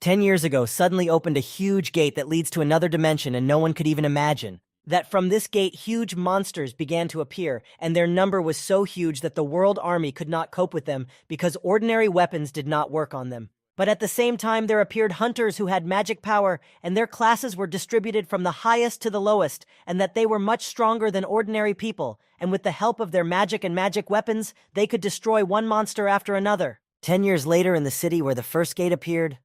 10 years ago suddenly opened a huge gate that leads to another dimension, and no one could even imagine that from this gate huge monsters began to appear, and their number was so huge that the world army could not cope with them because ordinary weapons did not work on them. But at the same time there appeared hunters who had magic power, and their classes were distributed from the highest to the lowest, and that they were much stronger than ordinary people, and with the help of their magic and magic weapons, they could destroy one monster after another. 10 years later, in the city where the first gate appeared,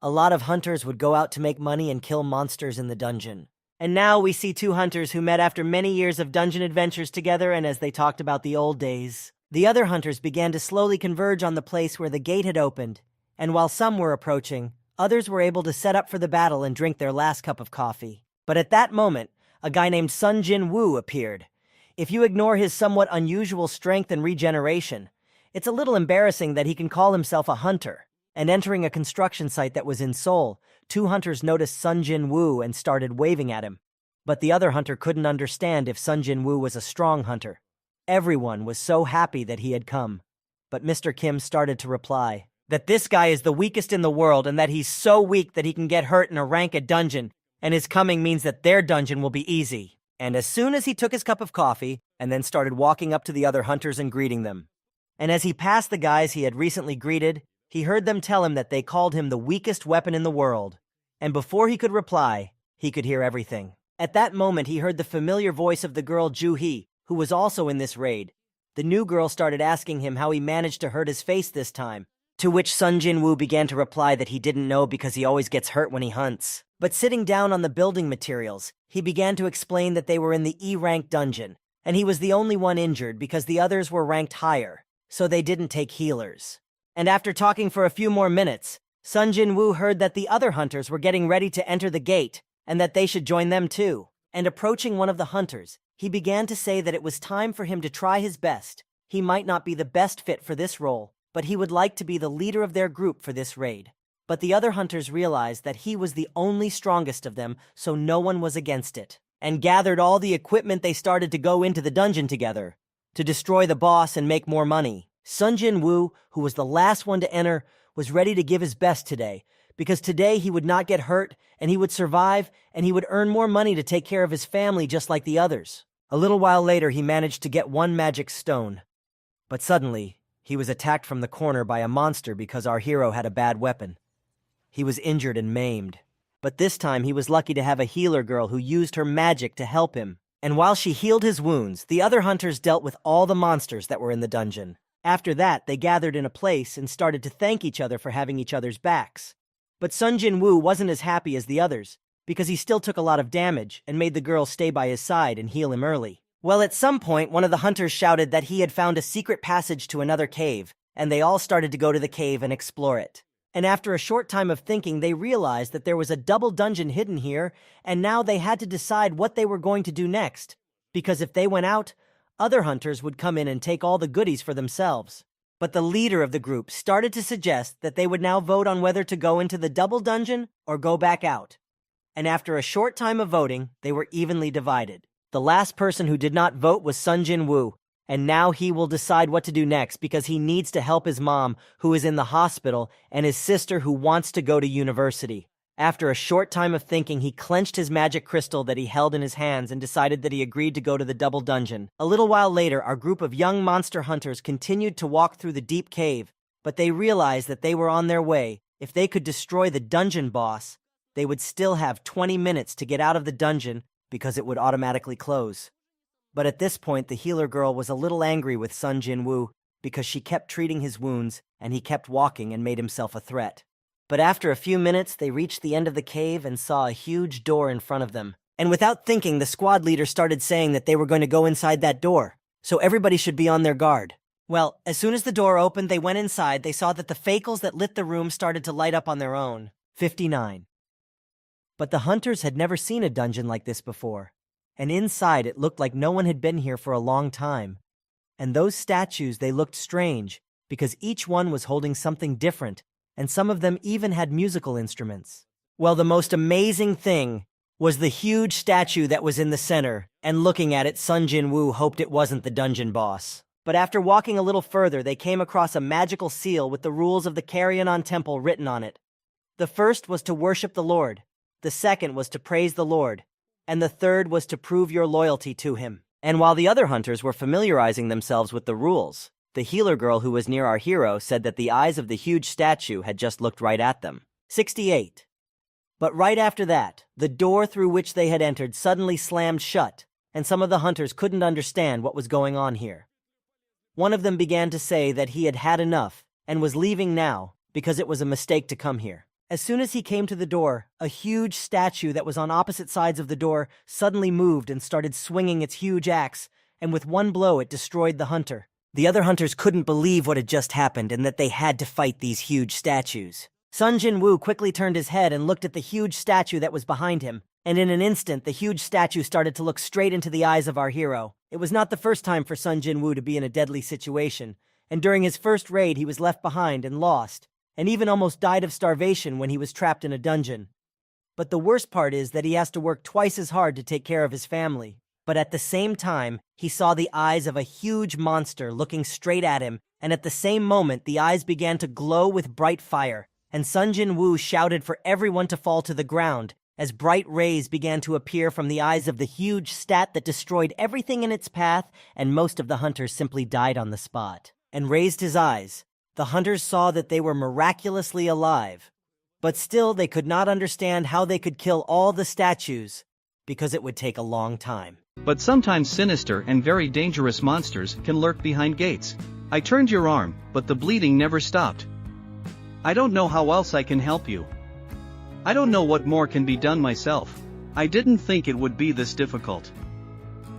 a lot of hunters would go out to make money and kill monsters in the dungeon. And now we see two hunters who met after many years of dungeon adventures together, and as they talked about the old days, the other hunters began to slowly converge on the place where the gate had opened, and while some were approaching, others were able to set up for the battle and drink their last cup of coffee. But at that moment, a guy named Sung Jin-Woo appeared. If you ignore his somewhat unusual strength and regeneration, it's a little embarrassing that he can call himself a hunter. And entering a construction site that was in Seoul, two hunters noticed Sung Jin-Woo and started waving at him. But the other hunter couldn't understand if Sung Jin-Woo was a strong hunter. Everyone was so happy that he had come. But Mr. Kim started to reply that this guy is the weakest in the world, and that he's so weak that he can get hurt in a ranked dungeon, and his coming means that their dungeon will be easy. And as soon as he took his cup of coffee, and then started walking up to the other hunters and greeting them. And as he passed the guys he had recently greeted, he heard them tell him that they called him the weakest weapon in the world. And before he could reply, he could hear everything. At that moment, he heard the familiar voice of the girl Ju-hee, who was also in this raid. The new girl started asking him how he managed to hurt his face this time, to which Sung Jin-Woo began to reply that he didn't know because he always gets hurt when he hunts. But sitting down on the building materials, he began to explain that they were in the E-rank dungeon, and he was the only one injured because the others were ranked higher, so they didn't take healers. And after talking for a few more minutes, Sung Jin-Woo heard that the other hunters were getting ready to enter the gate, and that they should join them too. And approaching one of the hunters, he began to say that it was time for him to try his best. He might not be the best fit for this role, but he would like to be the leader of their group for this raid. But the other hunters realized that he was the only strongest of them, so no one was against it, and gathered all the equipment. They started to go into the dungeon together, to destroy the boss and make more money. Sung Jin-Woo, who was the last one to enter, was ready to give his best today, because today he would not get hurt, and he would survive, and he would earn more money to take care of his family just like the others. A little while later, he managed to get one magic stone. But suddenly, he was attacked from the corner by a monster because our hero had a bad weapon. He was injured and maimed. But this time, he was lucky to have a healer girl who used her magic to help him. And while she healed his wounds, the other hunters dealt with all the monsters that were in the dungeon. After that, they gathered in a place and started to thank each other for having each other's backs. But Sung Jin-Woo wasn't as happy as the others, because he still took a lot of damage and made the girl stay by his side and heal him early. Well, at some point, one of the hunters shouted that he had found a secret passage to another cave, and they all started to go to the cave and explore it. And after a short time of thinking, they realized that there was a double dungeon hidden here, and now they had to decide what they were going to do next, because if they went out, other hunters would come in and take all the goodies for themselves. But the leader of the group started to suggest that they would now vote on whether to go into the double dungeon or go back out. And after a short time of voting, they were evenly divided. The last person who did not vote was Sung Jin-Woo, and now he will decide what to do next because he needs to help his mom, who is in the hospital, and his sister, who wants to go to university. After a short time of thinking, he clenched his magic crystal that he held in his hands and decided that he agreed to go to the double dungeon. A little while later, our group of young monster hunters continued to walk through the deep cave, but they realized that they were on their way. If they could destroy the dungeon boss, they would still have 20 minutes to get out of the dungeon because it would automatically close. But at this point, the healer girl was a little angry with Sung Jin-Woo because she kept treating his wounds and he kept walking and made himself a threat. But after a few minutes, they reached the end of the cave and saw a huge door in front of them. And without thinking, the squad leader started saying that they were going to go inside that door, so everybody should be on their guard. Well, as soon as the door opened, they went inside. They saw that the facels that lit the room started to light up on their own. 59. But the hunters had never seen a dungeon like this before, and inside it looked like no one had been here for a long time. And those statues, they looked strange, because each one was holding something different, and some of them even had musical instruments. Well, the most amazing thing was the huge statue that was in the center, and looking at it, Sung Jin-Woo hoped it wasn't the dungeon boss. But after walking a little further, they came across a magical seal with the rules of the Carrion-on Temple written on it. The first was to worship the Lord, the second was to praise the Lord, and the third was to prove your loyalty to him. And while the other hunters were familiarizing themselves with the rules, the healer girl who was near our hero said that the eyes of the huge statue had just looked right at them. 68. But right after that, the door through which they had entered suddenly slammed shut, and some of the hunters couldn't understand what was going on here. One of them began to say that he had had enough and was leaving now because it was a mistake to come here. As soon as he came to the door, a huge statue that was on opposite sides of the door suddenly moved and started swinging its huge axe, and with one blow it destroyed the hunter. The other hunters couldn't believe what had just happened and that they had to fight these huge statues. Sung Jin-Woo quickly turned his head and looked at the huge statue that was behind him, and in an instant the huge statue started to look straight into the eyes of our hero. It was not the first time for Sung Jin-Woo to be in a deadly situation, and during his first raid he was left behind and lost, and even almost died of starvation when he was trapped in a dungeon. But the worst part is that he has to work twice as hard to take care of his family. But at the same time, he saw the eyes of a huge monster looking straight at him, and at the same moment the eyes began to glow with bright fire, and Sung Jin-Woo shouted for everyone to fall to the ground, as bright rays began to appear from the eyes of the huge stat that destroyed everything in its path, and most of the hunters simply died on the spot. And raised his eyes. The hunters saw that they were miraculously alive, but still they could not understand how they could kill all the statues, because it would take a long time. But sometimes sinister and very dangerous monsters can lurk behind gates. I turned your arm, but the bleeding never stopped. I don't know how else I can help you. I don't know what more can be done myself. I didn't think it would be this difficult.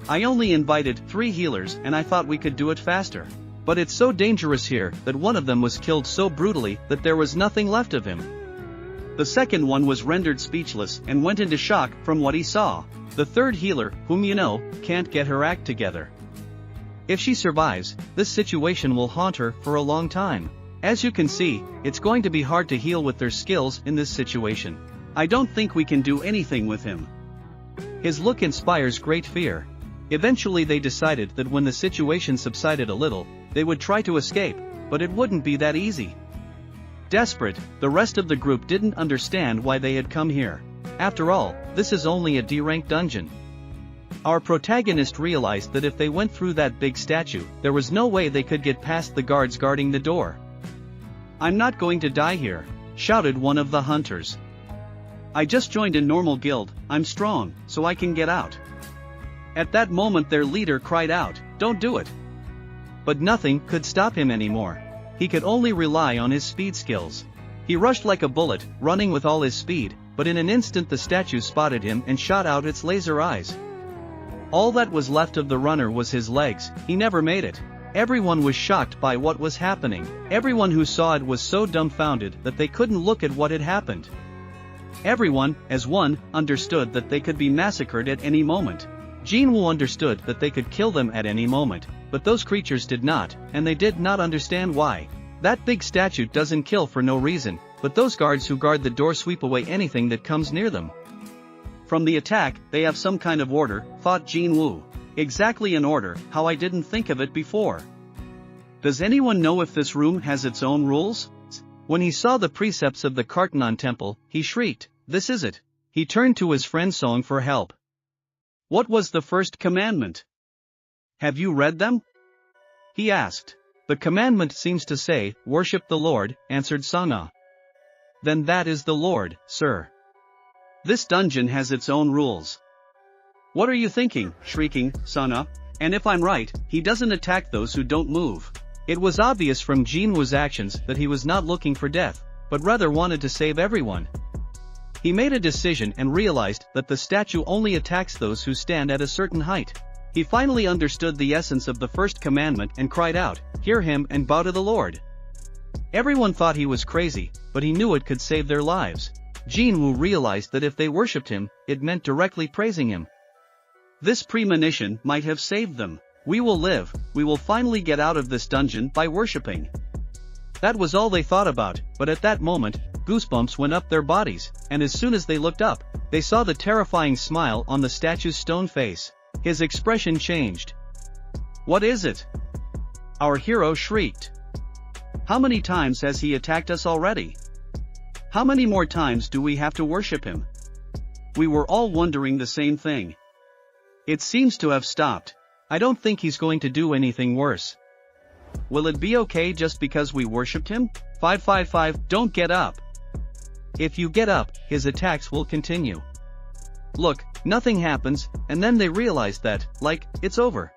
I only invited 3 healers and I thought we could do it faster. But it's so dangerous here that one of them was killed so brutally that there was nothing left of him. The second one was rendered speechless and went into shock from what he saw. The third healer, whom you know, can't get her act together. If she survives, this situation will haunt her for a long time. As you can see, it's going to be hard to heal with their skills in this situation. I don't think we can do anything with him. His look inspires great fear. Eventually they decided that when the situation subsided a little, they would try to escape, but it wouldn't be that easy. Desperate, the rest of the group didn't understand why they had come here. After all, this is only a D-rank dungeon. Our protagonist realized that if they went through that big statue, there was no way they could get past the guards guarding the door. "I'm not going to die here," shouted one of the hunters. "I just joined a normal guild, I'm strong, so I can get out." At that moment their leader cried out, "Don't do it." But nothing could stop him anymore. He could only rely on his speed skills. He rushed like a bullet, running with all his speed, but in an instant the statue spotted him and shot out its laser eyes. All that was left of the runner was his legs. He never made it. Everyone was shocked by what was happening. Everyone who saw it was so dumbfounded that they couldn't look at what had happened. Everyone, as one, understood that they could be massacred at any moment. Jin-Woo understood that they could kill them at any moment, but those creatures did not, and they did not understand why. That big statue doesn't kill for no reason, but those guards who guard the door sweep away anything that comes near them. From the attack, they have some kind of order, thought Jin-Woo. Exactly an order, how I didn't think of it before. Does anyone know if this room has its own rules? When he saw the precepts of the Kartanon temple, he shrieked, "This is it." He turned to his friend Song for help. "What was the first commandment? Have you read them?" he asked. "The commandment seems to say, 'Worship the Lord,'" answered Sung. "Then that is the Lord, sir. This dungeon has its own rules." "What are you thinking?" shrieking, Sung. "And if I'm right, he doesn't attack those who don't move." It was obvious from Jin-Woo's actions that he was not looking for death, but rather wanted to save everyone. He made a decision and realized that the statue only attacks those who stand at a certain height. He finally understood the essence of the first commandment and cried out, "Hear him and bow to the Lord." Everyone thought he was crazy, but he knew it could save their lives. Jin-Woo realized that if they worshipped him, it meant directly praising him. This premonition might have saved them. "We will live, we will finally get out of this dungeon by worshipping." That was all they thought about, but at that moment, goosebumps went up their bodies, and as soon as they looked up, they saw the terrifying smile on the statue's stone face. His expression changed. "What is it?" our hero shrieked. "How many times has he attacked us already? How many more times do we have to worship him? We were all wondering the same thing. It seems to have stopped. I don't think he's going to do anything worse. Will it be okay just because we worshipped him? 555, don't get up. If you get up, his attacks will continue. Look, nothing happens, and then they realize that, like, it's over.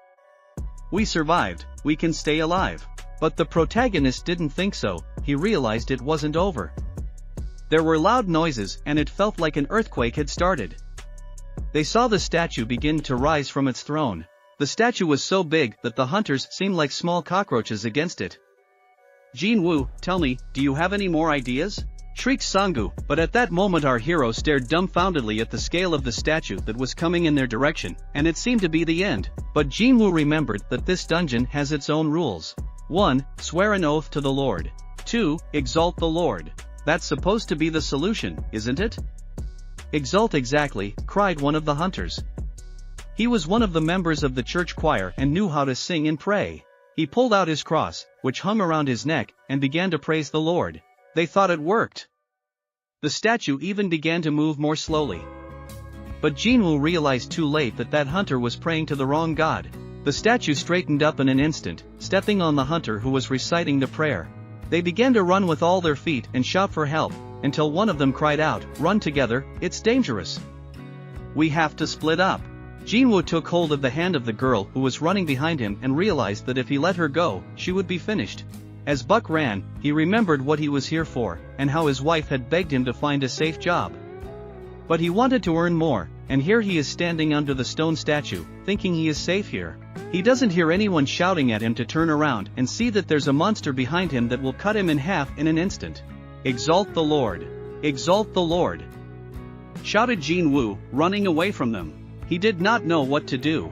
We survived, we can stay alive. But the protagonist didn't think so, he realized it wasn't over. There were loud noises and it felt like an earthquake had started. They saw the statue begin to rise from its throne. The statue was so big that the hunters seemed like small cockroaches against it. Jin-Woo, tell me, do you have any more ideas? Shrieked Sung-Gu, but at that moment our hero stared dumbfoundedly at the scale of the statue that was coming in their direction, and it seemed to be the end. But Jin-Woo remembered that this dungeon has its own rules. 1. Swear an oath to the Lord. 2. Exalt the Lord. That's supposed to be the solution, isn't it? Exalt exactly, cried one of the hunters. He was one of the members of the church choir and knew how to sing and pray. He pulled out his cross, which hung around his neck, and began to praise the Lord. They thought it worked. The statue even began to move more slowly. But Jin-Woo realized too late that that hunter was praying to the wrong god. The statue straightened up in an instant, stepping on the hunter who was reciting the prayer. They began to run with all their feet and shout for help, until one of them cried out, "Run together, it's dangerous. We have to split up." Jin-Woo took hold of the hand of the girl who was running behind him and realized that if he let her go, she would be finished. As Buck ran, he remembered what he was here for, and how his wife had begged him to find a safe job. But he wanted to earn more, and here he is standing under the stone statue, thinking he is safe here. He doesn't hear anyone shouting at him to turn around and see that there's a monster behind him that will cut him in half in an instant. "Exalt the Lord! Exalt the Lord!" shouted Jin-Woo, running away from them. He did not know what to do.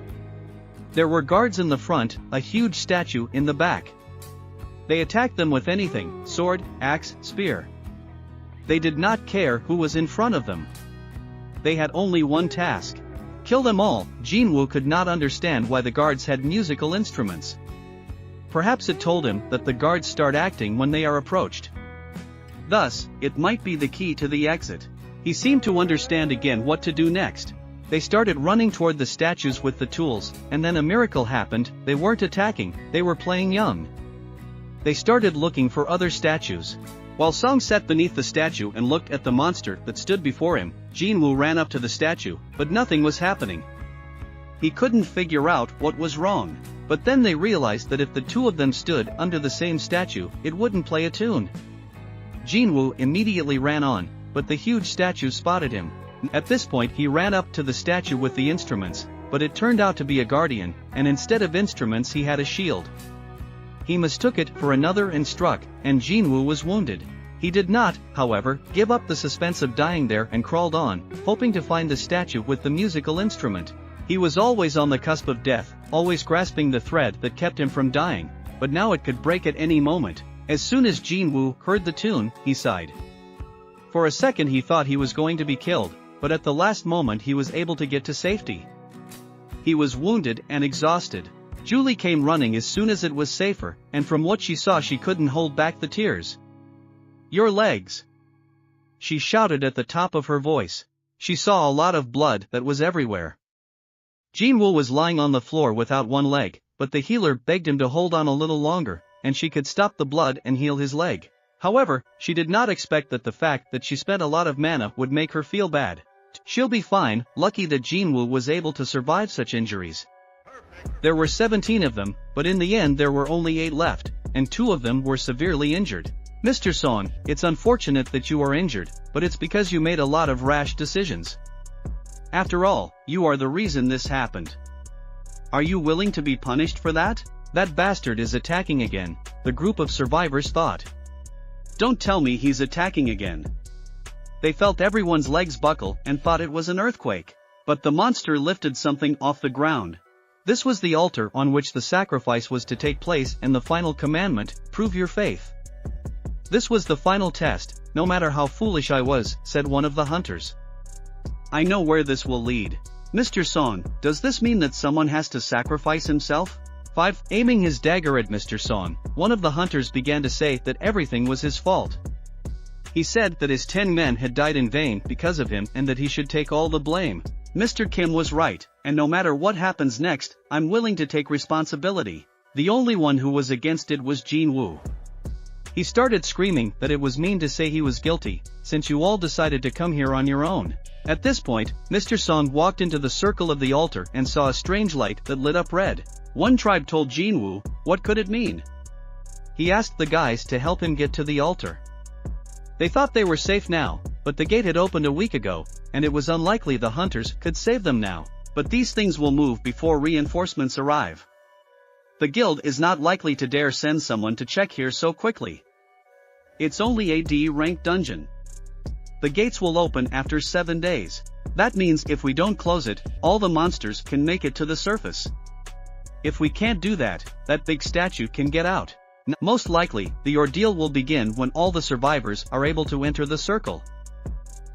There were guards in the front, a huge statue in the back. They attacked them with anything, sword, axe, spear. They did not care who was in front of them. They had only one task. Kill them all. Jin-Woo could not understand why the guards had musical instruments. Perhaps it told him that the guards start acting when they are approached. Thus, it might be the key to the exit. He seemed to understand again what to do next. They started running toward the statues with the tools, and then a miracle happened. They weren't attacking, they were playing young. They started looking for other statues. While Sung sat beneath the statue and looked at the monster that stood before him, Jin-Woo ran up to the statue, but nothing was happening. He couldn't figure out what was wrong. But then they realized that if the two of them stood under the same statue, it wouldn't play a tune. Jin-Woo immediately ran on, but the huge statue spotted him. At this point he ran up to the statue with the instruments, but it turned out to be a guardian, and instead of instruments he had a shield. He mistook it for another and struck, and Jin-Woo was wounded. He did not, however, give up the suspense of dying there and crawled on, hoping to find the statue with the musical instrument. He was always on the cusp of death, always grasping the thread that kept him from dying, but now it could break at any moment. As soon as Jin-Woo heard the tune, he sighed. For a second he thought he was going to be killed, but at the last moment he was able to get to safety. He was wounded and exhausted. Julie came running as soon as it was safer, and from what she saw she couldn't hold back the tears. "Your legs!" she shouted at the top of her voice. She saw a lot of blood that was everywhere. Jin-Woo was lying on the floor without one leg, but the healer begged him to hold on a little longer, and she could stop the blood and heal his leg. However, she did not expect that the fact that she spent a lot of mana would make her feel bad. She'll be fine, lucky that Jin-Woo was able to survive such injuries. There were 17 of them, but in the end there were only 8 left, and 2 of them were severely injured. "Mr. Song, it's unfortunate that you are injured, but it's because you made a lot of rash decisions. After all, you are the reason this happened. Are you willing to be punished for that?" "That bastard is attacking again," the group of survivors thought. "Don't tell me he's attacking again." They felt everyone's legs buckle and thought it was an earthquake. But the monster lifted something off the ground. This was the altar on which the sacrifice was to take place, and the final commandment, "Prove your faith." "This was the final test, no matter how foolish I was," said one of the hunters. "I know where this will lead. Mr. Song, does this mean that someone has to sacrifice himself?" 5. Aiming his dagger at Mr. Song, one of the hunters began to say that everything was his fault. He said that his 10 men had died in vain because of him and that he should take all the blame. Mr. Kim was right, and no matter what happens next, I'm willing to take responsibility. The only one who was against it was Jin-Woo. He started screaming that it was mean to say he was guilty, since you all decided to come here on your own. At this point, Mr. Song walked into the circle of the altar and saw a strange light that lit up red. One tribe told Jin-Woo, what could it mean? He asked the guys to help him get to the altar. They thought they were safe now, but the gate had opened a week ago, and it was unlikely the hunters could save them now. But these things will move before reinforcements arrive. The guild is not likely to dare send someone to check here so quickly. It's only a D-ranked dungeon. The gates will open after 7 days. That means if we don't close it, all the monsters can make it to the surface. If we can't do that, that big statue can get out. Most likely, the ordeal will begin when all the survivors are able to enter the circle.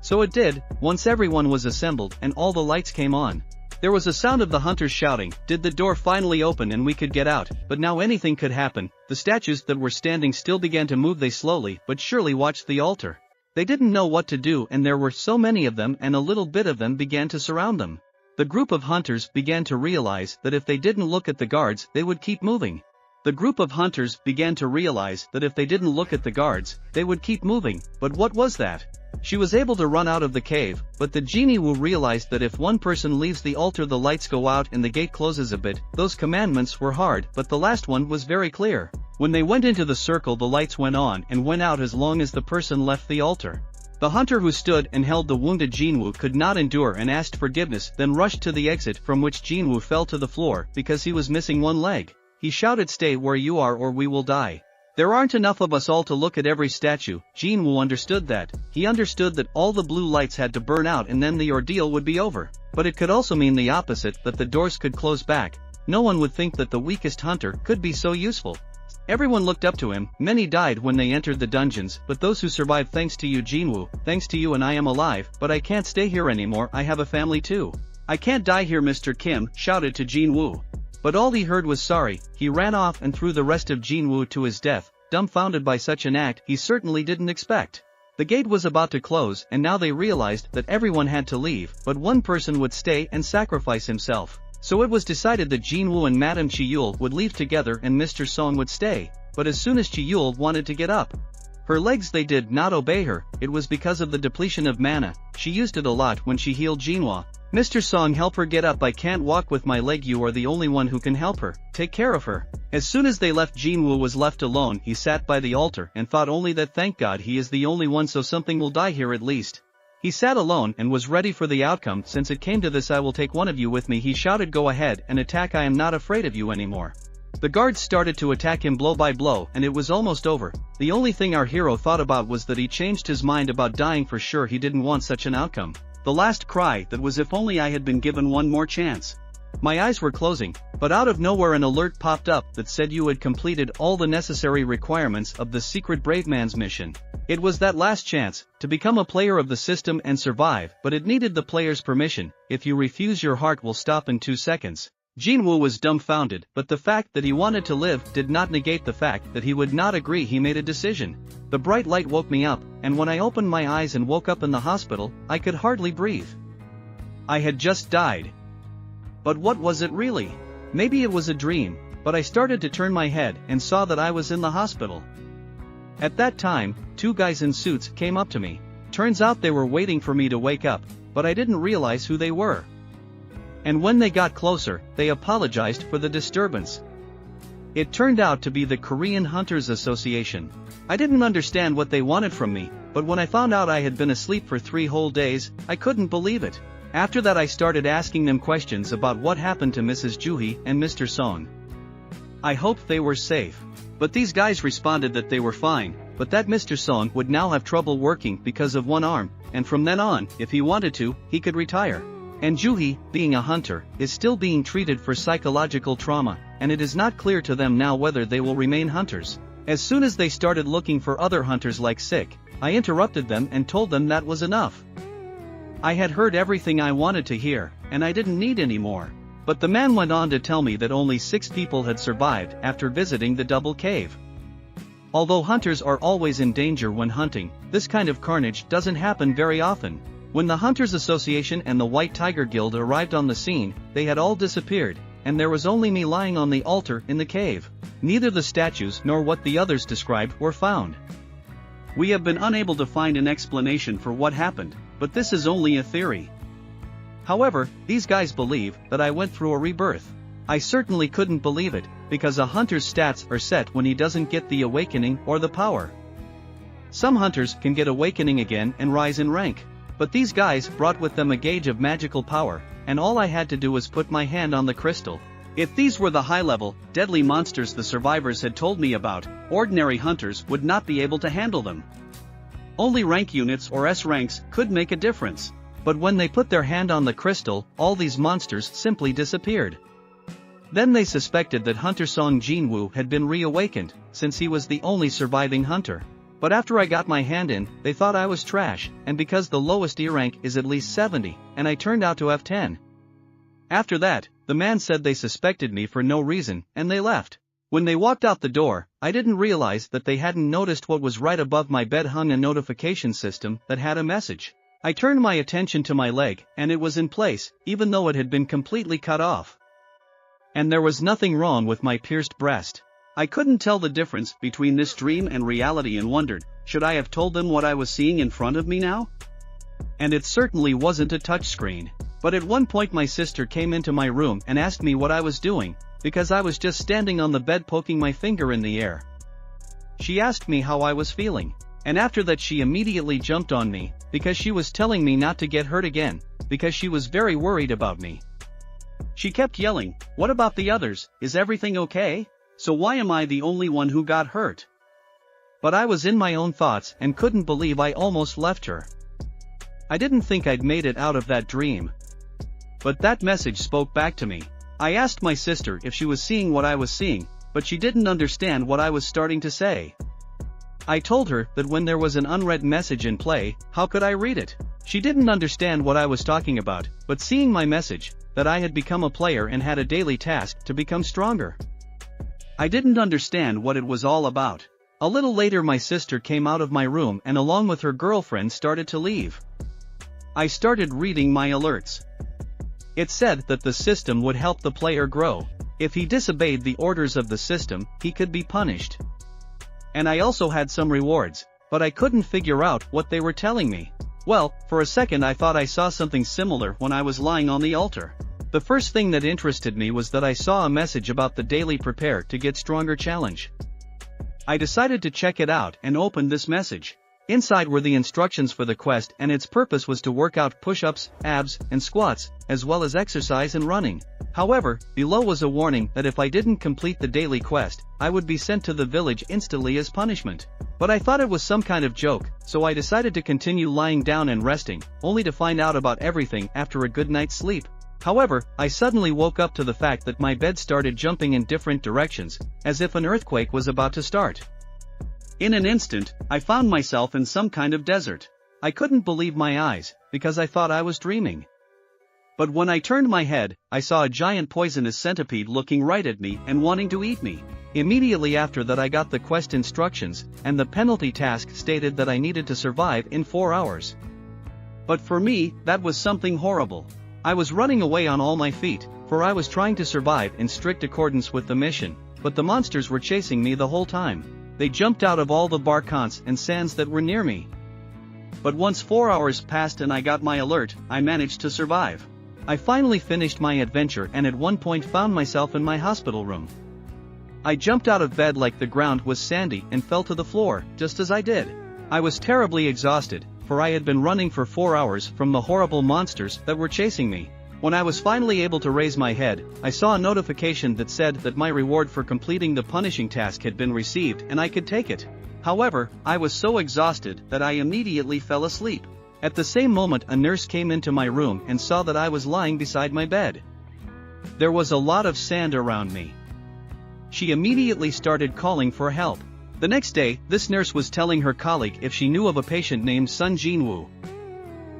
So it did, once everyone was assembled and all the lights came on. There was a sound of the hunters shouting, did the door finally open and we could get out, but now anything could happen. The statues that were standing still began to move. They slowly but surely watched the altar. They didn't know what to do, and there were so many of them, and a little bit of them began to surround them. The group of hunters began to realize that if they didn't look at the guards, they would keep moving. The group of hunters began to realize that if they didn't look at the guards, they would keep moving. But what was that? She was able to run out of the cave, but the Jin-Woo realized that if one person leaves the altar the lights go out and the gate closes a bit. Those commandments were hard, but the last one was very clear. When they went into the circle, the lights went on and went out as long as the person left the altar. The hunter who stood and held the wounded Jin-Woo could not endure and asked forgiveness, then rushed to the exit, from which Jin-Woo fell to the floor because he was missing one leg. He shouted, stay where you are or we will die. There aren't enough of us all to look at every statue. Jin-Woo understood that. He understood that all the blue lights had to burn out and then the ordeal would be over. But it could also mean the opposite, that the doors could close back. No one would think that the weakest hunter could be so useful. Everyone looked up to him. Many died when they entered the dungeons, but those who survived, thanks to you Jin-Woo, thanks to you, and I am alive, but I can't stay here anymore. I have a family too. I can't die here. Mr. Kim shouted to Jin-Woo. But all he heard was sorry. He ran off and threw the rest of Jin-Woo to his death, dumbfounded by such an act he certainly didn't expect. The gate was about to close, and now they realized that everyone had to leave, but one person would stay and sacrifice himself. So it was decided that Jin-Woo and Madame Chi-Yul would leave together and Mr. Song would stay. But as soon as Chi-Yul wanted to get up, her legs, they did not obey her. It was because of the depletion of mana. She used it a lot when she healed Jinhwa. Mr. Song, help her get up. I can't walk with my leg. You are the only one who can help her. Take care of her. As soon as they left, Jin-Woo was left alone. He sat by the altar and thought only that thank God he is the only one, so something will die here at least. He sat alone and was ready for the outcome. Since it came to this, I will take one of you with me, he shouted. Go ahead and attack. I am not afraid of you anymore. The guards started to attack him blow by blow, and it was almost over. The only thing our hero thought about was that he changed his mind about dying for sure. He didn't want such an outcome. The last cry that was, if only I had been given one more chance. My eyes were closing, but out of nowhere an alert popped up that said you had completed all the necessary requirements of the secret Brave Man's mission. It was that last chance to become a player of the system and survive, but it needed the player's permission. If you refuse, your heart will stop in 2 seconds. Jin-Woo was dumbfounded, but the fact that he wanted to live did not negate the fact that he would not agree. He made a decision. The bright light woke me up, and when I opened my eyes and woke up in the hospital, I could hardly breathe. I had just died. But what was it really? Maybe it was a dream, but I started to turn my head and saw that I was in the hospital. At that time, 2 guys in suits came up to me. Turns out they were waiting for me to wake up, but I didn't realize who they were. And when they got closer, they apologized for the disturbance. It turned out to be the Korean Hunters Association. I didn't understand what they wanted from me, but when I found out I had been asleep for 3 whole days, I couldn't believe it. After that, I started asking them questions about what happened to Mrs. Juhee and Mr. Song. I hoped they were safe. But these guys responded that they were fine, but that Mr. Song would now have trouble working because of one arm, and from then on, if he wanted to, he could retire. And Juhee, being a hunter, is still being treated for psychological trauma, and it is not clear to them now whether they will remain hunters. As soon as they started looking for other hunters like Sick, I interrupted them and told them that was enough. I had heard everything I wanted to hear, and I didn't need any more. But the man went on to tell me that only 6 people had survived after visiting the double cave. Although hunters are always in danger when hunting, this kind of carnage doesn't happen very often. When the Hunters Association and the White Tiger Guild arrived on the scene, they had all disappeared, and there was only me lying on the altar in the cave. Neither the statues nor what the others described were found. We have been unable to find an explanation for what happened, but this is only a theory. However, these guys believe that I went through a rebirth. I certainly couldn't believe it, because a hunter's stats are set when he doesn't get the awakening or the power. Some hunters can get awakening again and rise in rank, but these guys brought with them a gauge of magical power, and all I had to do was put my hand on the crystal. If these were the high-level, deadly monsters the survivors had told me about, ordinary hunters would not be able to handle them. Only rank units or S ranks could make a difference. But when they put their hand on the crystal, all these monsters simply disappeared. Then they suspected that Hunter Sung Jin-Woo had been reawakened, since he was the only surviving hunter. But after I got my hand in, they thought I was trash, and because the lowest E rank is at least 70, and I turned out to have 10. After that, the man said they suspected me for no reason, and they left. When they walked out the door, I didn't realize that they hadn't noticed what was right above my bed hung a notification system that had a message. I turned my attention to my leg, and it was in place, even though it had been completely cut off. And there was nothing wrong with my pierced breast. I couldn't tell the difference between this dream and reality and wondered, should I have told them what I was seeing in front of me now? And it certainly wasn't a touchscreen. But at one point my sister came into my room and asked me what I was doing, because I was just standing on the bed poking my finger in the air. She asked me how I was feeling, and after that she immediately jumped on me, because she was telling me not to get hurt again, because she was very worried about me. She kept yelling, "What about the others, is everything okay? So why am I the only one who got hurt?" But I was in my own thoughts and couldn't believe I almost left her. I didn't think I'd made it out of that dream. But that message spoke back to me. I asked my sister if she was seeing what I was seeing, but she didn't understand what I was starting to say. I told her that when there was an unread message in play, how could I read it? She didn't understand what I was talking about, but seeing my message, that I had become a player and had a daily task to become stronger. I didn't understand what it was all about. A little later my sister came out of my room and along with her girlfriend started to leave. I started reading my alerts. It said that the system would help the player grow. If he disobeyed the orders of the system, he could be punished. And I also had some rewards, but I couldn't figure out what they were telling me. Well, for a second I thought I saw something similar when I was lying on the altar. The first thing that interested me was that I saw a message about the daily prepare to get stronger challenge. I decided to check it out and opened this message. Inside were the instructions for the quest, and its purpose was to work out push-ups, abs, and squats, as well as exercise and running. However, below was a warning that if I didn't complete the daily quest, I would be sent to the village instantly as punishment. But I thought it was some kind of joke, so I decided to continue lying down and resting, only to find out about everything after a good night's sleep. However, I suddenly woke up to the fact that my bed started jumping in different directions, as if an earthquake was about to start. In an instant, I found myself in some kind of desert. I couldn't believe my eyes, because I thought I was dreaming. But when I turned my head, I saw a giant poisonous centipede looking right at me and wanting to eat me. Immediately after that I got the quest instructions, and the penalty task stated that I needed to survive in 4 hours. But for me, that was something horrible. I was running away on all my feet, for I was trying to survive in strict accordance with the mission, but the monsters were chasing me the whole time. They jumped out of all the barcons and sands that were near me. But once 4 hours passed and I got my alert, I managed to survive. I finally finished my adventure and at one point found myself in my hospital room. I jumped out of bed like the ground was sandy and fell to the floor, just as I did. I was terribly exhausted, for I had been running for 4 hours from the horrible monsters that were chasing me. When I was finally able to raise my head, I saw a notification that said that my reward for completing the punishing task had been received and I could take it. However, I was so exhausted that I immediately fell asleep. At the same moment a nurse came into my room and saw that I was lying beside my bed. There was a lot of sand around me. She immediately started calling for help. The next day, this nurse was telling her colleague if she knew of a patient named Sung Jin-Woo.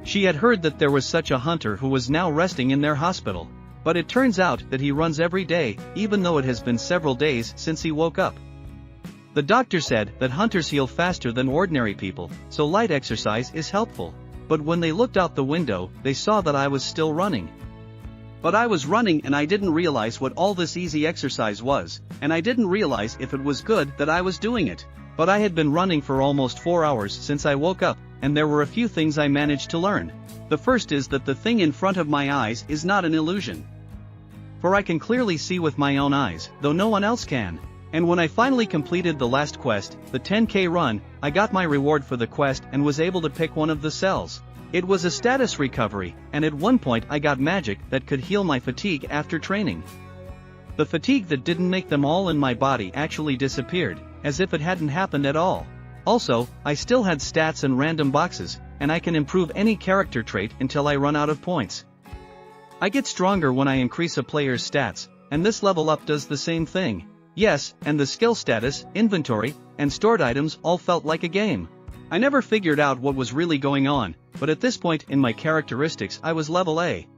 She had heard that there was such a hunter who was now resting in their hospital. But it turns out that he runs every day, even though it has been several days since he woke up. The doctor said that hunters heal faster than ordinary people, so light exercise is helpful. But when they looked out the window, they saw that I was still running. But I was running and I didn't realize what all this easy exercise was, and I didn't realize if it was good that I was doing it. But I had been running for almost 4 hours since I woke up, and there were a few things I managed to learn. The first is that the thing in front of my eyes is not an illusion. For I can clearly see with my own eyes, though no one else can. And when I finally completed the last quest, the 10K run, I got my reward for the quest and was able to pick one of the cells. It was a status recovery, and at one point I got magic that could heal my fatigue after training. The fatigue that didn't make them all in my body actually disappeared, as if it hadn't happened at all. Also, I still had stats and random boxes, and I can improve any character trait until I run out of points. I get stronger when I increase a player's stats, and this level up does the same thing. Yes, and the skill status, inventory, and stored items all felt like a game. I never figured out what was really going on, but at this point in my characteristics I was level A.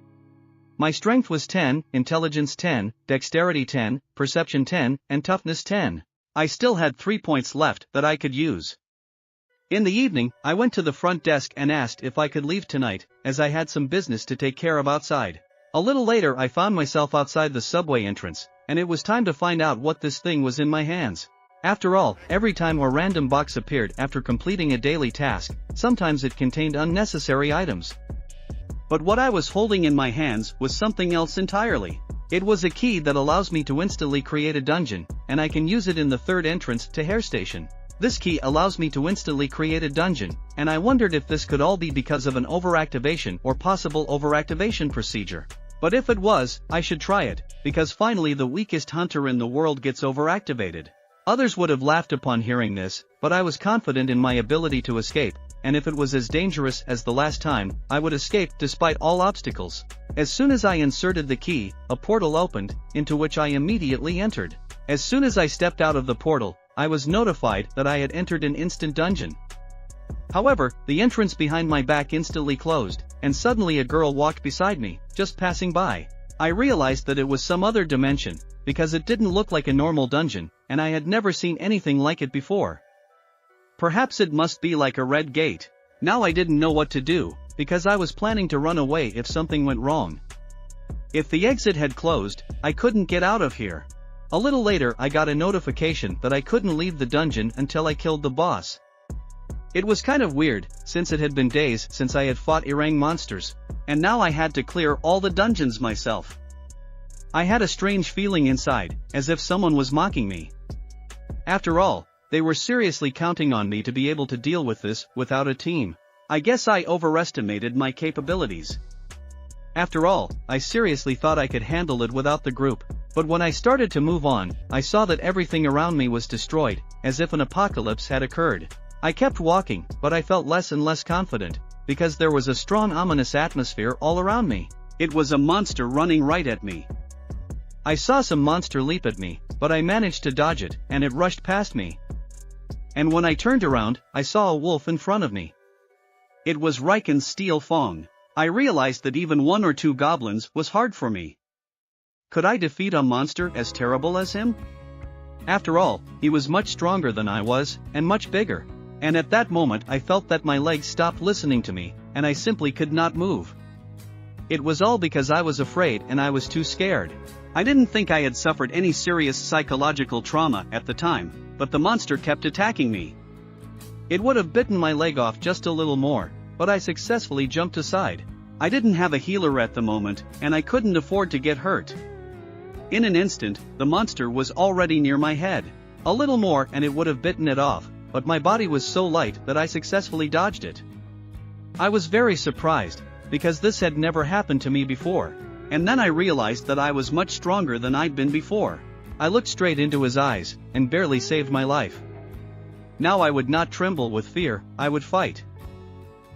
My strength was 10, intelligence 10, dexterity 10, perception 10, and toughness 10. I still had 3 points left that I could use. In the evening, I went to the front desk and asked if I could leave tonight, as I had some business to take care of outside. A little later I found myself outside the subway entrance, and it was time to find out what this thing was in my hands. After all, every time a random box appeared after completing a daily task, sometimes it contained unnecessary items. But what I was holding in my hands was something else entirely. It was a key that allows me to instantly create a dungeon, and I can use it in the third entrance to Hair Station. This key allows me to instantly create a dungeon, and I wondered if this could all be because of an overactivation or possible overactivation procedure. But if it was, I should try it, because finally the weakest hunter in the world gets overactivated. Others would have laughed upon hearing this, but I was confident in my ability to escape, and if it was as dangerous as the last time, I would escape despite all obstacles. As soon as I inserted the key, a portal opened, into which I immediately entered. As soon as I stepped out of the portal, I was notified that I had entered an instant dungeon. However, the entrance behind my back instantly closed, and suddenly a girl walked beside me, just passing by. I realized that it was some other dimension, because it didn't look like a normal dungeon, and I had never seen anything like it before. Perhaps it must be like a red gate. Now I didn't know what to do, because I was planning to run away if something went wrong. If the exit had closed, I couldn't get out of here. A little later I got a notification that I couldn't leave the dungeon until I killed the boss. It was kind of weird, since it had been days since I had fought Irang monsters, and now I had to clear all the dungeons myself. I had a strange feeling inside, as if someone was mocking me. After all, they were seriously counting on me to be able to deal with this without a team. I guess I overestimated my capabilities. After all, I seriously thought I could handle it without the group, but when I started to move on, I saw that everything around me was destroyed, as if an apocalypse had occurred. I kept walking, but I felt less and less confident, because there was a strong ominous atmosphere all around me. It was a monster running right at me. I saw some monster leap at me, but I managed to dodge it, and it rushed past me. And when I turned around, I saw a wolf in front of me. It was Riken's Steel Fong. I realized that even 1 or 2 goblins was hard for me. Could I defeat a monster as terrible as him? After all, he was much stronger than I was, and much bigger. And at that moment I felt that my legs stopped listening to me, and I simply could not move. It was all because I was afraid and I was too scared. I didn't think I had suffered any serious psychological trauma at the time, but the monster kept attacking me. It would have bitten my leg off just a little more, but I successfully jumped aside. I didn't have a healer at the moment, and I couldn't afford to get hurt. In an instant, the monster was already near my head. A little more and it would have bitten it off, but my body was so light that I successfully dodged it. I was very surprised, because this had never happened to me before. And then I realized that I was much stronger than I'd been before. I looked straight into his eyes, and barely saved my life. Now I would not tremble with fear, I would fight.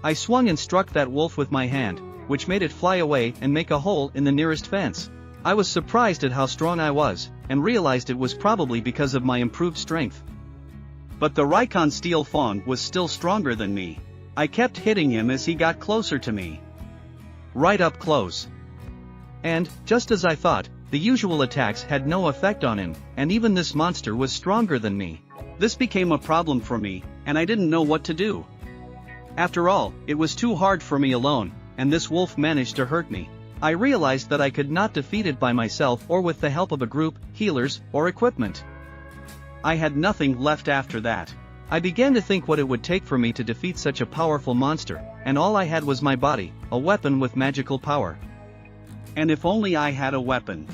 I swung and struck that wolf with my hand, which made it fly away and make a hole in the nearest fence. I was surprised at how strong I was, and realized it was probably because of my improved strength. But the Rikon Steel Fong was still stronger than me. I kept hitting him as he got closer to me. Right up close. And, just as I thought, the usual attacks had no effect on him, and even this monster was stronger than me. This became a problem for me, and I didn't know what to do. After all, it was too hard for me alone, and this wolf managed to hurt me. I realized that I could not defeat it by myself or with the help of a group, healers, or equipment. I had nothing left after that. I began to think what it would take for me to defeat such a powerful monster, and all I had was my body, a weapon with magical power. And if only I had a weapon.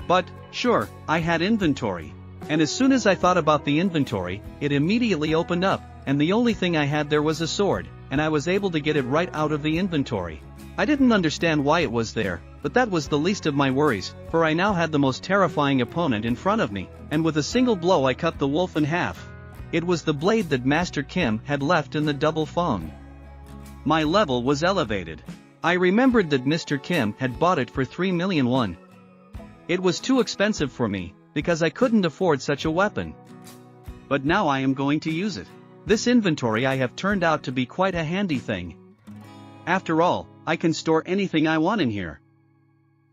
But, sure, I had inventory. And as soon as I thought about the inventory, it immediately opened up, and the only thing I had there was a sword, and I was able to get it right out of the inventory. I didn't understand why it was there, but that was the least of my worries, for I now had the most terrifying opponent in front of me, and with a single blow I cut the wolf in half. It was the blade that Master Kim had left in the double fong. My level was elevated. I remembered that Mr. Kim had bought it for 3 million won. It was too expensive for me, because I couldn't afford such a weapon. But now I am going to use it. This inventory I have turned out to be quite a handy thing. After all, I can store anything I want in here.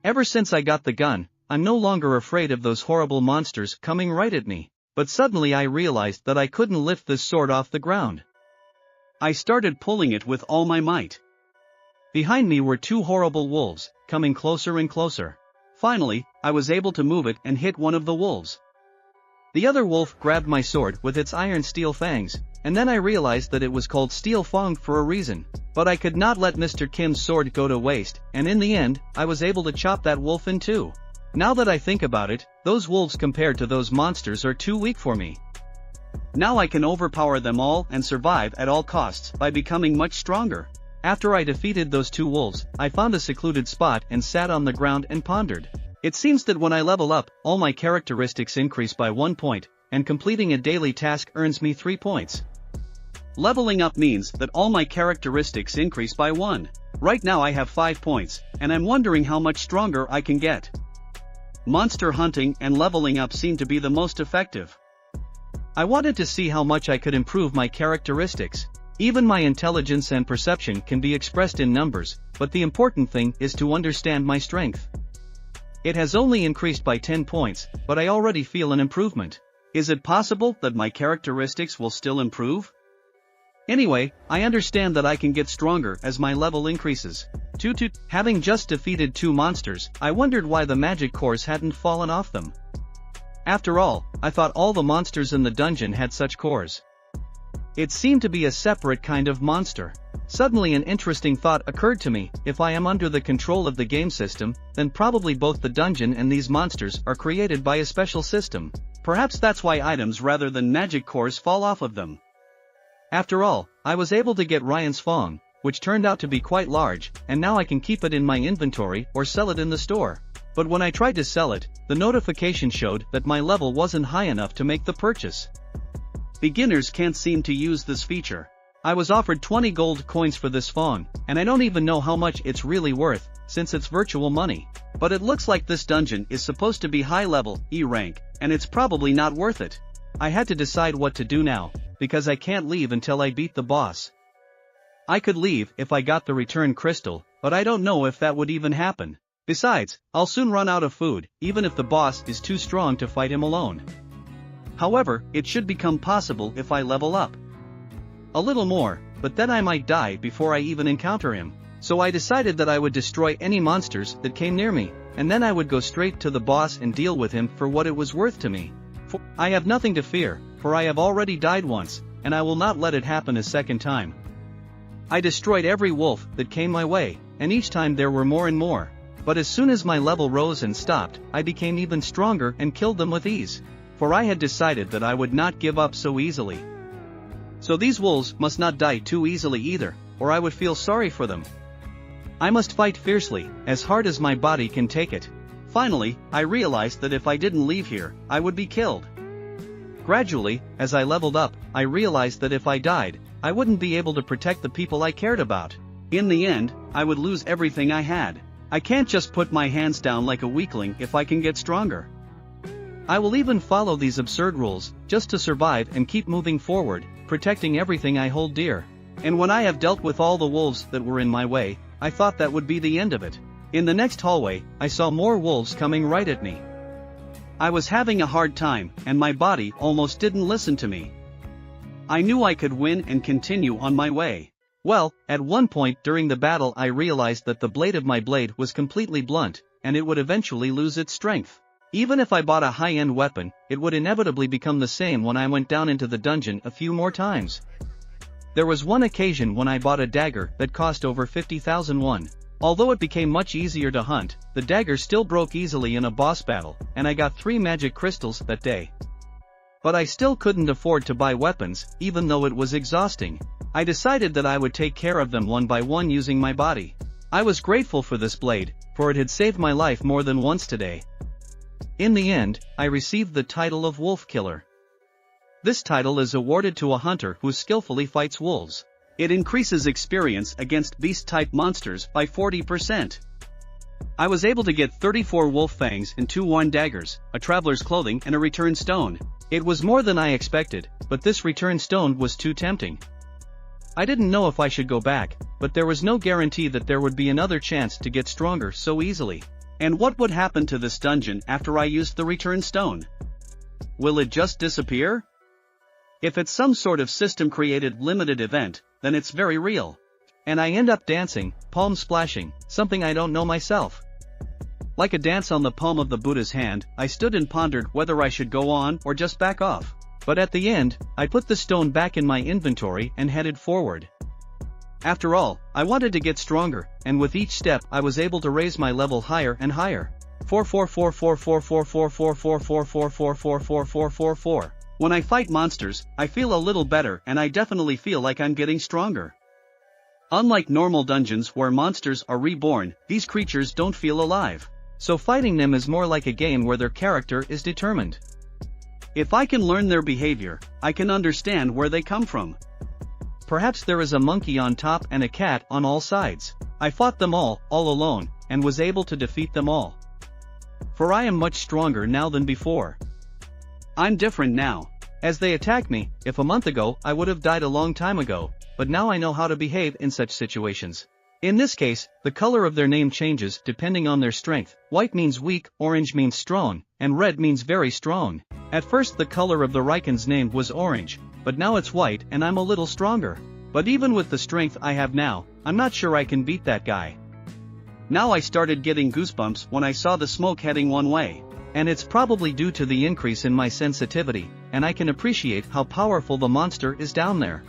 Ever since I got the gun, I'm no longer afraid of those horrible monsters coming right at me. But suddenly I realized that I couldn't lift this sword off the ground. I started pulling it with all my might. Behind me were 2 horrible wolves, coming closer and closer. Finally, I was able to move it and hit one of the wolves. The other wolf grabbed my sword with its iron steel fangs, and then I realized that it was called steel fang for a reason. But I could not let Mr. Kim's sword go to waste, and in the end, I was able to chop that wolf in 2. Now that I think about it, those wolves compared to those monsters are too weak for me. Now I can overpower them all and survive at all costs by becoming much stronger. After I defeated those 2 wolves, I found a secluded spot and sat on the ground and pondered. It seems that when I level up, all my characteristics increase by 1 point, and completing a daily task earns me 3 points. Leveling up means that all my characteristics increase by 1. Right now I have 5 points, and I'm wondering how much stronger I can get. Monster hunting and leveling up seem to be the most effective. I wanted to see how much I could improve my characteristics. Even my intelligence and perception can be expressed in numbers, but the important thing is to understand my strength. It has only increased by 10 points, but I already feel an improvement. Is it possible that my characteristics will still improve? Anyway, I understand that I can get stronger as my level increases. Having just defeated 2 monsters, I wondered why the magic cores hadn't fallen off them. After all, I thought all the monsters in the dungeon had such cores. It seemed to be a separate kind of monster. Suddenly an interesting thought occurred to me: if I am under the control of the game system, then probably both the dungeon and these monsters are created by a special system. Perhaps that's why items rather than magic cores fall off of them. After all, I was able to get Ryan's fong, which turned out to be quite large, and now I can keep it in my inventory or sell it in the store. But when I tried to sell it, the notification showed that my level wasn't high enough to make the purchase. Beginners can't seem to use this feature. I was offered 20 gold coins for this fong, and I don't even know how much it's really worth, since it's virtual money. But it looks like this dungeon is supposed to be high level, E rank, and it's probably not worth it. I had to decide what to do now, because I can't leave until I beat the boss. I could leave if I got the return crystal, but I don't know if that would even happen. Besides, I'll soon run out of food, even if the boss is too strong to fight him alone. However, it should become possible if I level up a little more, but then I might die before I even encounter him. So I decided that I would destroy any monsters that came near me, and then I would go straight to the boss and deal with him for what it was worth to me. For I have nothing to fear, for I have already died once, and I will not let it happen a second time. I destroyed every wolf that came my way, and each time there were more and more. But as soon as my level rose and stopped, I became even stronger and killed them with ease. For I had decided that I would not give up so easily. So these wolves must not die too easily either, or I would feel sorry for them. I must fight fiercely, as hard as my body can take it. Finally, I realized that if I didn't leave here, I would be killed. Gradually, as I leveled up, I realized that if I died, I wouldn't be able to protect the people I cared about. In the end, I would lose everything I had. I can't just put my hands down like a weakling if I can get stronger. I will even follow these absurd rules, just to survive and keep moving forward, protecting everything I hold dear. And when I have dealt with all the wolves that were in my way, I thought that would be the end of it. In the next hallway, I saw more wolves coming right at me. I was having a hard time, and my body almost didn't listen to me. I knew I could win and continue on my way. Well, at one point during the battle I realized that the blade of my blade was completely blunt, and it would eventually lose its strength. Even if I bought a high-end weapon, it would inevitably become the same when I went down into the dungeon a few more times. There was one occasion when I bought a dagger that cost over 50,000 won. Although it became much easier to hunt, the dagger still broke easily in a boss battle, and I got 3 magic crystals that day. But I still couldn't afford to buy weapons, even though it was exhausting. I decided that I would take care of them one by one using my body. I was grateful for this blade, for it had saved my life more than once today. In the end, I received the title of Wolf Killer. This title is awarded to a hunter who skillfully fights wolves. It increases experience against beast-type monsters by 40%. I was able to get 34 wolf fangs and 2 worn daggers, a traveler's clothing and a return stone. It was more than I expected, but this return stone was too tempting. I didn't know if I should go back, but there was no guarantee that there would be another chance to get stronger so easily. And what would happen to this dungeon after I used the return stone? Will it just disappear? If it's some sort of system-created limited event, then it's very real. And I end up dancing, palm splashing, something I don't know myself. Like a dance on the palm of the Buddha's hand, I stood and pondered whether I should go on or just back off. But at the end, I put the stone back in my inventory and headed forward. After all, I wanted to get stronger, and with each step I was able to raise my level higher and higher. 4. When I fight monsters, I feel a little better and I definitely feel like I'm getting stronger. Unlike normal dungeons where monsters are reborn, these creatures don't feel alive. So fighting them is more like a game where their character is determined. If I can learn their behavior, I can understand where they come from. Perhaps there is a monkey on top and a cat on all sides. I fought them all alone, and was able to defeat them all. For I am much stronger now than before. I'm different now. As they attack me, if a month ago I would have died a long time ago, but now I know how to behave in such situations. In this case, the color of their name changes depending on their strength. White means weak, orange means strong, and red means very strong. At first the color of the Raiken's name was orange, but now it's white and I'm a little stronger. But even with the strength I have now, I'm not sure I can beat that guy. Now I started getting goosebumps when I saw the smoke heading one way. And it's probably due to the increase in my sensitivity, and I can appreciate how powerful the monster is down there.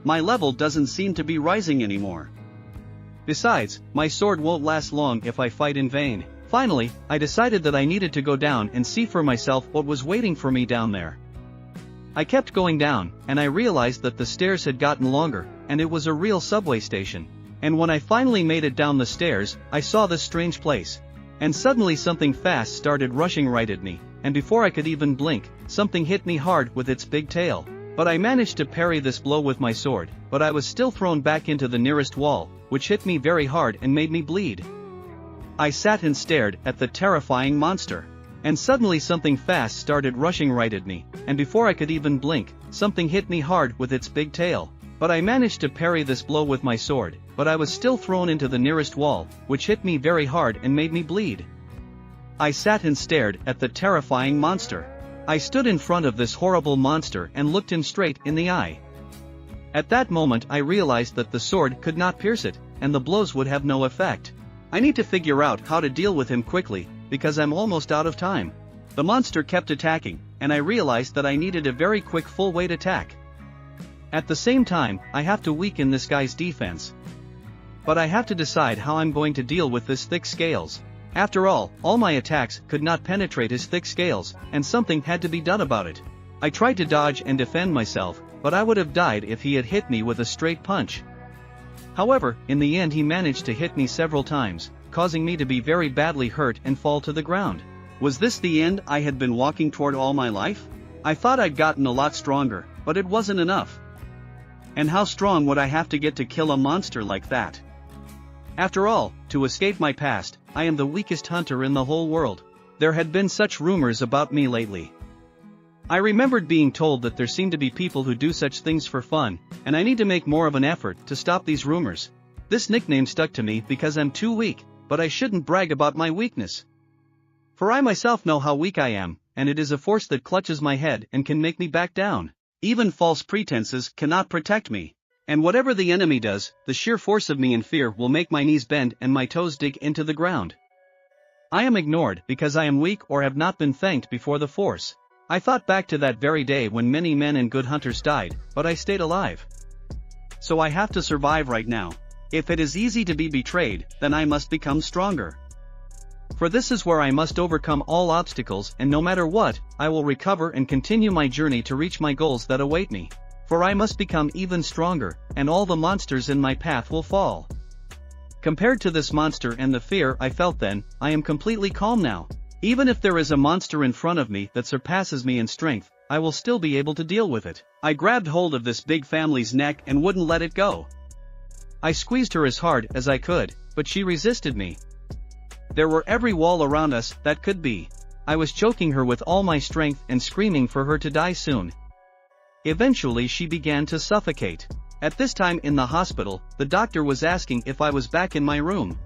My level doesn't seem to be rising anymore. Besides, my sword won't last long if I fight in vain. Finally, I decided that I needed to go down and see for myself what was waiting for me down there. I kept going down, and I realized that the stairs had gotten longer, and it was a real subway station. And when I finally made it down the stairs, I saw this strange place. And suddenly something fast started rushing right at me, and before I could even blink, something hit me hard with its big tail. But I managed to parry this blow with my sword, but I was still thrown back into the nearest wall, which hit me very hard and made me bleed. I sat and stared at the terrifying monster. And suddenly something fast started rushing right at me, and before I could even blink, something hit me hard with its big tail. But I managed to parry this blow with my sword, but I was still thrown into the nearest wall, which hit me very hard and made me bleed. I sat and stared at the terrifying monster. I stood in front of this horrible monster and looked him straight in the eye. At that moment I realized that the sword could not pierce it, and the blows would have no effect. I need to figure out how to deal with him quickly, because I'm almost out of time. The monster kept attacking, and I realized that I needed a very quick full weight attack. At the same time, I have to weaken this guy's defense. But I have to decide how I'm going to deal with this thick scales. After all my attacks could not penetrate his thick scales, and something had to be done about it. I tried to dodge and defend myself, but I would have died if he had hit me with a straight punch. However, in the end he managed to hit me several times, causing me to be very badly hurt and fall to the ground. Was this the end I had been walking toward all my life? I thought I'd gotten a lot stronger, but it wasn't enough. And how strong would I have to get to kill a monster like that? After all, to escape my past, I am the weakest hunter in the whole world. There had been such rumors about me lately. I remembered being told that there seemed to be people who do such things for fun, and I need to make more of an effort to stop these rumors. This nickname stuck to me because I'm too weak, but I shouldn't brag about my weakness. For I myself know how weak I am, and it is a force that clutches my head and can make me back down. Even false pretenses cannot protect me. And whatever the enemy does, the sheer force of me in fear will make my knees bend and my toes dig into the ground. I am ignored because I am weak or have not been thanked before the force. I thought back to that very day when many men and good hunters died, but I stayed alive. So I have to survive right now. If it is easy to be betrayed, then I must become stronger. For this is where I must overcome all obstacles, and no matter what, I will recover and continue my journey to reach my goals that await me. For I must become even stronger, and all the monsters in my path will fall. Compared to this monster and the fear I felt then, I am completely calm now. Even if there is a monster in front of me that surpasses me in strength, I will still be able to deal with it. I grabbed hold of this big family's neck and wouldn't let it go. I squeezed her as hard as I could, but she resisted me. There were every wall around us that could be. I was choking her with all my strength and screaming for her to die soon. Eventually she began to suffocate. At this time in the hospital, the doctor was asking if I was back in my room.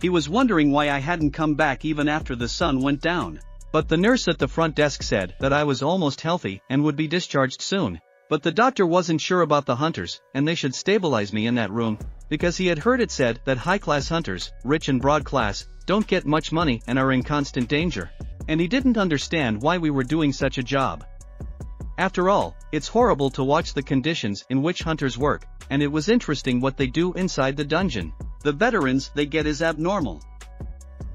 He was wondering why I hadn't come back even after the sun went down. But the nurse at the front desk said that I was almost healthy and would be discharged soon. But the doctor wasn't sure about the hunters, and they should stabilize me in that room, because he had heard it said that high-class hunters, rich and broad class, don't get much money and are in constant danger. And he didn't understand why we were doing such a job. After all, it's horrible to watch the conditions in which hunters work, and it was interesting what they do inside the dungeon. The veterans they get is abnormal.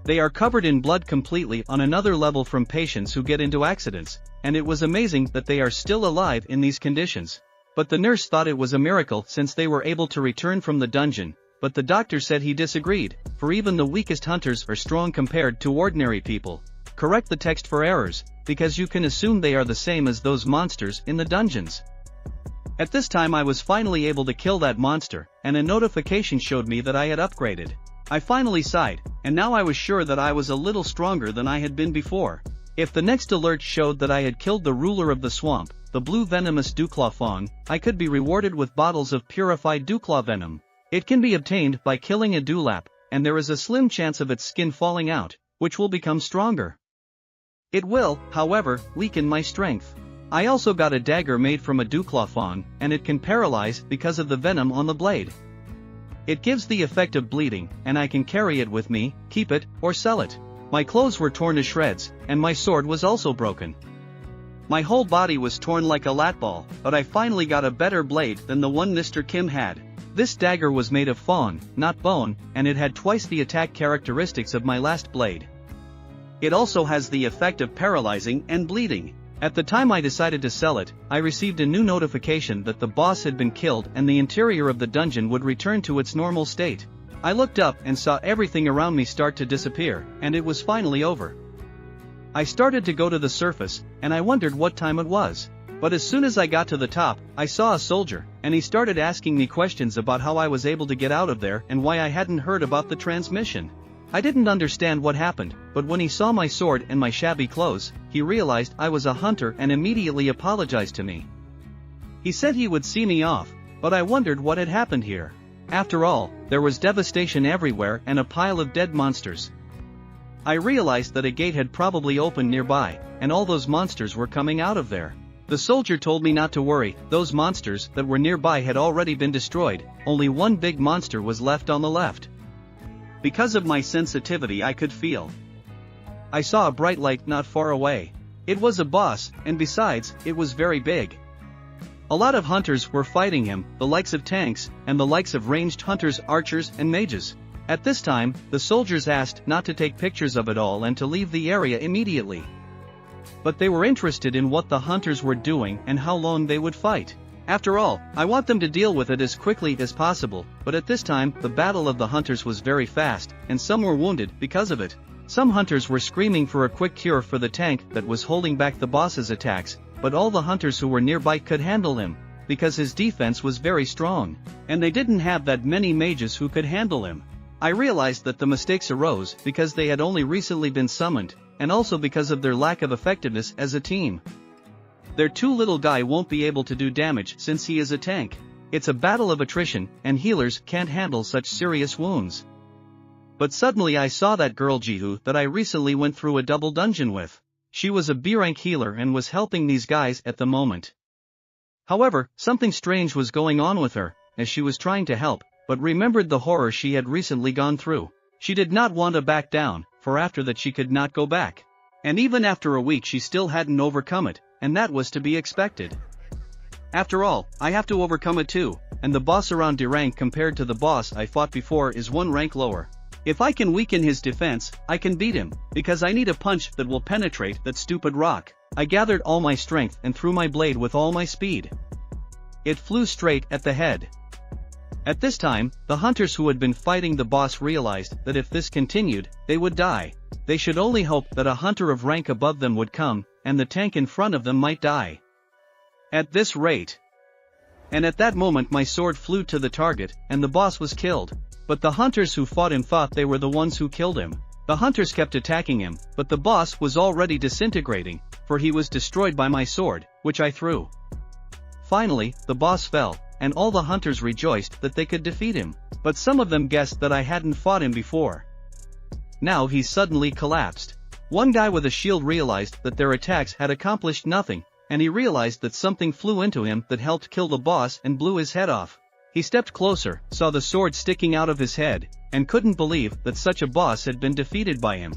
They are covered in blood completely on another level from patients who get into accidents, and it was amazing that they are still alive in these conditions. But the nurse thought it was a miracle since they were able to return from the dungeon, but the doctor said he disagreed, for even the weakest hunters are strong compared to ordinary people. Correct the text for errors, because you can assume they are the same as those monsters in the dungeons. At this time I was finally able to kill that monster, and a notification showed me that I had upgraded. I finally sighed, and now I was sure that I was a little stronger than I had been before. If the next alert showed that I had killed the ruler of the swamp, the blue venomous dewclaw fawn, I could be rewarded with bottles of purified dewclaw venom. It can be obtained by killing a dewlap, and there is a slim chance of its skin falling out, which will become stronger. It will, however, weaken my strength. I also got a dagger made from a dewclaw fawn, and it can paralyze because of the venom on the blade. It gives the effect of bleeding, and I can carry it with me, keep it, or sell it. My clothes were torn to shreds, and my sword was also broken. My whole body was torn like a lat ball, but I finally got a better blade than the one Mr. Kim had. This dagger was made of fawn, not bone, and it had twice the attack characteristics of my last blade. It also has the effect of paralyzing and bleeding. At the time I decided to sell it, I received a new notification that the boss had been killed and the interior of the dungeon would return to its normal state. I looked up and saw everything around me start to disappear, and it was finally over. I started to go to the surface, and I wondered what time it was. But as soon as I got to the top, I saw a soldier, and he started asking me questions about how I was able to get out of there and why I hadn't heard about the transmission. I didn't understand what happened, but when he saw my sword and my shabby clothes, he realized I was a hunter and immediately apologized to me. He said he would see me off, but I wondered what had happened here. After all, there was devastation everywhere and a pile of dead monsters. I realized that a gate had probably opened nearby, and all those monsters were coming out of there. The soldier told me not to worry, those monsters that were nearby had already been destroyed, only one big monster was left on the left. Because of my sensitivity I could feel. I saw a bright light not far away. It was a boss, and besides, it was very big. A lot of hunters were fighting him, the likes of tanks, and the likes of ranged hunters, archers, and mages. At this time, the soldiers asked not to take pictures of it all and to leave the area immediately. But they were interested in what the hunters were doing and how long they would fight. After all, I want them to deal with it as quickly as possible, but at this time, the battle of the hunters was very fast, and some were wounded because of it. Some hunters were screaming for a quick cure for the tank that was holding back the boss's attacks, but all the hunters who were nearby could handle him, because his defense was very strong, and they didn't have that many mages who could handle him. I realized that the mistakes arose because they had only recently been summoned, and also because of their lack of effectiveness as a team. Their too little guy won't be able to do damage since he is a tank. It's a battle of attrition, and healers can't handle such serious wounds. But suddenly I saw that girl Jihu that I recently went through a double dungeon with. She was a B-rank healer and was helping these guys at the moment. However, something strange was going on with her, as she was trying to help, but remembered the horror she had recently gone through. She did not want to back down, for after that she could not go back. And even after a week she still hadn't overcome it, and that was to be expected. After all, I have to overcome it too, and the boss around D rank compared to the boss I fought before is one rank lower. If I can weaken his defense, I can beat him, because I need a punch that will penetrate that stupid rock. I gathered all my strength and threw my blade with all my speed. It flew straight at the head. At this time, the hunters who had been fighting the boss realized that if this continued, they would die. They should only hope that a hunter of rank above them would come, and the tank in front of them might die. At this rate. And at that moment my sword flew to the target, and the boss was killed. But the hunters who fought him thought they were the ones who killed him. The hunters kept attacking him, but the boss was already disintegrating, for he was destroyed by my sword, which I threw. Finally, the boss fell, and all the hunters rejoiced that they could defeat him, but some of them guessed that I hadn't fought him before. Now he suddenly collapsed. One guy with a shield realized that their attacks had accomplished nothing, and he realized that something flew into him that helped kill the boss and blew his head off. He stepped closer, saw the sword sticking out of his head, and couldn't believe that such a boss had been defeated by him.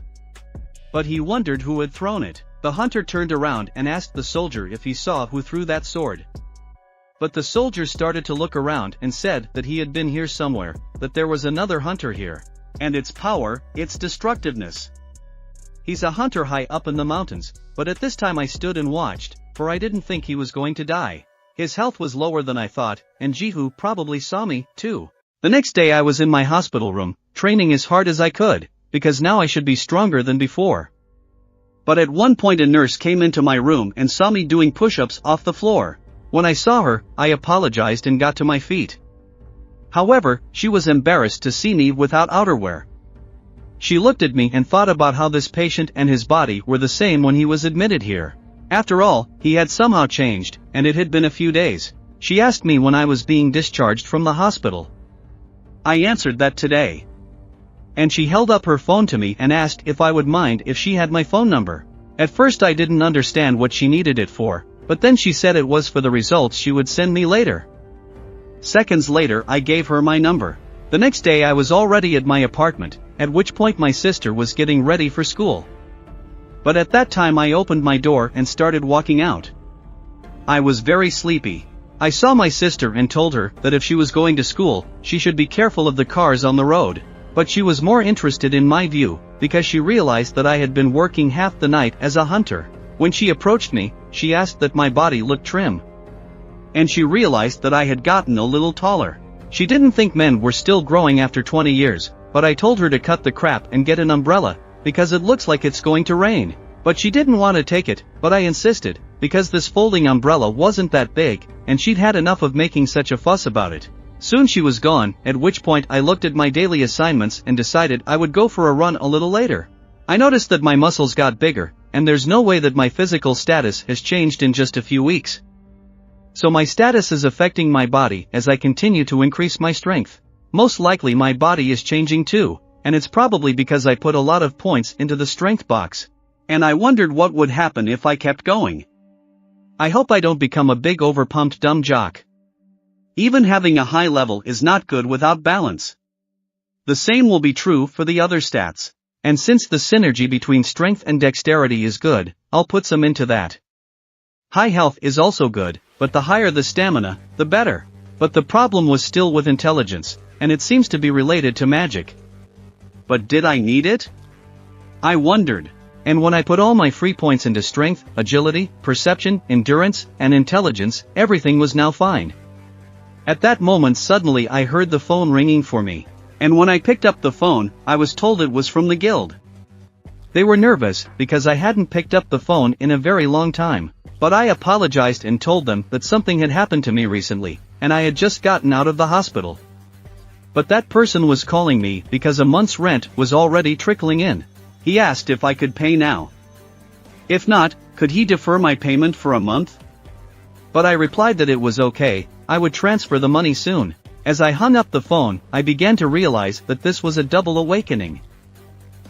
But he wondered who had thrown it. The hunter turned around and asked the soldier if he saw who threw that sword. But the soldier started to look around and said that he had been here somewhere, that there was another hunter here. And its power, its destructiveness. He's a hunter high up in the mountains, but at this time I stood and watched, for I didn't think he was going to die. His health was lower than I thought, and Jihu probably saw me, too. The next day I was in my hospital room, training as hard as I could, because now I should be stronger than before. But at one point a nurse came into my room and saw me doing push-ups off the floor. When I saw her, I apologized and got to my feet. However, she was embarrassed to see me without outerwear. She looked at me and thought about how this patient and his body were the same when he was admitted here. After all, he had somehow changed, and it had been a few days. She asked me when I was being discharged from the hospital. I answered that today. And she held up her phone to me and asked if I would mind if she had my phone number. At first I didn't understand what she needed it for, but then she said it was for the results she would send me later. Seconds later I gave her my number. The next day I was already at my apartment, at which point my sister was getting ready for school. But at that time I opened my door and started walking out. I was very sleepy. I saw my sister and told her that if she was going to school, she should be careful of the cars on the road. But she was more interested in my view, because she realized that I had been working half the night as a hunter. When she approached me, she asked that my body looked trim. And she realized that I had gotten a little taller. She didn't think men were still growing after 20 years, but I told her to cut the crap and get an umbrella, because it looks like it's going to rain. But she didn't want to take it, but I insisted, because this folding umbrella wasn't that big, and she'd had enough of making such a fuss about it. Soon she was gone, at which point I looked at my daily assignments and decided I would go for a run a little later. I noticed that my muscles got bigger, and there's no way that my physical status has changed in just a few weeks. So my status is affecting my body as I continue to increase my strength. Most likely my body is changing too, and it's probably because I put a lot of points into the strength box. And I wondered what would happen if I kept going. I hope I don't become a big overpumped dumb jock. Even having a high level is not good without balance. The same will be true for the other stats. And since the synergy between strength and dexterity is good, I'll put some into that. High health is also good, but the higher the stamina, the better. But the problem was still with intelligence, and it seems to be related to magic. But did I need it? I wondered. And when I put all my free points into strength, agility, perception, endurance, and intelligence, everything was now fine. At that moment suddenly I heard the phone ringing for me. And when I picked up the phone, I was told it was from the guild. They were nervous, because I hadn't picked up the phone in a very long time. But I apologized and told them that something had happened to me recently, and I had just gotten out of the hospital. But that person was calling me because a month's rent was already trickling in. He asked if I could pay now. If not, could he defer my payment for a month? But I replied that it was okay, I would transfer the money soon. As I hung up the phone, I began to realize that this was a double awakening.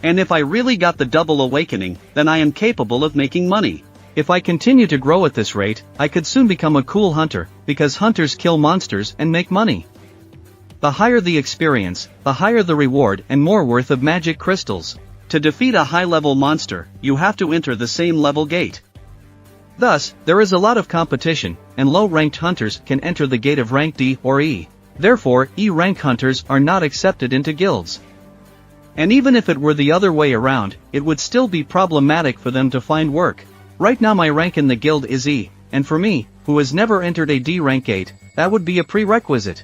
And if I really got the double awakening, then I am capable of making money. If I continue to grow at this rate, I could soon become a cool hunter, because hunters kill monsters and make money. The higher the experience, the higher the reward and more worth of magic crystals. To defeat a high-level monster, you have to enter the same level gate. Thus, there is a lot of competition, and low-ranked hunters can enter the gate of rank D or E. Therefore, E-rank hunters are not accepted into guilds. And even if it were the other way around, it would still be problematic for them to find work. Right now my rank in the guild is E, and for me, who has never entered a D rank gate, that would be a prerequisite.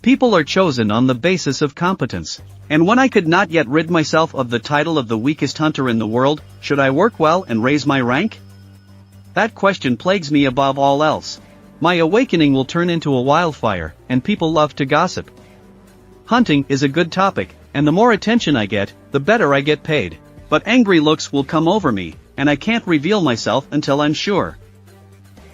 People are chosen on the basis of competence. And when I could not yet rid myself of the title of the weakest hunter in the world, should I work well and raise my rank? That question plagues me above all else. My awakening will turn into a wildfire, and people love to gossip. Hunting is a good topic, and the more attention I get, the better I get paid. But angry looks will come over me, and I can't reveal myself until I'm sure.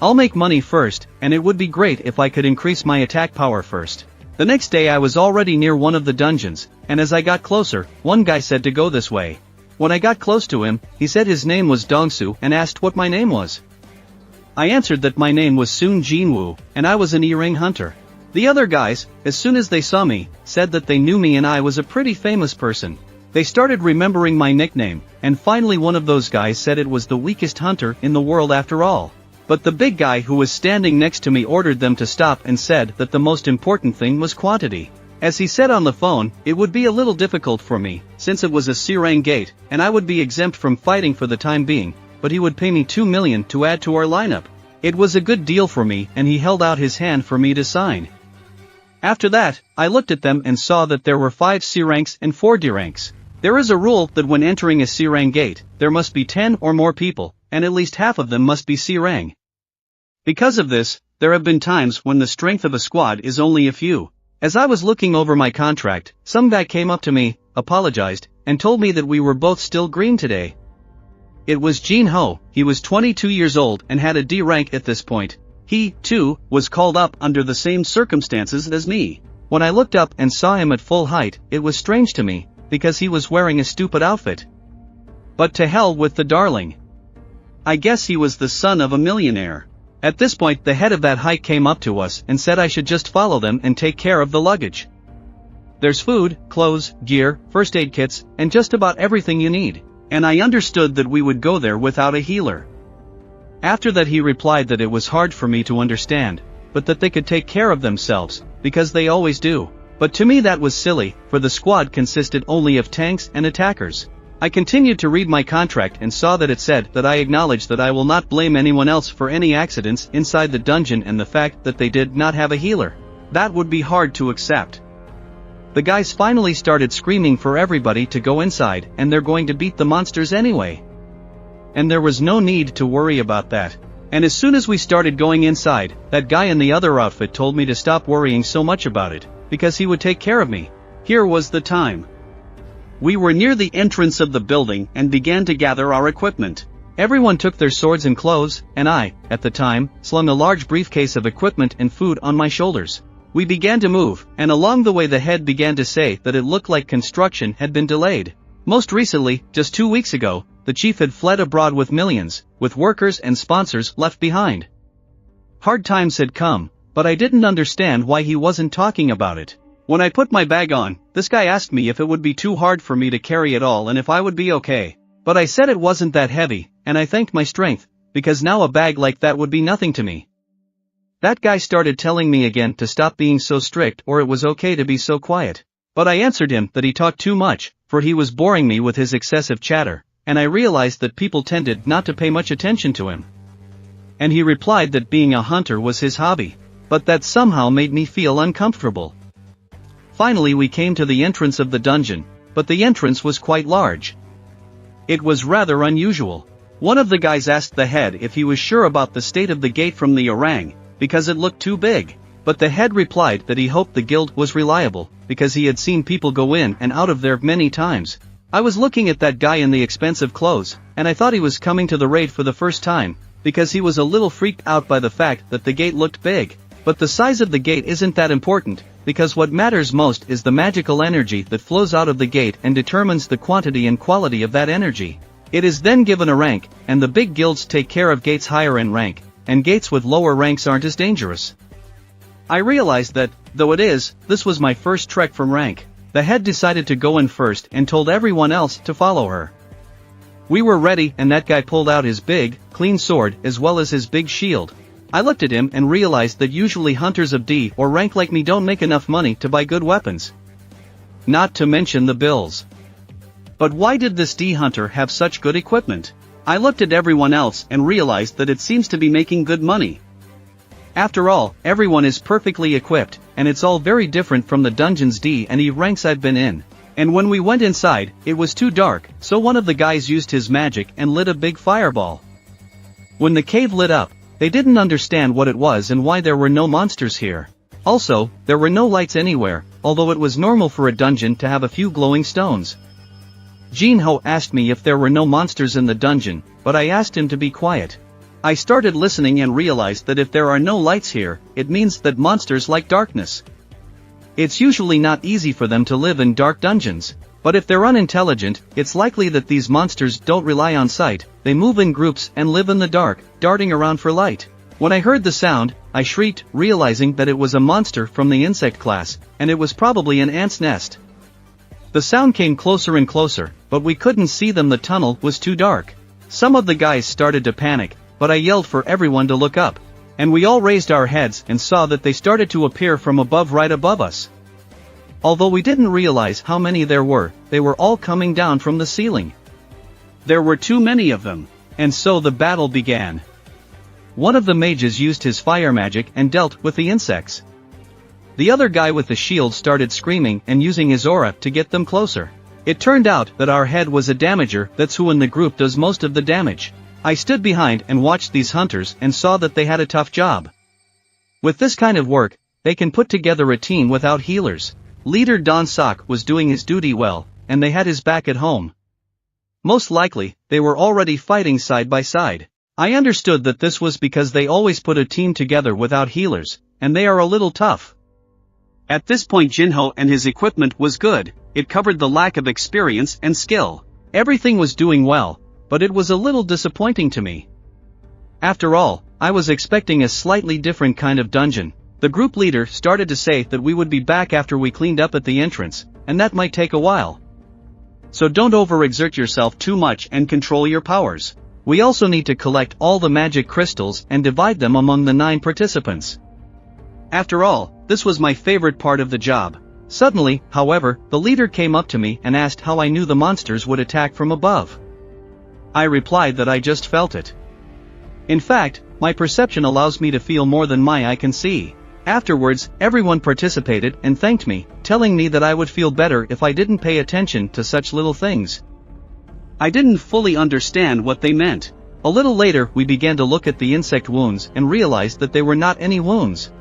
I'll make money first, and it would be great if I could increase my attack power first. The next day I was already near one of the dungeons, and as I got closer, one guy said to go this way. When I got close to him, he said his name was Dongsu and asked what my name was. I answered that my name was Sung Jin-Woo, and I was an E-ring hunter. The other guys, as soon as they saw me, said that they knew me and I was a pretty famous person. They started remembering my nickname, and finally one of those guys said it was the weakest hunter in the world after all. But the big guy who was standing next to me ordered them to stop and said that the most important thing was quantity. As he said on the phone, it would be a little difficult for me, since it was a C-rank gate, and I would be exempt from fighting for the time being, but he would pay me 2 million to add to our lineup. It was a good deal for me and he held out his hand for me to sign. After that, I looked at them and saw that there were 5 C-ranks and 4 D-ranks. There is a rule that when entering a C-rank gate, there must be 10 or more people, and at least half of them must be C-rank. Because of this, there have been times when the strength of a squad is only a few. As I was looking over my contract, some guy came up to me, apologized, and told me that we were both still green today. It was Jin Ho. He was 22 years old and had a D rank at this point. He, too, was called up under the same circumstances as me. When I looked up and saw him at full height, it was strange to me, because he was wearing a stupid outfit. But to hell with the darling. I guess he was the son of a millionaire. At this point the head of that hike came up to us and said I should just follow them and take care of the luggage. There's food, clothes, gear, first aid kits, and just about everything you need. And I understood that we would go there without a healer. After that he replied that it was hard for me to understand, but that they could take care of themselves, because they always do. But to me that was silly, for the squad consisted only of tanks and attackers. I continued to read my contract and saw that it said that I acknowledge that I will not blame anyone else for any accidents inside the dungeon and the fact that they did not have a healer. That would be hard to accept. The guys finally started screaming for everybody to go inside and they're going to beat the monsters anyway. And there was no need to worry about that. And as soon as we started going inside, that guy in the other outfit told me to stop worrying so much about it, because he would take care of me. Here was the time. We were near the entrance of the building and began to gather our equipment. Everyone took their swords and clothes, and I, at the time, slung a large briefcase of equipment and food on my shoulders. We began to move, and along the way the head began to say that it looked like construction had been delayed. Most recently, just 2 weeks ago, the chief had fled abroad with millions, with workers and sponsors left behind. Hard times had come, but I didn't understand why he wasn't talking about it. When I put my bag on, this guy asked me if it would be too hard for me to carry it all and if I would be okay. But I said it wasn't that heavy, and I thanked my strength, because now a bag like that would be nothing to me. That guy started telling me again to stop being so strict or it was okay to be so quiet. But I answered him that he talked too much, for he was boring me with his excessive chatter, and I realized that people tended not to pay much attention to him. And he replied that being a hunter was his hobby. But that somehow made me feel uncomfortable. Finally we came to the entrance of the dungeon, but the entrance was quite large. It was rather unusual. One of the guys asked the head if he was sure about the state of the gate from the orang, because it looked too big. But the head replied that he hoped the guild was reliable, because he had seen people go in and out of there many times. I was looking at that guy in the expensive clothes, and I thought he was coming to the raid for the first time, because he was a little freaked out by the fact that the gate looked big. But the size of the gate isn't that important, because what matters most is the magical energy that flows out of the gate and determines the quantity and quality of that energy. It is then given a rank, and the big guilds take care of gates higher in rank, and gates with lower ranks aren't as dangerous. I realized that, though this was my first trek from rank. The head decided to go in first and told everyone else to follow her. We were ready, and that guy pulled out his big, clean sword as well as his big shield. I looked at him and realized that usually hunters of D or rank like me don't make enough money to buy good weapons. Not to mention the bills. But why did this D hunter have such good equipment? I looked at everyone else and realized that it seems to be making good money. After all, everyone is perfectly equipped, and it's all very different from the dungeons D and E ranks I've been in. And when we went inside, it was too dark, so one of the guys used his magic and lit a big fireball. When the cave lit up, they didn't understand what it was and why there were no monsters here. Also, there were no lights anywhere, although it was normal for a dungeon to have a few glowing stones. Jin-Ho asked me if there were no monsters in the dungeon, but I asked him to be quiet. I started listening and realized that if there are no lights here, it means that monsters like darkness. It's usually not easy for them to live in dark dungeons, but if they're unintelligent, it's likely that these monsters don't rely on sight, they move in groups and live in the dark, darting around for light. When I heard the sound, I shrieked, realizing that it was a monster from the insect class, and it was probably an ant's nest. The sound came closer and closer, but we couldn't see them. The tunnel was too dark. Some of the guys started to panic, but I yelled for everyone to look up. And we all raised our heads and saw that they started to appear from above, right above us. Although we didn't realize how many there were, they were all coming down from the ceiling. There were too many of them, and so the battle began. One of the mages used his fire magic and dealt with the insects. The other guy with the shield started screaming and using his aura to get them closer. It turned out that our head was a damager. That's who in the group does most of the damage. I stood behind and watched these hunters and saw that they had a tough job. With this kind of work, they can put together a team without healers. Leader Don Sok was doing his duty well, and they had his back at home. Most likely, they were already fighting side by side. I understood that this was because they always put a team together without healers, and they are a little tough. At this point, Jin-Ho and his equipment was good. It covered the lack of experience and skill. Everything was doing well, but it was a little disappointing to me. After all, I was expecting a slightly different kind of dungeon. The group leader started to say that we would be back after we cleaned up at the entrance, and that might take a while. So don't overexert yourself too much and control your powers. We also need to collect all the magic crystals and divide them among the 9 participants. After all, this was my favorite part of the job. Suddenly, however, the leader came up to me and asked how I knew the monsters would attack from above. I replied that I just felt it. In fact, my perception allows me to feel more than my eye can see. Afterwards, everyone participated and thanked me, telling me that I would feel better if I didn't pay attention to such little things. I didn't fully understand what they meant. A little later, we began to look at the insect wounds and realized that they were not any wounds.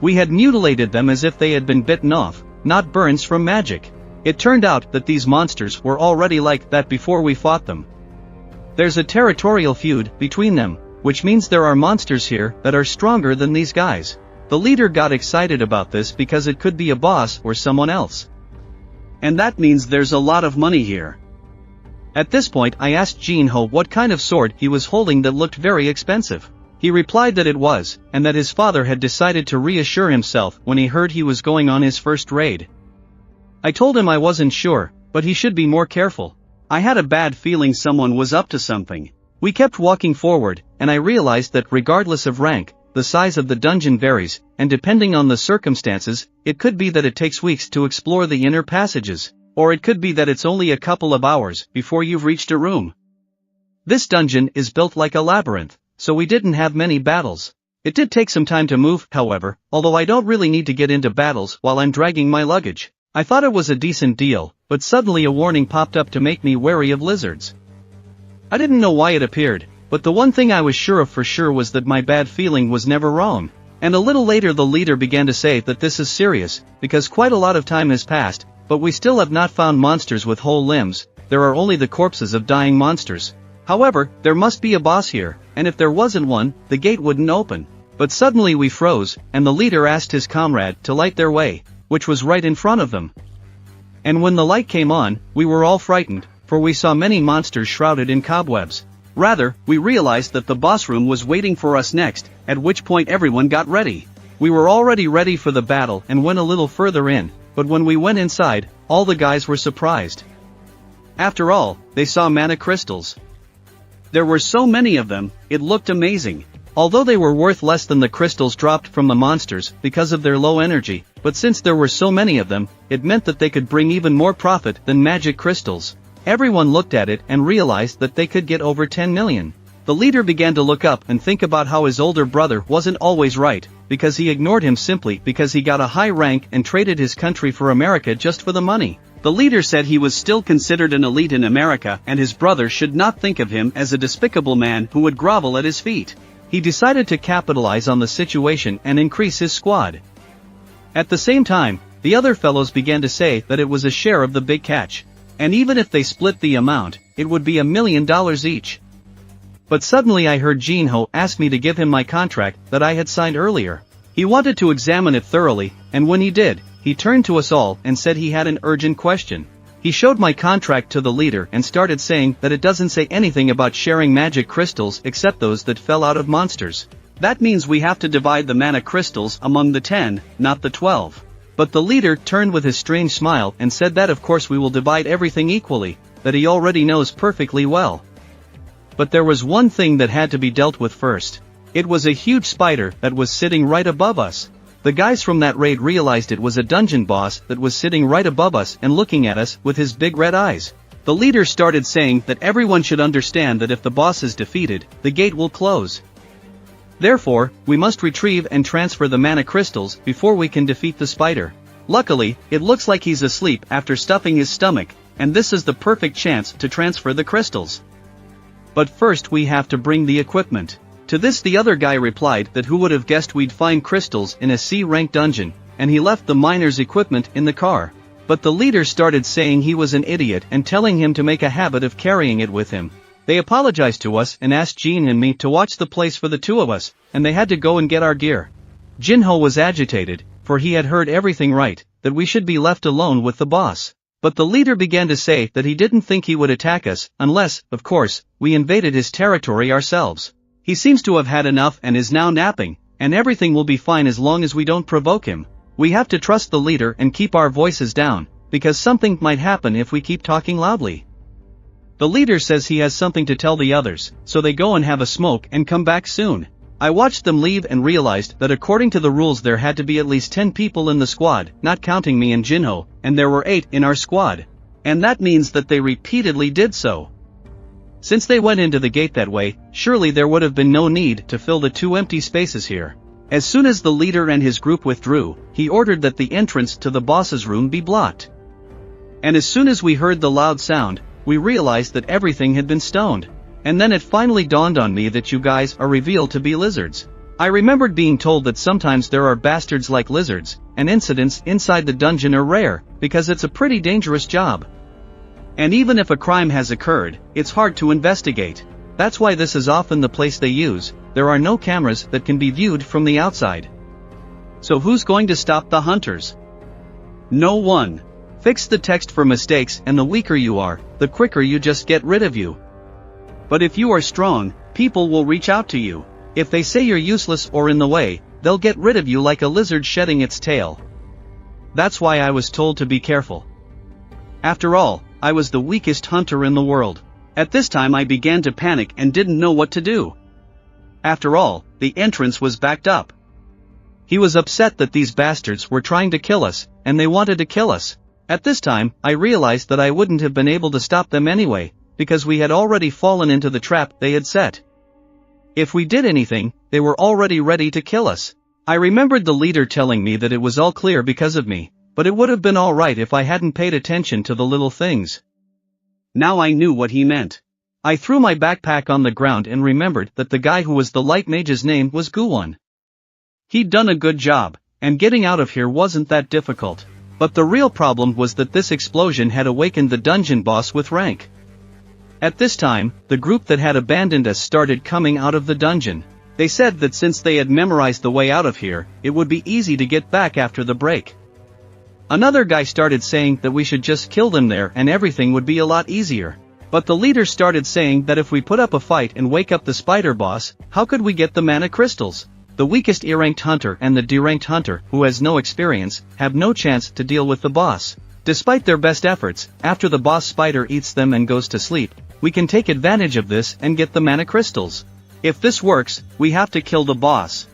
We had mutilated them as if they had been bitten off, not burns from magic. It turned out that these monsters were already like that before we fought them. There's a territorial feud between them, which means there are monsters here that are stronger than these guys. The leader got excited about this because it could be a boss or someone else. And that means there's a lot of money here. At this point, I asked Jin-Ho what kind of sword he was holding that looked very expensive. He replied that it was, and that his father had decided to reassure himself when he heard he was going on his first raid. I told him I wasn't sure, but he should be more careful. I had a bad feeling someone was up to something. We kept walking forward, and I realized that regardless of rank, the size of the dungeon varies, and depending on the circumstances, it could be that it takes weeks to explore the inner passages, or it could be that it's only a couple of hours before you've reached a room. This dungeon is built like a labyrinth, so we didn't have many battles. It did take some time to move, however, although I don't really need to get into battles while I'm dragging my luggage. I thought it was a decent deal, but suddenly a warning popped up to make me wary of lizards. I didn't know why it appeared, but the one thing I was sure of for sure was that my bad feeling was never wrong. And a little later the leader began to say that this is serious, because quite a lot of time has passed, but we still have not found monsters with whole limbs. There are only the corpses of dying monsters. However, there must be a boss here, and if there wasn't one, the gate wouldn't open. But suddenly we froze, and the leader asked his comrade to light their way, which was right in front of them. And when the light came on, we were all frightened, for we saw many monsters shrouded in cobwebs. Rather, we realized that the boss room was waiting for us next, at which point everyone got ready. We were already ready for the battle and went a little further in, but when we went inside, all the guys were surprised. After all, they saw mana crystals. There were so many of them, it looked amazing. Although they were worth less than the crystals dropped from the monsters because of their low energy, but since there were so many of them, it meant that they could bring even more profit than magic crystals. Everyone looked at it and realized that they could get over 10 million. The leader began to look up and think about how his older brother wasn't always right, because he ignored him simply because he got a high rank and traded his country for America just for the money. The leader said he was still considered an elite in America and his brother should not think of him as a despicable man who would grovel at his feet. He decided to capitalize on the situation and increase his squad. At the same time, the other fellows began to say that it was a share of the big catch. And even if they split the amount, it would be $1 million each. But suddenly I heard Jin-Ho ask me to give him my contract that I had signed earlier. He wanted to examine it thoroughly, and when he did, he turned to us all and said he had an urgent question. He showed my contract to the leader and started saying that it doesn't say anything about sharing magic crystals except those that fell out of monsters. That means we have to divide the mana crystals among the 10, not the 12. But the leader turned with his strange smile and said that of course we will divide everything equally, that he already knows perfectly well. But there was one thing that had to be dealt with first. It was a huge spider that was sitting right above us. The guys from that raid realized it was a dungeon boss that was sitting right above us and looking at us with his big red eyes. The leader started saying that everyone should understand that if the boss is defeated, the gate will close. Therefore, we must retrieve and transfer the mana crystals before we can defeat the spider. Luckily, it looks like he's asleep after stuffing his stomach, and this is the perfect chance to transfer the crystals. But first we have to bring the equipment. To this the other guy replied that who would have guessed we'd find crystals in a C-rank dungeon, and he left the miner's equipment in the car. But the leader started saying he was an idiot and telling him to make a habit of carrying it with him. They apologized to us and asked Jin and me to watch the place for the two of us, and they had to go and get our gear. Jin-Ho was agitated, for he had heard everything right, that we should be left alone with the boss. But the leader began to say that he didn't think he would attack us, unless, of course, we invaded his territory ourselves. He seems to have had enough and is now napping, and everything will be fine as long as we don't provoke him. We have to trust the leader and keep our voices down, because something might happen if we keep talking loudly. The leader says he has something to tell the others, so they go and have a smoke and come back soon. I watched them leave and realized that according to the rules there had to be at least 10 people in the squad, not counting me and Jin-Ho, and there were 8 in our squad. And that means that they repeatedly did so. Since they went into the gate that way, surely there would have been no need to fill the 2 empty spaces here. As soon as the leader and his group withdrew, he ordered that the entrance to the boss's room be blocked. And as soon as we heard the loud sound, we realized that everything had been stoned. And then it finally dawned on me that you guys are revealed to be lizards. I remembered being told that sometimes there are bastards like lizards, and incidents inside the dungeon are rare, because it's a pretty dangerous job. And even if a crime has occurred, it's hard to investigate. That's why this is often the place they use. There are no cameras that can be viewed from the outside. So who's going to stop the hunters? No one. Fix the text for mistakes, and the weaker you are, the quicker you just get rid of you. But if you are strong, people will reach out to you. If they say you're useless or in the way, they'll get rid of you like a lizard shedding its tail. That's why I was told to be careful. After all, I was the weakest hunter in the world. At this time I began to panic and didn't know what to do. After all, the entrance was backed up. He was upset that these bastards were trying to kill us, and they wanted to kill us. At this time, I realized that I wouldn't have been able to stop them anyway, because we had already fallen into the trap they had set. If we did anything, they were already ready to kill us. I remembered the leader telling me that it was all clear because of me, but it would have been alright if I hadn't paid attention to the little things. Now I knew what he meant. I threw my backpack on the ground and remembered that the guy who was the light mage's name was Guwon. He'd done a good job, and getting out of here wasn't that difficult. But the real problem was that this explosion had awakened the dungeon boss with rank. At this time, the group that had abandoned us started coming out of the dungeon. They said that since they had memorized the way out of here, it would be easy to get back after the break. Another guy started saying that we should just kill them there and everything would be a lot easier. But the leader started saying that if we put up a fight and wake up the spider boss, how could we get the mana crystals? The weakest E-ranked hunter and the D-ranked hunter, who has no experience, have no chance to deal with the boss. Despite their best efforts, after the boss spider eats them and goes to sleep, we can take advantage of this and get the mana crystals. If this works, we have to kill the boss.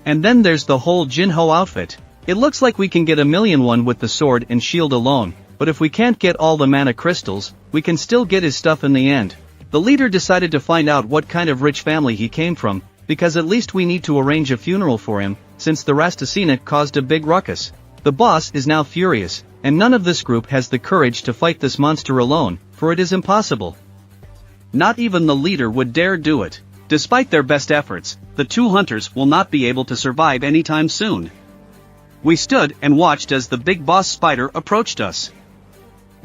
And then there's the whole Jin-Ho outfit. It looks like we can get 1,000,001 with the sword and shield alone, but if we can't get all the mana crystals, we can still get his stuff in the end. The leader decided to find out what kind of rich family he came from, because at least we need to arrange a funeral for him, since the Rastasina caused a big ruckus. The boss is now furious, and none of this group has the courage to fight this monster alone, for it is impossible. Not even the leader would dare do it. Despite their best efforts, the two hunters will not be able to survive anytime soon. We stood and watched as the big boss spider approached us.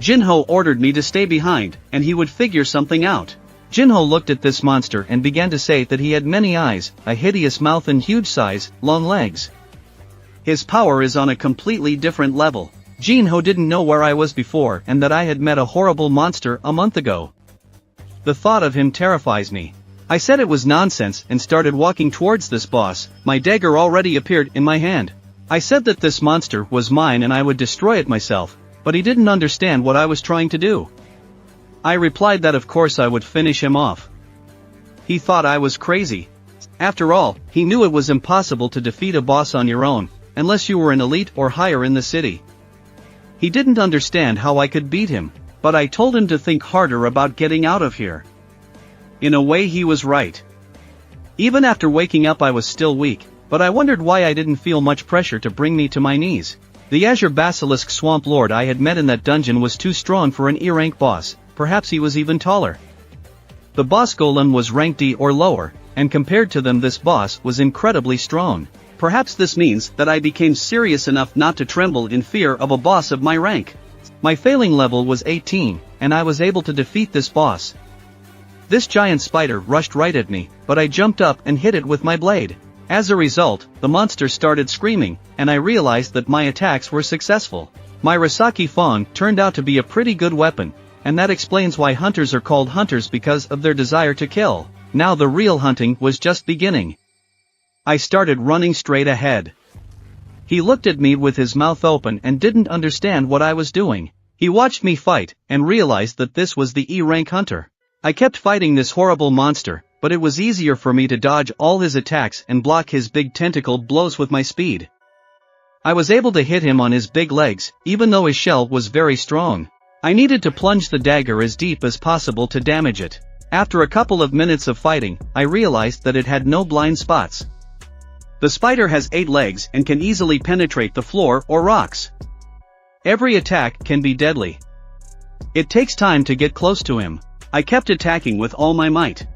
Jin-Ho ordered me to stay behind, and he would figure something out. Jin-Ho looked at this monster and began to say that he had many eyes, a hideous mouth and huge size, long legs. His power is on a completely different level. Jin-Ho didn't know where I was before and that I had met a horrible monster a month ago. The thought of him terrifies me. I said it was nonsense and started walking towards this boss. My dagger already appeared in my hand. I said that this monster was mine and I would destroy it myself, but he didn't understand what I was trying to do. I replied that of course I would finish him off. He thought I was crazy. After all, he knew it was impossible to defeat a boss on your own, unless you were an elite or higher in the city. He didn't understand how I could beat him, but I told him to think harder about getting out of here. In a way he was right. Even after waking up I was still weak, but I wondered why I didn't feel much pressure to bring me to my knees. The Azure Basilisk Swamp Lord I had met in that dungeon was too strong for an E-rank boss, perhaps he was even taller. The boss golem was rank D or lower, and compared to them this boss was incredibly strong. Perhaps this means that I became serious enough not to tremble in fear of a boss of my rank. My failing level was 18, and I was able to defeat this boss. This giant spider rushed right at me, but I jumped up and hit it with my blade. As a result, the monster started screaming, and I realized that my attacks were successful. My Rasaki Fong turned out to be a pretty good weapon, and that explains why hunters are called hunters because of their desire to kill. Now the real hunting was just beginning. I started running straight ahead. He looked at me with his mouth open and didn't understand what I was doing. He watched me fight, and realized that this was the E-rank hunter. I kept fighting this horrible monster, but it was easier for me to dodge all his attacks and block his big tentacle blows with my speed. I was able to hit him on his big legs, even though his shell was very strong. I needed to plunge the dagger as deep as possible to damage it. After a couple of minutes of fighting, I realized that it had no blind spots. The spider has 8 legs and can easily penetrate the floor or rocks. Every attack can be deadly. It takes time to get close to him. I kept attacking with all my might.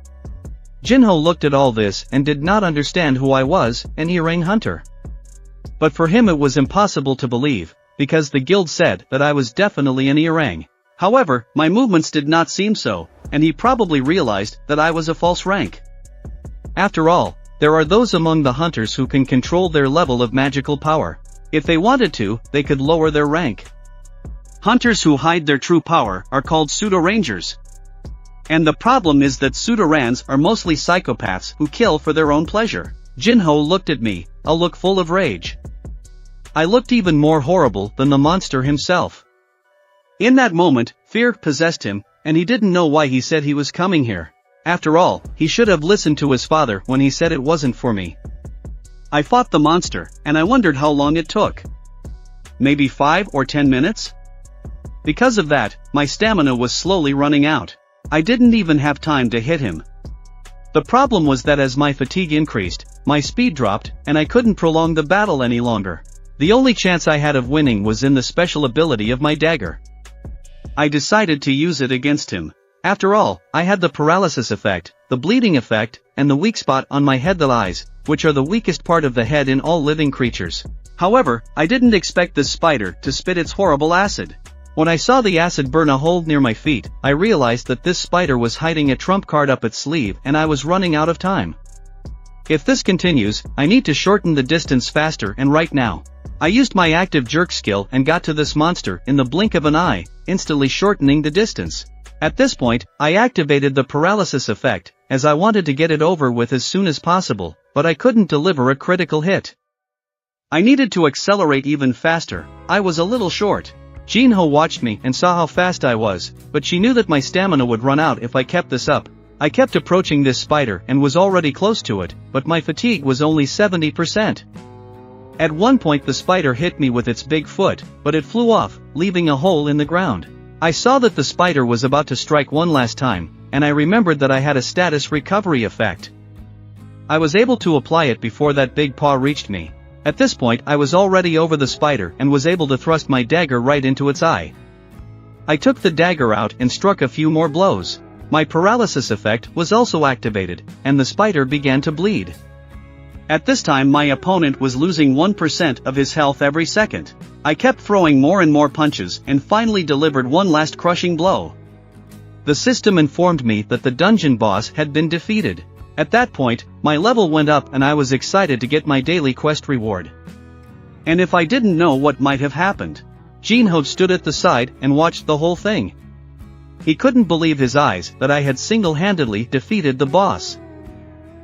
Jin-Ho looked at all this and did not understand who I was, an E-rank hunter. But for him it was impossible to believe, because the guild said that I was definitely an E-rank. However, my movements did not seem so, and he probably realized that I was a false rank. After all, there are those among the hunters who can control their level of magical power. If they wanted to, they could lower their rank. Hunters who hide their true power are called pseudo-rangers. And the problem is that pseudo-rans are mostly psychopaths who kill for their own pleasure. Jin-Ho looked at me, a look full of rage. I looked even more horrible than the monster himself. In that moment, fear possessed him, and he didn't know why he said he was coming here. After all, he should have listened to his father when he said it wasn't for me. I fought the monster, and I wondered how long it took. Maybe 5 or 10 minutes? Because of that, my stamina was slowly running out. I didn't even have time to hit him. The problem was that as my fatigue increased, my speed dropped, and I couldn't prolong the battle any longer. The only chance I had of winning was in the special ability of my dagger. I decided to use it against him. After all, I had the paralysis effect, the bleeding effect, and the weak spot on my head, the eyes, which are the weakest part of the head in all living creatures. However, I didn't expect this spider to spit its horrible acid. When I saw the acid burn a hole near my feet, I realized that this spider was hiding a trump card up its sleeve and I was running out of time. If this continues, I need to shorten the distance faster and right now. I used my active jerk skill and got to this monster in the blink of an eye, instantly shortening the distance. At this point, I activated the paralysis effect, as I wanted to get it over with as soon as possible, but I couldn't deliver a critical hit. I needed to accelerate even faster. I was a little short. Jin-Ho watched me and saw how fast I was, but she knew that my stamina would run out if I kept this up. I kept approaching this spider and was already close to it, but my fatigue was only 70%. At one point the spider hit me with its big foot, but it flew off, leaving a hole in the ground. I saw that the spider was about to strike one last time, and I remembered that I had a status recovery effect. I was able to apply it before that big paw reached me. At this point I was already over the spider and was able to thrust my dagger right into its eye. I took the dagger out and struck a few more blows. My paralysis effect was also activated, and the spider began to bleed. At this time my opponent was losing 1% of his health every second. I kept throwing more and more punches and finally delivered one last crushing blow. The system informed me that the dungeon boss had been defeated. At that point, my level went up and I was excited to get my daily quest reward. And if I didn't know what might have happened. Jin-Ho stood at the side and watched the whole thing. He couldn't believe his eyes that I had single-handedly defeated the boss.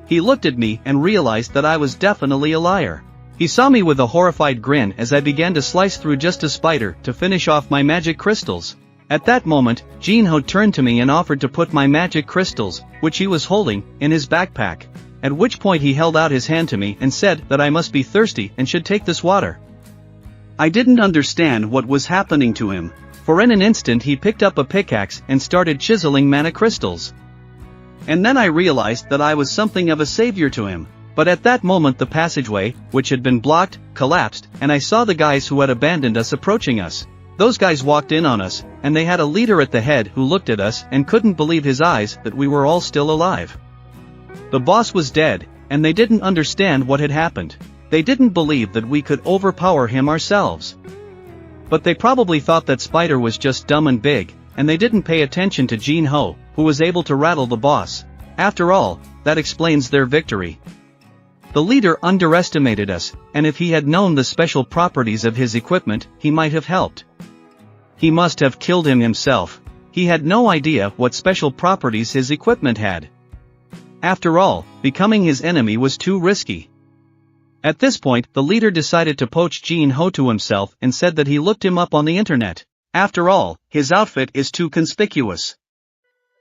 He looked at me and realized that I was definitely a liar. He saw me with a horrified grin as I began to slice through just a spider to finish off my magic crystals. At that moment, Jin-Ho turned to me and offered to put my magic crystals, which he was holding, in his backpack. At which point he held out his hand to me and said that I must be thirsty and should take this water. I didn't understand what was happening to him. For in an instant he picked up a pickaxe and started chiseling mana crystals. And then I realized that I was something of a savior to him. But at that moment the passageway, which had been blocked, collapsed, and I saw the guys who had abandoned us approaching us. Those guys walked in on us, and they had a leader at the head who looked at us and couldn't believe his eyes that we were all still alive. The boss was dead, and they didn't understand what had happened. They didn't believe that we could overpower him ourselves. But they probably thought that spider was just dumb and big, and they didn't pay attention to Jin-Ho, who was able to rattle the boss. After all, that explains their victory. The leader underestimated us, and if he had known the special properties of his equipment, he might have helped. He must have killed him himself. He had no idea what special properties his equipment had. After all, becoming his enemy was too risky. At this point, the leader decided to poach Jin-Ho to himself and said that he looked him up on the internet. After all, his outfit is too conspicuous.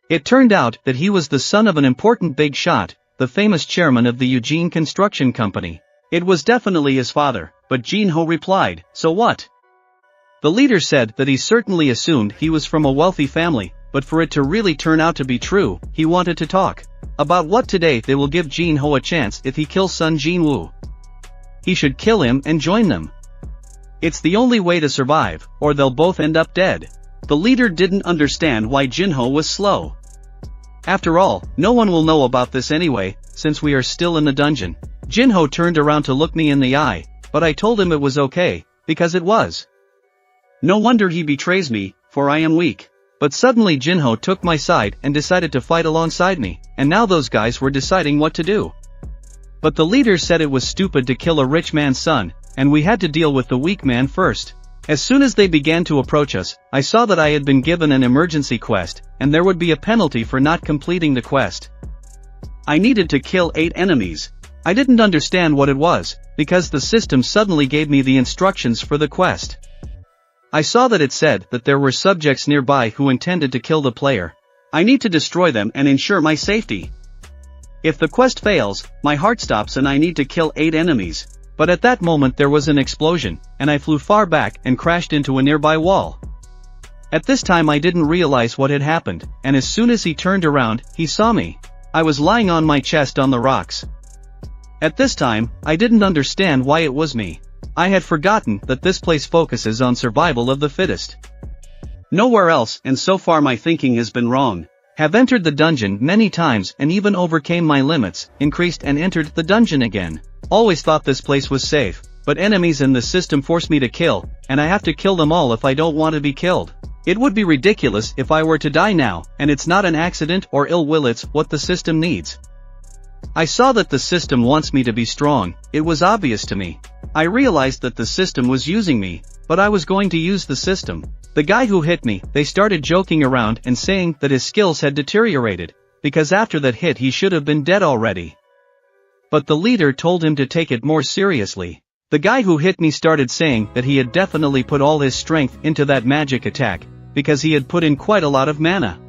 It turned out that he was the son of an important big shot, the famous chairman of the Eugene Construction Company. It was definitely his father, but Jin-Ho replied, "So what?" The leader said that he certainly assumed he was from a wealthy family, but for it to really turn out to be true, he wanted to talk about what today they will give Jin-Ho a chance if he kills Sung Jin-Woo. He should kill him and join them. It's the only way to survive, or they'll both end up dead. The leader didn't understand why Jin-Ho was slow. After all, no one will know about this anyway, since we are still in the dungeon. Jin-Ho turned around to look me in the eye, but I told him it was okay, because it was. No wonder he betrays me, for I am weak. But suddenly Jin-Ho took my side and decided to fight alongside me, and now those guys were deciding what to do. But the leader said it was stupid to kill a rich man's son, and we had to deal with the weak man first. As soon as they began to approach us, I saw that I had been given an emergency quest, and there would be a penalty for not completing the quest. I needed to kill 8 enemies. I didn't understand what it was, because the system suddenly gave me the instructions for the quest. I saw that it said that there were subjects nearby who intended to kill the player. I need to destroy them and ensure my safety. If the quest fails, my heart stops and I need to kill 8 enemies. But at that moment there was an explosion, and I flew far back and crashed into a nearby wall. At this time I didn't realize what had happened, and as soon as he turned around, he saw me. I was lying on my chest on the rocks. At this time, I didn't understand why it was me. I had forgotten that this place focuses on survival of the fittest. Nowhere else, and so far my thinking has been wrong. Have entered the dungeon many times and even overcame my limits, increased and entered the dungeon again. Always thought this place was safe, but enemies in the system force me to kill, and I have to kill them all if I don't want to be killed. It would be ridiculous if I were to die now, and it's not an accident or ill will, it's what the system needs. I saw that the system wants me to be strong. It was obvious to me. I realized that the system was using me, but I was going to use the system. The guy who hit me, they started joking around and saying that his skills had deteriorated, because after that hit he should have been dead already. But the leader told him to take it more seriously. The guy who hit me started saying that he had definitely put all his strength into that magic attack, because he had put in quite a lot of mana.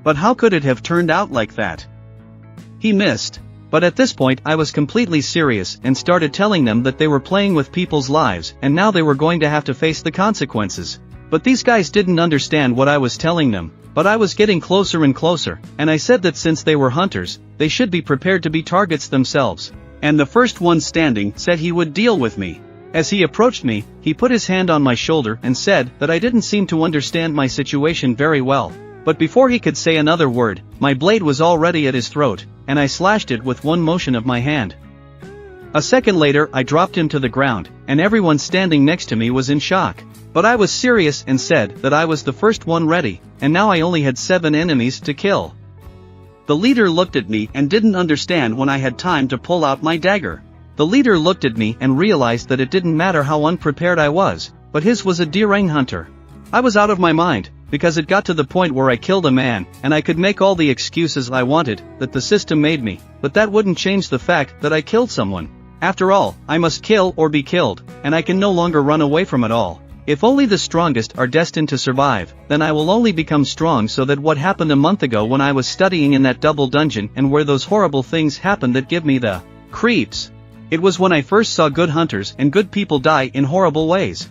But how could it have turned out like that? He missed. But at this point I was completely serious and started telling them that they were playing with people's lives and now they were going to have to face the consequences. But these guys didn't understand what I was telling them, but I was getting closer and closer, and I said that since they were hunters, they should be prepared to be targets themselves. And the first one standing said he would deal with me. As he approached me, he put his hand on my shoulder and said that I didn't seem to understand my situation very well. But before he could say another word, my blade was already at his throat, and I slashed it with one motion of my hand. A second later I dropped him to the ground, and everyone standing next to me was in shock. But I was serious and said that I was the first one ready, and now I only had 7 enemies to kill. The leader looked at me and didn't understand when I had time to pull out my dagger. The leader looked at me and realized that it didn't matter how unprepared I was, but his was a Dirang hunter. I was out of my mind, because it got to the point where I killed a man, and I could make all the excuses I wanted, that the system made me, but that wouldn't change the fact that I killed someone. After all, I must kill or be killed, and I can no longer run away from it all. If only the strongest are destined to survive, then I will only become strong so that what happened a month ago when I was studying in that double dungeon and where those horrible things happened that give me the creeps. It was when I first saw good hunters and good people die in horrible ways.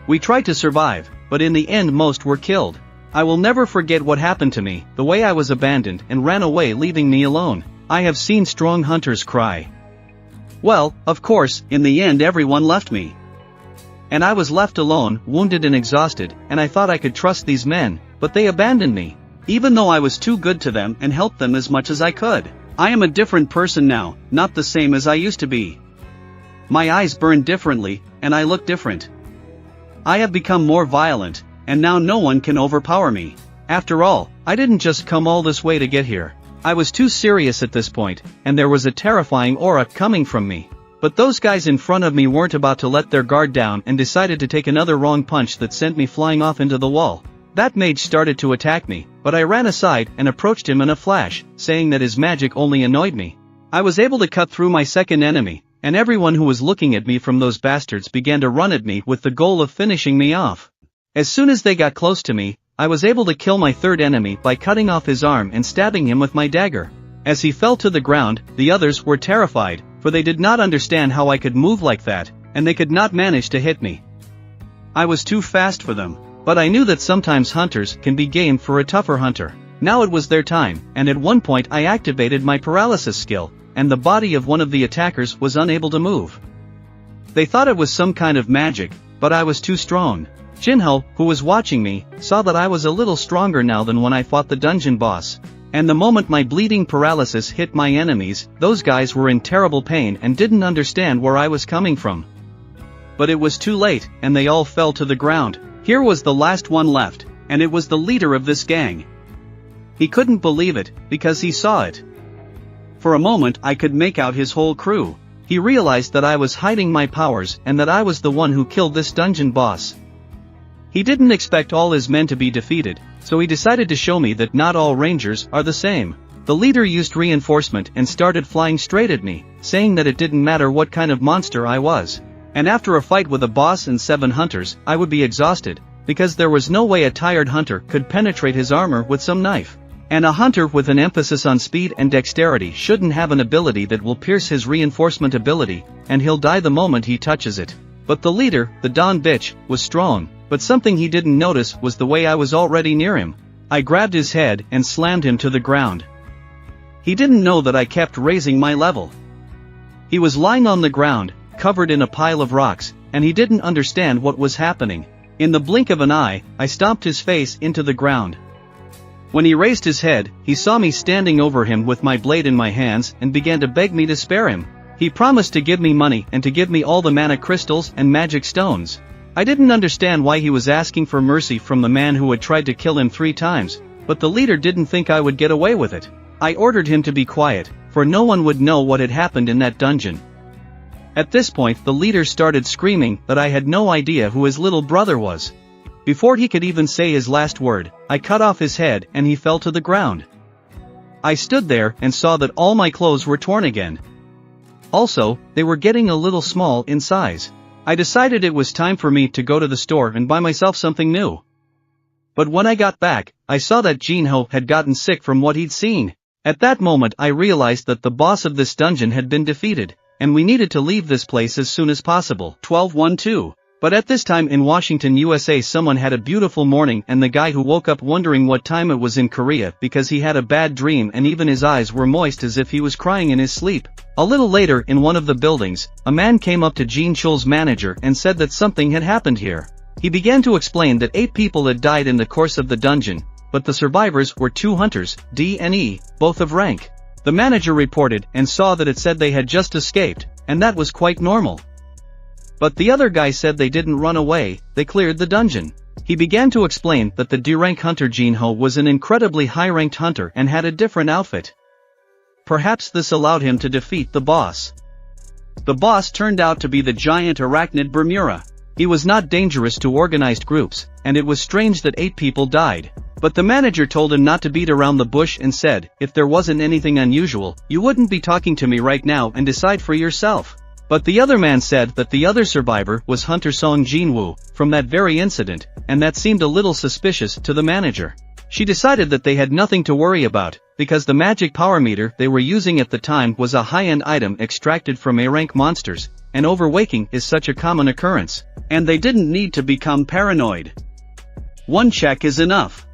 We tried to survive, but in the end most were killed. I will never forget what happened to me, the way I was abandoned and ran away leaving me alone. I have seen strong hunters cry. Well, of course, in the end everyone left me. And I was left alone, wounded and exhausted, and I thought I could trust these men, but they abandoned me. Even though I was too good to them and helped them as much as I could. I am a different person now, not the same as I used to be. My eyes burn differently, and I look different. I have become more violent, and now no one can overpower me. After all, I didn't just come all this way to get here. I was too serious at this point, and there was a terrifying aura coming from me. But those guys in front of me weren't about to let their guard down and decided to take another wrong punch that sent me flying off into the wall. That mage started to attack me, but I ran aside and approached him in a flash, saying that his magic only annoyed me. I was able to cut through my second enemy, and everyone who was looking at me from those bastards began to run at me with the goal of finishing me off. As soon as they got close to me, I was able to kill my third enemy by cutting off his arm and stabbing him with my dagger. As he fell to the ground, the others were terrified, for they did not understand how I could move like that, and they could not manage to hit me. I was too fast for them, but I knew that sometimes hunters can be game for a tougher hunter. Now it was their time, and at one point I activated my paralysis skill, and the body of one of the attackers was unable to move. They thought it was some kind of magic, but I was too strong. Jin-Woo, who was watching me, saw that I was a little stronger now than when I fought the dungeon boss. And the moment my bleeding paralysis hit my enemies, those guys were in terrible pain and didn't understand where I was coming from. But it was too late, and they all fell to the ground. Here was the last one left, and it was the leader of this gang. He couldn't believe it, because he saw it. For a moment I could make out his whole crew. He realized that I was hiding my powers and that I was the one who killed this dungeon boss. He didn't expect all his men to be defeated, so he decided to show me that not all rangers are the same. The leader used reinforcement and started flying straight at me, saying that it didn't matter what kind of monster I was. And after a fight with a boss and 7 hunters, I would be exhausted, because there was no way a tired hunter could penetrate his armor with some knife. And a hunter with an emphasis on speed and dexterity shouldn't have an ability that will pierce his reinforcement ability, and he'll die the moment he touches it. But the leader, the Don bitch, was strong, but something he didn't notice was the way I was already near him. I grabbed his head and slammed him to the ground. He didn't know that I kept raising my level. He was lying on the ground, covered in a pile of rocks, and he didn't understand what was happening. In the blink of an eye, I stomped his face into the ground. When he raised his head, he saw me standing over him with my blade in my hands and began to beg me to spare him. He promised to give me money and to give me all the mana crystals and magic stones. I didn't understand why he was asking for mercy from the man who had tried to kill him 3 times, but the leader didn't think I would get away with it. I ordered him to be quiet, for no one would know what had happened in that dungeon. At this point the leader started screaming that I had no idea who his little brother was. Before he could even say his last word, I cut off his head and he fell to the ground. I stood there and saw that all my clothes were torn again. Also, they were getting a little small in size. I decided it was time for me to go to the store and buy myself something new. But when I got back, I saw that Jin-Ho had gotten sick from what he'd seen. At that moment I realized that the boss of this dungeon had been defeated, and we needed to leave this place as soon as possible. 12:12. But at this time in Washington, USA, someone had a beautiful morning and the guy who woke up wondering what time it was in Korea because he had a bad dream and even his eyes were moist as if he was crying in his sleep. A little later in one of the buildings, a man came up to Jin Chul's manager and said that something had happened here. He began to explain that 8 people had died in the course of the dungeon, but the survivors were 2 hunters, D and E, both of rank. The manager reported and saw that it said they had just escaped, and that was quite normal. But the other guy said they didn't run away, they cleared the dungeon. He began to explain that the D-rank hunter Jin-Ho was an incredibly high-ranked hunter and had a different outfit. Perhaps this allowed him to defeat the boss. The boss turned out to be the giant arachnid Bermuda. He was not dangerous to organized groups, and it was strange that 8 people died. But the manager told him not to beat around the bush and said, if there wasn't anything unusual, you wouldn't be talking to me right now and decide for yourself. But the other man said that the other survivor was Hunter Sung Jin-Woo, from that very incident, and that seemed a little suspicious to the manager. She decided that they had nothing to worry about, because the magic power meter they were using at the time was a high-end item extracted from A-rank monsters, and overwaking is such a common occurrence, and they didn't need to become paranoid. 1 check is enough.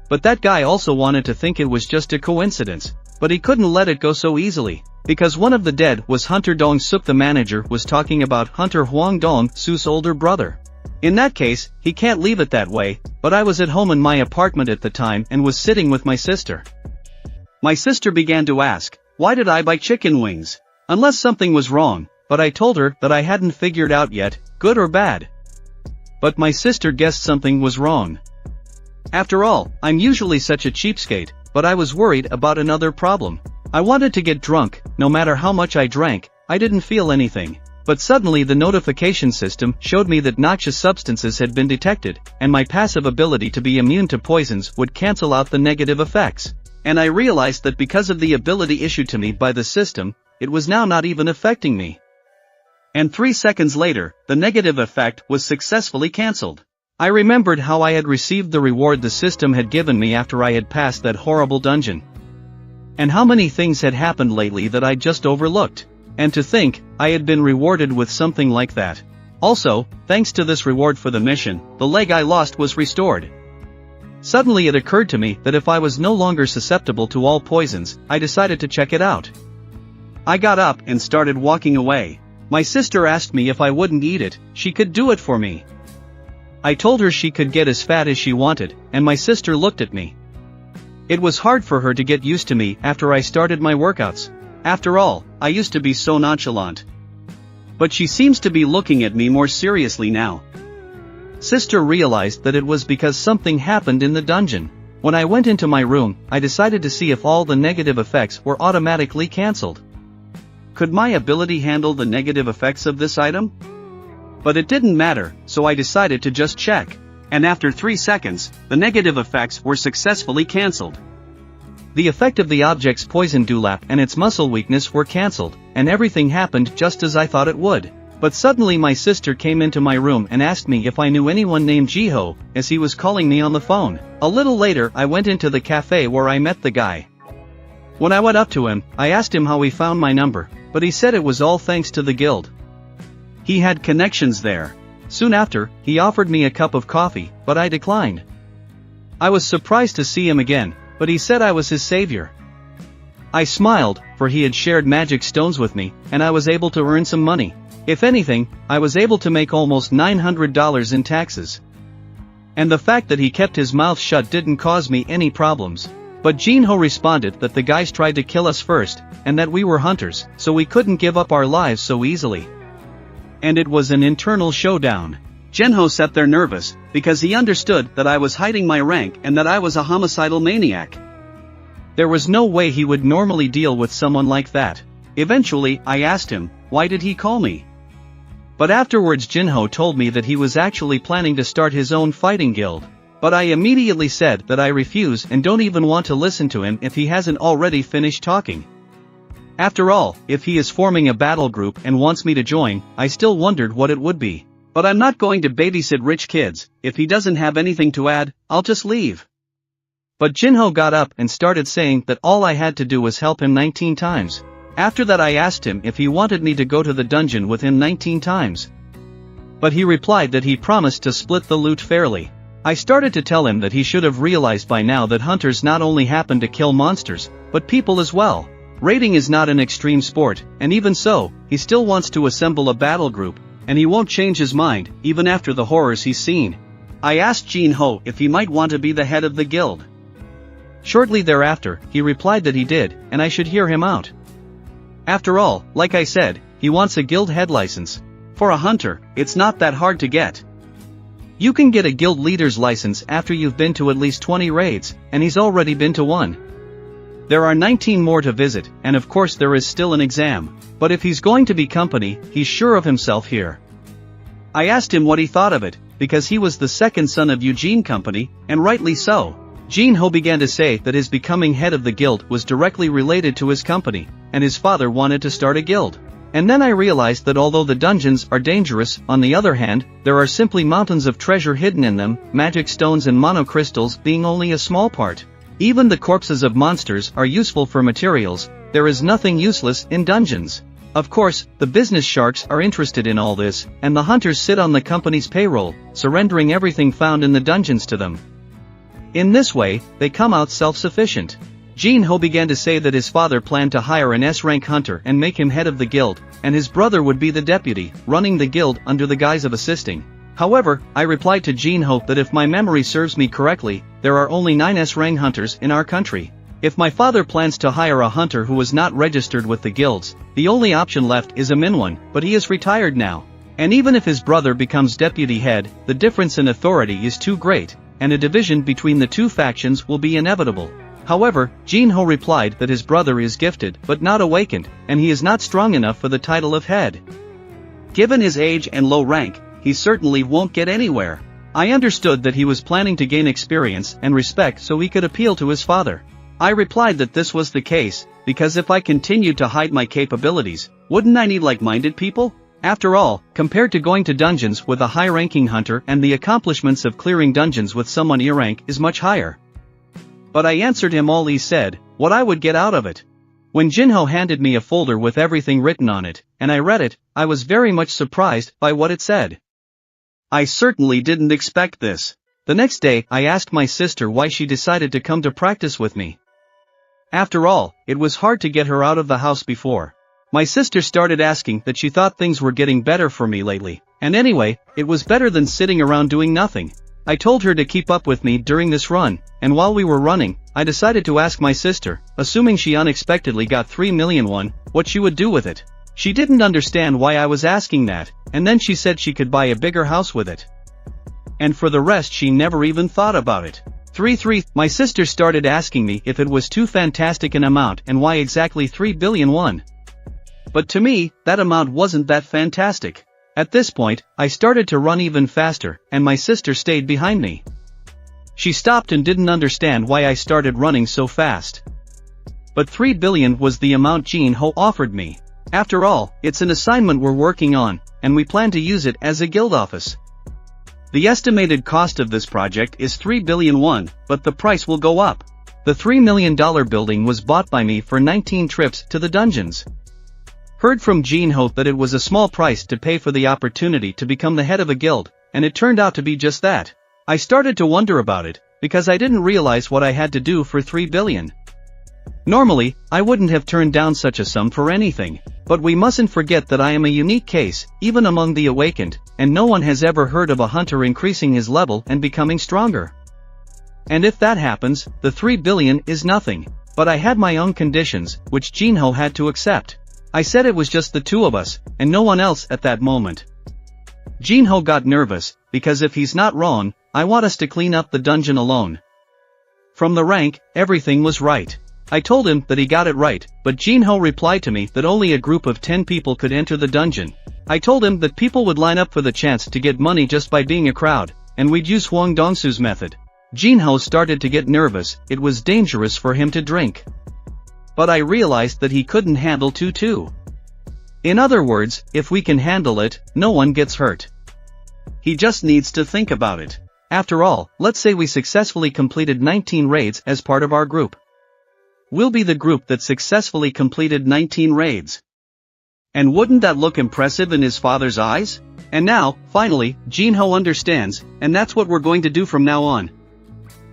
But that guy also wanted to think it was just a coincidence, but he couldn't let it go so easily. Because one of the dead was Hunter Dong-suk. The manager was talking about Hunter Hwang Dong-suk's older brother. In that case, he can't leave it that way, but I was at home in my apartment at the time and was sitting with my sister. My sister began to ask, why did I buy chicken wings? Unless something was wrong, but I told her that I hadn't figured out yet, good or bad. But my sister guessed something was wrong. After all, I'm usually such a cheapskate, but I was worried about another problem. I wanted to get drunk. No matter how much I drank, I didn't feel anything. But suddenly the notification system showed me that noxious substances had been detected, and my passive ability to be immune to poisons would cancel out the negative effects. And I realized that because of the ability issued to me by the system, it was now not even affecting me. And 3 seconds later, the negative effect was successfully cancelled. I remembered how I had received the reward the system had given me after I had passed that horrible dungeon. And how many things had happened lately that I just overlooked. And to think, I had been rewarded with something like that. Also, thanks to this reward for the mission, the leg I lost was restored. Suddenly it occurred to me that if I was no longer susceptible to all poisons, I decided to check it out. I got up and started walking away. My sister asked me if I wouldn't eat it, she could do it for me. I told her she could get as fat as she wanted, and my sister looked at me. It was hard for her to get used to me after I started my workouts. After all, I used to be so nonchalant. But she seems to be looking at me more seriously now. Sister realized that it was because something happened in the dungeon. When I went into my room, I decided to see if all the negative effects were automatically cancelled. Could my ability handle the negative effects of this item? But it didn't matter, so I decided to just check. And after 3 seconds, the negative effects were successfully cancelled. The effect of the object's poison dewlap and its muscle weakness were cancelled, and everything happened just as I thought it would. But suddenly my sister came into my room and asked me if I knew anyone named Jiho, as he was calling me on the phone. A little later I went into the cafe where I met the guy. When I went up to him, I asked him how he found my number, but he said it was all thanks to the guild. He had connections there. Soon after, he offered me a cup of coffee, but I declined. I was surprised to see him again, but he said I was his savior. I smiled, for he had shared magic stones with me, and I was able to earn some money. If anything, I was able to make almost $900 in taxes. And the fact that he kept his mouth shut didn't cause me any problems. But Jin-Ho responded that the guys tried to kill us first, and that we were hunters, so we couldn't give up our lives so easily. And it was an internal showdown. Jin-Ho sat there nervous, because he understood that I was hiding my rank and that I was a homicidal maniac. There was no way he would normally deal with someone like that. Eventually, I asked him, why did he call me? But afterwards Jin-Ho told me that he was actually planning to start his own fighting guild. But I immediately said that I refuse and don't even want to listen to him if he hasn't already finished talking. After all, if he is forming a battle group and wants me to join, I still wondered what it would be. But I'm not going to babysit rich kids. If he doesn't have anything to add, I'll just leave. But Jin-Ho got up and started saying that all I had to do was help him 19 times. After that I asked him if he wanted me to go to the dungeon with him 19 times. But he replied that he promised to split the loot fairly. I started to tell him that he should have realized by now that hunters not only happen to kill monsters, but people as well. Raiding is not an extreme sport, and even so, he still wants to assemble a battle group, and he won't change his mind, even after the horrors he's seen. I asked Jin-Ho if he might want to be the head of the guild. Shortly thereafter, he replied that he did, and I should hear him out. After all, like I said, he wants a guild head license. For a hunter, it's not that hard to get. You can get a guild leader's license after you've been to at least 20 raids, and he's already been to one. There are 19 more to visit, and of course there is still an exam, but if he's going to be company, he's sure of himself here. I asked him what he thought of it, because he was the second son of Eugene Company, and rightly so. Jin-Ho began to say that his becoming head of the guild was directly related to his company, and his father wanted to start a guild. And then I realized that although the dungeons are dangerous, on the other hand, there are simply mountains of treasure hidden in them, magic stones and monocrystals being only a small part. Even the corpses of monsters are useful for materials. There is nothing useless in dungeons. Of course, the business sharks are interested in all this, and the hunters sit on the company's payroll, surrendering everything found in the dungeons to them. In this way, they come out self-sufficient. Jin-Ho began to say that his father planned to hire an S-rank hunter and make him head of the guild, and his brother would be the deputy, running the guild under the guise of assisting. However, I replied to Jin-Ho that if my memory serves me correctly, there are only 9 S-rank hunters in our country. If my father plans to hire a hunter who is not registered with the guilds, the only option left is a min one, but he is retired now. And even if his brother becomes deputy head, the difference in authority is too great, and a division between the two factions will be inevitable. However, Jin-Ho replied that his brother is gifted but not awakened, and he is not strong enough for the title of head. Given his age and low rank, he certainly won't get anywhere. I understood that he was planning to gain experience and respect so he could appeal to his father. I replied that this was the case, because if I continued to hide my capabilities, wouldn't I need like-minded people? After all, compared to going to dungeons with a high-ranking hunter and the accomplishments of clearing dungeons with someone E-rank is much higher. But I answered him all he said, what I would get out of it. When Jin-Ho handed me a folder with everything written on it, and I read it, I was very much surprised by what it said. I certainly didn't expect this. The next day, I asked my sister why she decided to come to practice with me. After all, it was hard to get her out of the house before. My sister started asking that she thought things were getting better for me lately, and anyway, it was better than sitting around doing nothing. I told her to keep up with me during this run, and while we were running, I decided to ask my sister, assuming she unexpectedly got 3 million won, what she would do with it. She didn't understand why I was asking that, and then she said she could buy a bigger house with it. And for the rest she never even thought about it. 3. My sister started asking me if it was too fantastic an amount and why exactly 3 billion won. But to me, that amount wasn't that fantastic. At this point, I started to run even faster, and my sister stayed behind me. She stopped and didn't understand why I started running so fast. But 3 billion was the amount Jin-Ho offered me. After all, it's an assignment we're working on, and we plan to use it as a guild office. The estimated cost of this project is 3 billion won, but the price will go up. The $3 million building was bought by me for 19 trips to the dungeons. Heard from Jin-Ho that it was a small price to pay for the opportunity to become the head of a guild, and it turned out to be just that. I started to wonder about it, because I didn't realize what I had to do for 3 billion. Normally, I wouldn't have turned down such a sum for anything, but we mustn't forget that I am a unique case, even among the awakened, and no one has ever heard of a hunter increasing his level and becoming stronger. And if that happens, the 3 billion is nothing, but I had my own conditions, which Jin-Ho had to accept. I said it was just the two of us, and no one else at that moment. Jin-Ho got nervous, because if he's not wrong, I want us to clean up the dungeon alone. From the rank, everything was right. I told him that he got it right, but Jin-Ho replied to me that only a group of 10 people could enter the dungeon. I told him that people would line up for the chance to get money just by being a crowd, and we'd use Hwang Dong-su's method. Jin-Ho started to get nervous. It was dangerous for him to drink. But I realized that he couldn't handle two. In other words, if we can handle it, no one gets hurt. He just needs to think about it. After all, let's say we successfully completed 19 raids as part of our group. We'll be the group that successfully completed 19 raids. And wouldn't that look impressive in his father's eyes? And now, finally, Jin-Ho understands, and that's what we're going to do from now on.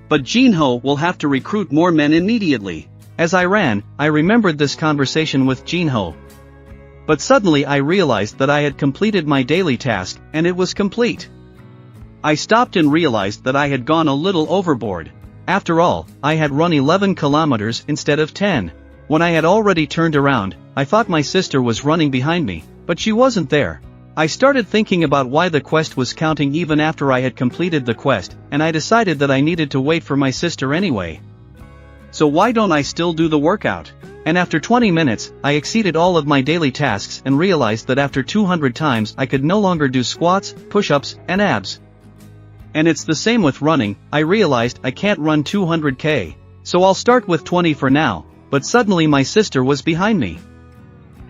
But Jin-Ho will have to recruit more men immediately. As I ran, I remembered this conversation with Jin-Ho. But suddenly I realized that I had completed my daily task, and it was complete. I stopped and realized that I had gone a little overboard. After all, I had run 11 kilometers instead of 10. When I had already turned around, I thought my sister was running behind me, but she wasn't there. I started thinking about why the quest was counting even after I had completed the quest, and I decided that I needed to wait for my sister anyway. So why don't I still do the workout? And after 20 minutes, I exceeded all of my daily tasks and realized that after 200 times I could no longer do squats, push-ups, and abs. And it's the same with running. I realized I can't run 200k. So I'll start with 20 for now, but suddenly my sister was behind me.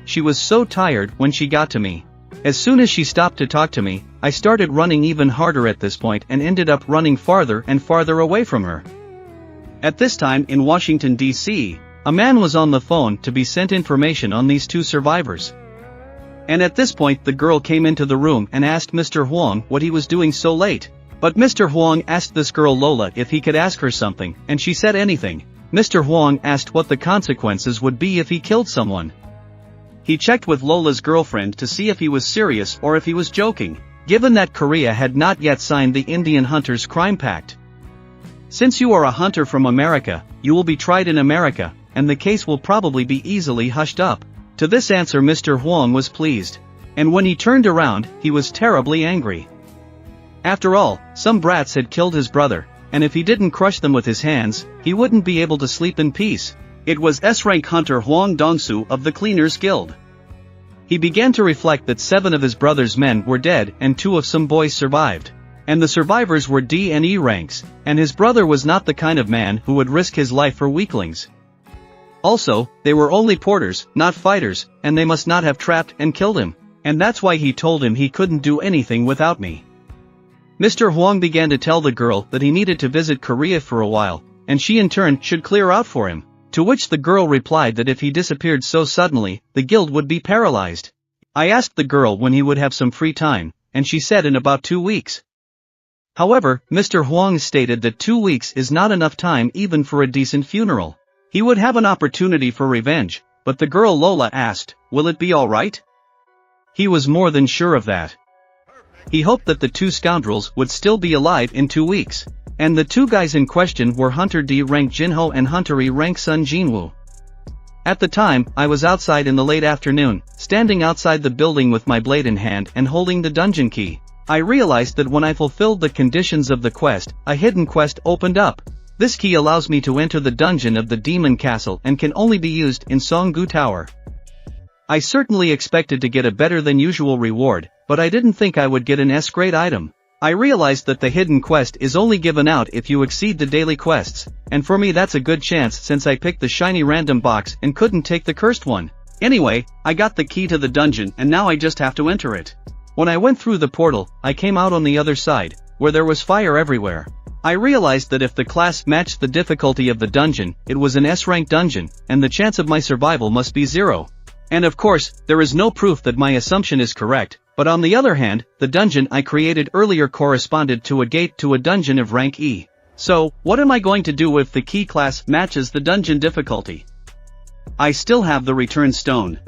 She was so tired when she got to me. As soon as she stopped to talk to me, I started running even harder at this point and ended up running farther and farther away from her. At this time in Washington, D.C., a man was on the phone to be sent information on these two survivors. And at this point the girl came into the room and asked Mr. Hwang what he was doing so late. But Mr. Hwang asked this girl Lola if he could ask her something, and she said anything. Mr. Hwang asked what the consequences would be if he killed someone. He checked with Lola's girlfriend to see if he was serious or if he was joking, given that Korea had not yet signed the Indian Hunters Crime Pact. Since you are a hunter from America, you will be tried in America, and the case will probably be easily hushed up. To this answer Mr. Hwang was pleased. And when he turned around, he was terribly angry. After all, some brats had killed his brother, and if he didn't crush them with his hands, he wouldn't be able to sleep in peace. It was S-rank hunter Hwang Dong-su of the Cleaners Guild. He began to reflect that 7 of his brother's men were dead and 2 of some boys survived. And the survivors were D and E ranks, and his brother was not the kind of man who would risk his life for weaklings. Also, they were only porters, not fighters, and they must not have trapped and killed him. And that's why he told him he couldn't do anything without me. Mr. Hwang began to tell the girl that he needed to visit Korea for a while, and she in turn should clear out for him, to which the girl replied that if he disappeared so suddenly, the guild would be paralyzed. I asked the girl when he would have some free time, and she said in about 2 weeks. However, Mr. Hwang stated that 2 weeks is not enough time even for a decent funeral. He would have an opportunity for revenge, but the girl Lola asked, "Will it be alright?" He was more than sure of that. He hoped that the 2 scoundrels would still be alive in 2 weeks. And the 2 guys in question were Hunter D rank Jin-Ho and Hunter E rank Sung Jin-Woo. At the time, I was outside in the late afternoon, standing outside the building with my blade in hand and holding the dungeon key. I realized that when I fulfilled the conditions of the quest, a hidden quest opened up. This key allows me to enter the dungeon of the Demon Castle and can only be used in Songgu Tower. I certainly expected to get a better than usual reward, but I didn't think I would get an S-grade item. I realized that the hidden quest is only given out if you exceed the daily quests, and for me that's a good chance since I picked the shiny random box and couldn't take the cursed one. Anyway, I got the key to the dungeon and now I just have to enter it. When I went through the portal, I came out on the other side, where there was fire everywhere. I realized that if the class matched the difficulty of the dungeon, it was an S-rank dungeon, and the chance of my survival must be 0. And of course, there is no proof that my assumption is correct, but on the other hand, the dungeon I created earlier corresponded to a gate to a dungeon of rank E. So, what am I going to do if the key class matches the dungeon difficulty? I still have the return stone.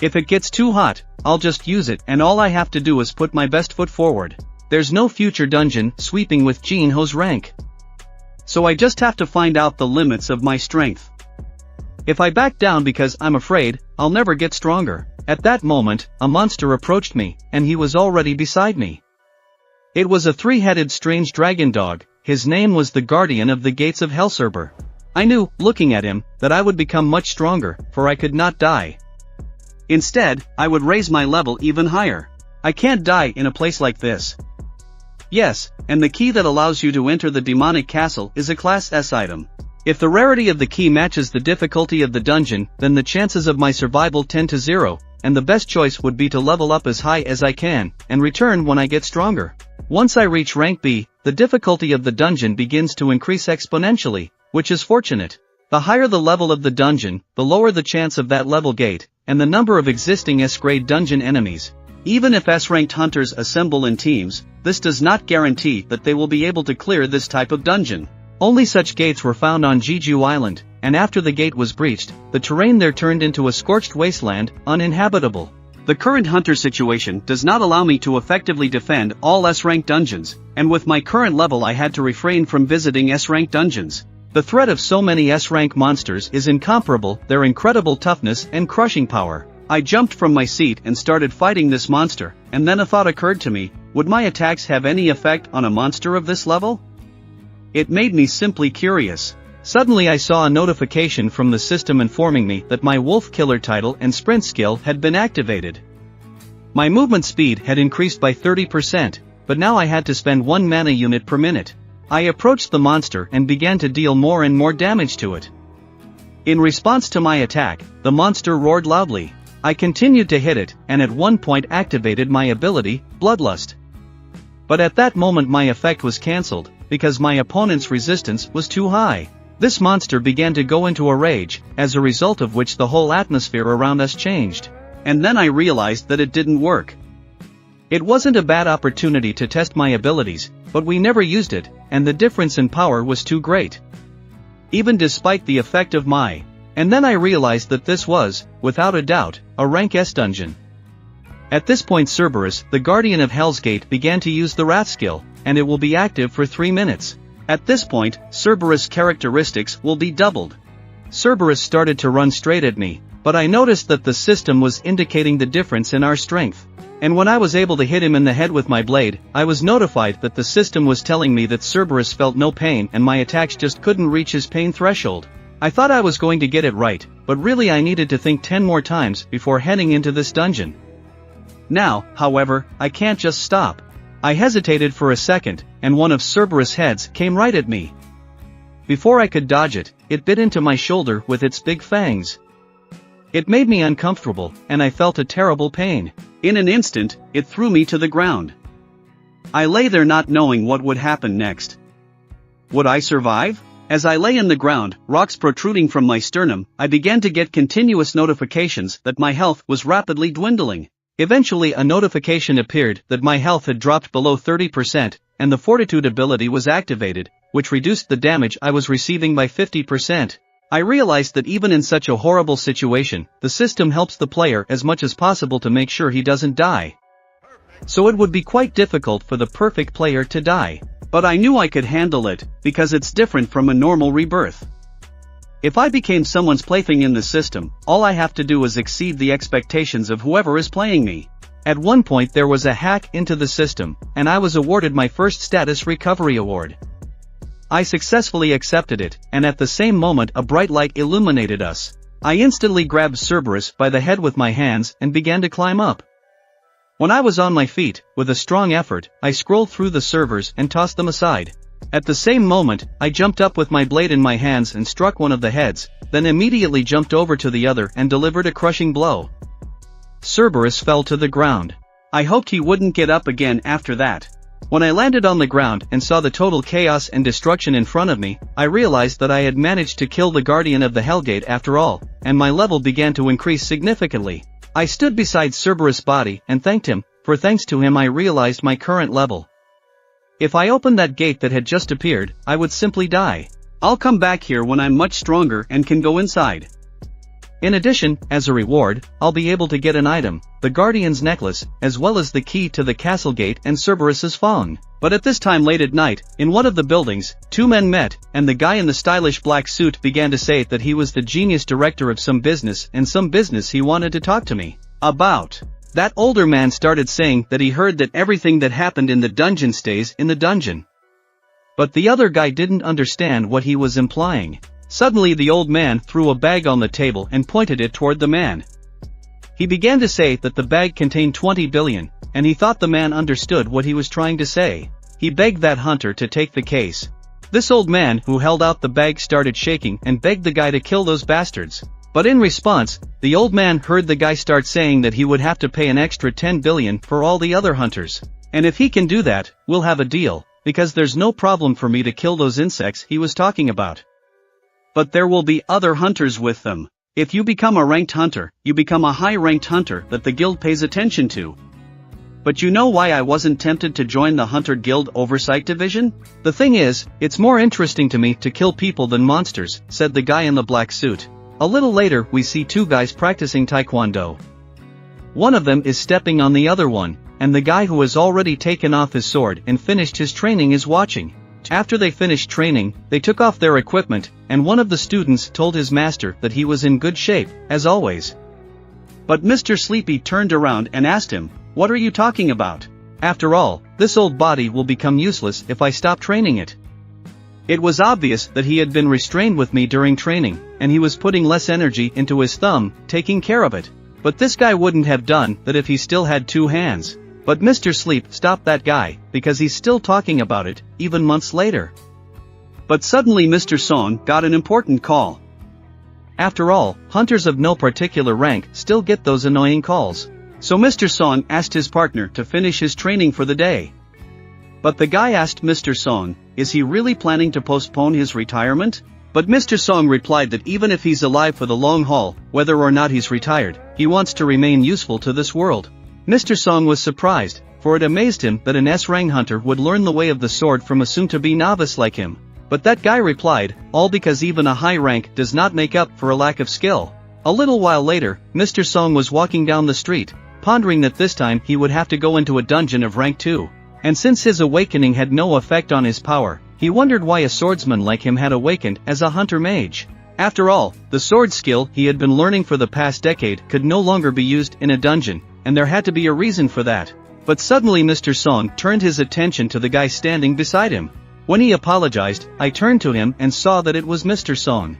If it gets too hot, I'll just use it and all I have to do is put my best foot forward. There's no future dungeon sweeping with Jin-Ho's rank. So I just have to find out the limits of my strength. If I back down because I'm afraid, I'll never get stronger. At that moment, a monster approached me, and he was already beside me. It was a 3-headed strange dragon dog. His name was the Guardian of the Gates of Hellserber. I knew, looking at him, that I would become much stronger, for I could not die. Instead, I would raise my level even higher. I can't die in a place like this. Yes, and the key that allows you to enter the demonic castle is a Class S item. If the rarity of the key matches the difficulty of the dungeon, then the chances of my survival tend to 0, and the best choice would be to level up as high as I can, and return when I get stronger. Once I reach rank B, the difficulty of the dungeon begins to increase exponentially, which is fortunate. The higher the level of the dungeon, the lower the chance of that level gate, and the number of existing S-grade dungeon enemies. Even if S-ranked hunters assemble in teams, this does not guarantee that they will be able to clear this type of dungeon. Only such gates were found on Jeju Island, and after the gate was breached, the terrain there turned into a scorched wasteland, uninhabitable. The current hunter situation does not allow me to effectively defend all S-ranked dungeons, and with my current level I had to refrain from visiting S-ranked dungeons. The threat of so many S-rank monsters is incomparable, their incredible toughness and crushing power. I jumped from my seat and started fighting this monster, and then a thought occurred to me: would my attacks have any effect on a monster of this level? It made me simply curious. Suddenly I saw a notification from the system informing me that my Wolf Killer title and sprint skill had been activated. My movement speed had increased by 30%, but now I had to spend 1 mana unit per minute. I approached the monster and began to deal more and more damage to it. In response to my attack, the monster roared loudly. I continued to hit it, and at one point activated my ability, Bloodlust. But at that moment my effect was cancelled, because my opponent's resistance was too high. This monster began to go into a rage, as a result of which the whole atmosphere around us changed. And then I realized that it didn't work. It wasn't a bad opportunity to test my abilities, but we never used it, and the difference in power was too great. Even despite the effect of my... And then I realized that this was, without a doubt, a rank S dungeon. At this point Cerberus, the Guardian of Hell's Gate, began to use the Wrath skill, and it will be active for 3 minutes. At this point, Cerberus' characteristics will be doubled. Cerberus started to run straight at me, but I noticed that the system was indicating the difference in our strength. And when I was able to hit him in the head with my blade, I was notified that the system was telling me that Cerberus felt no pain and my attacks just couldn't reach his pain threshold. I thought I was going to get it right, but really I needed to think 10 more times before heading into this dungeon. Now, however, I can't just stop. I hesitated for a second, and one of Cerberus' heads came right at me. Before I could dodge it, it bit into my shoulder with its big fangs. It made me uncomfortable, and I felt a terrible pain. In an instant, it threw me to the ground. I lay there not knowing what would happen next. Would I survive? As I lay in the ground, rocks protruding from my sternum, I began to get continuous notifications that my health was rapidly dwindling. Eventually a notification appeared that my health had dropped below 30%, and the Fortitude ability was activated, which reduced the damage I was receiving by 50%. I realized that even in such a horrible situation, the system helps the player as much as possible to make sure he doesn't die. So it would be quite difficult for the perfect player to die. But I knew I could handle it, because it's different from a normal rebirth. If I became someone's plaything in the system, all I have to do is exceed the expectations of whoever is playing me. At one point there was a hack into the system, and I was awarded my first status recovery award. I successfully accepted it, and at the same moment a bright light illuminated us. I instantly grabbed Cerberus by the head with my hands and began to climb up. When I was on my feet, with a strong effort, I scrolled through the servers and tossed them aside. At the same moment, I jumped up with my blade in my hands and struck one of the heads, then immediately jumped over to the other and delivered a crushing blow. Cerberus fell to the ground. I hoped he wouldn't get up again after that. When I landed on the ground and saw the total chaos and destruction in front of me, I realized that I had managed to kill the Guardian of the Hellgate after all, and my level began to increase significantly. I stood beside Cerberus' body and thanked him, for thanks to him I realized my current level. If I opened that gate that had just appeared, I would simply die. I'll come back here when I'm much stronger and can go inside. In addition, as a reward, I'll be able to get an item, the Guardian's necklace, as well as the key to the castle gate and Cerberus's phone. But at this time late at night, in one of the buildings, 2 men met, and the guy in the stylish black suit began to say that he was the genius director of some business and some business he wanted to talk to me about. That older man started saying that he heard that everything that happened in the dungeon stays in the dungeon. But the other guy didn't understand what he was implying. Suddenly the old man threw a bag on the table and pointed it toward the man. He began to say that the bag contained 20 billion, and he thought the man understood what he was trying to say. He begged that hunter to take the case. This old man who held out the bag started shaking and begged the guy to kill those bastards. But in response, the old man heard the guy start saying that he would have to pay an extra 10 billion for all the other hunters. And if he can do that, we'll have a deal, because there's no problem for me to kill those insects he was talking about. But there will be other hunters with them. If you become a ranked hunter, you become a high-ranked hunter that the guild pays attention to. But you know why I wasn't tempted to join the Hunter Guild Oversight Division? The thing is, it's more interesting to me to kill people than monsters, said the guy in the black suit. A little later we see two guys practicing taekwondo. One of them is stepping on the other one, and the guy who has already taken off his sword and finished his training is watching. After they finished training, they took off their equipment, and one of the students told his master that he was in good shape, as always. But Mr. Sleepy turned around and asked him, "What are you talking about? After all, this old body will become useless if I stop training it." It was obvious that he had been restrained with me during training, and he was putting less energy into his thumb, taking care of it. But this guy wouldn't have done that if he still had two hands. But Mr. Sleep stopped that guy, because he's still talking about it, even months later. But suddenly Mr. Song got an important call. After all, hunters of no particular rank still get those annoying calls. So Mr. Song asked his partner to finish his training for the day. But the guy asked Mr. Song, is he really planning to postpone his retirement? But Mr. Song replied that even if he's alive for the long haul, whether or not he's retired, he wants to remain useful to this world. Mr. Song was surprised, for it amazed him that an S-rank hunter would learn the way of the sword from a soon-to-be novice like him. But that guy replied, all because even a high rank does not make up for a lack of skill. A little while later, Mr. Song was walking down the street, pondering that this time he would have to go into a dungeon of rank 2. And since his awakening had no effect on his power, he wondered why a swordsman like him had awakened as a hunter mage. After all, the sword skill he had been learning for the past decade could no longer be used in a dungeon, and there had to be a reason for that. But suddenly Mr. Song turned his attention to the guy standing beside him. When he apologized, I turned to him and saw that it was Mr. Song.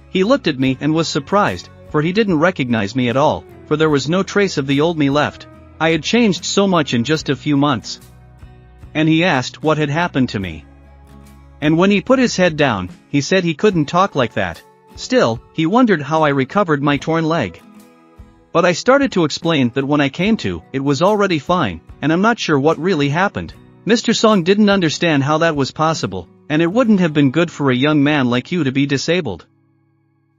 He looked at me and was surprised, for he didn't recognize me at all, for there was no trace of the old me left. I had changed so much in just a few months. And he asked what had happened to me. And when he put his head down, he said he couldn't talk like that. Still, he wondered how I recovered my torn leg. But I started to explain that when I came to, it was already fine, and I'm not sure what really happened. Mr. Song didn't understand how that was possible, and it wouldn't have been good for a young man like you to be disabled.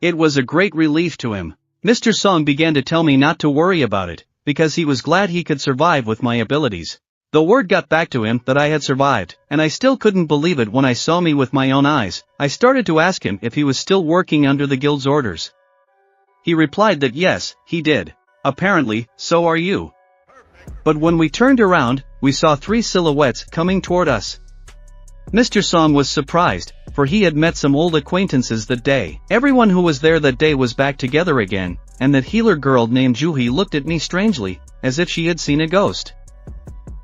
It was a great relief to him. Mr. Song began to tell me not to worry about it, because he was glad he could survive with my abilities. The word got back to him that I had survived, and I still couldn't believe it when I saw me with my own eyes. I started to ask him if he was still working under the guild's orders. He replied that yes, he did. Apparently, so are you. But when we turned around, we saw three silhouettes coming toward us. Mr. Song was surprised, for he had met some old acquaintances that day. Everyone who was there that day was back together again, and that healer girl named Juhi looked at me strangely, as if she had seen a ghost.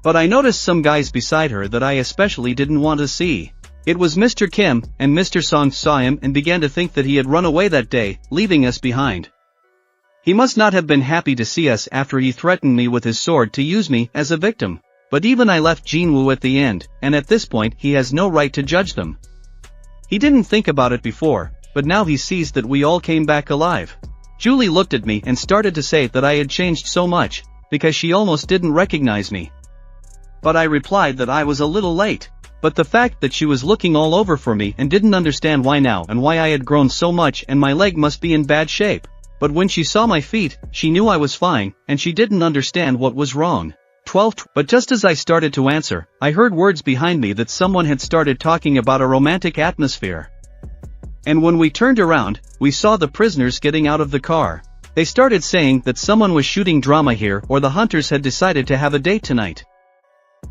But I noticed some guys beside her that I especially didn't want to see. It was Mr. Kim, and Mr. Song saw him and began to think that he had run away that day, leaving us behind. He must not have been happy to see us after he threatened me with his sword to use me as a victim. But even I left Jin-Woo at the end, and at this point he has no right to judge them. He didn't think about it before, but now he sees that we all came back alive. Julie looked at me and started to say that I had changed so much, because she almost didn't recognize me. But I replied that I was a little late. But the fact that she was looking all over for me and didn't understand why now and why I had grown so much and my leg must be in bad shape. But when she saw my feet, she knew I was fine, and she didn't understand what was wrong. 12. But just as I started to answer, I heard words behind me that someone had started talking about a romantic atmosphere. And when we turned around, we saw the prisoners getting out of the car. They started saying that someone was shooting drama here or the hunters had decided to have a date tonight.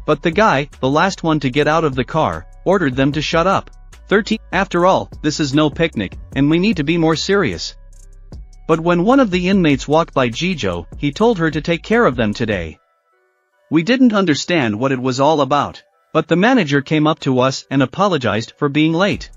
But the guy, the last one to get out of the car, ordered them to shut up. 13. After all, this is no picnic, and we need to be more serious. But when one of the inmates walked by Jijo, he told her to take care of them today. We didn't understand what it was all about, but the manager came up to us and apologized for being late.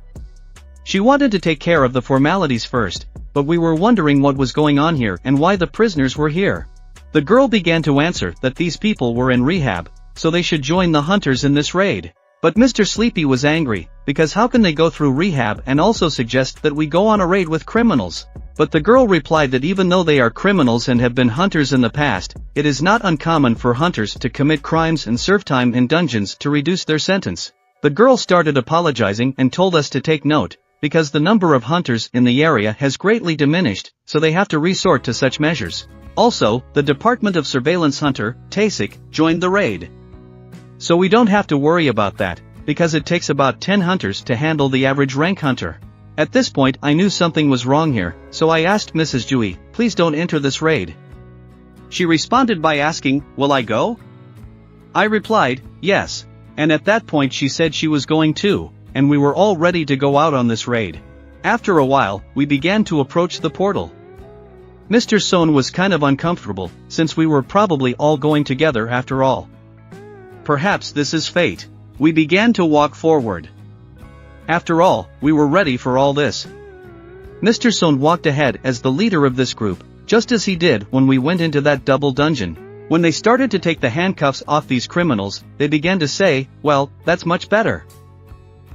She wanted to take care of the formalities first, but we were wondering what was going on here and why the prisoners were here. The girl began to answer that these people were in rehab, so they should join the hunters in this raid. But Mr. Sleepy was angry, because how can they go through rehab and also suggest that we go on a raid with criminals? But the girl replied that even though they are criminals and have been hunters in the past, it is not uncommon for hunters to commit crimes and serve time in dungeons to reduce their sentence. The girl started apologizing and told us to take note, because the number of hunters in the area has greatly diminished, so they have to resort to such measures. Also, the Department of Surveillance Hunter, TASIC, joined the raid. So we don't have to worry about that, because it takes about 10 hunters to handle the average rank hunter. At this point I knew something was wrong here, so I asked Mrs. Jui, please don't enter this raid. She responded by asking, will I go? I replied, yes. And at that point she said she was going too, and we were all ready to go out on this raid. After a while, we began to approach the portal. Mr. Son was kind of uncomfortable, since we were probably all going together after all. Perhaps this is fate. We began to walk forward. After all, we were ready for all this. Mr. Son walked ahead as the leader of this group, just as he did when we went into that double dungeon. When they started to take the handcuffs off these criminals, they began to say, well, that's much better.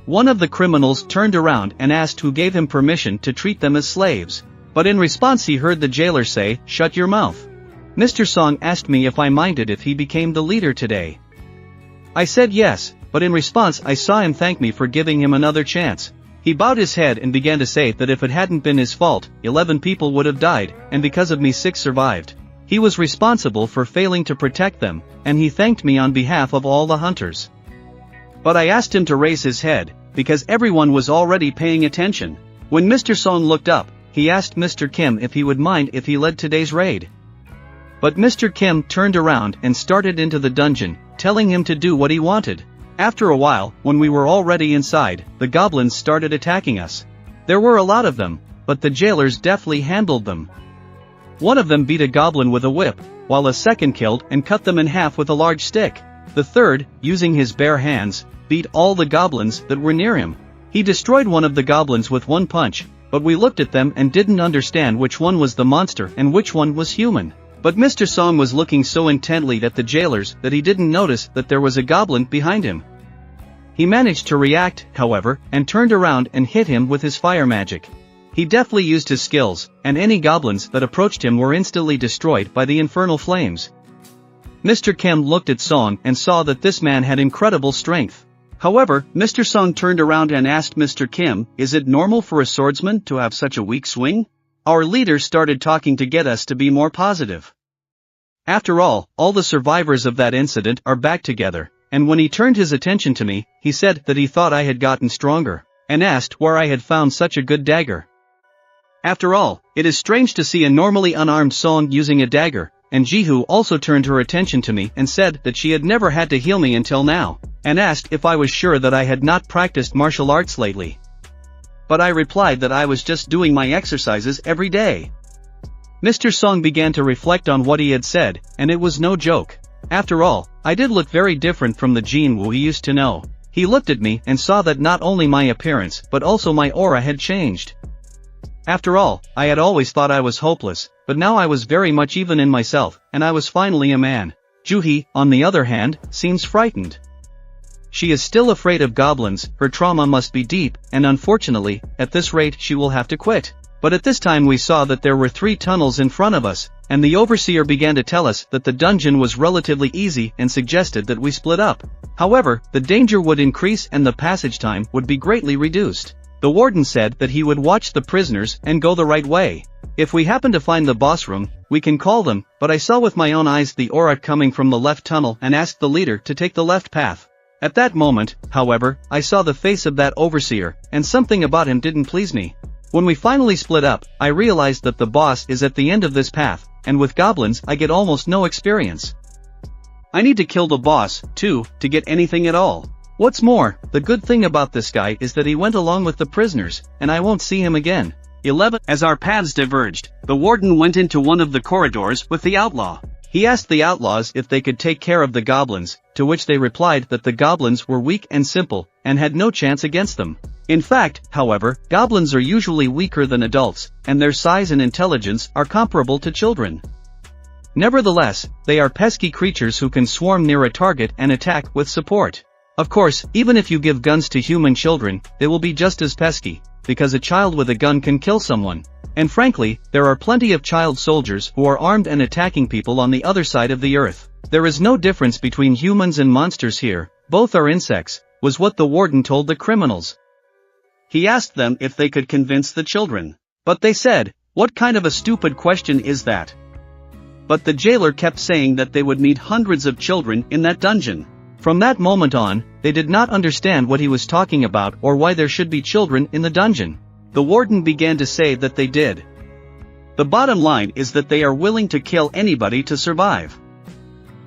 One of the criminals turned around and asked who gave him permission to treat them as slaves. But in response he heard the jailer say, shut your mouth. Mr. Song asked me if I minded if he became the leader today. I said yes, but in response I saw him thank me for giving him another chance. He bowed his head and began to say that if it hadn't been his fault, 11 people would have died, and because of me 6 survived. He was responsible for failing to protect them, and he thanked me on behalf of all the hunters. But I asked him to raise his head, because everyone was already paying attention. When Mr. Song looked up, he asked Mr. Kim if he would mind if he led today's raid. But Mr. Kim turned around and started into the dungeon, telling him to do what he wanted. After a while, when we were already inside, the goblins started attacking us. There were a lot of them, but the jailers deftly handled them. One of them beat a goblin with a whip, while a second killed and cut them in half with a large stick. The third, using his bare hands, beat all the goblins that were near him. He destroyed one of the goblins with one punch, but we looked at them and didn't understand which one was the monster and which one was human. But Mr. Song was looking so intently at the jailers that he didn't notice that there was a goblin behind him. He managed to react, however, and turned around and hit him with his fire magic. He deftly used his skills, and any goblins that approached him were instantly destroyed by the infernal flames. Mr. Kim looked at Song and saw that this man had incredible strength. However, Mr. Song turned around and asked Mr. Kim, is it normal for a swordsman to have such a weak swing? Our leader started talking to get us to be more positive. After all the survivors of that incident are back together, and when he turned his attention to me, he said that he thought I had gotten stronger, and asked where I had found such a good dagger. After all, it is strange to see a normally unarmed Song using a dagger, and Jihu also turned her attention to me and said that she had never had to heal me until now, and asked if I was sure that I had not practiced martial arts lately. But I replied that I was just doing my exercises every day. Mr. Song began to reflect on what he had said, and it was no joke. After all, I did look very different from the Jin-Woo he used to know. He looked at me and saw that not only my appearance but also my aura had changed. After all, I had always thought I was hopeless, but now I was very much even in myself, and I was finally a man. Juhi, on the other hand, seems frightened. She is still afraid of goblins, her trauma must be deep, and unfortunately, at this rate she will have to quit. But at this time we saw that there were 3 tunnels in front of us, and the overseer began to tell us that the dungeon was relatively easy and suggested that we split up. However, the danger would increase and the passage time would be greatly reduced. The warden said that he would watch the prisoners and go the right way. If we happen to find the boss room, we can call them, but I saw with my own eyes the aura coming from the left tunnel and asked the leader to take the left path. At that moment, however, I saw the face of that overseer, and something about him didn't please me. When we finally split up, I realized that the boss is at the end of this path, and with goblins I get almost no experience. I need to kill the boss, too, to get anything at all. What's more, the good thing about this guy is that he went along with the prisoners, and I won't see him again. 11. As our paths diverged, the warden went into one of the corridors with the outlaw. He asked the outlaws if they could take care of the goblins, to which they replied that the goblins were weak and simple, and had no chance against them. In fact, however, goblins are usually weaker than adults, and their size and intelligence are comparable to children. Nevertheless, they are pesky creatures who can swarm near a target and attack with support. Of course, even if you give guns to human children, they will be just as pesky, because a child with a gun can kill someone. And frankly, there are plenty of child soldiers who are armed and attacking people on the other side of the earth. There is no difference between humans and monsters here, both are insects, was what the warden told the criminals. He asked them if they could convince the children. But they said, "What kind of a stupid question is that?" But the jailer kept saying that they would meet hundreds of children in that dungeon. From that moment on, they did not understand what he was talking about or why there should be children in the dungeon. The warden began to say that they did. The bottom line is that they are willing to kill anybody to survive.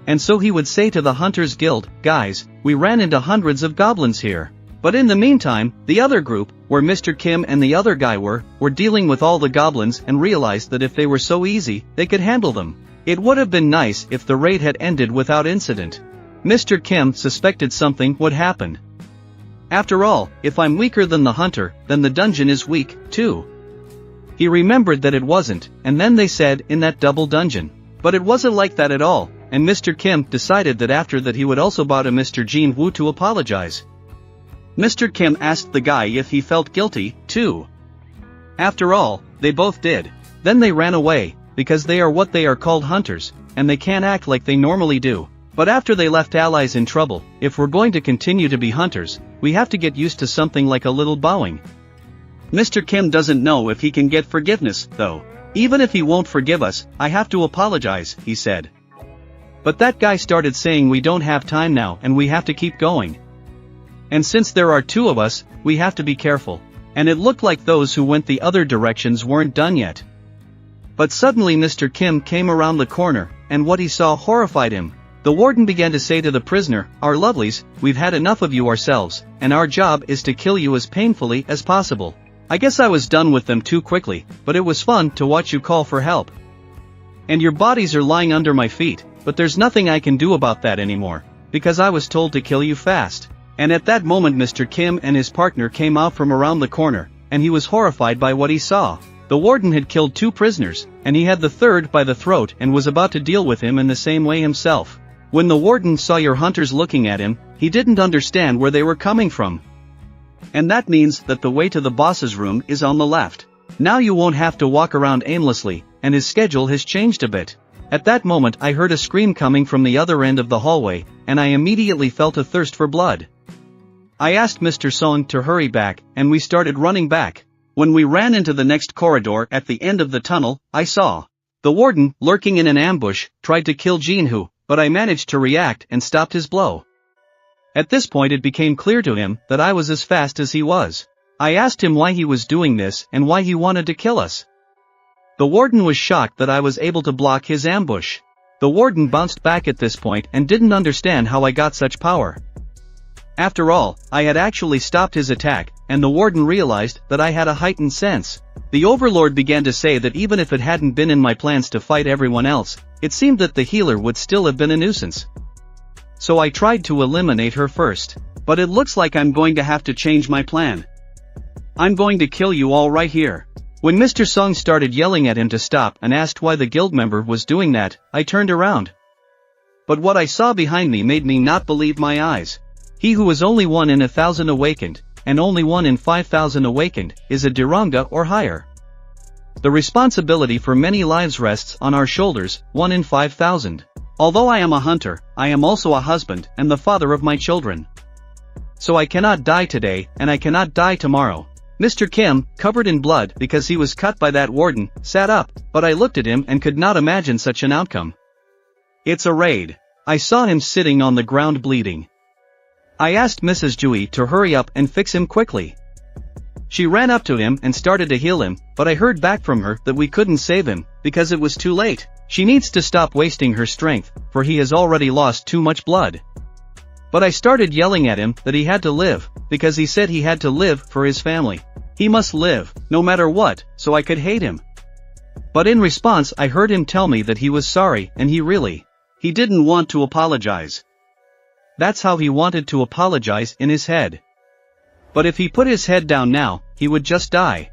And so he would say to the Hunters Guild, "Guys, we ran into hundreds of goblins here. But in the meantime, the other group, where Mr. Kim and the other guy were dealing with all the goblins and realized that if they were so easy, they could handle them. It would have been nice if the raid had ended without incident." Mr. Kim suspected something would happen. After all, if I'm weaker than the hunter, then the dungeon is weak, too. He remembered that it wasn't, and then they said, in that double dungeon. But it wasn't like that at all, and Mr. Kim decided that after that he would also bow to Mr. Jin-Woo to apologize. Mr. Kim asked the guy if he felt guilty, too. After all, they both did. Then they ran away, because they are what they are called hunters, and they can't act like they normally do. But after they left allies in trouble, if we're going to continue to be hunters, we have to get used to something like a little bowing. Mr. Kim doesn't know if he can get forgiveness, though. "Even if he won't forgive us, I have to apologize," he said. But that guy started saying we don't have time now and we have to keep going. And since there are two of us, we have to be careful. And it looked like those who went the other directions weren't done yet. But suddenly Mr. Kim came around the corner, and what he saw horrified him. The warden began to say to the prisoner, "Our lovelies, we've had enough of you ourselves, and our job is to kill you as painfully as possible." I guess I was done with them too quickly, but it was fun to watch you call for help. And your bodies are lying under my feet, but there's nothing I can do about that anymore, because I was told to kill you fast. And at that moment Mr. Kim and his partner came out from around the corner, and he was horrified by what he saw. The warden had killed two prisoners, and he had the third by the throat and was about to deal with him in the same way himself. When the warden saw your hunters looking at him, he didn't understand where they were coming from. And that means that the way to the boss's room is on the left. Now you won't have to walk around aimlessly, and his schedule has changed a bit. At that moment I heard a scream coming from the other end of the hallway, and I immediately felt a thirst for blood. I asked Mr. Song to hurry back, and we started running back. When we ran into the next corridor at the end of the tunnel, I saw the warden, lurking in an ambush, tried to kill Jin-Woo, but I managed to react and stopped his blow. At this point it became clear to him that I was as fast as he was. I asked him why he was doing this and why he wanted to kill us. The warden was shocked that I was able to block his ambush. The warden bounced back at this point and didn't understand how I got such power. After all, I had actually stopped his attack, and the warden realized that I had a heightened sense. The overlord began to say that even if it hadn't been in my plans to fight everyone else, it seemed that the healer would still have been a nuisance. So I tried to eliminate her first. But it looks like I'm going to have to change my plan. I'm going to kill you all right here. When Mr. Song started yelling at him to stop and asked why the guild member was doing that, I turned around. But what I saw behind me made me not believe my eyes. He who is only 1 in 1,000 awakened, and only 1 in 5,000 awakened, is a Diranga or higher. The responsibility for many lives rests on our shoulders, 1 in 5,000. Although I am a hunter, I am also a husband and the father of my children. So I cannot die today, and I cannot die tomorrow. Mr. Kim, covered in blood because he was cut by that warden, sat up, but I looked at him and could not imagine such an outcome. It's a raid. I saw him sitting on the ground bleeding. I asked Mrs. Jui to hurry up and fix him quickly. She ran up to him and started to heal him, but I heard back from her that we couldn't save him, because it was too late. She needs to stop wasting her strength, for he has already lost too much blood. But I started yelling at him that he had to live, because he said he had to live for his family. He must live, no matter what, so I could hate him. But in response I heard him tell me that he was sorry and he didn't want to apologize. That's how he wanted to apologize in his head. But if he put his head down now, he would just die.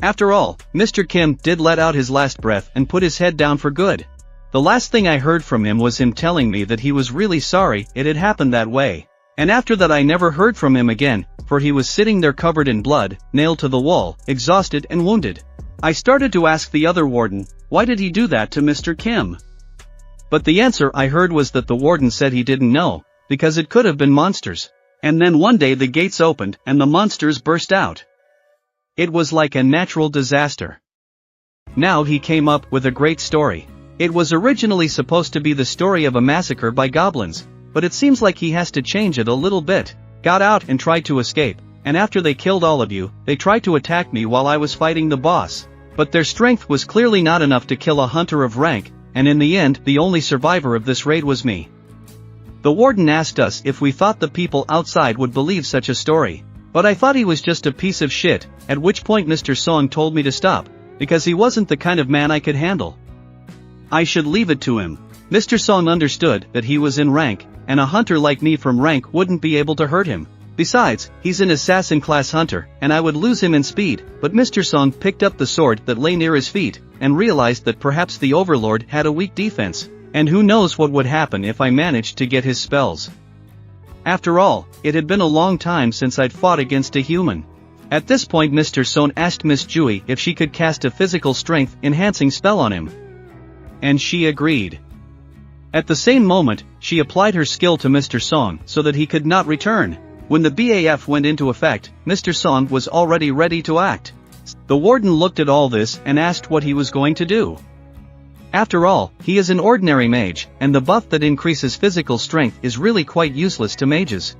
After all, Mr. Kim did let out his last breath and put his head down for good. The last thing I heard from him was him telling me that he was really sorry it had happened that way. And after that I never heard from him again, for he was sitting there covered in blood, nailed to the wall, exhausted and wounded. I started to ask the other warden, why did he do that to Mr. Kim? But the answer I heard was that the warden said he didn't know, because it could have been monsters. And then one day the gates opened and the monsters burst out. It was like a natural disaster. Now he came up with a great story. It was originally supposed to be the story of a massacre by goblins, but it seems like he has to change it a little bit. Got out and tried to escape, and after they killed all of you, they tried to attack me while I was fighting the boss. But their strength was clearly not enough to kill a hunter of rank, and in the end the only survivor of this raid was me. The warden asked us if we thought the people outside would believe such a story. But I thought he was just a piece of shit, at which point Mr. Song told me to stop, because he wasn't the kind of man I could handle. I should leave it to him. Mr. Song understood that he was in rank, and a hunter like me from rank wouldn't be able to hurt him. Besides, he's an assassin class hunter, and I would lose him in speed. But Mr. Song picked up the sword that lay near his feet, and realized that perhaps the overlord had a weak defense, and who knows what would happen if I managed to get his spells. After all, it had been a long time since I'd fought against a human. At this point Mr. Song asked Miss Jui if she could cast a physical strength enhancing spell on him. And she agreed. At the same moment, she applied her skill to Mr. Song so that he could not return. When the BAF went into effect, Mr. Song was already ready to act. The warden looked at all this and asked what he was going to do. After all, he is an ordinary mage, and the buff that increases physical strength is really quite useless to mages.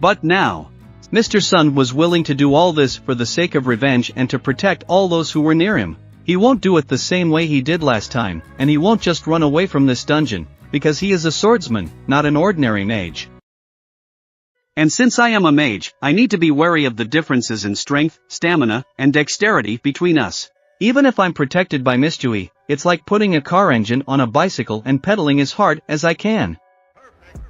But now, Mr. Sun was willing to do all this for the sake of revenge and to protect all those who were near him. He won't do it the same way he did last time, and he won't just run away from this dungeon, because he is a swordsman, not an ordinary mage. And since I am a mage, I need to be wary of the differences in strength, stamina, and dexterity between us. Even if I'm protected by Miss Jui, it's like putting a car engine on a bicycle and pedaling as hard as I can.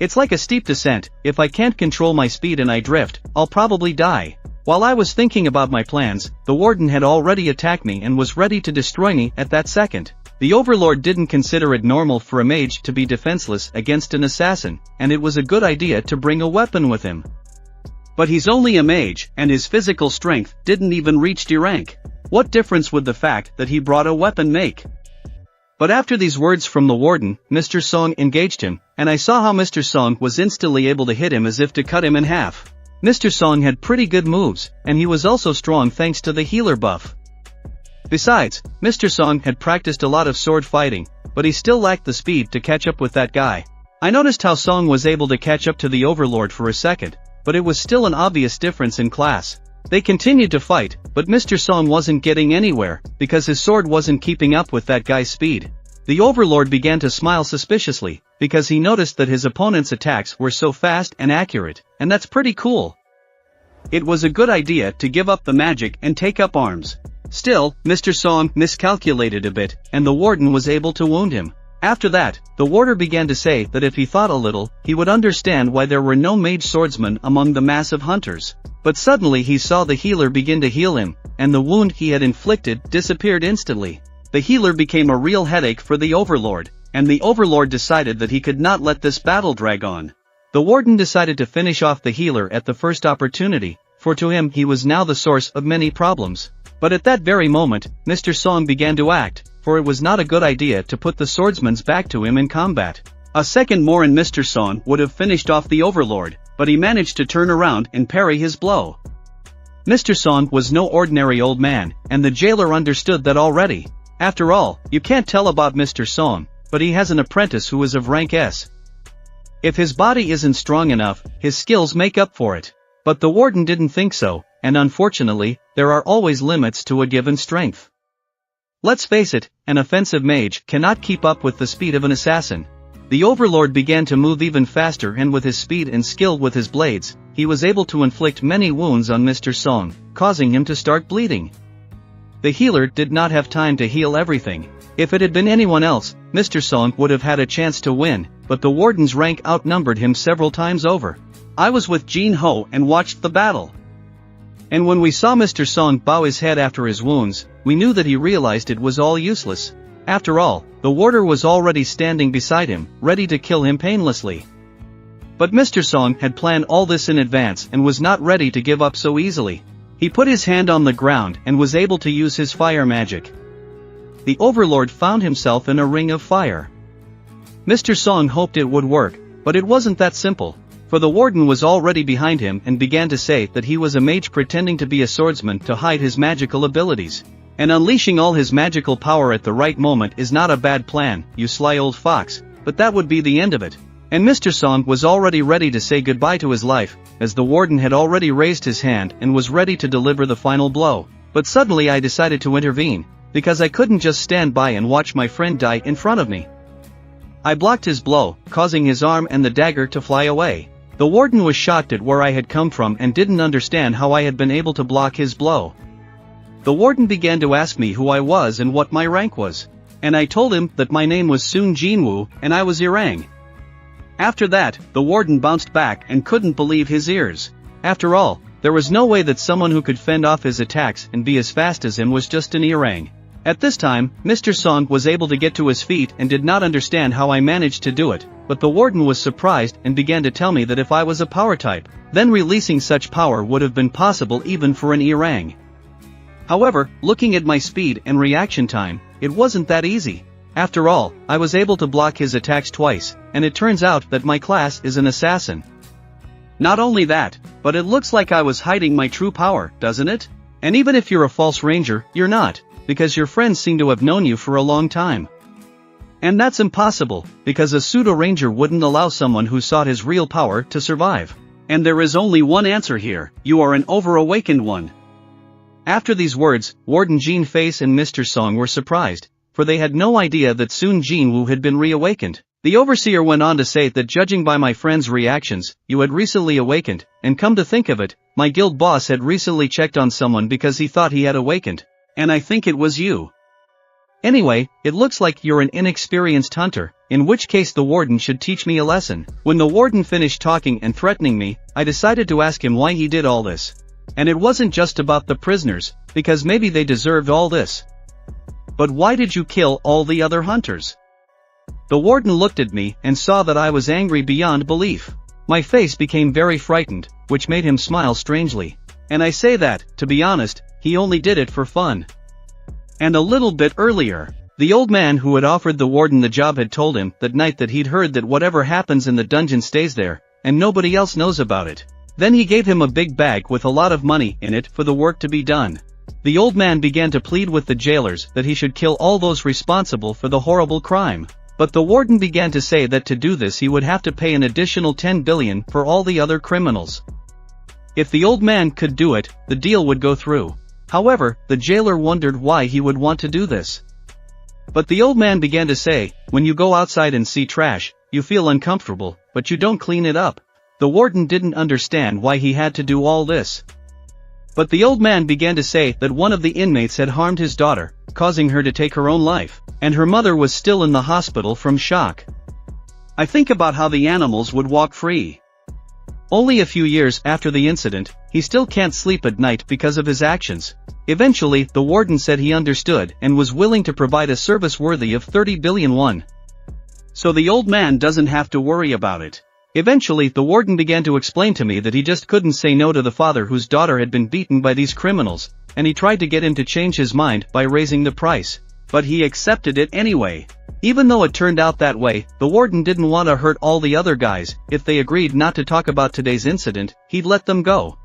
It's like a steep descent. If I can't control my speed and I drift, I'll probably die. While I was thinking about my plans, the warden had already attacked me and was ready to destroy me at that second. The overlord didn't consider it normal for a mage to be defenseless against an assassin, and it was a good idea to bring a weapon with him. But he's only a mage, and his physical strength didn't even reach D rank. What difference would the fact that he brought a weapon make? But after these words from the warden, Mr. Song engaged him, and I saw how Mr. Song was instantly able to hit him as if to cut him in half. Mr. Song had pretty good moves, and he was also strong thanks to the healer buff. Besides, Mr. Song had practiced a lot of sword fighting, but he still lacked the speed to catch up with that guy. I noticed how Song was able to catch up to the overlord for a second, but it was still an obvious difference in class. They continued to fight, but Mr. Song wasn't getting anywhere, because his sword wasn't keeping up with that guy's speed. The overlord began to smile suspiciously, because he noticed that his opponent's attacks were so fast and accurate, and that's pretty cool. It was a good idea to give up the magic and take up arms. Still, Mr. Song miscalculated a bit, and the warden was able to wound him. After that, the warder began to say that if he thought a little, he would understand why there were no mage swordsmen among the mass of hunters. But suddenly he saw the healer begin to heal him, and the wound he had inflicted disappeared instantly. The healer became a real headache for the overlord, and the overlord decided that he could not let this battle drag on. The warden decided to finish off the healer at the first opportunity, for to him he was now the source of many problems. But at that very moment, Mr. Song began to act, for it was not a good idea to put the swordsman's back to him in combat. A second more and Mr. Song would have finished off the overlord, but he managed to turn around and parry his blow. Mr. Song was no ordinary old man, and the jailer understood that already. After all, you can't tell about Mr. Song, but he has an apprentice who is of rank S. If his body isn't strong enough, his skills make up for it. But the warden didn't think so, and unfortunately, there are always limits to a given strength. Let's face it, an offensive mage cannot keep up with the speed of an assassin. The overlord began to move even faster, and with his speed and skill with his blades, he was able to inflict many wounds on Mr. Song, causing him to start bleeding. The healer did not have time to heal everything. If it had been anyone else, Mr. Song would have had a chance to win, but the warden's rank outnumbered him several times over. I was with Jin-Ho and watched the battle. And when we saw Mr. Song bow his head after his wounds, we knew that he realized it was all useless. After all, the warder was already standing beside him, ready to kill him painlessly. But Mr. Song had planned all this in advance and was not ready to give up so easily. He put his hand on the ground and was able to use his fire magic. The overlord found himself in a ring of fire. Mr. Song hoped it would work, but it wasn't that simple. For the warden was already behind him and began to say that he was a mage pretending to be a swordsman to hide his magical abilities. And unleashing all his magical power at the right moment is not a bad plan, you sly old fox, but that would be the end of it. And Mr. Song was already ready to say goodbye to his life, as the warden had already raised his hand and was ready to deliver the final blow. But suddenly I decided to intervene, because I couldn't just stand by and watch my friend die in front of me. I blocked his blow, causing his arm and the dagger to fly away. The warden was shocked at where I had come from and didn't understand how I had been able to block his blow. The warden began to ask me who I was and what my rank was. And I told him that my name was Sung Jin-Woo and I was Irang. After that, the warden bounced back and couldn't believe his ears. After all, there was no way that someone who could fend off his attacks and be as fast as him was just an Irang. At this time, Mr. Song was able to get to his feet and did not understand how I managed to do it, but the warden was surprised and began to tell me that if I was a power type, then releasing such power would have been possible even for an Irang. However, looking at my speed and reaction time, it wasn't that easy. After all, I was able to block his attacks twice, and it turns out that my class is an assassin. Not only that, but it looks like I was hiding my true power, doesn't it? And even if you're a false ranger, you're not, because your friends seem to have known you for a long time. And that's impossible, because a pseudo-ranger wouldn't allow someone who sought his real power to survive. And there is only one answer here: you are an over-awakened one. After these words, Warden Jin-Face and Mr. Song were surprised, for they had no idea that Sung Jin-Woo had been reawakened. The overseer went on to say that judging by my friend's reactions, you had recently awakened, and come to think of it, my guild boss had recently checked on someone because he thought he had awakened. And I think it was you. Anyway, it looks like you're an inexperienced hunter, in which case the warden should teach me a lesson. When the warden finished talking and threatening me, I decided to ask him why he did all this. And it wasn't just about the prisoners, because maybe they deserved all this. But why did you kill all the other hunters? The warden looked at me and saw that I was angry beyond belief. My face became very frightened, which made him smile strangely. And I say that, to be honest, he only did it for fun. And a little bit earlier, the old man who had offered the warden the job had told him that night that he'd heard that whatever happens in the dungeon stays there, and nobody else knows about it. Then he gave him a big bag with a lot of money in it for the work to be done. The old man began to plead with the jailers that he should kill all those responsible for the horrible crime. But the warden began to say that to do this he would have to pay an additional 10 billion for all the other criminals. If the old man could do it, the deal would go through. However, the jailer wondered why he would want to do this. But the old man began to say, when you go outside and see trash, you feel uncomfortable, but you don't clean it up. The warden didn't understand why he had to do all this. But the old man began to say that one of the inmates had harmed his daughter, causing her to take her own life, and her mother was still in the hospital from shock. I think about how the animals would walk free. Only a few years after the incident, he still can't sleep at night because of his actions. Eventually, the warden said he understood and was willing to provide a service worthy of 30 billion won. So the old man doesn't have to worry about it. Eventually, the warden began to explain to me that he just couldn't say no to the father whose daughter had been beaten by these criminals, and he tried to get him to change his mind by raising the price. But he accepted it anyway. Even though it turned out that way, the warden didn't want to hurt all the other guys. If they agreed not to talk about today's incident, he'd let them go.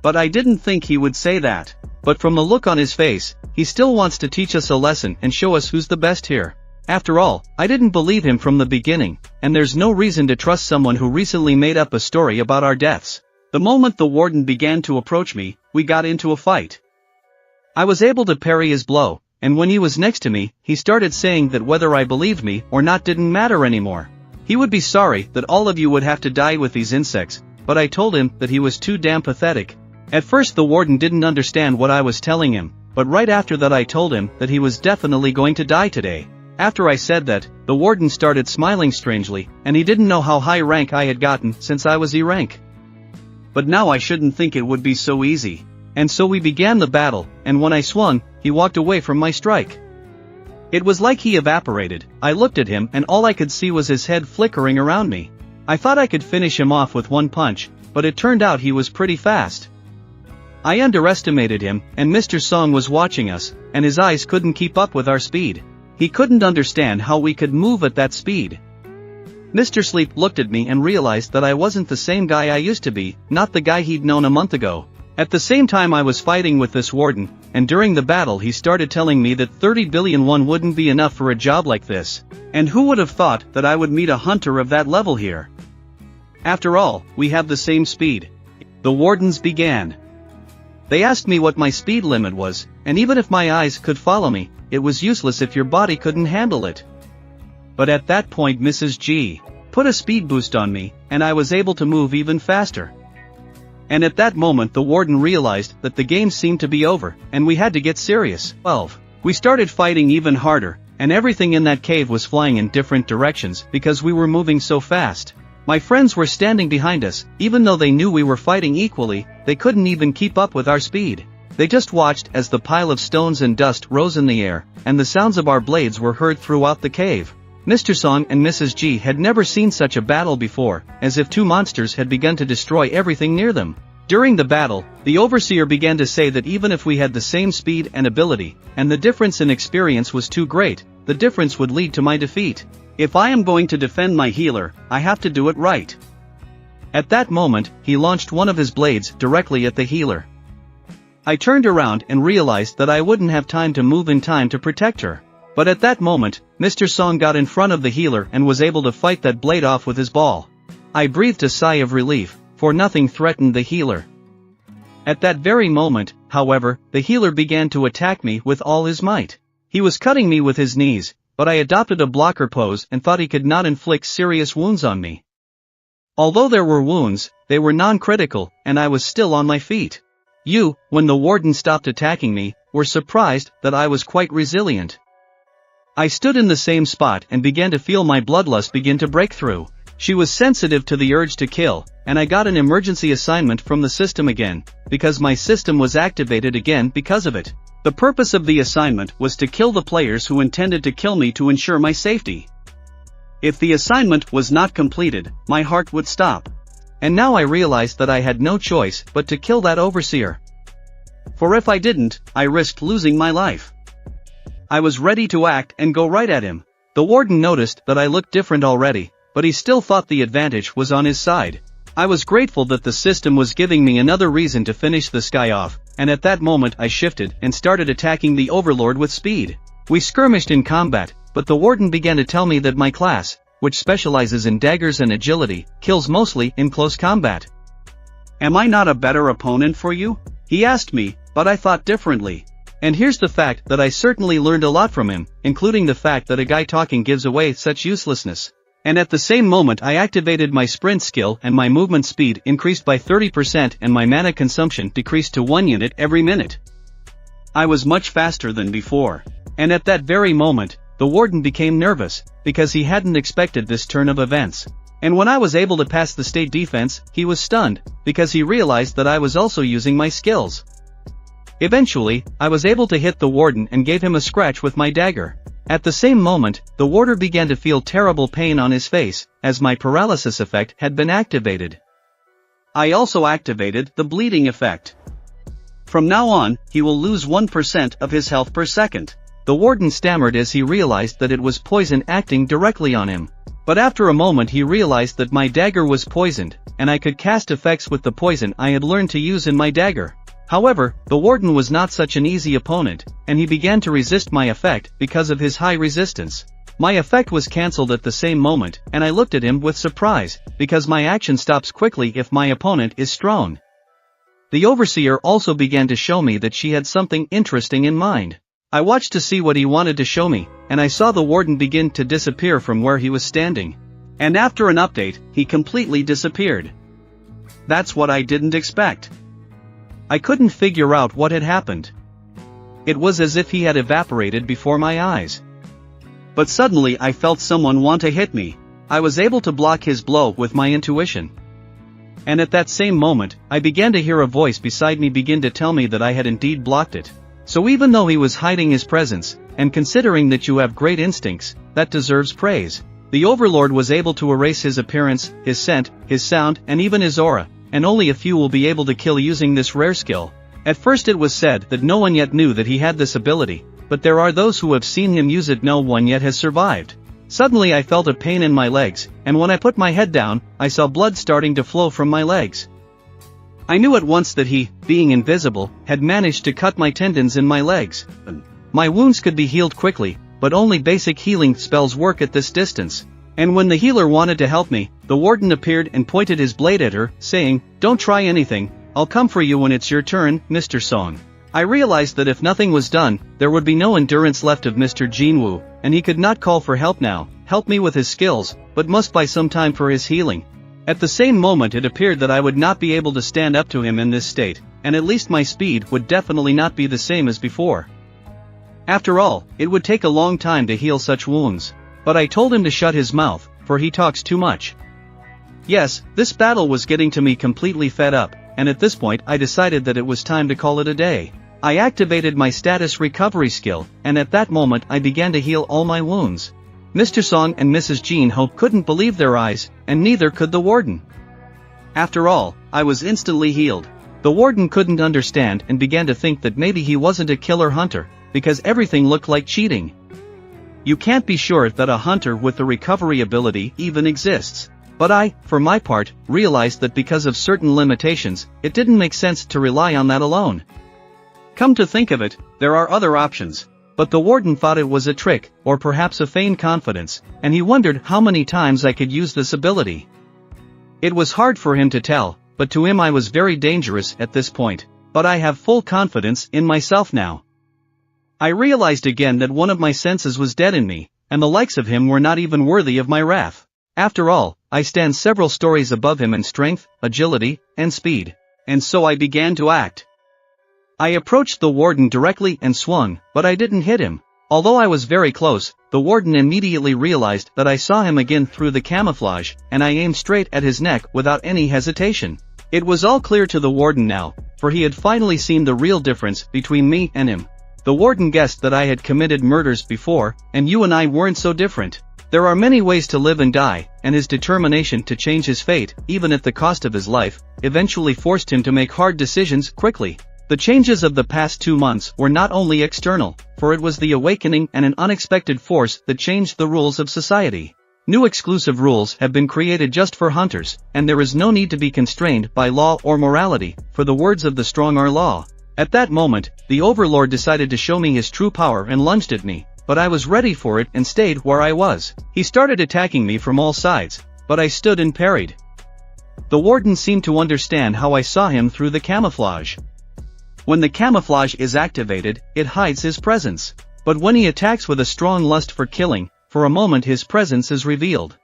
But I didn't think he would say that. But from the look on his face, he still wants to teach us a lesson and show us who's the best here. After all, I didn't believe him from the beginning, and there's no reason to trust someone who recently made up a story about our deaths. The moment the warden began to approach me, we got into a fight. I was able to parry his blow, and when he was next to me, he started saying that whether I believed me or not didn't matter anymore. He would be sorry that all of you would have to die with these insects, but I told him that he was too damn pathetic. At first the warden didn't understand what I was telling him, but right after that I told him that he was definitely going to die today. After I said that, the warden started smiling strangely, and he didn't know how high rank I had gotten since I was E rank. but now I shouldn't think it would be so easy. And so we began the battle, and when I swung, he walked away from my strike. It was like he evaporated. I looked at him and all I could see was his head flickering around me. I thought I could finish him off with one punch, but it turned out he was pretty fast. I underestimated him, and Mr. Song was watching us, and his eyes couldn't keep up with our speed. He couldn't understand how we could move at that speed. Mr. Sleep looked at me and realized that I wasn't the same guy I used to be, not the guy he'd known a month ago. At the same time I was fighting with this warden, and during the battle he started telling me that 30 billion won wouldn't be enough for a job like this. And who would have thought that I would meet a hunter of that level here? After all, we have the same speed. The wardens began. They asked me what my speed limit was, and even if my eyes could follow me, it was useless if your body couldn't handle it. But at that point Mrs. G put a speed boost on me, and I was able to move even faster. And at that moment the warden realized that the game seemed to be over, and we had to get serious. 12. We started fighting even harder, and everything in that cave was flying in different directions because we were moving so fast. My friends were standing behind us, even though they knew we were fighting equally, they couldn't even keep up with our speed. They just watched as the pile of stones and dust rose in the air, and the sounds of our blades were heard throughout the cave. Mr. Song and Mrs. G had never seen such a battle before, as if two monsters had begun to destroy everything near them. During the battle, the overseer began to say that even if we had the same speed and ability, and the difference in experience was too great, the difference would lead to my defeat. If I am going to defend my healer, I have to do it right. At that moment, he launched one of his blades directly at the healer. I turned around and realized that I wouldn't have time to move in time to protect her. But at that moment, Mr. Song got in front of the healer and was able to fight that blade off with his ball. I breathed a sigh of relief, for nothing threatened the healer. At that very moment, however, the healer began to attack me with all his might. He was cutting me with his knees, but I adopted a blocker pose and thought he could not inflict serious wounds on me. Although there were wounds, they were non-critical, and I was still on my feet. When the warden stopped attacking me, were surprised that I was quite resilient. I stood in the same spot and began to feel my bloodlust begin to break through. She was sensitive to the urge to kill, and I got an emergency assignment from the system again, because my system was activated again because of it. The purpose of the assignment was to kill the players who intended to kill me to ensure my safety. If the assignment was not completed, my heart would stop. And now I realized that I had no choice but to kill that overseer. For if I didn't, I risked losing my life. I was ready to act and go right at him. The warden noticed that I looked different already, but he still thought the advantage was on his side. I was grateful that the system was giving me another reason to finish this guy off, and at that moment I shifted and started attacking the overlord with speed. We skirmished in combat, but the warden began to tell me that my class, which specializes in daggers and agility, kills mostly in close combat. Am I not a better opponent for you? He asked me, but I thought differently. And here's the fact that I certainly learned a lot from him, including the fact that a guy talking gives away such uselessness. And at the same moment I activated my sprint skill and my movement speed increased by 30% and my mana consumption decreased to 1 unit every minute. I was much faster than before. And at that very moment, the warden became nervous, because he hadn't expected this turn of events. And when I was able to pass the state defense, he was stunned, because he realized that I was also using my skills. Eventually, I was able to hit the warden and gave him a scratch with my dagger. At the same moment, the warder began to feel terrible pain on his face, as my paralysis effect had been activated. I also activated the bleeding effect. From now on, he will lose 1% of his health per second. The warden stammered as he realized that it was poison acting directly on him. But after a moment he realized that my dagger was poisoned, and I could cast effects with the poison I had learned to use in my dagger. However, the warden was not such an easy opponent, and he began to resist my effect because of his high resistance. My effect was cancelled at the same moment, and I looked at him with surprise, because my action stops quickly if my opponent is strong. The overseer also began to show me that she had something interesting in mind. I watched to see what he wanted to show me, and I saw the warden begin to disappear from where he was standing. And after an update, he completely disappeared. That's what I didn't expect. I couldn't figure out what had happened. It was as if he had evaporated before my eyes. But suddenly I felt someone want to hit me. I was able to block his blow with my intuition. And at that same moment, I began to hear a voice beside me begin to tell me that I had indeed blocked it. So even though he was hiding his presence, and considering that you have great instincts, that deserves praise, the Overlord was able to erase his appearance, his scent, his sound, and even his aura, and only a few will be able to kill using this rare skill. At first it was said that no one yet knew that he had this ability, but there are those who have seen him use it. No one yet has survived. Suddenly I felt a pain in my legs, and when I put my head down, I saw blood starting to flow from my legs. I knew at once that he, being invisible, had managed to cut my tendons in my legs. My wounds could be healed quickly, but only basic healing spells work at this distance. And when the healer wanted to help me, the warden appeared and pointed his blade at her, saying, "Don't try anything, I'll come for you when it's your turn, Mr. Song." I realized that if nothing was done, there would be no endurance left of Mr. Jin-Woo, and he could not call for help now, help me with his skills, but must buy some time for his healing. At the same moment it appeared that I would not be able to stand up to him in this state, and at least my speed would definitely not be the same as before. After all, it would take a long time to heal such wounds. But I told him to shut his mouth, for he talks too much. Yes, this battle was getting to me completely fed up, and at this point I decided that it was time to call it a day. I activated my status recovery skill, and at that moment I began to heal all my wounds. Mr. Song and Mrs. Jin-Ho couldn't believe their eyes, and neither could the warden. After all, I was instantly healed. The warden couldn't understand and began to think that maybe he wasn't a killer hunter, because everything looked like cheating. You can't be sure that a hunter with the recovery ability even exists. But I, for my part, realized that because of certain limitations, it didn't make sense to rely on that alone. Come to think of it, there are other options. But the warden thought it was a trick, or perhaps a feigned confidence, and he wondered how many times I could use this ability. It was hard for him to tell, but to him I was very dangerous at this point. But I have full confidence in myself now. I realized again that one of my senses was dead in me, and the likes of him were not even worthy of my wrath. After all, I stand several stories above him in strength, agility, and speed. And so I began to act. I approached the warden directly and swung, but I didn't hit him. Although I was very close, the warden immediately realized that I saw him again through the camouflage, and I aimed straight at his neck without any hesitation. It was all clear to the warden now, for he had finally seen the real difference between me and him. The warden guessed that I had committed murders before, and you and I weren't so different. There are many ways to live and die, and his determination to change his fate, even at the cost of his life, eventually forced him to make hard decisions quickly. The changes of the past 2 months were not only external, for it was the awakening and an unexpected force that changed the rules of society. New exclusive rules have been created just for hunters, and there is no need to be constrained by law or morality, for the words of the strong are law. At that moment, the Overlord decided to show me his true power and lunged at me, but I was ready for it and stayed where I was. He started attacking me from all sides, but I stood and parried. The warden seemed to understand how I saw him through the camouflage. When the camouflage is activated, it hides his presence. But when he attacks with a strong lust for killing, for a moment his presence is revealed.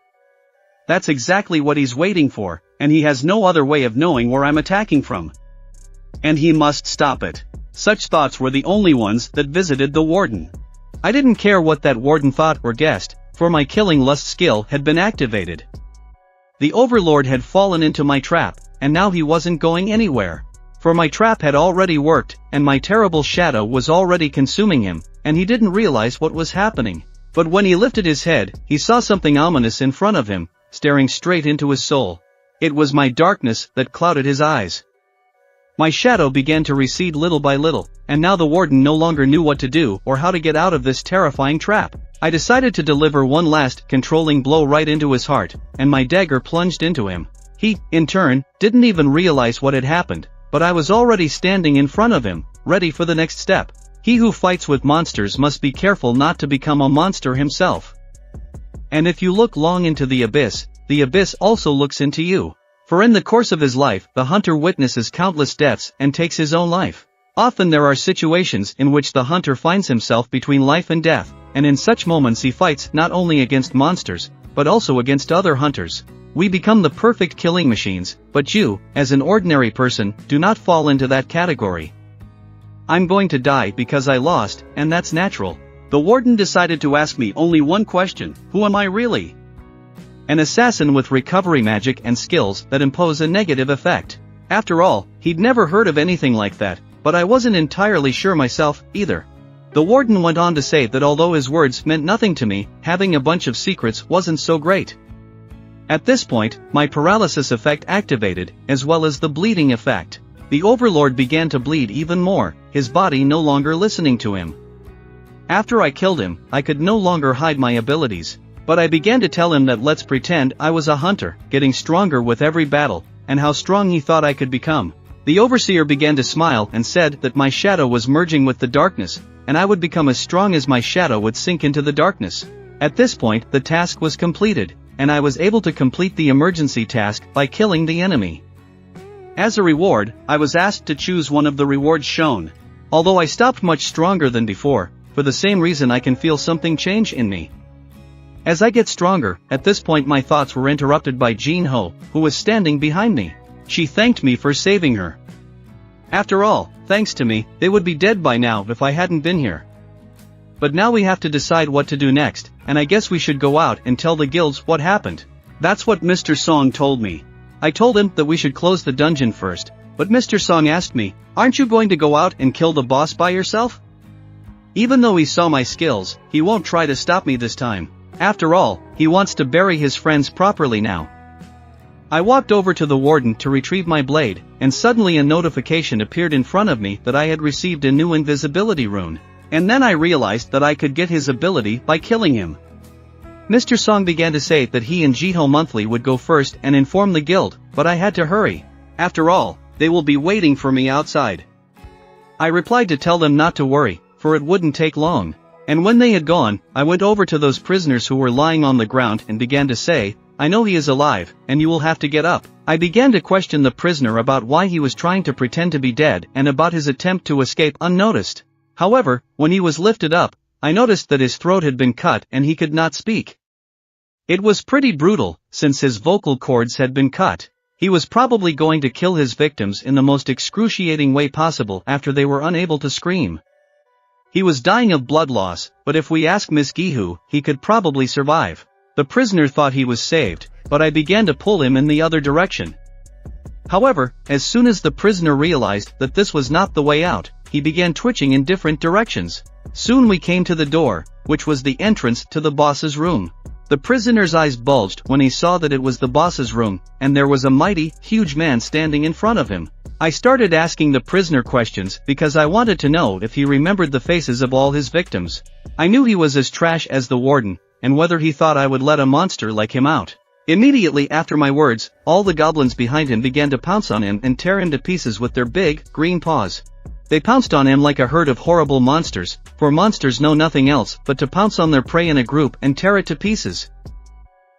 That's exactly what he's waiting for, and he has no other way of knowing where I'm attacking from. And he must stop it. Such thoughts were the only ones that visited the warden. I didn't care what that warden thought or guessed, for my killing lust skill had been activated. The Overlord had fallen into my trap, and now he wasn't going anywhere. For my trap had already worked, and my terrible shadow was already consuming him, and he didn't realize what was happening. But when he lifted his head, he saw something ominous in front of him, staring straight into his soul. It was my darkness that clouded his eyes. My shadow began to recede little by little, and now the warden no longer knew what to do or how to get out of this terrifying trap. I decided to deliver one last controlling blow right into his heart, and my dagger plunged into him. He, in turn, didn't even realize what had happened. But I was already standing in front of him, ready for the next step. He who fights with monsters must be careful not to become a monster himself. And if you look long into the abyss also looks into you. For in the course of his life, the hunter witnesses countless deaths and takes his own life. Often there are situations in which the hunter finds himself between life and death, and in such moments he fights not only against monsters, but also against other hunters. We become the perfect killing machines, but you, as an ordinary person, do not fall into that category. I'm going to die because I lost, and that's natural. The warden decided to ask me only one question: who am I really? An assassin with recovery magic and skills that impose a negative effect. After all, he'd never heard of anything like that, but I wasn't entirely sure myself, either. The warden went on to say that although his words meant nothing to me, having a bunch of secrets wasn't so great. At this point, my paralysis effect activated, as well as the bleeding effect. The overlord began to bleed even more, his body no longer listening to him. After I killed him, I could no longer hide my abilities, but I began to tell him that let's pretend I was a hunter, getting stronger with every battle, and how strong he thought I could become. The overseer began to smile and said that my shadow was merging with the darkness, and I would become as strong as my shadow would sink into the darkness. At this point, the task was completed, and I was able to complete the emergency task by killing the enemy. As a reward, I was asked to choose one of the rewards shown. Although I stopped much stronger than before, for the same reason I can feel something change in me. As I get stronger, at this point my thoughts were interrupted by Jin-Ho, who was standing behind me. She thanked me for saving her. After all, thanks to me, they would be dead by now if I hadn't been here. But now we have to decide what to do next, and I guess we should go out and tell the guilds what happened. That's what Mr. Song told me. I told him that we should close the dungeon first, but Mr. Song asked me, "Aren't you going to go out and kill the boss by yourself?" Even though he saw my skills, he won't try to stop me this time. After all, he wants to bury his friends properly now. I walked over to the warden to retrieve my blade, and suddenly a notification appeared in front of me that I had received a new invisibility rune. And then I realized that I could get his ability by killing him. Mr. Song began to say that he and Jiho Monthly would go first and inform the guild, but I had to hurry. After all, they will be waiting for me outside. I replied to tell them not to worry, for it wouldn't take long. And when they had gone, I went over to those prisoners who were lying on the ground and began to say, "I know he is alive, and you will have to get up." I began to question the prisoner about why he was trying to pretend to be dead and about his attempt to escape unnoticed. However, when he was lifted up, I noticed that his throat had been cut and he could not speak. It was pretty brutal, since his vocal cords had been cut. He was probably going to kill his victims in the most excruciating way possible after they were unable to scream. He was dying of blood loss, but if we ask Miss Gihu, he could probably survive. The prisoner thought he was saved, but I began to pull him in the other direction. However, as soon as the prisoner realized that this was not the way out, he began twitching in different directions. Soon we came to the door, which was the entrance to the boss's room. The prisoner's eyes bulged when he saw that it was the boss's room, and there was a mighty, huge man standing in front of him. I started asking the prisoner questions because I wanted to know if he remembered the faces of all his victims. I knew he was as trash as the warden, and whether he thought I would let a monster like him out. Immediately after my words, all the goblins behind him began to pounce on him and tear him to pieces with their big, green paws. They pounced on him like a herd of horrible monsters, for monsters know nothing else but to pounce on their prey in a group and tear it to pieces.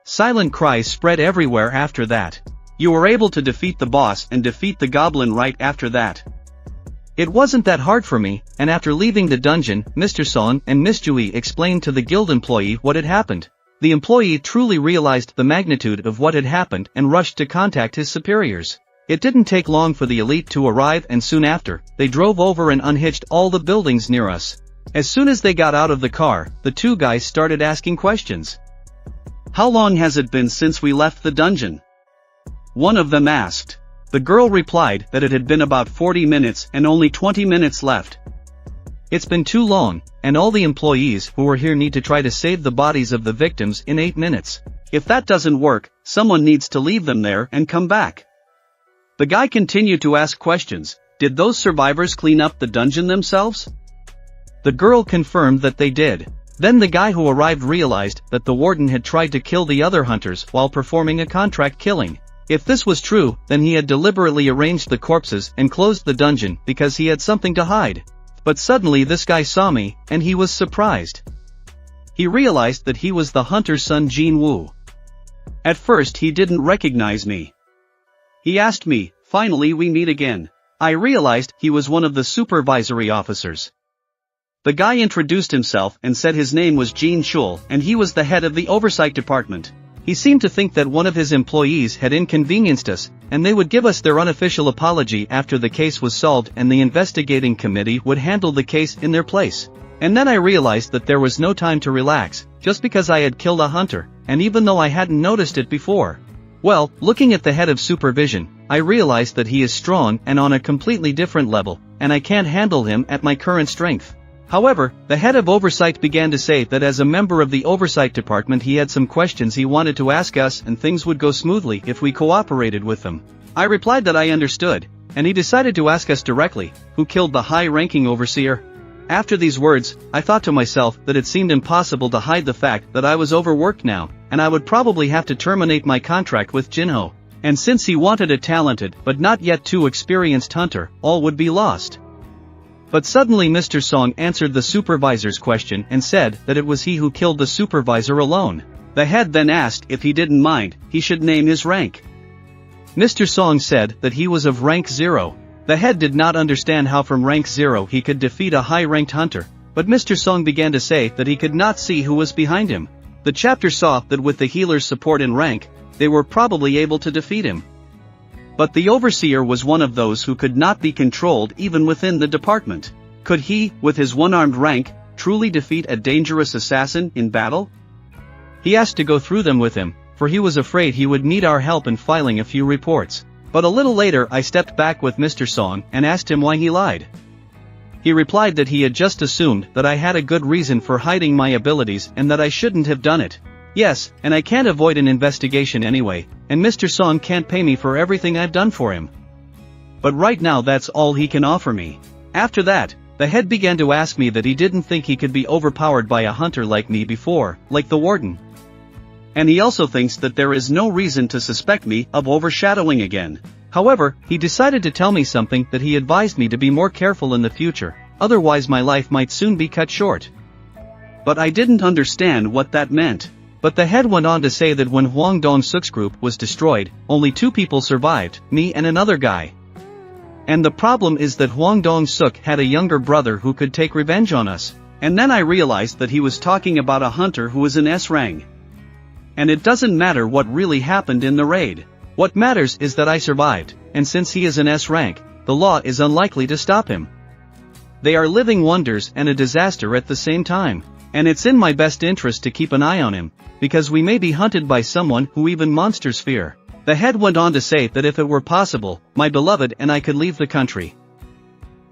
Silent cries spread everywhere after that. You were able to defeat the boss and defeat the goblin right after that. It wasn't that hard for me, and after leaving the dungeon, Mr. Song and Miss Jui explained to the guild employee what had happened. The employee truly realized the magnitude of what had happened and rushed to contact his superiors. It didn't take long for the elite to arrive, and soon after, they drove over and unhitched all the buildings near us. As soon as they got out of the car, the two guys started asking questions. "How long has it been since we left the dungeon?" one of them asked. The girl replied that it had been about 40 minutes and only 20 minutes left. "It's been too long, and all the employees who were here need to try to save the bodies of the victims in 8 minutes. If that doesn't work, someone needs to leave them there and come back." The guy continued to ask questions. Did those survivors clean up the dungeon themselves? The girl confirmed that they did. Then the guy who arrived realized that the warden had tried to kill the other hunters while performing a contract killing. If this was true, then he had deliberately arranged the corpses and closed the dungeon because he had something to hide. But suddenly this guy saw me, and he was surprised. He realized that he was the hunter's Sung Jin-Woo. At first he didn't recognize me. He asked me, "Finally we meet again." I realized he was one of the supervisory officers. The guy introduced himself and said his name was Jin Shul and he was the head of the oversight department. He seemed to think that one of his employees had inconvenienced us, and they would give us their unofficial apology after the case was solved and the investigating committee would handle the case in their place. And then I realized that there was no time to relax, just because I had killed a hunter, and even though I hadn't noticed it before. Well, looking at the head of supervision, I realized that he is strong and on a completely different level, and I can't handle him at my current strength. However, the head of oversight began to say that as a member of the oversight department he had some questions he wanted to ask us and things would go smoothly if we cooperated with them. I replied that I understood, and he decided to ask us directly, who killed the high-ranking overseer? After these words, I thought to myself that it seemed impossible to hide the fact that I was overworked now, and I would probably have to terminate my contract with Jin-Ho. And since he wanted a talented but not yet too experienced hunter, all would be lost. But suddenly Mr. Song answered the supervisor's question and said that it was he who killed the supervisor alone. The head then asked if he didn't mind, he should name his rank. Mr. Song said that he was of rank 0. The head did not understand how from rank 0 he could defeat a high-ranked hunter, but Mr. Song began to say that he could not see who was behind him. The chapter saw that with the healer's support and rank, they were probably able to defeat him. But the overseer was one of those who could not be controlled even within the department. Could he, with his one-armed rank, truly defeat a dangerous assassin in battle? He asked to go through them with him, for he was afraid he would need our help in filing a few reports. But a little later I stepped back with Mr. Song and asked him why he lied. He replied that he had just assumed that I had a good reason for hiding my abilities and that I shouldn't have done it. Yes, and I can't avoid an investigation anyway, and Mr. Song can't pay me for everything I've done for him. But right now that's all he can offer me. After that, the head began to ask me that he didn't think he could be overpowered by a hunter like me before, like the warden. And he also thinks that there is no reason to suspect me of overshadowing again. However, he decided to tell me something that he advised me to be more careful in the future, otherwise my life might soon be cut short. But I didn't understand what that meant. But the head went on to say that when Hwang Dong-suk's group was destroyed, only 2 people survived, me and another guy. And the problem is that Hwang Dong-suk had a younger brother who could take revenge on us. And then I realized that he was talking about a hunter who was in S rank. And it doesn't matter what really happened in the raid. What matters is that I survived, and since he is in S rank, the law is unlikely to stop him. They are living wonders and a disaster at the same time. And it's in my best interest to keep an eye on him, because we may be hunted by someone who even monsters fear. The head went on to say that if it were possible, my beloved and I could leave the country.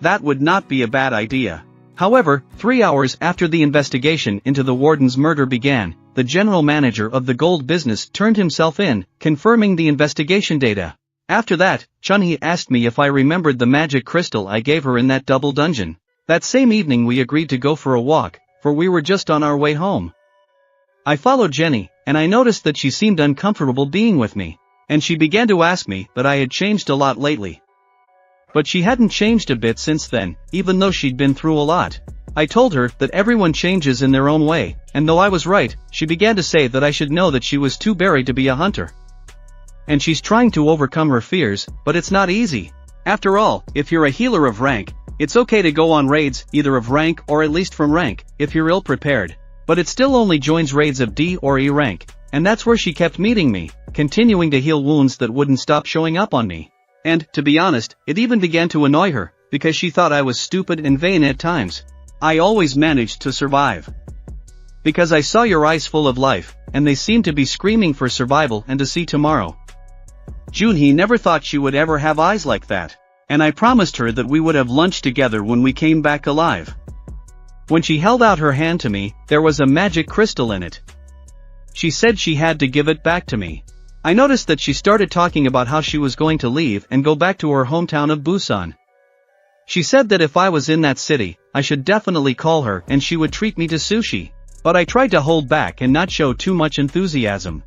That would not be a bad idea. However, 3 hours after the investigation into the warden's murder began, the general manager of the gold business turned himself in, confirming the investigation data. After that, Chun-hee asked me if I remembered the magic crystal I gave her in that double dungeon. That same evening we agreed to go for a walk, for we were just on our way home. I followed Jenny, and I noticed that she seemed uncomfortable being with me, and she began to ask me that I had changed a lot lately. But she hadn't changed a bit since then, even though she'd been through a lot. I told her that everyone changes in their own way, and though I was right, she began to say that I should know that she was too buried to be a hunter. And she's trying to overcome her fears, but it's not easy. After all, if you're a healer of rank, it's okay to go on raids, either of rank or at least from rank, if you're ill-prepared. But it still only joins raids of D or E rank, and that's where she kept meeting me, continuing to heal wounds that wouldn't stop showing up on me. And, to be honest, it even began to annoy her, because she thought I was stupid and vain at times. I always managed to survive. Because I saw your eyes full of life, and they seemed to be screaming for survival and to see tomorrow. Junhee never thought she would ever have eyes like that. And I promised her that we would have lunch together when we came back alive. When she held out her hand to me, there was a magic crystal in it. She said she had to give it back to me. I noticed that she started talking about how she was going to leave and go back to her hometown of Busan. She said that if I was in that city, I should definitely call her and she would treat me to sushi. But I tried to hold back and not show too much enthusiasm.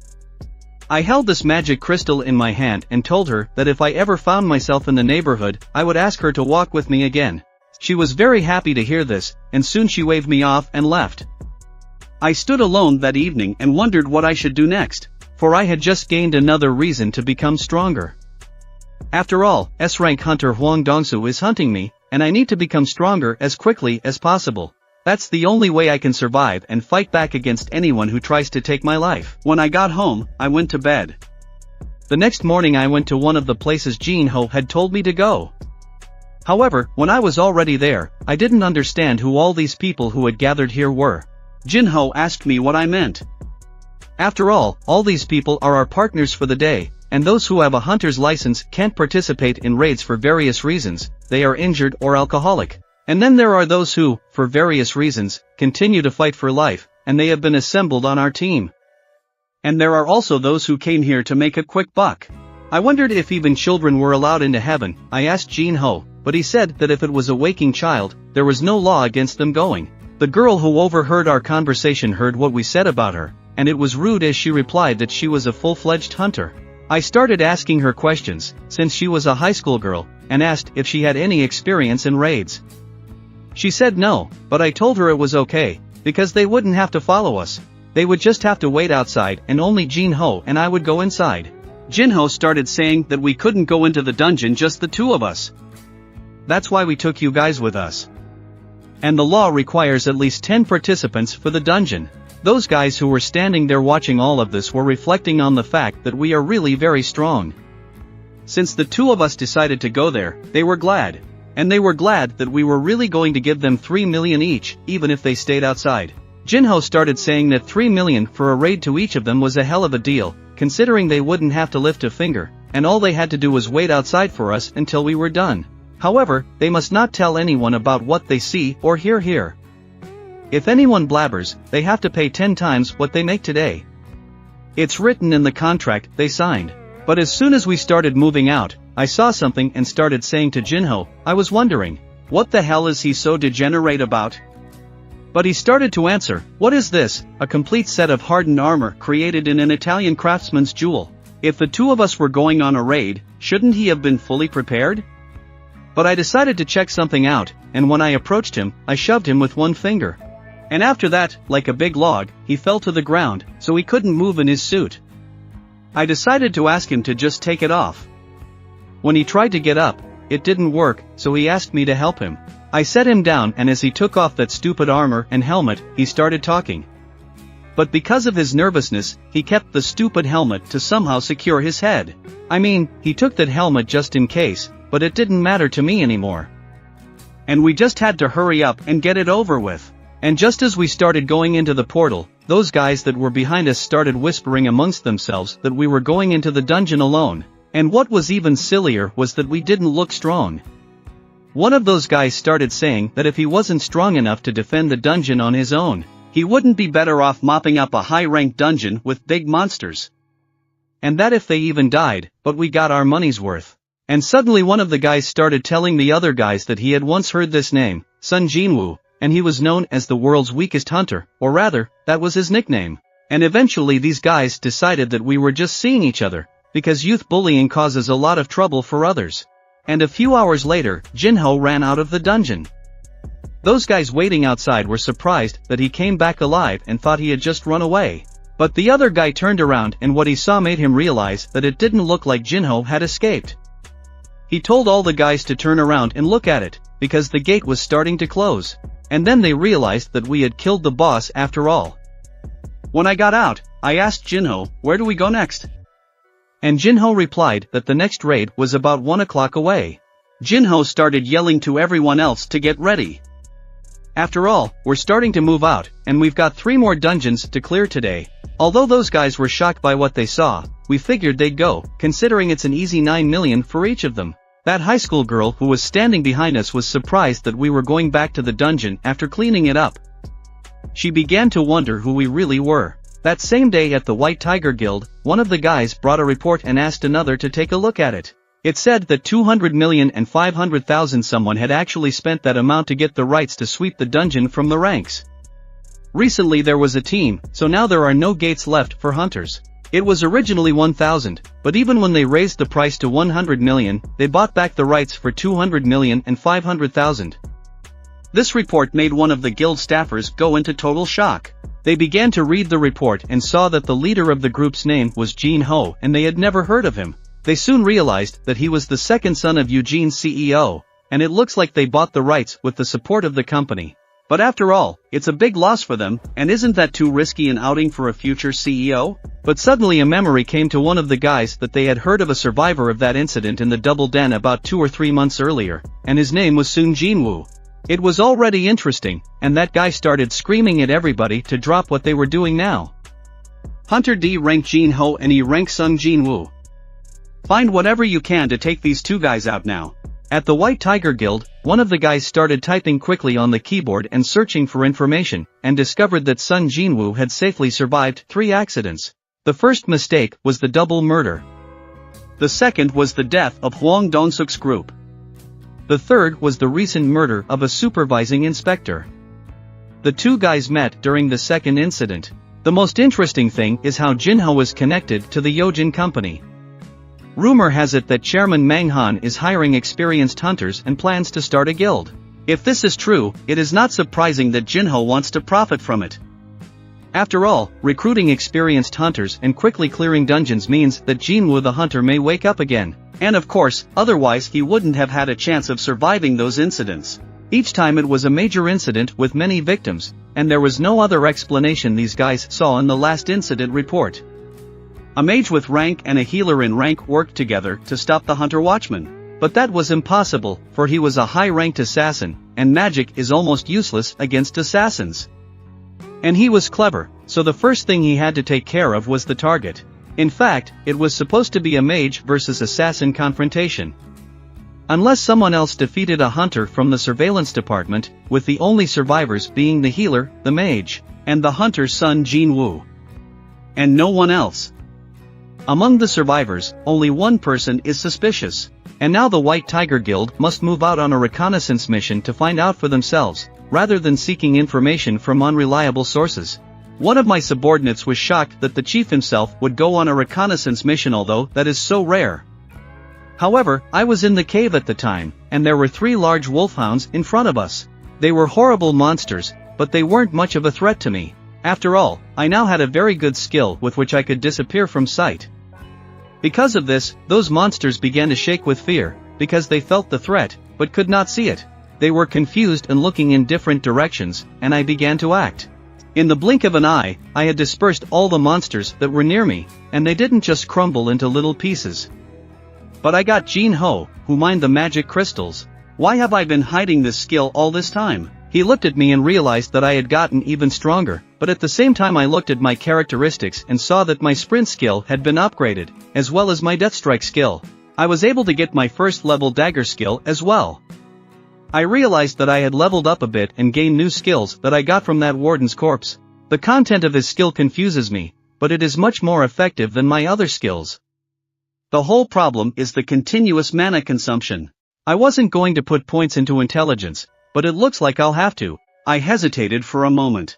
I held this magic crystal in my hand and told her that if I ever found myself in the neighborhood, I would ask her to walk with me again. She was very happy to hear this, and soon she waved me off and left. I stood alone that evening and wondered what I should do next, for I had just gained another reason to become stronger. After all, S-rank hunter Hwang Dong-soo is hunting me, and I need to become stronger as quickly as possible. That's the only way I can survive and fight back against anyone who tries to take my life. When I got home, I went to bed. The next morning I went to one of the places Jin-ho had told me to go. However, when I was already there, I didn't understand who all these people who had gathered here were. Jin-ho asked me what I meant. After all these people are our partners for the day, and those who have a hunter's license can't participate in raids for various reasons, they are injured or alcoholic. And then there are those who, for various reasons, continue to fight for life, and they have been assembled on our team. And there are also those who came here to make a quick buck. I wondered if even children were allowed into heaven. I asked Jin-Ho, but he said that if it was a waking child, there was no law against them going. The girl who overheard our conversation heard what we said about her, and it was rude as she replied that she was a full-fledged hunter. I started asking her questions, since she was a high school girl, and asked if she had any experience in raids. She said no, but I told her it was okay, because they wouldn't have to follow us. They would just have to wait outside and only Jin-Ho and I would go inside. Jin-Ho started saying that we couldn't go into the dungeon just the two of us. That's why we took you guys with us. And the law requires at least 10 participants for the dungeon. Those guys who were standing there watching all of this were reflecting on the fact that we are really very strong. Since the two of us decided to go there, they were glad. And they were glad that we were really going to give them 3 million each, even if they stayed outside. Jin-Ho started saying that 3 million for a raid to each of them was a hell of a deal, considering they wouldn't have to lift a finger, and all they had to do was wait outside for us until we were done. However, they must not tell anyone about what they see or hear here. If anyone blabbers, they have to pay 10 times what they make today. It's written in the contract they signed. But as soon as we started moving out, I saw something and started saying to Jin-Ho, I was wondering, what the hell is he so degenerate about? But he started to answer, what is this, a complete set of hardened armor created in an Italian craftsman's jewel. If the two of us were going on a raid, shouldn't he have been fully prepared? But I decided to check something out, and when I approached him, I shoved him with one finger. And after that, like a big log, he fell to the ground, so he couldn't move in his suit. I decided to ask him to just take it off. When he tried to get up, it didn't work, so he asked me to help him. I set him down and as he took off that stupid armor and helmet, he started talking. But because of his nervousness, he kept the stupid helmet to somehow secure his head. I mean, he took that helmet just in case, but it didn't matter to me anymore. And we just had to hurry up and get it over with. And just as we started going into the portal, those guys that were behind us started whispering amongst themselves that we were going into the dungeon alone. And what was even sillier was that we didn't look strong. One of those guys started saying that if he wasn't strong enough to defend the dungeon on his own, he wouldn't be better off mopping up a high-ranked dungeon with big monsters. And that if they even died, but we got our money's worth. And suddenly one of the guys started telling the other guys that he had once heard this name, Sung Jin-Woo, and he was known as the world's weakest hunter, or rather, that was his nickname. And eventually these guys decided that we were just seeing each other, because youth bullying causes a lot of trouble for others. And a few hours later, Jin-Ho ran out of the dungeon. Those guys waiting outside were surprised that he came back alive and thought he had just run away. But the other guy turned around and what he saw made him realize that it didn't look like Jin-Ho had escaped. He told all the guys to turn around and look at it, because the gate was starting to close. And then they realized that we had killed the boss after all. When I got out, I asked Jin-Ho, where do we go next? And Jin-Ho replied that the next raid was about 1 o'clock away. Jin-Ho started yelling to everyone else to get ready. After all, we're starting to move out, and we've got 3 more dungeons to clear today. Although those guys were shocked by what they saw, we figured they'd go, considering it's an easy 9 million for each of them. That high school girl who was standing behind us was surprised that we were going back to the dungeon after cleaning it up. She began to wonder who we really were. That same day at the White Tiger Guild, one of the guys brought a report and asked another to take a look at it. It said that 200,500,000 someone had actually spent that amount to get the rights to sweep the dungeon from the ranks. Recently there was a team, so now there are no gates left for hunters. It was originally 1,000, but even when they raised the price to 100 million, they bought back the rights for 200,500,000. This report made one of the guild staffers go into total shock. They began to read the report and saw that the leader of the group's name was Jin-Ho and they had never heard of him. They soon realized that he was the second son of Eugene's CEO, and it looks like they bought the rights with the support of the company. But after all, it's a big loss for them, and isn't that too risky an outing for a future CEO? But suddenly a memory came to one of the guys that they had heard of a survivor of that incident in the Double Den about 2 or 3 months earlier, and his name was Sung Jin-Woo. It was already interesting, and that guy started screaming at everybody to drop what they were doing now. Hunter D rank Jin-Ho and E rank Sung Jin-Woo. Find whatever you can to take these two guys out now. At the White Tiger Guild, one of the guys started typing quickly on the keyboard and searching for information, and discovered that Sung Jin-Woo had safely survived 3 accidents. The first mistake was the double murder. The second was the death of Hwang Dong-suk's group. The third was the recent murder of a supervising inspector. The two guys met during the second incident. The most interesting thing is how Jin-Ho is connected to the Yojin company. Rumor has it that Chairman Manhwa is hiring experienced hunters and plans to start a guild. If this is true, it is not surprising that Jin-Ho wants to profit from it. After all, recruiting experienced hunters and quickly clearing dungeons means that Jin-Woo the hunter may wake up again, and of course, otherwise he wouldn't have had a chance of surviving those incidents. Each time it was a major incident with many victims, and there was no other explanation these guys saw in the last incident report. A mage with rank and a healer in rank worked together to stop the hunter watchman. But that was impossible, for he was a high-ranked assassin, and magic is almost useless against assassins. And he was clever, so the first thing he had to take care of was the target. In fact, it was supposed to be a mage versus assassin confrontation. Unless someone else defeated a hunter from the surveillance department, with the only survivors being the healer, the mage, and the hunter's son Jin-Woo. And no one else. Among the survivors, only one person is suspicious. And now the White Tiger Guild must move out on a reconnaissance mission to find out for themselves, rather than seeking information from unreliable sources. One of my subordinates was shocked that the chief himself would go on a reconnaissance mission, although that is so rare. However, I was in the cave at the time, and there were 3 large wolfhounds in front of us. They were horrible monsters, but they weren't much of a threat to me. After all, I now had a very good skill with which I could disappear from sight. Because of this, those monsters began to shake with fear, because they felt the threat, but could not see it. They were confused and looking in different directions, and I began to act. In the blink of an eye, I had dispersed all the monsters that were near me, and they didn't just crumble into little pieces. But I got Jin-Ho, who mined the magic crystals. Why have I been hiding this skill all this time? He looked at me and realized that I had gotten even stronger, but at the same time I looked at my characteristics and saw that my sprint skill had been upgraded, as well as my death strike skill. I was able to get my first level dagger skill as well. I realized that I had leveled up a bit and gained new skills that I got from that warden's corpse. The content of his skill confuses me, but it is much more effective than my other skills. The whole problem is the continuous mana consumption. I wasn't going to put points into intelligence, but it looks like I'll have to. I hesitated for a moment.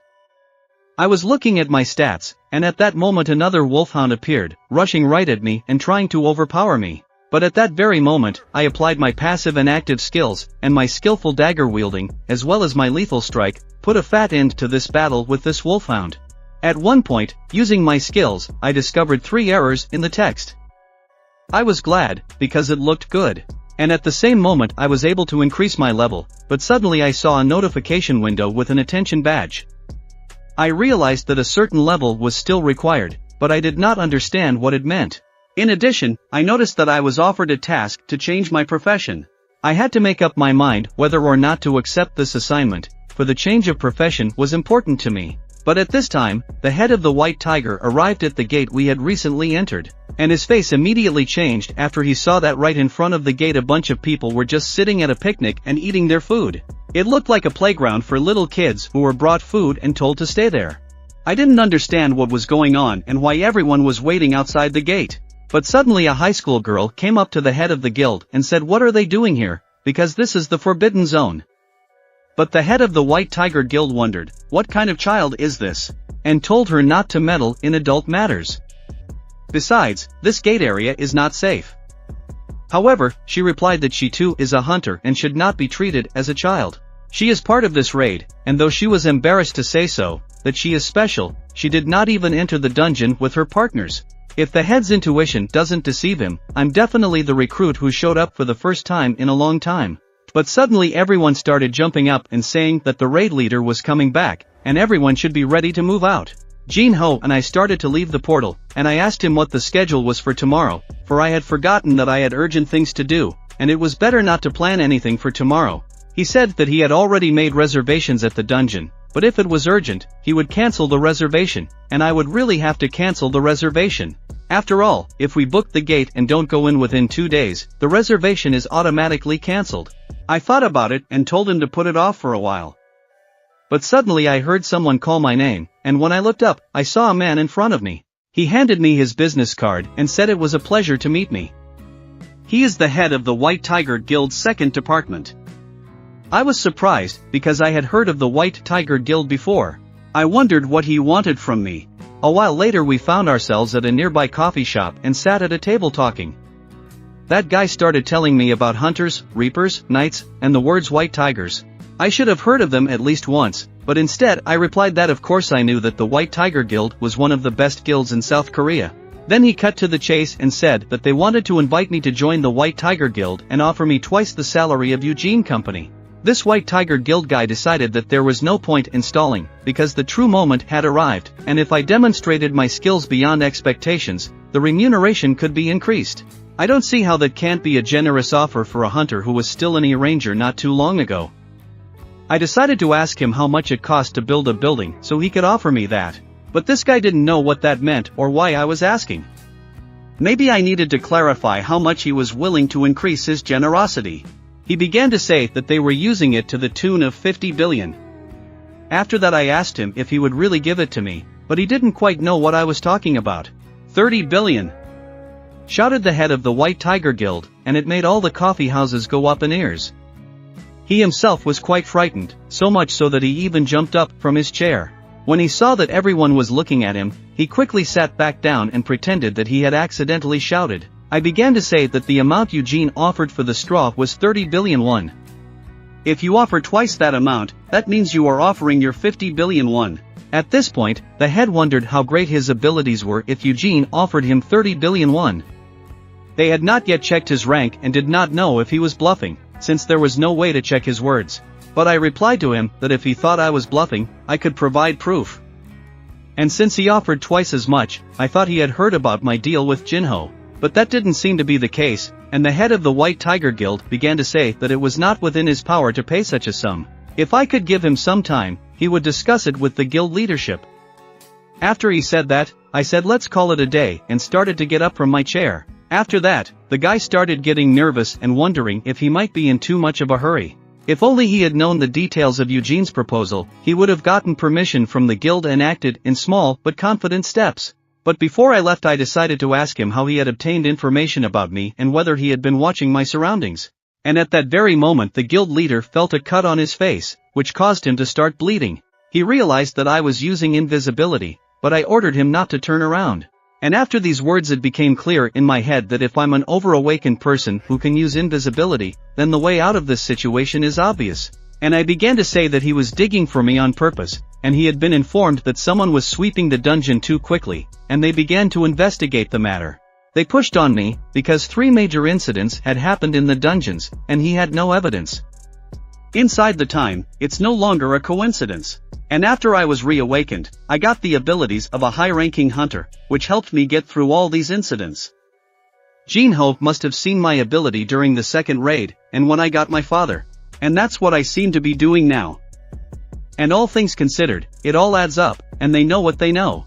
I was looking at my stats, and at that moment another wolfhound appeared, rushing right at me and trying to overpower me. But at that very moment, I applied my passive and active skills, and my skillful dagger wielding, as well as my lethal strike, put a fat end to this battle with this wolfhound. At one point, using my skills, I discovered 3 errors in the text. I was glad, because it looked good. And at the same moment I was able to increase my level, but suddenly I saw a notification window with an attention badge. I realized that a certain level was still required, but I did not understand what it meant. In addition, I noticed that I was offered a task to change my profession. I had to make up my mind whether or not to accept this assignment, for the change of profession was important to me. But at this time, the head of the White Tiger arrived at the gate we had recently entered, and his face immediately changed after he saw that right in front of the gate a bunch of people were just sitting at a picnic and eating their food. It looked like a playground for little kids who were brought food and told to stay there. I didn't understand what was going on and why everyone was waiting outside the gate. But suddenly a high school girl came up to the head of the guild and said, "What are they doing here? Because this is the forbidden zone." But the head of the White Tiger Guild wondered, what kind of child is this? And told her not to meddle in adult matters. Besides, this gate area is not safe. However, she replied that she too is a hunter and should not be treated as a child. She is part of this raid, and though she was embarrassed to say so, that she is special, she did not even enter the dungeon with her partners. If the head's intuition doesn't deceive him, I'm definitely the recruit who showed up for the first time in a long time. But suddenly everyone started jumping up and saying that the raid leader was coming back, and everyone should be ready to move out. Jin-Ho and I started to leave the portal, and I asked him what the schedule was for tomorrow, for I had forgotten that I had urgent things to do, and it was better not to plan anything for tomorrow. He said that he had already made reservations at the dungeon, but if it was urgent, he would cancel the reservation, and I would really have to cancel the reservation. After all, if we book the gate and don't go in within 2 days, the reservation is automatically cancelled. I thought about it and told him to put it off for a while. But suddenly I heard someone call my name, and when I looked up, I saw a man in front of me. He handed me his business card and said it was a pleasure to meet me. He is the head of the White Tiger Guild's second department. I was surprised, because I had heard of the White Tiger Guild before. I wondered what he wanted from me. A while later we found ourselves at a nearby coffee shop and sat at a table talking. That guy started telling me about hunters, reapers, knights, and the words white tigers. I should have heard of them at least once, but instead I replied that of course I knew that the White Tiger Guild was one of the best guilds in South Korea. Then he cut to the chase and said that they wanted to invite me to join the White Tiger Guild and offer me twice the salary of Eugene Company. This White Tiger Guild guy decided that there was no point in stalling, because the true moment had arrived, and if I demonstrated my skills beyond expectations, the remuneration could be increased. I don't see how that can't be a generous offer for a hunter who was still an E-Ranger not too long ago. I decided to ask him how much it cost to build a building so he could offer me that. But this guy didn't know what that meant or why I was asking. Maybe I needed to clarify how much he was willing to increase his generosity. He began to say that they were using it to the tune of 50 billion. After that I asked him if he would really give it to me, but he didn't quite know what I was talking about. 30 billion! Shouted the head of the White Tiger Guild, and it made all the coffee houses go up in ears. He himself was quite frightened, so much so that he even jumped up from his chair. When he saw that everyone was looking at him, he quickly sat back down and pretended that he had accidentally shouted. I began to say that the amount Eugene offered for the straw was 30 billion won. If you offer twice that amount, that means you are offering your 50 billion won. At this point, the head wondered how great his abilities were if Eugene offered him 30 billion won. They had not yet checked his rank and did not know if he was bluffing, since there was no way to check his words. But I replied to him that if he thought I was bluffing, I could provide proof. And since he offered twice as much, I thought he had heard about my deal with Jin-Ho. But that didn't seem to be the case, and the head of the White Tiger Guild began to say that it was not within his power to pay such a sum. If I could give him some time, he would discuss it with the guild leadership. After he said that, I said let's call it a day and started to get up from my chair. After that, the guy started getting nervous and wondering if he might be in too much of a hurry. If only he had known the details of Eugene's proposal, he would have gotten permission from the guild and acted in small but confident steps. But before I left I decided to ask him how he had obtained information about me and whether he had been watching my surroundings. And at that very moment the guild leader felt a cut on his face, which caused him to start bleeding. He realized that I was using invisibility, but I ordered him not to turn around. And after these words it became clear in my head that if I'm an overawakened person who can use invisibility, then the way out of this situation is obvious. And I began to say that he was digging for me on purpose, and he had been informed that someone was sweeping the dungeon too quickly, and they began to investigate the matter. They pushed on me, because 3 major incidents had happened in the dungeons, and he had no evidence. Inside the time, it's no longer a coincidence. And after I was reawakened, I got the abilities of a high-ranking hunter, which helped me get through all these incidents. Jin-Ho must have seen my ability during the second raid, and when I got my father. And that's what I seem to be doing now. And all things considered, it all adds up, and they know what they know.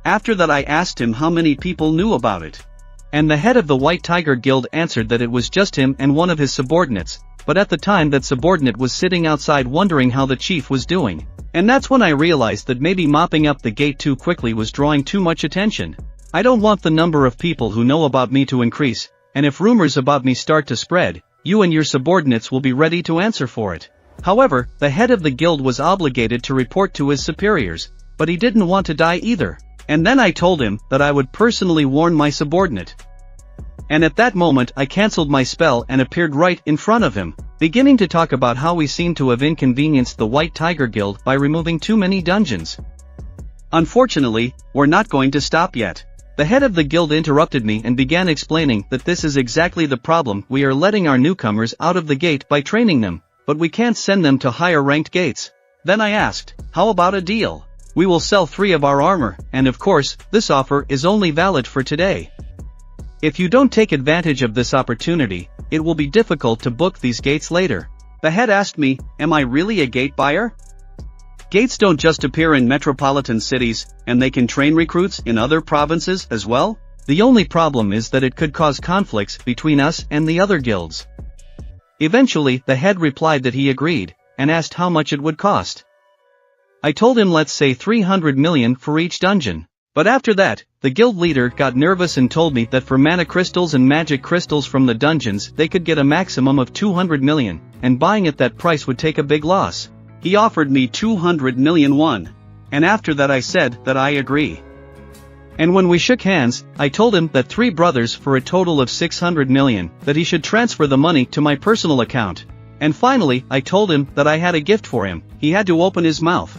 After that I asked him how many people knew about it. And the head of the White Tiger Guild answered that it was just him and one of his subordinates, but at the time that subordinate was sitting outside wondering how the chief was doing. And that's when I realized that maybe mopping up the gate too quickly was drawing too much attention. I don't want the number of people who know about me to increase, and if rumors about me start to spread, you and your subordinates will be ready to answer for it. However, the head of the guild was obligated to report to his superiors, but he didn't want to die either. And then I told him that I would personally warn my subordinate. And at that moment I cancelled my spell and appeared right in front of him, beginning to talk about how we seem to have inconvenienced the White Tiger Guild by removing too many dungeons. Unfortunately, we're not going to stop yet. The head of the guild interrupted me and began explaining that this is exactly the problem. We are letting our newcomers out of the gate by training them, but we can't send them to higher ranked gates. Then I asked, how about a deal? We will sell 3 of our armor, and of course, this offer is only valid for today. If you don't take advantage of this opportunity, it will be difficult to book these gates later. The head asked me, am I really a gate buyer? Gates don't just appear in metropolitan cities, and they can train recruits in other provinces as well? The only problem is that it could cause conflicts between us and the other guilds. Eventually, the head replied that he agreed, and asked how much it would cost. I told him let's say 300 million for each dungeon. But after that, the guild leader got nervous and told me that for mana crystals and magic crystals from the dungeons they could get a maximum of 200 million, and buying at that price would take a big loss. He offered me 200 million won. And after that I said that I agree. And when we shook hands, I told him that 3 brothers for a total of 600 million, that he should transfer the money to my personal account. And finally, I told him that I had a gift for him. He had to open his mouth.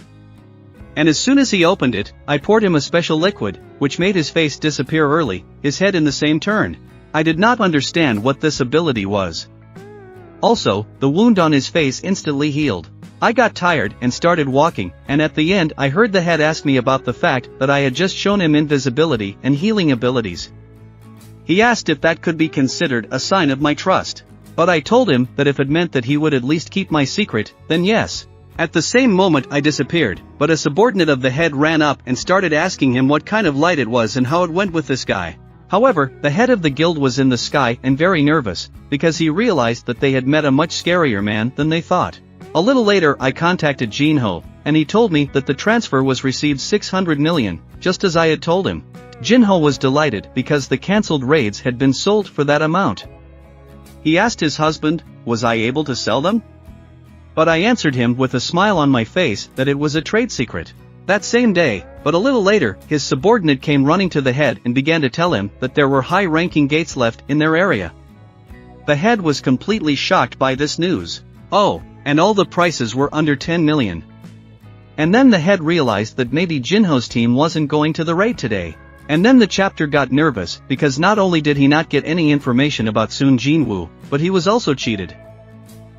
And as soon as he opened it, I poured him a special liquid, which made his face disappear early, his head in the same turn. I did not understand what this ability was. Also, the wound on his face instantly healed. I got tired and started walking, and at the end I heard the head ask me about the fact that I had just shown him invisibility and healing abilities. He asked if that could be considered a sign of my trust. But I told him that if it meant that he would at least keep my secret, then yes. At the same moment I disappeared, but a subordinate of the head ran up and started asking him what kind of light it was and how it went with this guy. However, the head of the guild was in the sky and very nervous, because he realized that they had met a much scarier man than they thought. A little later I contacted Jin-Ho, and he told me that the transfer was received 600 million, just as I had told him. Jin-Ho was delighted because the cancelled raids had been sold for that amount. He asked his husband, was I able to sell them? But I answered him with a smile on my face that it was a trade secret. That same day, but a little later, his subordinate came running to the head and began to tell him that there were high-ranking gates left in their area. The head was completely shocked by this news. Oh, and all the prices were under 10 million. And then the head realized that maybe Jin-Ho's team wasn't going to the raid today. And then the chapter got nervous because not only did he not get any information about Sung Jin-Woo, but he was also cheated.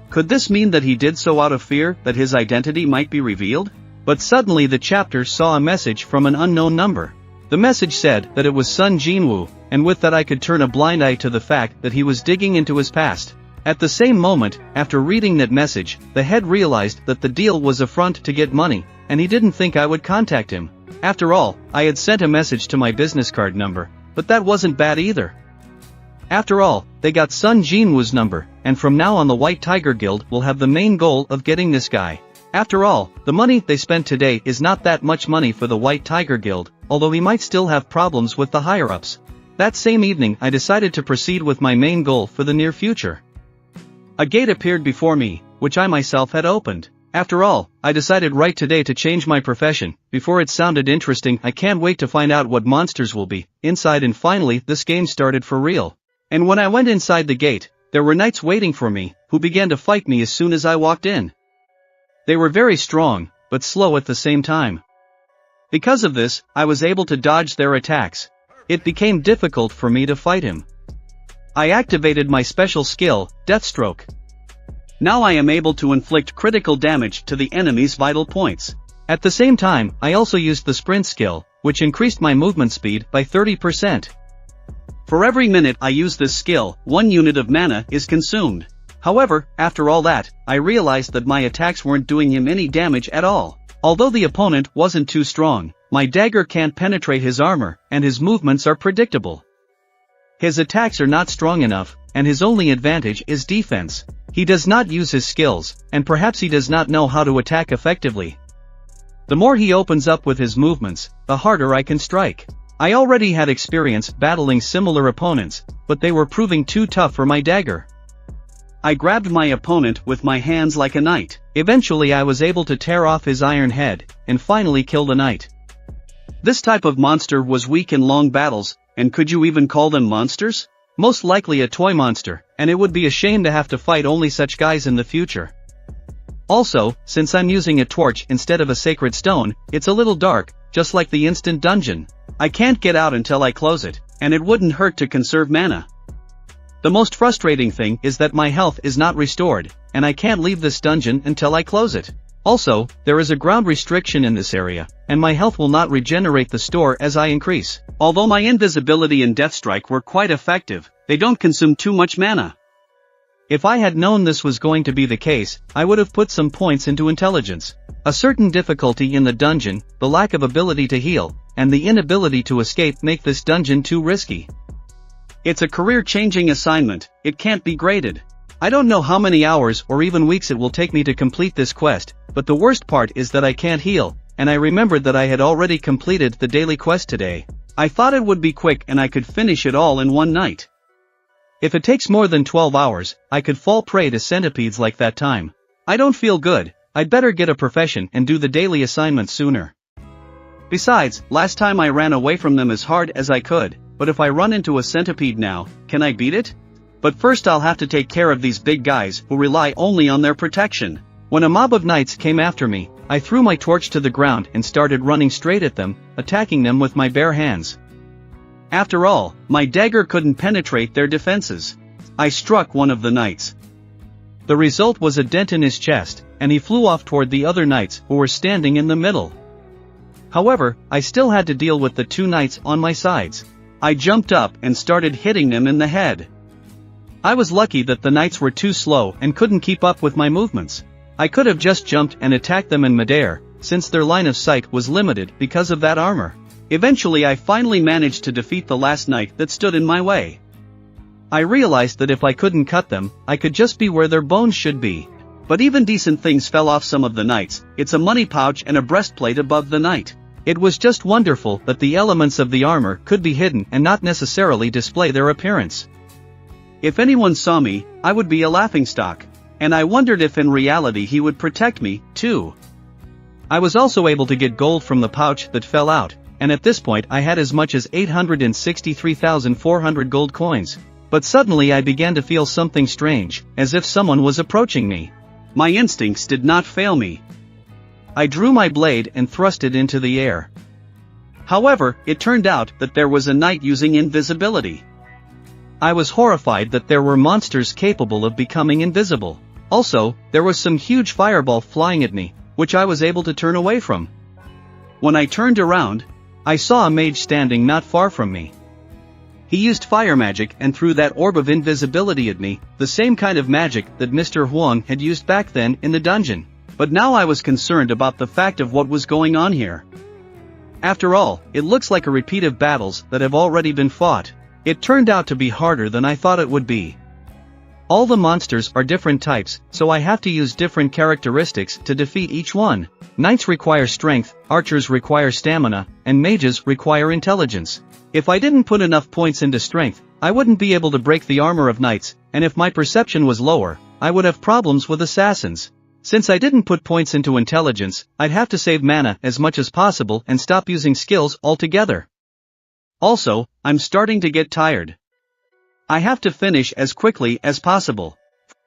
Could this mean that he did so out of fear that his identity might be revealed? But suddenly the chapter saw a message from an unknown number. The message said that it was Sung Jin-Woo, and with that I could turn a blind eye to the fact that he was digging into his past. At the same moment, after reading that message, the head realized that the deal was a front to get money, and he didn't think I would contact him. After all, I had sent a message to my business card number, but that wasn't bad either. After all, they got Sung Jin-Woo's number, and from now on the White Tiger Guild will have the main goal of getting this guy. After all, the money they spent today is not that much money for the White Tiger Guild, although he might still have problems with the higher-ups. That same evening I decided to proceed with my main goal for the near future. A gate appeared before me, which I myself had opened. After all, I decided right today to change my profession. Before it sounded interesting, I can't wait to find out what monsters will be inside, and finally this game started for real. And when I went inside the gate, there were knights waiting for me, who began to fight me as soon as I walked in. They were very strong, but slow at the same time. Because of this, I was able to dodge their attacks. It became difficult for me to fight him. I activated my special skill, Deathstroke. Now I am able to inflict critical damage to the enemy's vital points. At the same time, I also used the sprint skill, which increased my movement speed by 30%. For every minute I use this skill, 1 unit of mana is consumed. However, after all that, I realized that my attacks weren't doing him any damage at all. Although the opponent wasn't too strong, my dagger can't penetrate his armor, and his movements are predictable. His attacks are not strong enough, and his only advantage is defense. He does not use his skills, and perhaps he does not know how to attack effectively. The more he opens up with his movements, the harder I can strike. I already had experience battling similar opponents, but they were proving too tough for my dagger. I grabbed my opponent with my hands like a knight. Eventually I was able to tear off his iron head, and finally kill the knight. This type of monster was weak in long battles, and could you even call them monsters? Most likely a toy monster, and it would be a shame to have to fight only such guys in the future. Also, since I'm using a torch instead of a sacred stone, it's a little dark, just like the instant dungeon. I can't get out until I close it, and it wouldn't hurt to conserve mana. The most frustrating thing is that my health is not restored, and I can't leave this dungeon until I close it. Also, there is a ground restriction in this area, and my health will not regenerate the store as I increase. Although my invisibility and Deathstrike were quite effective, they don't consume too much mana. If I had known this was going to be the case, I would have put some points into intelligence. A certain difficulty in the dungeon, the lack of ability to heal, and the inability to escape make this dungeon too risky. It's a career-changing assignment, it can't be graded. I don't know how many hours or even weeks it will take me to complete this quest, but the worst part is that I can't heal, and I remembered that I had already completed the daily quest today. I thought it would be quick and I could finish it all in one night. If it takes more than 12 hours, I could fall prey to centipedes like that time. I don't feel good, I'd better get a profession and do the daily assignment sooner. Besides, last time I ran away from them as hard as I could, but if I run into a centipede now, can I beat it? But first I'll have to take care of these big guys who rely only on their protection. When a mob of knights came after me, I threw my torch to the ground and started running straight at them, attacking them with my bare hands. After all, my dagger couldn't penetrate their defenses. I struck one of the knights. The result was a dent in his chest, and he flew off toward the other knights who were standing in the middle. However, I still had to deal with the two knights on my sides. I jumped up and started hitting them in the head. I was lucky that the knights were too slow and couldn't keep up with my movements. I could have just jumped and attacked them in midair, since their line of sight was limited because of that armor. Eventually I finally managed to defeat the last knight that stood in my way. I realized that if I couldn't cut them, I could just be where their bones should be. But even decent things fell off some of the knights. It's a money pouch and a breastplate above the knight. It was just wonderful that the elements of the armor could be hidden and not necessarily display their appearance. If anyone saw me, I would be a laughingstock. And I wondered if in reality he would protect me, too. I was also able to get gold from the pouch that fell out, and at this point I had as much as 863,400 gold coins. But suddenly I began to feel something strange, as if someone was approaching me. My instincts did not fail me. I drew my blade and thrust it into the air. However, it turned out that there was a knight using invisibility. I was horrified that there were monsters capable of becoming invisible. Also, there was some huge fireball flying at me, which I was able to turn away from. When I turned around, I saw a mage standing not far from me. He used fire magic and threw that orb of invisibility at me, the same kind of magic that Mr. Huang had used back then in the dungeon. But now I was concerned about the fact of what was going on here. After all, it looks like a repeat of battles that have already been fought. It turned out to be harder than I thought it would be. All the monsters are different types, so I have to use different characteristics to defeat each one. Knights require strength, archers require stamina, and mages require intelligence. If I didn't put enough points into strength, I wouldn't be able to break the armor of knights, and if my perception was lower, I would have problems with assassins. Since I didn't put points into intelligence, I'd have to save mana as much as possible and stop using skills altogether. Also, I'm starting to get tired. I have to finish as quickly as possible.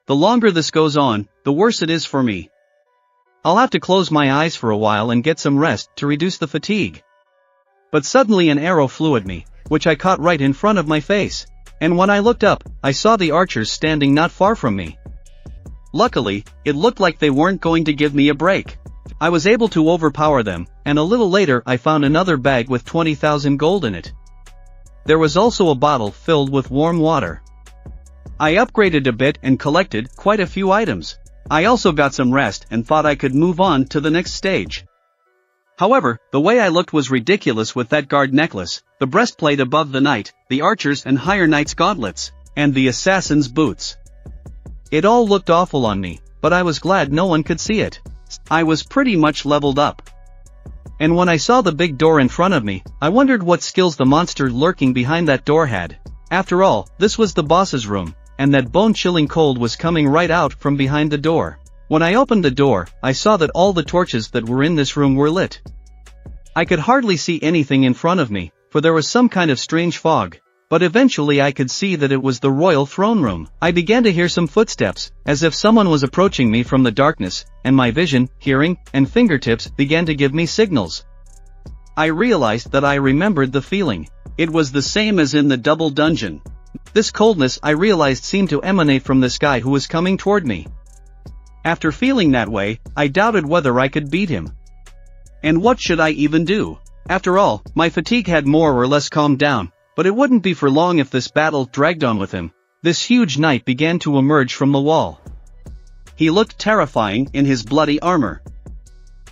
The longer this goes on, the worse it is for me. I'll have to close my eyes for a while and get some rest to reduce the fatigue. But suddenly an arrow flew at me, which I caught right in front of my face. And when I looked up, I saw the archers standing not far from me. Luckily, it looked like they weren't going to give me a break. I was able to overpower them, and a little later I found another bag with 20,000 gold in it. There was also a bottle filled with warm water. I upgraded a bit and collected quite a few items. I also got some rest and thought I could move on to the next stage. However, the way I looked was ridiculous with that guard necklace, the breastplate above the knight, the archers and higher knights' gauntlets, and the assassin's boots. It all looked awful on me, but I was glad no one could see it. I was pretty much leveled up. And when I saw the big door in front of me, I wondered what skills the monster lurking behind that door had. After all, this was the boss's room, and that bone-chilling cold was coming right out from behind the door. When I opened the door, I saw that all the torches that were in this room were lit. I could hardly see anything in front of me, for there was some kind of strange fog. But eventually I could see that it was the royal throne room. I began to hear some footsteps, as if someone was approaching me from the darkness, and my vision, hearing, and fingertips began to give me signals. I realized that I remembered the feeling. It was the same as in the double dungeon. This coldness I realized seemed to emanate from this guy who was coming toward me. After feeling that way, I doubted whether I could beat him. And what should I even do? After all, my fatigue had more or less calmed down. But it wouldn't be for long if this battle dragged on with him. This huge knight began to emerge from the wall. He looked terrifying in his bloody armor.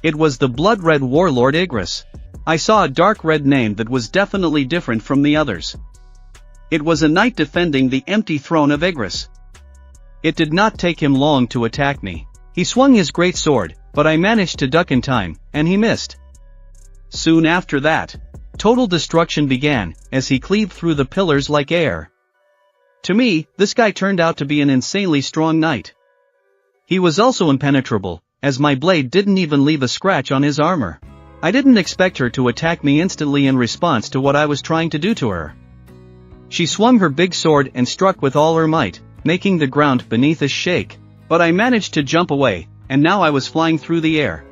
It was the blood-red warlord Igris. I saw a dark red name that was definitely different from the others. It was a knight defending the empty throne of Igris. It did not take him long to attack me. He swung his great sword, but I managed to duck in time, and he missed. Soon after that, total destruction began, as he cleaved through the pillars like air. To me, this guy turned out to be an insanely strong knight. He was also impenetrable, as my blade didn't even leave a scratch on his armor. I didn't expect her to attack me instantly in response to what I was trying to do to her. She swung her big sword and struck with all her might, making the ground beneath us shake. But I managed to jump away, and now I was flying through the air.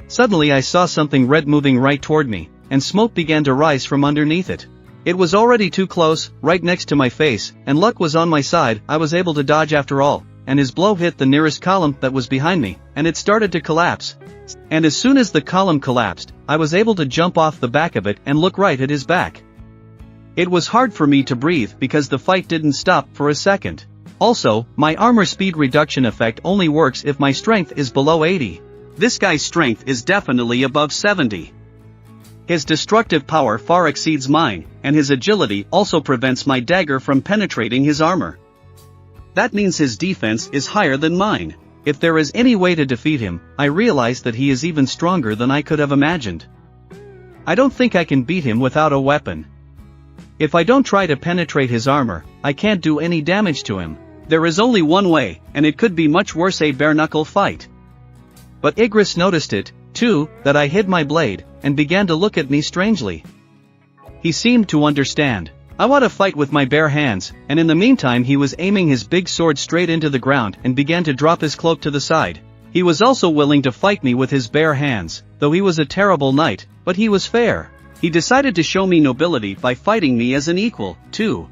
Suddenly I saw something red moving right toward me, and smoke began to rise from underneath it. It was already too close, right next to my face, and luck was on my side. I was able to dodge after all, and his blow hit the nearest column that was behind me, and it started to collapse. And as soon as the column collapsed, I was able to jump off the back of it and look right at his back. It was hard for me to breathe because the fight didn't stop for a second. Also, my armor speed reduction effect only works if my strength is below 80. This guy's strength is definitely above 70. His destructive power far exceeds mine, and his agility also prevents my dagger from penetrating his armor. That means his defense is higher than mine. If there is any way to defeat him, I realize that he is even stronger than I could have imagined. I don't think I can beat him without a weapon. If I don't try to penetrate his armor, I can't do any damage to him. There is only one way, and it could be much worse: a bare-knuckle fight. But Igris noticed it, too, that I hid my blade, and began to look at me strangely. He seemed to understand. I want to fight with my bare hands, and in the meantime he was aiming his big sword straight into the ground and began to drop his cloak to the side. He was also willing to fight me with his bare hands, though he was a terrible knight, but he was fair. He decided to show me nobility by fighting me as an equal, too.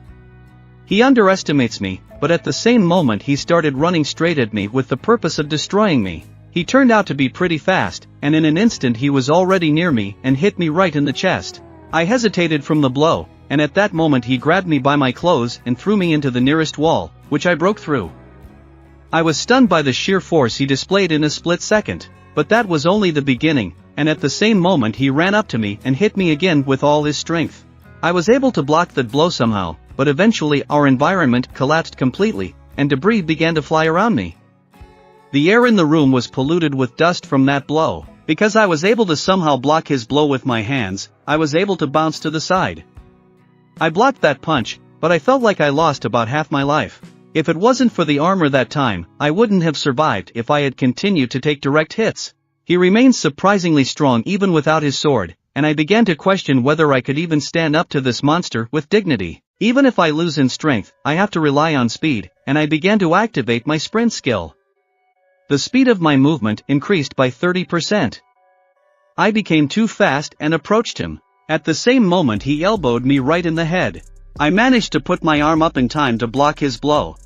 He underestimates me, but at the same moment he started running straight at me with the purpose of destroying me. He turned out to be pretty fast, and in an instant he was already near me and hit me right in the chest. I hesitated from the blow, and at that moment he grabbed me by my clothes and threw me into the nearest wall, which I broke through. I was stunned by the sheer force he displayed in a split second, but that was only the beginning, and at the same moment he ran up to me and hit me again with all his strength. I was able to block that blow somehow, but eventually our environment collapsed completely, and debris began to fly around me. The air in the room was polluted with dust from that blow. Because I was able to somehow block his blow with my hands, I was able to bounce to the side. I blocked that punch, but I felt like I lost about half my life. If it wasn't for the armor that time, I wouldn't have survived if I had continued to take direct hits. He remained surprisingly strong even without his sword, and I began to question whether I could even stand up to this monster with dignity. Even if I lose in strength, I have to rely on speed, and I began to activate my sprint skill. The speed of my movement increased by 30%. I became too fast and approached him. At the same moment he elbowed me right in the head. I managed to put my arm up in time to block his blow.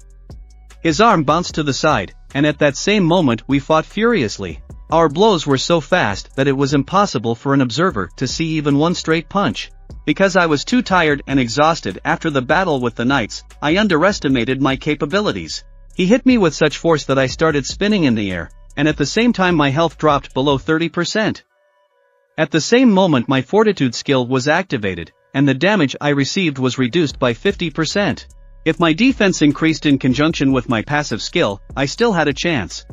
His arm bounced to the side, and at that same moment we fought furiously. Our blows were so fast that it was impossible for an observer to see even one straight punch. Because I was too tired and exhausted after the battle with the knights, I underestimated my capabilities. He hit me with such force that I started spinning in the air, and at the same time my health dropped below 30%. At the same moment my fortitude skill was activated, and the damage I received was reduced by 50%. If my defense increased in conjunction with my passive skill, I still had a chance.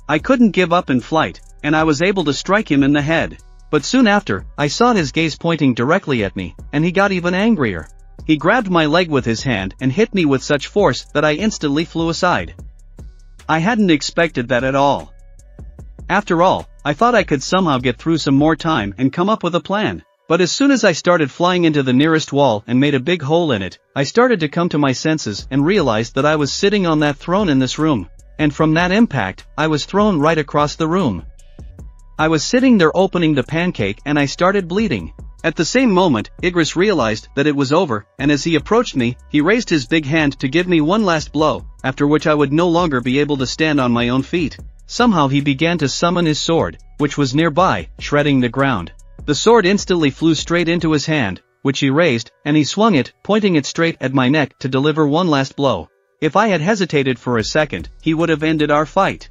I couldn't give up in flight, and I was able to strike him in the head. But soon after, I saw his gaze pointing directly at me, and he got even angrier. He grabbed my leg with his hand and hit me with such force that I instantly flew aside. I hadn't expected that at all. After all, I thought I could somehow get through some more time and come up with a plan. But as soon as I started flying into the nearest wall and made a big hole in it, I started to come to my senses and realized that I was sitting on that throne in this room. And from that impact, I was thrown right across the room. I was sitting there opening the pancake and I started bleeding. At the same moment, Igris realized that it was over, and as he approached me, he raised his big hand to give me one last blow, after which I would no longer be able to stand on my own feet. Somehow he began to summon his sword, which was nearby, shredding the ground. The sword instantly flew straight into his hand, which he raised, and he swung it, pointing it straight at my neck to deliver one last blow. If I had hesitated for a second, he would have ended our fight.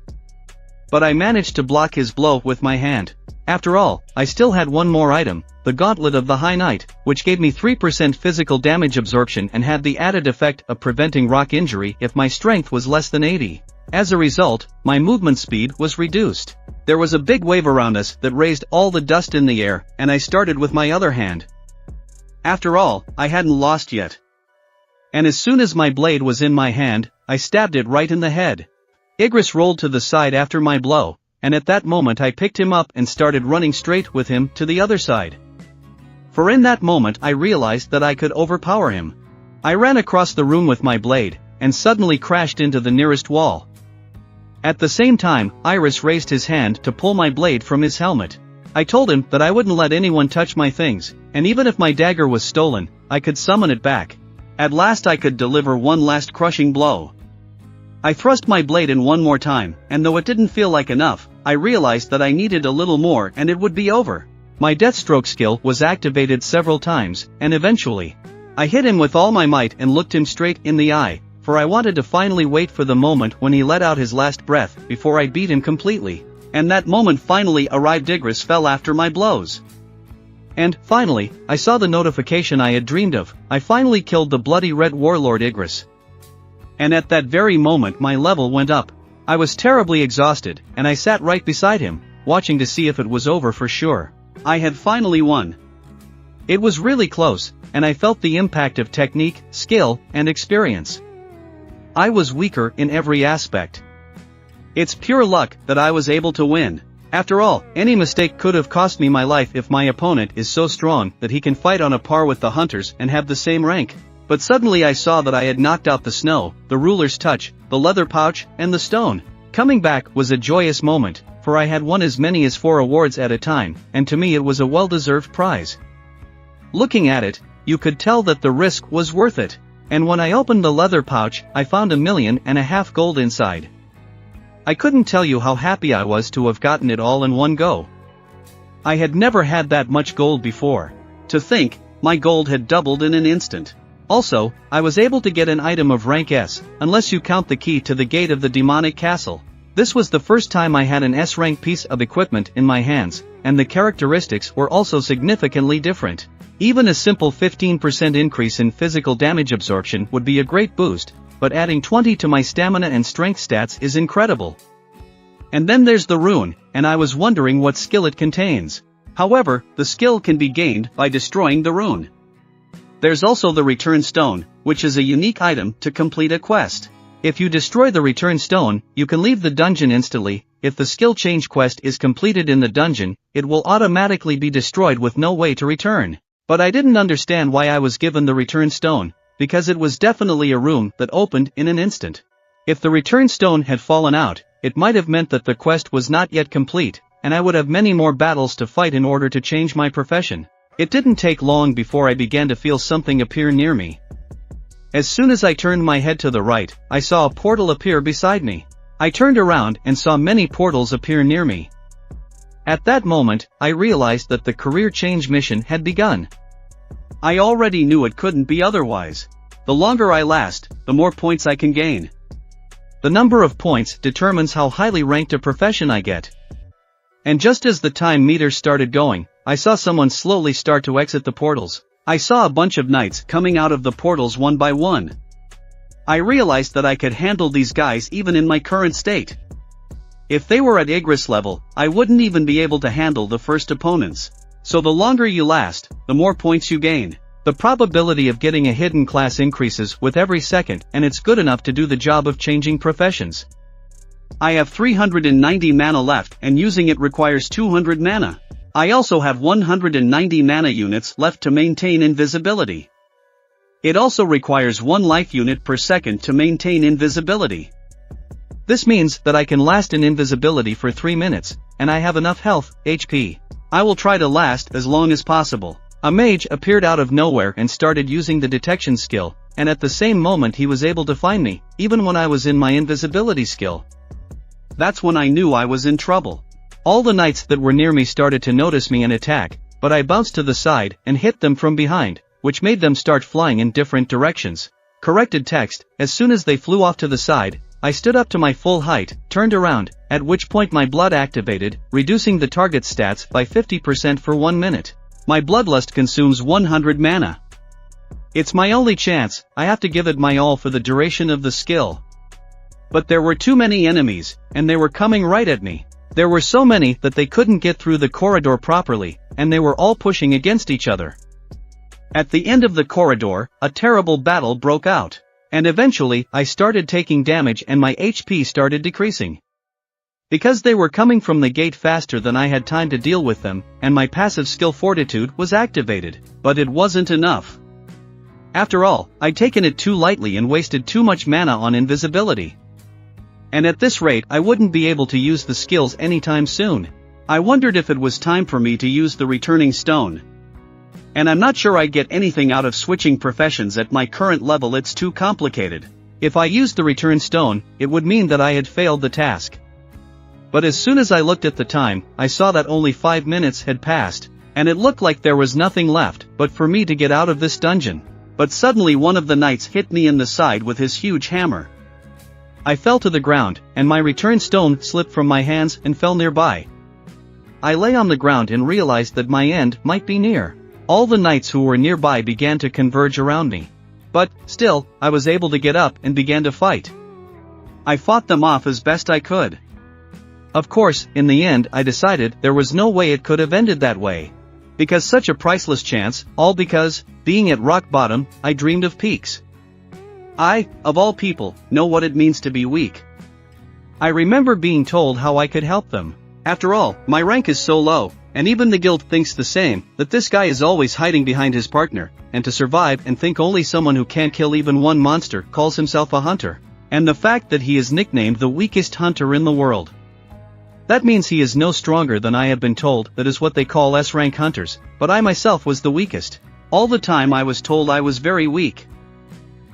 But I managed to block his blow with my hand. After all, I still had one more item, the Gauntlet of the High Knight, which gave me 3% physical damage absorption and had the added effect of preventing rock injury if my strength was less than 80. As a result, my movement speed was reduced. There was a big wave around us that raised all the dust in the air, and I started with my other hand. After all, I hadn't lost yet. And as soon as my blade was in my hand, I stabbed it right in the head. Igris rolled to the side after my blow, and at that moment I picked him up and started running straight with him to the other side. For in that moment I realized that I could overpower him. I ran across the room with my blade, and suddenly crashed into the nearest wall. At the same time, Iris raised his hand to pull my blade from his helmet. I told him that I wouldn't let anyone touch my things, and even if my dagger was stolen, I could summon it back. At last I could deliver one last crushing blow. I thrust my blade in one more time, and though it didn't feel like enough, I realized that I needed a little more and it would be over. My Deathstroke skill was activated several times, and eventually, I hit him with all my might and looked him straight in the eye, for I wanted to finally wait for the moment when he let out his last breath before I beat him completely. And that moment finally arrived. Igris fell after my blows. And, finally, I saw the notification I had dreamed of. I finally killed the bloody red warlord Igris. And at that very moment my level went up. I was terribly exhausted, and I sat right beside him, watching to see if it was over for sure. I had finally won. It was really close, and I felt the impact of technique, skill, and experience. I was weaker in every aspect. It's pure luck that I was able to win. After all, any mistake could have cost me my life if my opponent is so strong that he can fight on a par with the hunters and have the same rank. But suddenly I saw that I had knocked out the snow, the ruler's touch, the leather pouch, and the stone. Coming back was a joyous moment, for I had won as many as 4 awards at a time, and to me it was a well-deserved prize. Looking at it, you could tell that the risk was worth it. And when I opened the leather pouch, I found 1.5 million gold inside. I couldn't tell you how happy I was to have gotten it all in one go. I had never had that much gold before. To think, my gold had doubled in an instant. Also, I was able to get an item of rank S, unless you count the key to the gate of the demonic castle. This was the first time I had an S-rank piece of equipment in my hands, and the characteristics were also significantly different. Even a simple 15% increase in physical damage absorption would be a great boost, but adding 20 to my stamina and strength stats is incredible. And then there's the rune, and I was wondering what skill it contains. However, the skill can be gained by destroying the rune. There's also the return stone, which is a unique item to complete a quest. If you destroy the return stone, you can leave the dungeon instantly. If the skill change quest is completed in the dungeon, it will automatically be destroyed with no way to return. But I didn't understand why I was given the return stone, because it was definitely a room that opened in an instant. If the return stone had fallen out, it might have meant that the quest was not yet complete, and I would have many more battles to fight in order to change my profession. It didn't take long before I began to feel something appear near me. As soon as I turned my head to the right, I saw a portal appear beside me. I turned around and saw many portals appear near me. At that moment, I realized that the career change mission had begun. I already knew it couldn't be otherwise. The longer I last, the more points I can gain. The number of points determines how highly ranked a profession I get. And just as the time meter started going, I saw someone slowly start to exit the portals. I saw a bunch of knights coming out of the portals one by one. I realized that I could handle these guys even in my current state. If they were at Igris level, I wouldn't even be able to handle the first opponents. So the longer you last, the more points you gain. The probability of getting a hidden class increases with every second, and it's good enough to do the job of changing professions. I have 390 mana left, and using it requires 200 mana. I also have 190 mana units left to maintain invisibility. It also requires 1 life unit per second to maintain invisibility. This means that I can last in invisibility for 3 minutes, and I have enough health, HP. I will try to last as long as possible. A mage appeared out of nowhere and started using the detection skill, and at the same moment he was able to find me, even when I was in my invisibility skill. That's when I knew I was in trouble. All the knights that were near me started to notice me and attack, but I bounced to the side and hit them from behind, which made them start flying in different directions. Corrected text, as soon as they flew off to the side, I stood up to my full height, turned around, at which point my blood activated, reducing the target's stats by 50% for 1 minute. My bloodlust consumes 100 mana. It's my only chance, I have to give it my all for the duration of the skill. But there were too many enemies, and they were coming right at me. There were so many that they couldn't get through the corridor properly, and they were all pushing against each other. At the end of the corridor, a terrible battle broke out. And eventually, I started taking damage and my HP started decreasing. Because they were coming from the gate faster than I had time to deal with them, and my passive skill Fortitude was activated, but it wasn't enough. After all, I'd taken it too lightly and wasted too much mana on invisibility. And at this rate I wouldn't be able to use the skills anytime soon. I wondered if it was time for me to use the returning stone. And I'm not sure I'd get anything out of switching professions at my current level, it's too complicated. If I used the return stone, it would mean that I had failed the task. But as soon as I looked at the time, I saw that only 5 minutes had passed, and it looked like there was nothing left but for me to get out of this dungeon. But suddenly one of the knights hit me in the side with his huge hammer. I fell to the ground, and my return stone slipped from my hands and fell nearby. I lay on the ground and realized that my end might be near. All the knights who were nearby began to converge around me. But, still, I was able to get up and began to fight. I fought them off as best I could. Of course, in the end I decided there was no way it could have ended that way. Because such a priceless chance, all because, being at rock bottom, I dreamed of peaks. I, of all people, know what it means to be weak. I remember being told how I could help them. After all, my rank is so low. And even the guild thinks the same, that this guy is always hiding behind his partner, and to survive and think only someone who can't kill even one monster calls himself a hunter. And the fact that he is nicknamed the weakest hunter in the world. That means he is no stronger than I have been told. That is what they call S-rank hunters, but I myself was the weakest. All the time I was told I was very weak.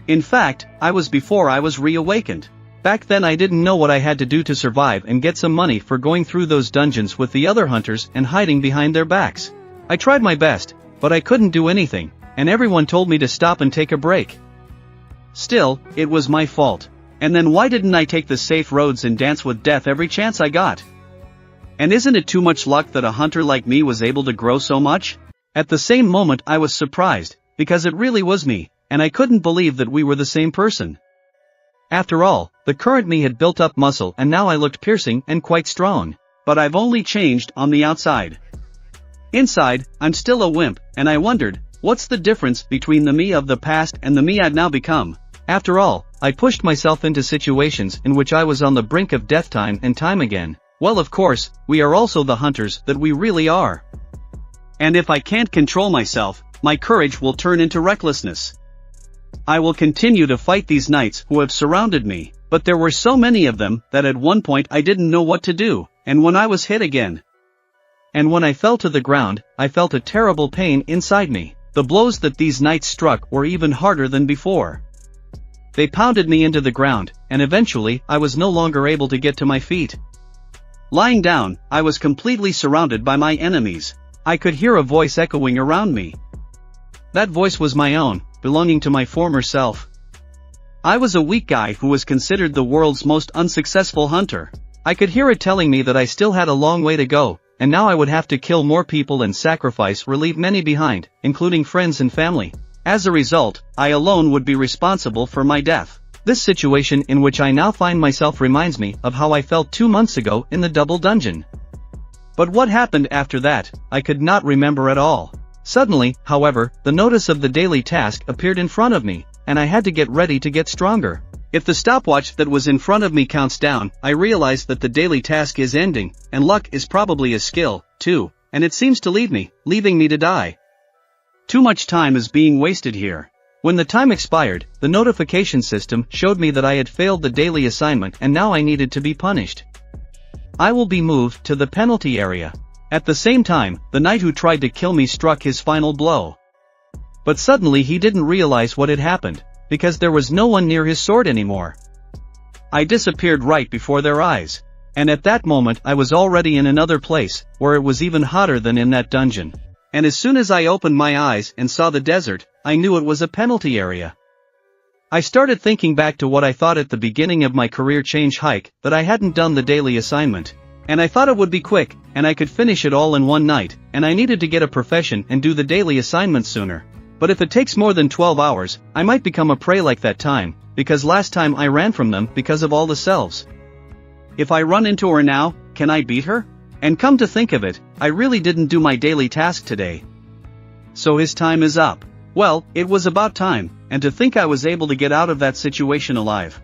In fact, I was before I was reawakened. Back then I didn't know what I had to do to survive and get some money for going through those dungeons with the other hunters and hiding behind their backs. I tried my best, but I couldn't do anything, and everyone told me to stop and take a break. Still, it was my fault. And then why didn't I take the safe roads and dance with death every chance I got? And isn't it too much luck that a hunter like me was able to grow so much? At the same moment I was surprised, because it really was me, and I couldn't believe that we were the same person. After all, the current me had built up muscle and now I looked piercing and quite strong. But I've only changed on the outside. Inside, I'm still a wimp, and I wondered, what's the difference between the me of the past and the me I'd now become? After all, I pushed myself into situations in which I was on the brink of death time and time again. Well, of course, we are also the hunters that we really are. And if I can't control myself, my courage will turn into recklessness. I will continue to fight these knights who have surrounded me, but there were so many of them that at one point I didn't know what to do, and when I was hit again. And when I fell to the ground, I felt a terrible pain inside me. The blows that these knights struck were even harder than before. They pounded me into the ground, and eventually I was no longer able to get to my feet. Lying down, I was completely surrounded by my enemies. I could hear a voice echoing around me. That voice was my own, belonging to my former self. I was a weak guy who was considered the world's most unsuccessful hunter. I could hear it telling me that I still had a long way to go, and now I would have to kill more people and sacrifice or leave many behind, including friends and family. As a result, I alone would be responsible for my death. This situation in which I now find myself reminds me of how I felt 2 months ago in the double dungeon. But what happened after that, I could not remember at all. Suddenly, however, the notice of the daily task appeared in front of me, and I had to get ready to get stronger. If the stopwatch that was in front of me counts down, I realize that the daily task is ending, and luck is probably a skill, too, and it seems to leaving me to die. Too much time is being wasted here. When the time expired, the notification system showed me that I had failed the daily assignment and now I needed to be punished. I will be moved to the penalty area. At the same time, the knight who tried to kill me struck his final blow. But suddenly he didn't realize what had happened, because there was no one near his sword anymore. I disappeared right before their eyes. And at that moment I was already in another place, where it was even hotter than in that dungeon. And as soon as I opened my eyes and saw the desert, I knew it was a penalty area. I started thinking back to what I thought at the beginning of my career change hike, that I hadn't done the daily assignment. And I thought it would be quick, and I could finish it all in one night, and I needed to get a profession and do the daily assignment sooner. But if it takes more than 12 hours, I might become a prey like that time, because last time I ran from them because of all the selves. If I run into her now, can I beat her? And come to think of it, I really didn't do my daily task today. So his time is up. Well, it was about time, and to think I was able to get out of that situation alive.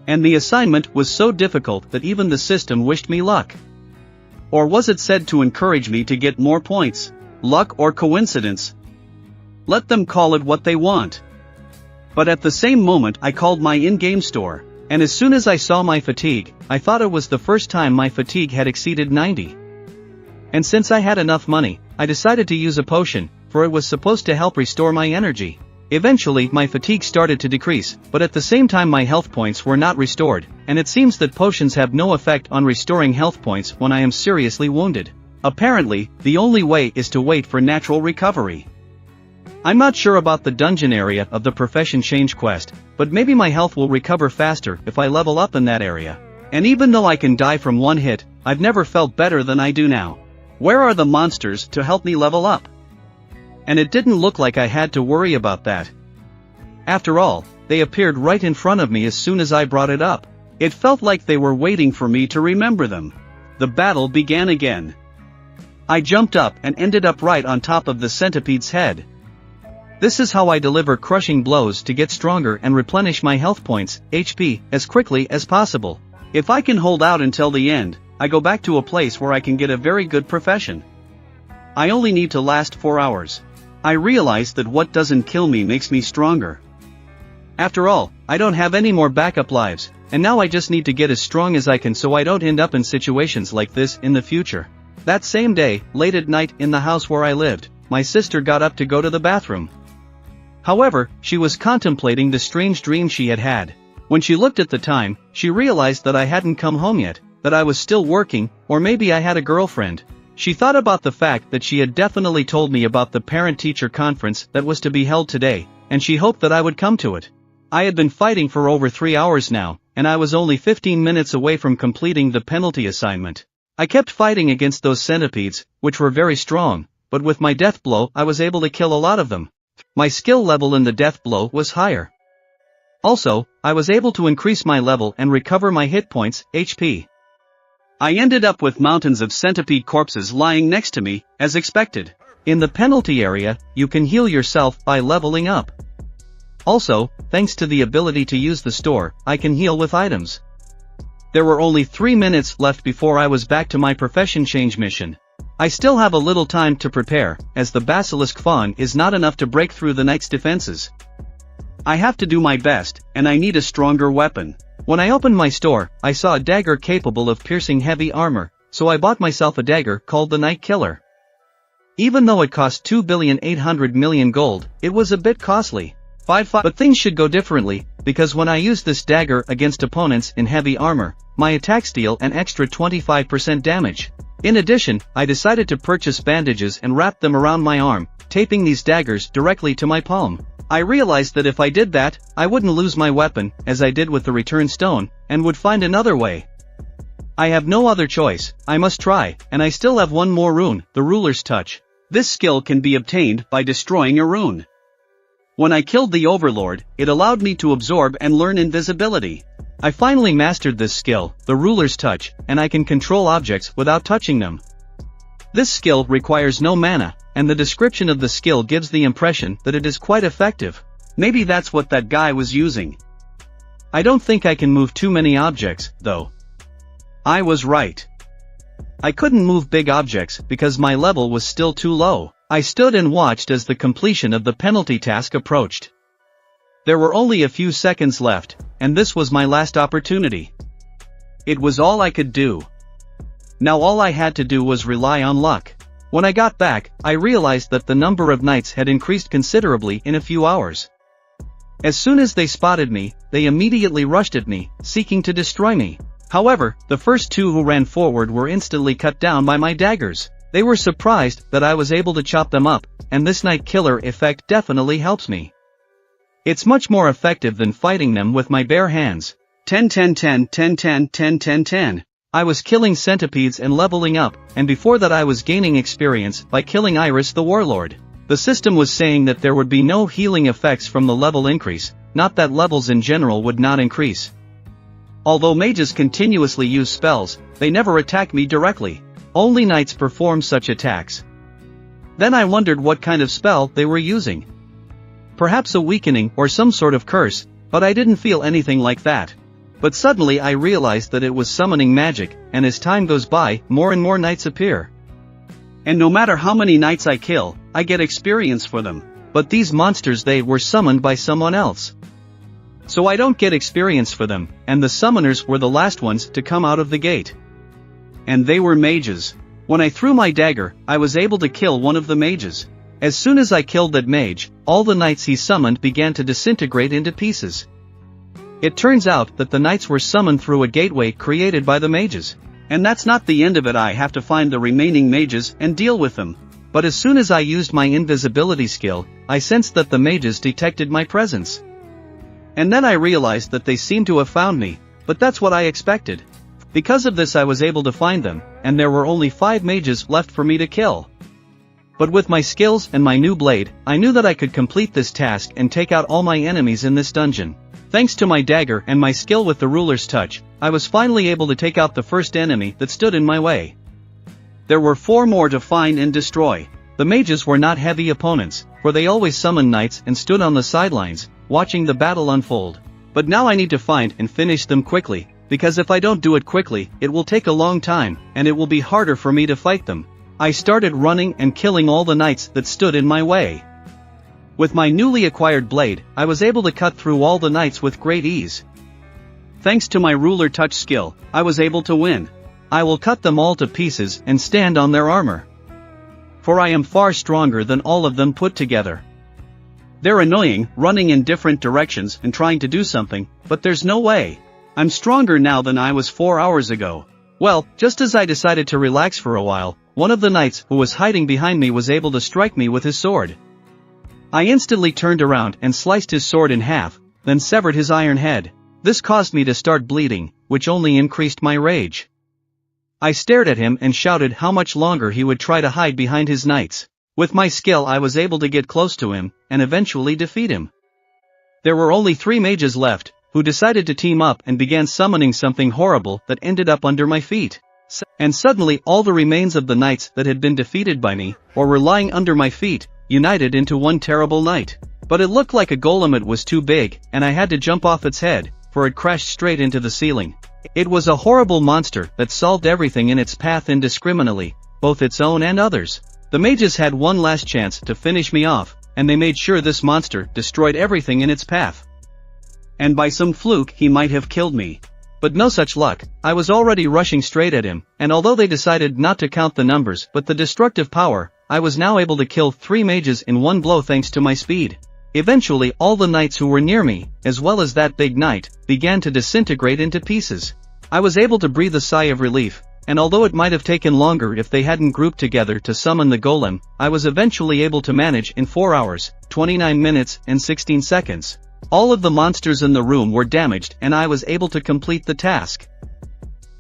And the assignment was so difficult that even the system wished me luck. Or was it said to encourage me to get more points? Luck or coincidence? Let them call it what they want. But at the same moment I called my in-game store, and as soon as I saw my fatigue, I thought it was the first time my fatigue had exceeded 90. And since I had enough money, I decided to use a potion, for it was supposed to help restore my energy. Eventually my fatigue started to decrease, but at the same time my health points were not restored, and it seems that potions have no effect on restoring health points when I am seriously wounded. Apparently, the only way is to wait for natural recovery. I'm not sure about the dungeon area of the profession change quest, but maybe my health will recover faster if I level up in that area. And even though I can die from one hit, I've never felt better than I do now. Where are the monsters to help me level up? And it didn't look like I had to worry about that. After all, they appeared right in front of me as soon as I brought it up. It felt like they were waiting for me to remember them. The battle began again. I jumped up and ended up right on top of the centipede's head. This is how I deliver crushing blows to get stronger and replenish my health points, HP, as quickly as possible. If I can hold out until the end, I go back to a place where I can get a very good profession. I only need to last 4 hours. I realize that what doesn't kill me makes me stronger. After all, I don't have any more backup lives, and now I just need to get as strong as I can so I don't end up in situations like this in the future. That same day, late at night in the house where I lived, my sister got up to go to the bathroom. However, she was contemplating the strange dream she had had. When she looked at the time, she realized that I hadn't come home yet, that I was still working, or maybe I had a girlfriend. She thought about the fact that she had definitely told me about the parent-teacher conference that was to be held today, and she hoped that I would come to it. I had been fighting for over 3 hours now, and I was only 15 minutes away from completing the penalty assignment. I kept fighting against those centipedes, which were very strong, but with my death blow I was able to kill a lot of them. My skill level in the death blow was higher. Also, I was able to increase my level and recover my hit points, HP. I ended up with mountains of centipede corpses lying next to me, as expected. In the penalty area, you can heal yourself by leveling up. Also, thanks to the ability to use the store, I can heal with items. There were only 3 minutes left before I was back to my profession change mission. I still have a little time to prepare, as the basilisk fawn is not enough to break through the knight's defenses. I have to do my best, and I need a stronger weapon. When I opened my store, I saw a dagger capable of piercing heavy armor, so I bought myself a dagger called the Night Killer. Even though it cost 2,800,000,000 gold, it was a bit costly. But things should go differently, because when I used this dagger against opponents in heavy armor, my attacks deal an extra 25% damage. In addition, I decided to purchase bandages and wrap them around my arm, taping these daggers directly to my palm. I realized that if I did that, I wouldn't lose my weapon, as I did with the return stone, and would find another way. I have no other choice, I must try, and I still have one more rune, the Ruler's Touch. This skill can be obtained by destroying a rune. When I killed the Overlord, it allowed me to absorb and learn invisibility. I finally mastered this skill, the Ruler's Touch, and I can control objects without touching them. This skill requires no mana, and the description of the skill gives the impression that it is quite effective. Maybe that's what that guy was using. I don't think I can move too many objects, though. I was right. I couldn't move big objects because my level was still too low. I stood and watched as the completion of the penalty task approached. There were only a few seconds left, and this was my last opportunity. It was all I could do. Now all I had to do was rely on luck. When I got back, I realized that the number of knights had increased considerably in a few hours. As soon as they spotted me, they immediately rushed at me, seeking to destroy me. However, the first 2 who ran forward were instantly cut down by my daggers. They were surprised that I was able to chop them up, and this night killer effect definitely helps me. It's much more effective than fighting them with my bare hands. 10-10-10-10-10-10-10-10. I was killing centipedes and leveling up, and before that I was gaining experience by killing Iris the Warlord. The system was saying that there would be no healing effects from the level increase, not that levels in general would not increase. Although mages continuously use spells, they never attack me directly. Only knights perform such attacks. Then I wondered what kind of spell they were using. Perhaps a weakening or some sort of curse, but I didn't feel anything like that. But suddenly I realized that it was summoning magic, and as time goes by, more and more knights appear. And no matter how many knights I kill, I get experience for them. But these monsters, they were summoned by someone else. So I don't get experience for them, and the summoners were the last ones to come out of the gate. And they were mages. When I threw my dagger, I was able to kill one of the mages. As soon as I killed that mage, all the knights he summoned began to disintegrate into pieces. It turns out that the knights were summoned through a gateway created by the mages. And that's not the end of it. I have to find the remaining mages and deal with them. But as soon as I used my invisibility skill, I sensed that the mages detected my presence. And then I realized that they seemed to have found me, but that's what I expected. Because of this I was able to find them, and there were only 5 mages left for me to kill. But with my skills and my new blade, I knew that I could complete this task and take out all my enemies in this dungeon. Thanks to my dagger and my skill with the ruler's touch, I was finally able to take out the first enemy that stood in my way. There were 4 more to find and destroy. The mages were not heavy opponents, for they always summoned knights and stood on the sidelines, watching the battle unfold. But now I need to find and finish them quickly, because if I don't do it quickly, it will take a long time, and it will be harder for me to fight them. I started running and killing all the knights that stood in my way. With my newly acquired blade, I was able to cut through all the knights with great ease. Thanks to my ruler touch skill, I was able to win. I will cut them all to pieces and stand on their armor. For I am far stronger than all of them put together. They're annoying, running in different directions and trying to do something, but there's no way. I'm stronger now than I was 4 hours ago. Well, just as I decided to relax for a while, one of the knights who was hiding behind me was able to strike me with his sword. I instantly turned around and sliced his sword in half, then severed his iron head. This caused me to start bleeding, which only increased my rage. I stared at him and shouted how much longer he would try to hide behind his knights. With my skill I was able to get close to him, and eventually defeat him. There were only 3 mages left, who decided to team up and began summoning something horrible that ended up under my feet. And suddenly all the remains of the knights that had been defeated by me, or were lying under my feet, united into one terrible knight. But it looked like a golem. It was too big, and I had to jump off its head, for it crashed straight into the ceiling. It was a horrible monster that solved everything in its path indiscriminately, both its own and others. The mages had one last chance to finish me off, and they made sure this monster destroyed everything in its path. And by some fluke he might have killed me. But no such luck. I was already rushing straight at him, and although they decided not to count the numbers but the destructive power, I was now able to kill 3 mages in one blow thanks to my speed. Eventually all the knights who were near me, as well as that big knight, began to disintegrate into pieces. I was able to breathe a sigh of relief, and although it might have taken longer if they hadn't grouped together to summon the golem, I was eventually able to manage in 4 hours, 29 minutes and 16 seconds. All of the monsters in the room were damaged and I was able to complete the task.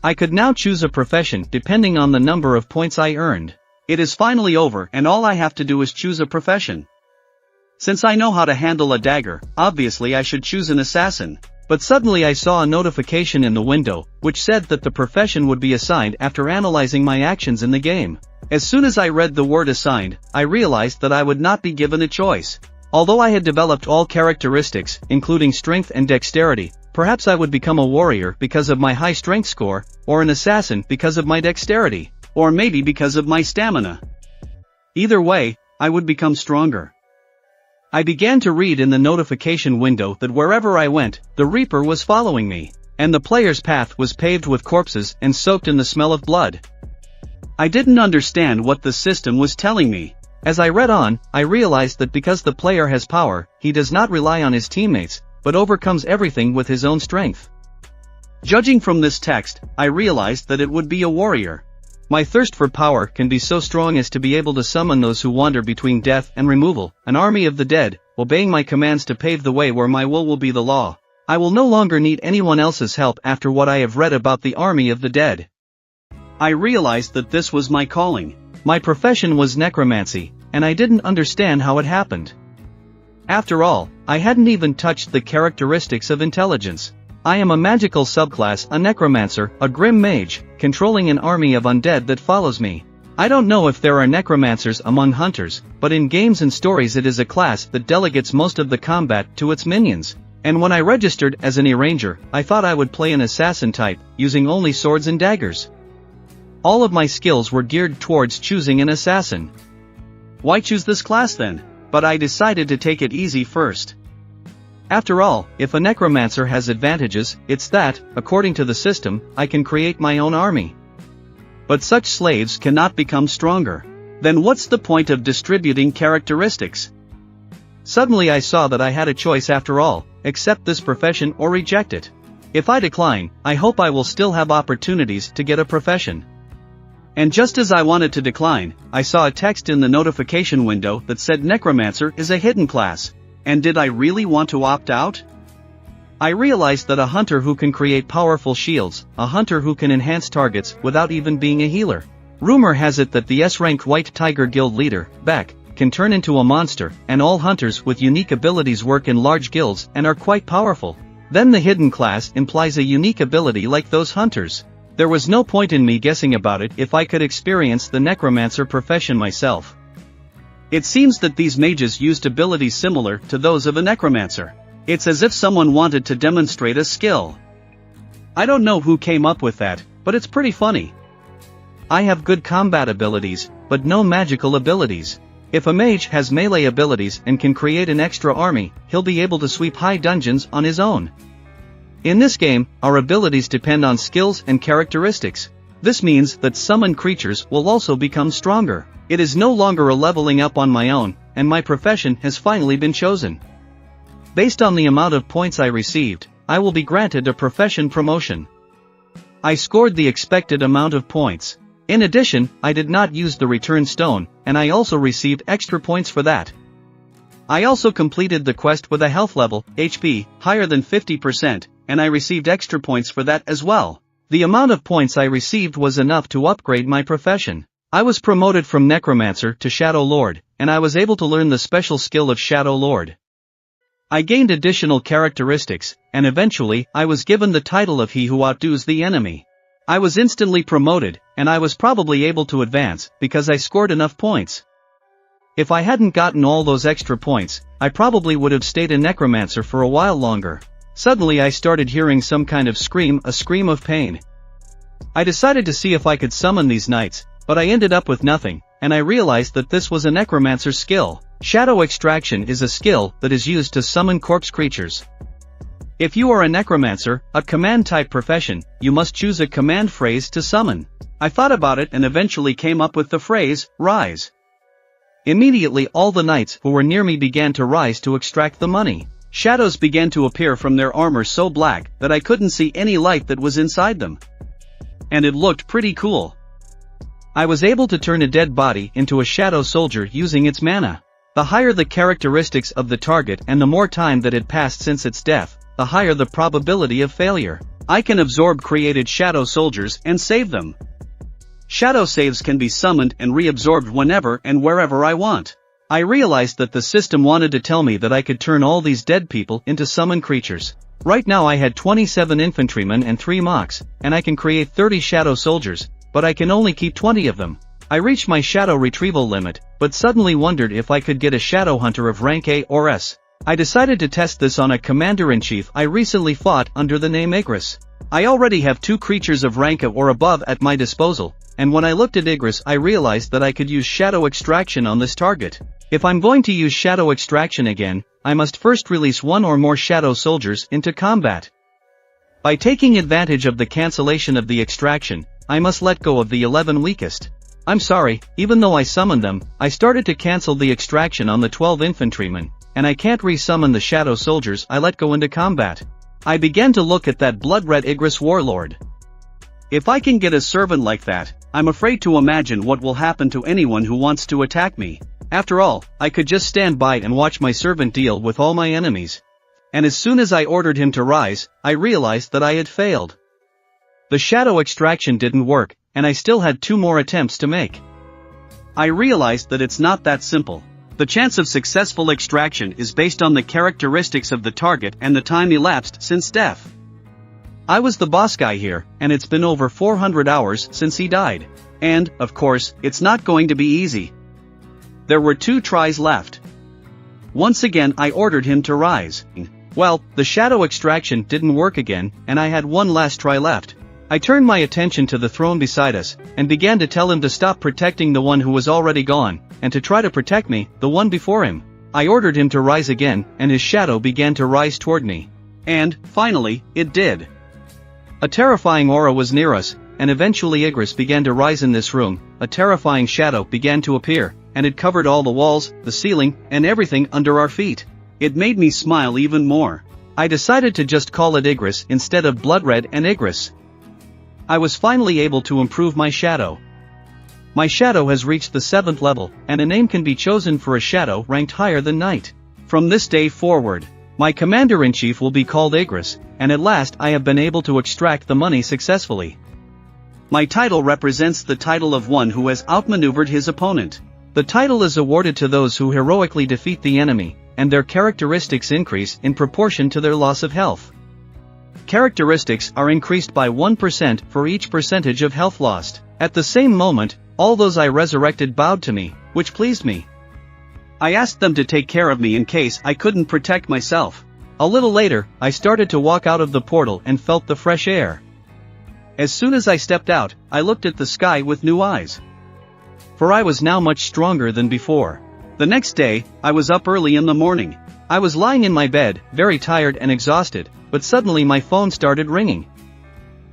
I could now choose a profession depending on the number of points I earned. It is finally over and all I have to do is choose a profession. Since I know how to handle a dagger, obviously I should choose an assassin. But suddenly I saw a notification in the window, which said that the profession would be assigned after analyzing my actions in the game. As soon as I read the word assigned, I realized that I would not be given a choice. Although I had developed all characteristics, including strength and dexterity, perhaps I would become a warrior because of my high strength score, or an assassin because of my dexterity, or maybe because of my stamina. Either way, I would become stronger. I began to read in the notification window that wherever I went, the Reaper was following me, and the player's path was paved with corpses and soaked in the smell of blood. I didn't understand what the system was telling me. As I read on, I realized that because the player has power, he does not rely on his teammates, but overcomes everything with his own strength. Judging from this text, I realized that it would be a warrior. My thirst for power can be so strong as to be able to summon those who wander between death and removal, an army of the dead, obeying my commands to pave the way where my will be the law. I will no longer need anyone else's help after what I have read about the army of the dead. I realized that this was my calling. My profession was necromancy, and I didn't understand how it happened. After all, I hadn't even touched the characteristics of intelligence. I am a magical subclass, a necromancer, a grim mage, controlling an army of undead that follows me. I don't know if there are necromancers among hunters, but in games and stories it is a class that delegates most of the combat to its minions. And when I registered as an E-Ranger, I thought I would play an assassin type, using only swords and daggers. All of my skills were geared towards choosing an assassin. Why choose this class then? But I decided to take it easy first. After all, if a necromancer has advantages, it's that, according to the system, I can create my own army. But such slaves cannot become stronger. Then what's the point of distributing characteristics? Suddenly I saw that I had a choice after all, accept this profession or reject it. If I decline, I hope I will still have opportunities to get a profession. And just as I wanted to decline, I saw a text in the notification window that said Necromancer is a hidden class. And did I really want to opt out? I realized that a hunter who can create powerful shields, a hunter who can enhance targets without even being a healer. Rumor has it that the S-rank White Tiger Guild leader, Beck, can turn into a monster, and all hunters with unique abilities work in large guilds and are quite powerful. Then the hidden class implies a unique ability like those hunters. There was no point in me guessing about it if I could experience the necromancer profession myself. It seems that these mages used abilities similar to those of a necromancer. It's as if someone wanted to demonstrate a skill. I don't know who came up with that, but it's pretty funny. I have good combat abilities, but no magical abilities. If a mage has melee abilities and can create an extra army, he'll be able to sweep high dungeons on his own. In this game, our abilities depend on skills and characteristics. This means that summoned creatures will also become stronger. It is no longer a leveling up on my own, and my profession has finally been chosen. Based on the amount of points I received, I will be granted a profession promotion. I scored the expected amount of points. In addition, I did not use the return stone, and I also received extra points for that. I also completed the quest with a health level, HP, higher than 50%, and I received extra points for that as well. The amount of points I received was enough to upgrade my profession. I was promoted from Necromancer to Shadow Lord, and I was able to learn the special skill of Shadow Lord. I gained additional characteristics, and eventually, I was given the title of He Who Outdoes the Enemy. I was instantly promoted, and I was probably able to advance, because I scored enough points. If I hadn't gotten all those extra points, I probably would have stayed a necromancer for a while longer. Suddenly I started hearing some kind of scream, a scream of pain. I decided to see if I could summon these knights, but I ended up with nothing, and I realized that this was a necromancer's skill. Shadow extraction is a skill that is used to summon corpse creatures. If you are a necromancer, a command-type profession, you must choose a command phrase to summon. I thought about it and eventually came up with the phrase, rise. Immediately all the knights who were near me began to rise to extract the money. Shadows began to appear from their armor so black that I couldn't see any light that was inside them. And it looked pretty cool. I was able to turn a dead body into a shadow soldier using its mana. The higher the characteristics of the target and the more time that had passed since its death, the higher the probability of failure. I can absorb created shadow soldiers and save them. Shadow saves can be summoned and reabsorbed whenever and wherever I want. I realized that the system wanted to tell me that I could turn all these dead people into summoned creatures. Right now I had 27 infantrymen and 3 mocks, and I can create 30 shadow soldiers, but I can only keep 20 of them. I reached my shadow retrieval limit, but suddenly wondered if I could get a shadow hunter of rank A or S. I decided to test this on a commander-in-chief I recently fought under the name Igris. I already have 2 creatures of rank A or above at my disposal, and when I looked at Igris I realized that I could use shadow extraction on this target. If I'm going to use shadow extraction again, I must first release 1 or more shadow soldiers into combat. By taking advantage of the cancellation of the extraction, I must let go of the 11 weakest. I'm sorry, even though I summoned them, I started to cancel the extraction on the 12 infantrymen, and I can't re-summon the shadow soldiers I let go into combat. I began to look at that blood-red Igris warlord. If I can get a servant like that, I'm afraid to imagine what will happen to anyone who wants to attack me. After all, I could just stand by and watch my servant deal with all my enemies. And as soon as I ordered him to rise, I realized that I had failed. The shadow extraction didn't work, and I still had 2 more attempts to make. I realized that it's not that simple. The chance of successful extraction is based on the characteristics of the target and the time elapsed since death. I was the boss guy here, and it's been over 400 hours since he died. And, of course, it's not going to be easy. There were 2 tries left. Once again I ordered him to rise. Well, the shadow extraction didn't work again, and I had 1 last try left. I turned my attention to the throne beside us, and began to tell him to stop protecting the one who was already gone, and to try to protect me, the one before him. I ordered him to rise again, and his shadow began to rise toward me. And, finally, it did. A terrifying aura was near us, and eventually Igris began to rise in this room. A terrifying shadow began to appear, and it covered all the walls, the ceiling, and everything under our feet. It made me smile even more. I decided to just call it Igris instead of Bloodred and Igris. I was finally able to improve my shadow. My shadow has reached the 7th level, and a name can be chosen for a shadow ranked higher than Knight. From this day forward, my commander-in-chief will be called Igris, and at last I have been able to extract the money successfully. My title represents the title of one who has outmaneuvered his opponent. The title is awarded to those who heroically defeat the enemy, and their characteristics increase in proportion to their loss of health. Characteristics are increased by 1% for each percentage of health lost. At the same moment, all those I resurrected bowed to me, which pleased me. I asked them to take care of me in case I couldn't protect myself. A little later, I started to walk out of the portal and felt the fresh air. As soon as I stepped out, I looked at the sky with new eyes. For I was now much stronger than before. The next day, I was up early in the morning. I was lying in my bed, very tired and exhausted, but suddenly my phone started ringing.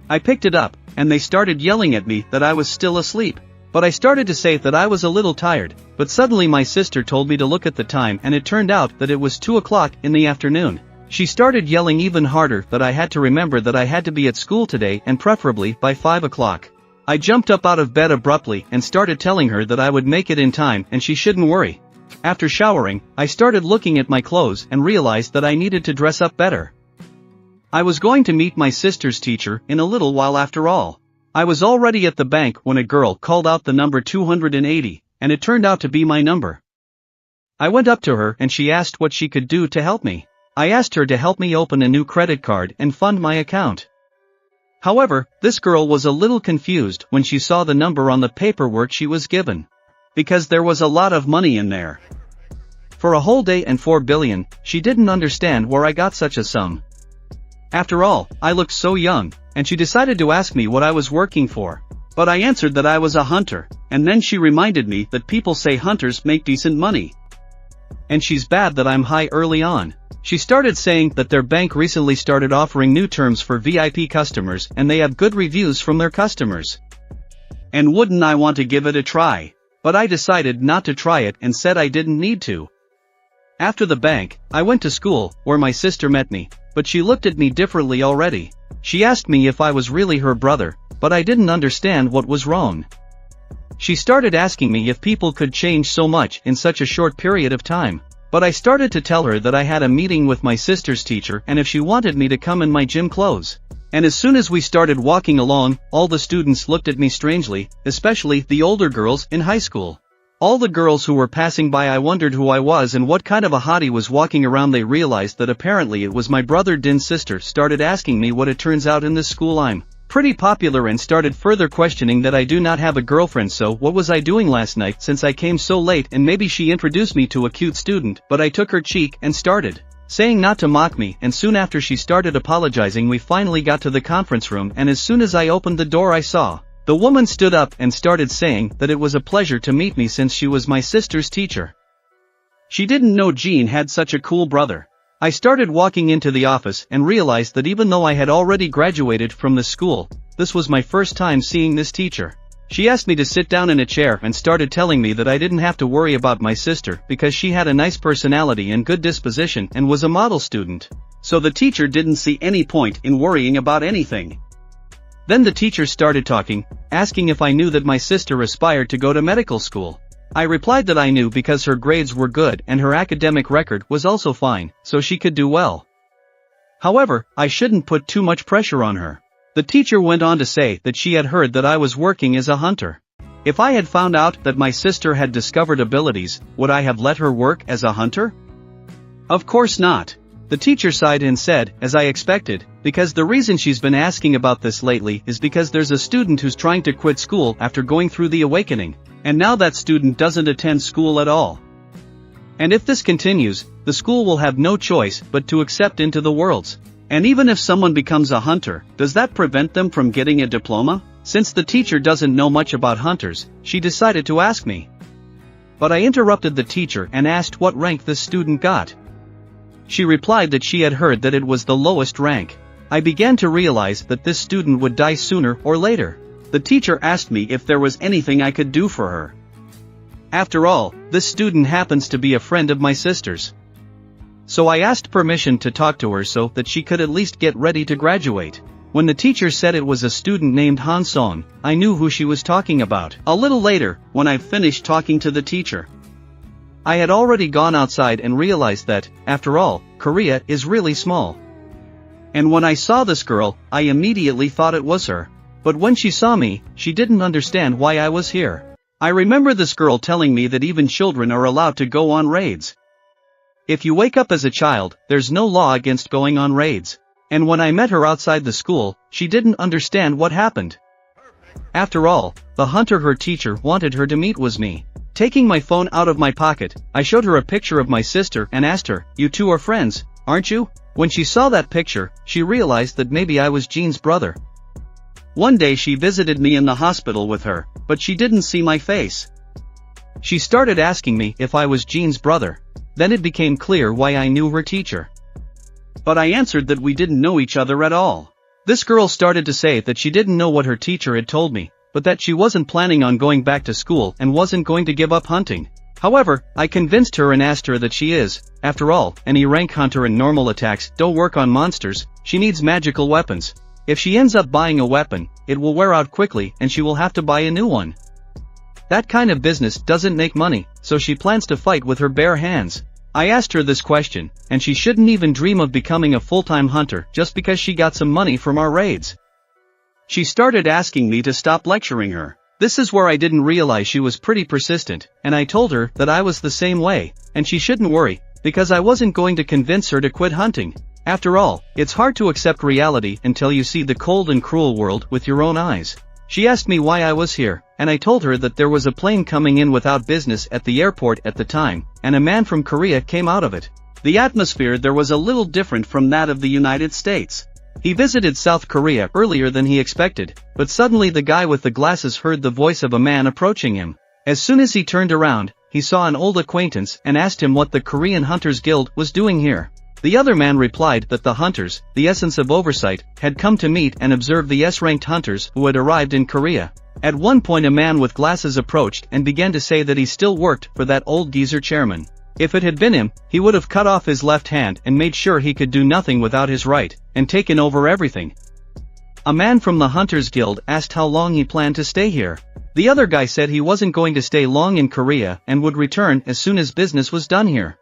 I picked it up, and they started yelling at me that I was still asleep. But I started to say that I was a little tired, but suddenly my sister told me to look at the time, and it turned out that it was 2 o'clock in the afternoon. She started yelling even harder that I had to remember that I had to be at school today and preferably by 5 o'clock. I jumped up out of bed abruptly and started telling her that I would make it in time and she shouldn't worry. After showering, I started looking at my clothes and realized that I needed to dress up better. I was going to meet my sister's teacher in a little while after all. I was already at the bank when a girl called out the number 280, and it turned out to be my number. I went up to her and she asked what she could do to help me. I asked her to help me open a new credit card and fund my account. However, this girl was a little confused when she saw the number on the paperwork she was given. Because there was a lot of money in there. For a whole day and 4 billion, she didn't understand where I got such a sum. After all, I looked so young, and she decided to ask me what I was working for. But I answered that I was a hunter, and then she reminded me that people say hunters make decent money. And she's bad that I'm high early on. She started saying that their bank recently started offering new terms for VIP customers and they have good reviews from their customers. And wouldn't I want to give it a try? But I decided not to try it and said I didn't need to. After the bank, I went to school, where my sister met me, but she looked at me differently already. She asked me if I was really her brother, but I didn't understand what was wrong. She started asking me if people could change so much in such a short period of time. But I started to tell her that I had a meeting with my sister's teacher and if she wanted me to come in my gym clothes. And as soon as we started walking along, all the students looked at me strangely, especially the older girls in high school. All the girls who were passing by, I wondered who I was and what kind of a hottie was walking around. They realized that apparently it was my brother. Din's sister started asking me what it turns out in this school I'm pretty popular and started further questioning that I do not have a girlfriend. So what was I doing last night since I came so late? And maybe she introduced me to a cute student, but I took her cheek and started saying not to mock me, and soon after she started apologizing. We finally got to the conference room, and as soon as I opened the door I saw the woman stood up and started saying that it was a pleasure to meet me since she was my sister's teacher. She didn't know Jean had such a cool brother. I started walking into the office and realized that even though I had already graduated from the school, this was my first time seeing this teacher. She asked me to sit down in a chair and started telling me that I didn't have to worry about my sister because she had a nice personality and good disposition and was a model student. So the teacher didn't see any point in worrying about anything. Then the teacher started talking, asking if I knew that my sister aspired to go to medical school. I replied that I knew because her grades were good and her academic record was also fine, so she could do well. However, I shouldn't put too much pressure on her. The teacher went on to say that she had heard that I was working as a hunter. If I had found out that my sister had discovered abilities, would I have let her work as a hunter? Of course not. The teacher sighed and said, as I expected, because the reason she's been asking about this lately is because there's a student who's trying to quit school after going through the awakening, and now that student doesn't attend school at all. And if this continues, the school will have no choice but to accept into the worlds. And even if someone becomes a hunter, does that prevent them from getting a diploma? Since the teacher doesn't know much about hunters, she decided to ask me. But I interrupted the teacher and asked what rank this student got. She replied that she had heard that it was the lowest rank. I began to realize that this student would die sooner or later. The teacher asked me if there was anything I could do for her. After all, this student happens to be a friend of my sister's. So I asked permission to talk to her so that she could at least get ready to graduate. When the teacher said it was a student named Han Song, I knew who she was talking about. A little later, when I finished talking to the teacher, I had already gone outside and realized that, after all, Korea is really small. And when I saw this girl, I immediately thought it was her. But when she saw me, she didn't understand why I was here. I remember this girl telling me that even children are allowed to go on raids. If you wake up as a child, there's no law against going on raids. And when I met her outside the school, she didn't understand what happened. After all, the hunter her teacher wanted her to meet was me. Taking my phone out of my pocket, I showed her a picture of my sister and asked her, "You two are friends, aren't you?" When she saw that picture, she realized that maybe I was Jean's brother. One day she visited me in the hospital with her, but she didn't see my face. She started asking me if I was Jean's brother. Then it became clear why I knew her teacher. But I answered that we didn't know each other at all. This girl started to say that she didn't know what her teacher had told me, but that she wasn't planning on going back to school and wasn't going to give up hunting. However, I convinced her and asked her that she is, after all, any rank hunter and normal attacks don't work on monsters, she needs magical weapons. If she ends up buying a weapon, it will wear out quickly and she will have to buy a new one. That kind of business doesn't make money, so she plans to fight with her bare hands. I asked her this question, and she shouldn't even dream of becoming a full-time hunter just because she got some money from our raids. She started asking me to stop lecturing her. This is where I didn't realize she was pretty persistent, and I told her that I was the same way, and she shouldn't worry, because I wasn't going to convince her to quit hunting. After all, it's hard to accept reality until you see the cold and cruel world with your own eyes. She asked me why I was here, and I told her that there was a plane coming in without business at the airport at the time, and a man from Korea came out of it. The atmosphere there was a little different from that of the United States. He visited South Korea earlier than he expected, but suddenly the guy with the glasses heard the voice of a man approaching him. As soon as he turned around, he saw an old acquaintance and asked him what the Korean Hunters Guild was doing here. The other man replied that the hunters, the essence of oversight, had come to meet and observe the S-ranked hunters who had arrived in Korea. At one point a man with glasses approached and began to say that he still worked for that old geezer chairman. If it had been him, he would have cut off his left hand and made sure he could do nothing without his right, and taken over everything. A man from the Hunters Guild asked how long he planned to stay here. The other guy said he wasn't going to stay long in Korea and would return as soon as business was done here.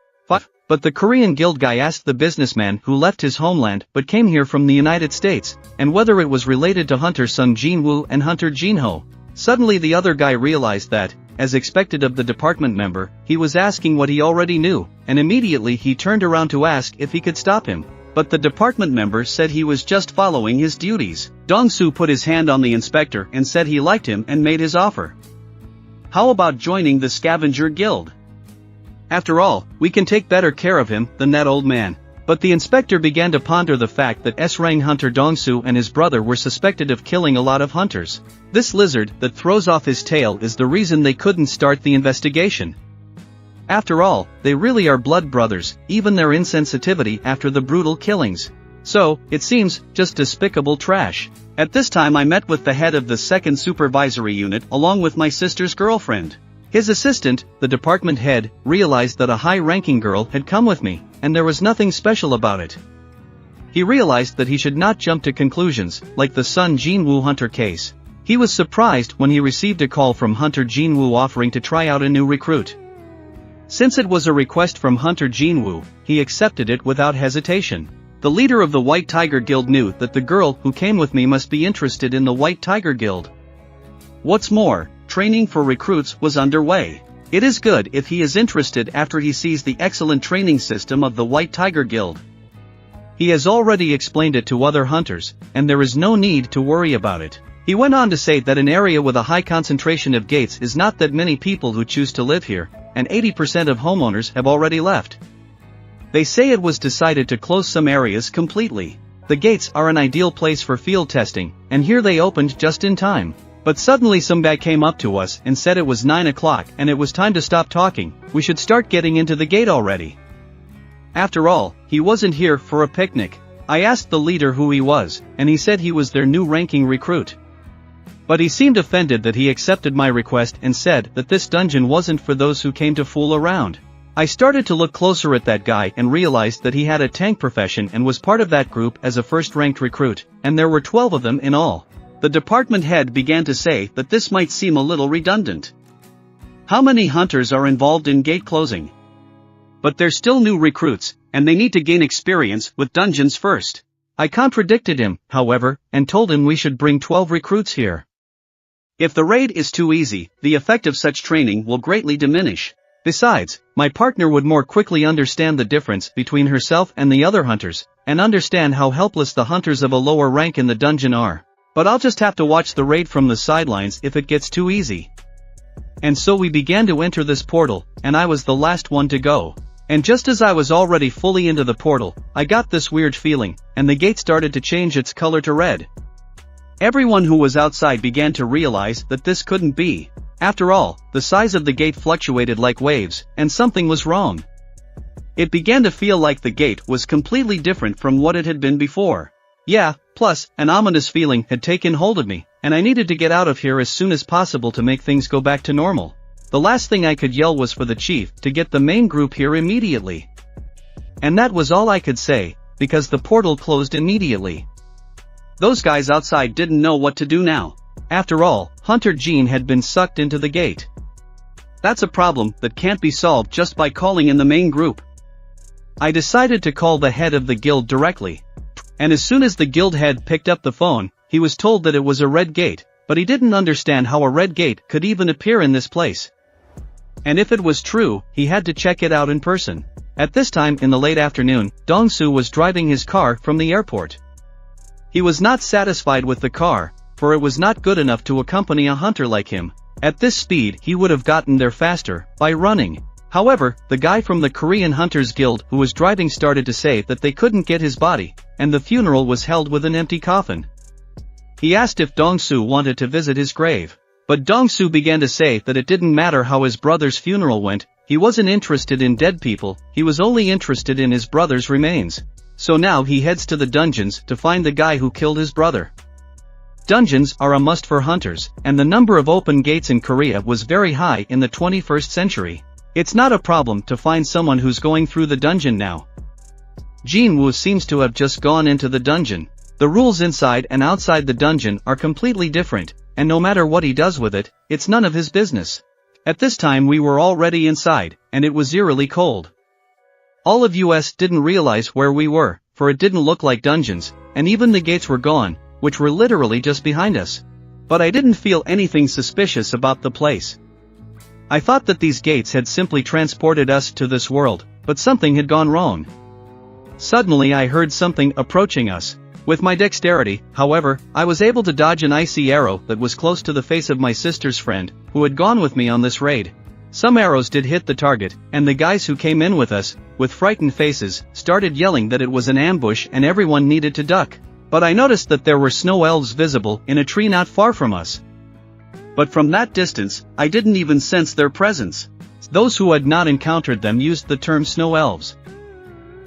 But the Korean Guild guy asked the businessman who left his homeland but came here from the United States, and whether it was related to Hunter Sung Jin-Woo and Hunter Jin-Ho. Suddenly the other guy realized that, as expected of the department member, he was asking what he already knew, and immediately he turned around to ask if he could stop him. But the department member said he was just following his duties. Dong-soo put his hand on the inspector and said he liked him and made his offer. How about joining the scavenger guild? After all, we can take better care of him than that old man. But the inspector began to ponder the fact that S-rank hunter Dong-soo and his brother were suspected of killing a lot of hunters. This lizard that throws off his tail is the reason they couldn't start the investigation. After all, they really are blood brothers, even their insensitivity after the brutal killings. So, it seems, just despicable trash. At this time I met with the head of the 2nd Supervisory Unit along with my sister's girlfriend. His assistant, the department head, realized that a high-ranking girl had come with me, and there was nothing special about it. He realized that he should not jump to conclusions, like the Sung Jin-Woo hunter case. He was surprised when he received a call from Hunter Jin-Woo offering to try out a new recruit. Since it was a request from Hunter Jin-Woo, he accepted it without hesitation. The leader of the White Tiger Guild knew that the girl who came with me must be interested in the White Tiger Guild. What's more, training for recruits was underway. It is good if he is interested after he sees the excellent training system of the White Tiger Guild. He has already explained it to other hunters, and there is no need to worry about it. He went on to say that an area with a high concentration of gates is not that many people who choose to live here, and 80% of homeowners have already left. They say it was decided to close some areas completely. The gates are an ideal place for field testing, and here they opened just in time. But suddenly some guy came up to us and said it was 9 o'clock and it was time to stop talking, we should start getting into the gate already. After all, he wasn't here for a picnic. I asked the leader who he was, and he said he was their new ranking recruit. But he seemed offended that he accepted my request and said that this dungeon wasn't for those who came to fool around. I started to look closer at that guy and realized that he had a tank profession and was part of that group as a first-ranked recruit, and there were 12 of them in all. The department head began to say that this might seem a little redundant. How many hunters are involved in gate closing? But they're still new recruits, and they need to gain experience with dungeons first. I contradicted him, however, and told him we should bring 12 recruits here. If the raid is too easy, the effect of such training will greatly diminish. Besides, my partner would more quickly understand the difference between herself and the other hunters, and understand how helpless the hunters of a lower rank in the dungeon are. But I'll just have to watch the raid from the sidelines if it gets too easy. And so we began to enter this portal, and I was the last one to go. And just as I was already fully into the portal, I got this weird feeling, and the gate started to change its color to red. Everyone who was outside began to realize that this couldn't be. After all, the size of the gate fluctuated like waves, and something was wrong. It began to feel like the gate was completely different from what it had been before. Yeah, plus, an ominous feeling had taken hold of me, and I needed to get out of here as soon as possible to make things go back to normal. The last thing I could yell was for the chief to get the main group here immediately. And that was all I could say, because the portal closed immediately. Those guys outside didn't know what to do now. After all, Hunter Jean had been sucked into the gate. That's a problem that can't be solved just by calling in the main group. I decided to call the head of the guild directly. And as soon as the guild head picked up the phone, he was told that it was a red gate, but he didn't understand how a red gate could even appear in this place. And if it was true, he had to check it out in person. At this time in the late afternoon, Dong-soo was driving his car from the airport. He was not satisfied with the car, for it was not good enough to accompany a hunter like him. At this speed he would have gotten there faster, by running. However, the guy from the Korean Hunters Guild who was driving started to say that they couldn't get his body, and the funeral was held with an empty coffin. He asked if Dong-soo wanted to visit his grave. But Dong-soo began to say that it didn't matter how his brother's funeral went, he wasn't interested in dead people, he was only interested in his brother's remains. So now he heads to the dungeons to find the guy who killed his brother. Dungeons are a must for hunters, and the number of open gates in Korea was very high in the 21st century. It's not a problem to find someone who's going through the dungeon now. Jin-Woo seems to have just gone into the dungeon. The rules inside and outside the dungeon are completely different, and no matter what he does with it, it's none of his business. At this time we were already inside, and it was eerily cold. All of us didn't realize where we were, for it didn't look like dungeons, and even the gates were gone, which were literally just behind us. But I didn't feel anything suspicious about the place. I thought that these gates had simply transported us to this world, but something had gone wrong. Suddenly I heard something approaching us. With my dexterity, however, I was able to dodge an icy arrow that was close to the face of my sister's friend, who had gone with me on this raid. Some arrows did hit the target, and the guys who came in with us, with frightened faces, started yelling that it was an ambush and everyone needed to duck. But I noticed that there were snow elves visible in a tree not far from us. But from that distance, I didn't even sense their presence. Those who had not encountered them used the term snow elves.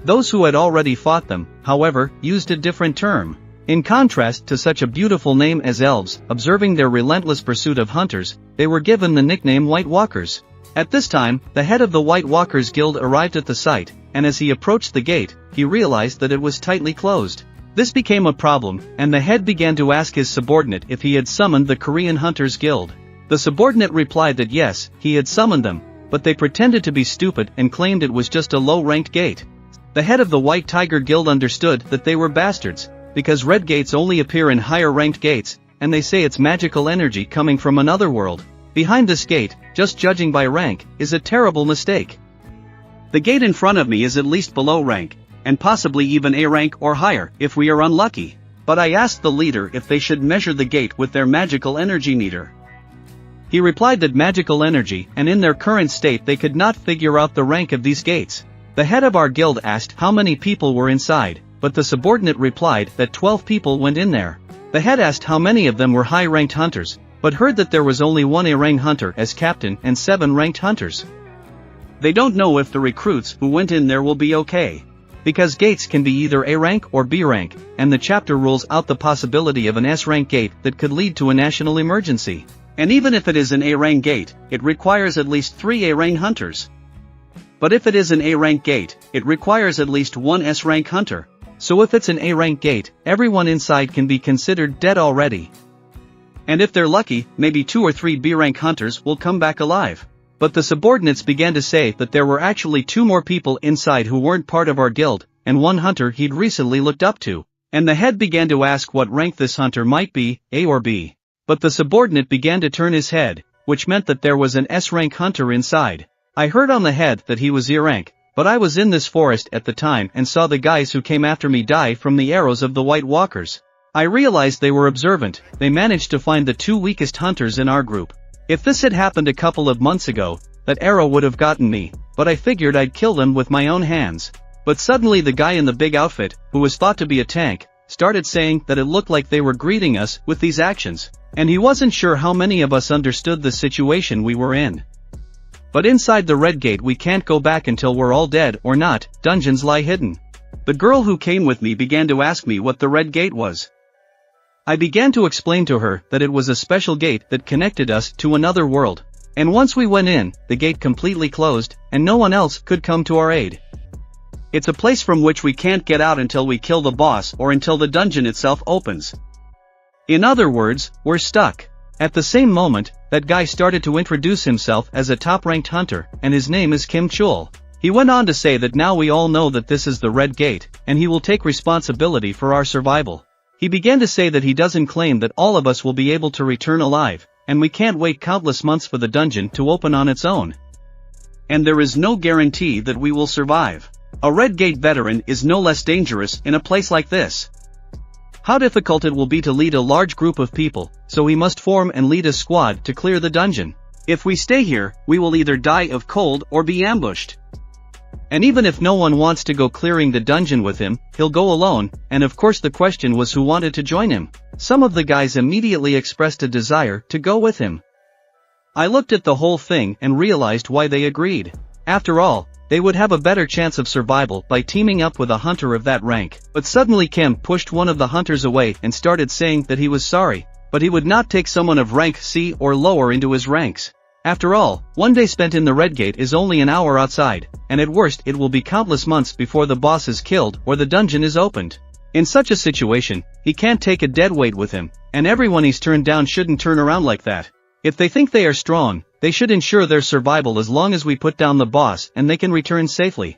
Those who had already fought them, however, used a different term. In contrast to such a beautiful name as elves, observing their relentless pursuit of hunters, they were given the nickname White Walkers. At this time, the head of the White Walkers Guild arrived at the site, and as he approached the gate, he realized that it was tightly closed. This became a problem, and the head began to ask his subordinate if he had summoned the Korean Hunters Guild. The subordinate replied that yes, he had summoned them, but they pretended to be stupid and claimed it was just a low-ranked gate. The head of the White Tiger Guild understood that they were bastards, because red gates only appear in higher-ranked gates, and they say it's magical energy coming from another world. Behind this gate, just judging by rank, is a terrible mistake. The gate in front of me is at least below rank, and possibly even A rank or higher if we are unlucky. But I asked the leader if they should measure the gate with their magical energy meter. He replied that magical energy, and in their current state they could not figure out the rank of these gates. The head of our guild asked how many people were inside, but the subordinate replied that 12 people went in there. The head asked how many of them were high-ranked hunters, but heard that there was only one A-rank hunter as captain and 7 ranked hunters. They don't know if the recruits who went in there will be okay. Because gates can be either A rank or B rank, and the chapter rules out the possibility of an S rank gate that could lead to a national emergency. And even if it is an A rank gate, it requires at least 3 A rank hunters. But if it is an A rank gate, it requires at least 1 S rank hunter. So if it's an A rank gate, everyone inside can be considered dead already. And if they're lucky, maybe 2 or 3 B rank hunters will come back alive. But the subordinates began to say that there were actually 2 more people inside who weren't part of our guild, and 1 hunter he'd recently looked up to. And the head began to ask what rank this hunter might be, A or B. But the subordinate began to turn his head, which meant that there was an S-rank hunter inside. I heard on the head that he was E-rank, but I was in this forest at the time and saw the guys who came after me die from the arrows of the White Walkers. I realized they were observant. They managed to find the 2 weakest hunters in our group. If this had happened a couple of months ago, that arrow would have gotten me, but I figured I'd kill them with my own hands. But suddenly the guy in the big outfit, who was thought to be a tank, started saying that it looked like they were greeting us with these actions, and he wasn't sure how many of us understood the situation we were in. But inside the red gate we can't go back until we're all dead or not, dungeons lie hidden. The girl who came with me began to ask me what the red gate was. I began to explain to her that it was a special gate that connected us to another world, and once we went in, the gate completely closed, and no one else could come to our aid. It's a place from which we can't get out until we kill the boss or until the dungeon itself opens. In other words, we're stuck. At the same moment, that guy started to introduce himself as a top-ranked hunter, and his name is Kim Chul. He went on to say that now we all know that this is the red gate, and he will take responsibility for our survival. He began to say that he doesn't claim that all of us will be able to return alive, and we can't wait countless months for the dungeon to open on its own. And there is no guarantee that we will survive. A red gate veteran is no less dangerous in a place like this. How difficult it will be to lead a large group of people, so he must form and lead a squad to clear the dungeon. If we stay here, we will either die of cold or be ambushed. And even if no one wants to go clearing the dungeon with him, he'll go alone, and of course the question was who wanted to join him. Some of the guys immediately expressed a desire to go with him. I looked at the whole thing and realized why they agreed. After all, they would have a better chance of survival by teaming up with a hunter of that rank. But suddenly Kim pushed one of the hunters away and started saying that he was sorry, but he would not take someone of rank C or lower into his ranks. After all, one day spent in the red gate is only an hour outside, and at worst it will be countless months before the boss is killed or the dungeon is opened. In such a situation, he can't take a dead weight with him, and everyone he's turned down shouldn't turn around like that. If they think they are strong, they should ensure their survival as long as we put down the boss and they can return safely.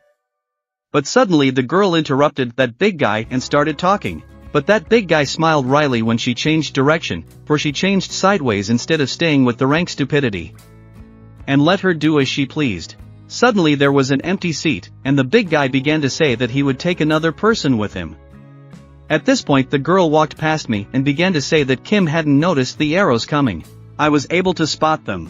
But suddenly the girl interrupted that big guy and started talking. But that big guy smiled wryly when she changed direction, for she changed sideways instead of staying with the rank stupidity. And let her do as she pleased. Suddenly there was an empty seat, and the big guy began to say that he would take another person with him. At this point the girl walked past me and began to say that Kim hadn't noticed the arrows coming. I was able to spot them.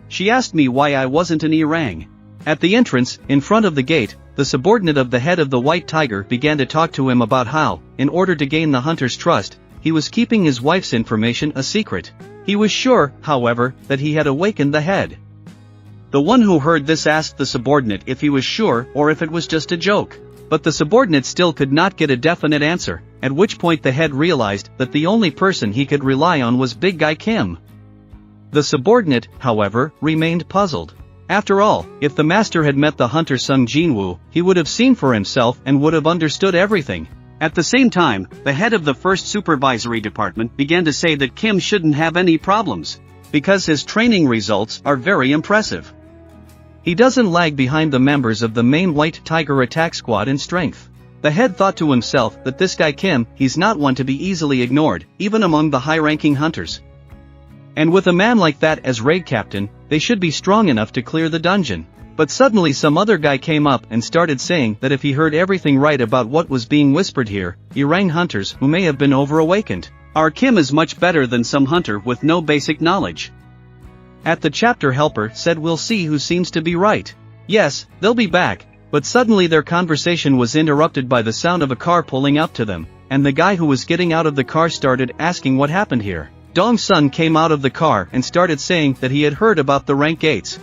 She asked me why I wasn't an E-rang. At the entrance, in front of the gate, the subordinate of the head of the White Tiger began to talk to him about how, in order to gain the hunter's trust, he was keeping his wife's information a secret. He was sure, however, that he had awakened the head. The one who heard this asked the subordinate if he was sure or if it was just a joke. But the subordinate still could not get a definite answer, at which point the head realized that the only person he could rely on was Big Guy Kim. The subordinate, however, remained puzzled. After all, if the master had met the hunter Sung Jin-Woo, he would have seen for himself and would have understood everything. At the same time, the head of the first supervisory department began to say that Kim shouldn't have any problems, because his training results are very impressive. He doesn't lag behind the members of the main White Tiger attack squad in strength. The head thought to himself that this guy Kim, he's not one to be easily ignored, even among the high-ranking hunters. And with a man like that as raid captain, they should be strong enough to clear the dungeon. But suddenly some other guy came up and started saying that if he heard everything right about what was being whispered here, he rang hunters who may have been over-awakened. Our Kim is much better than some hunter with no basic knowledge. At the chapter helper said we'll see who seems to be right. Yes, they'll be back, but suddenly their conversation was interrupted by the sound of a car pulling up to them, and the guy who was getting out of the car started asking what happened here. Dong-sun came out of the car and started saying that he had heard about the rank gates.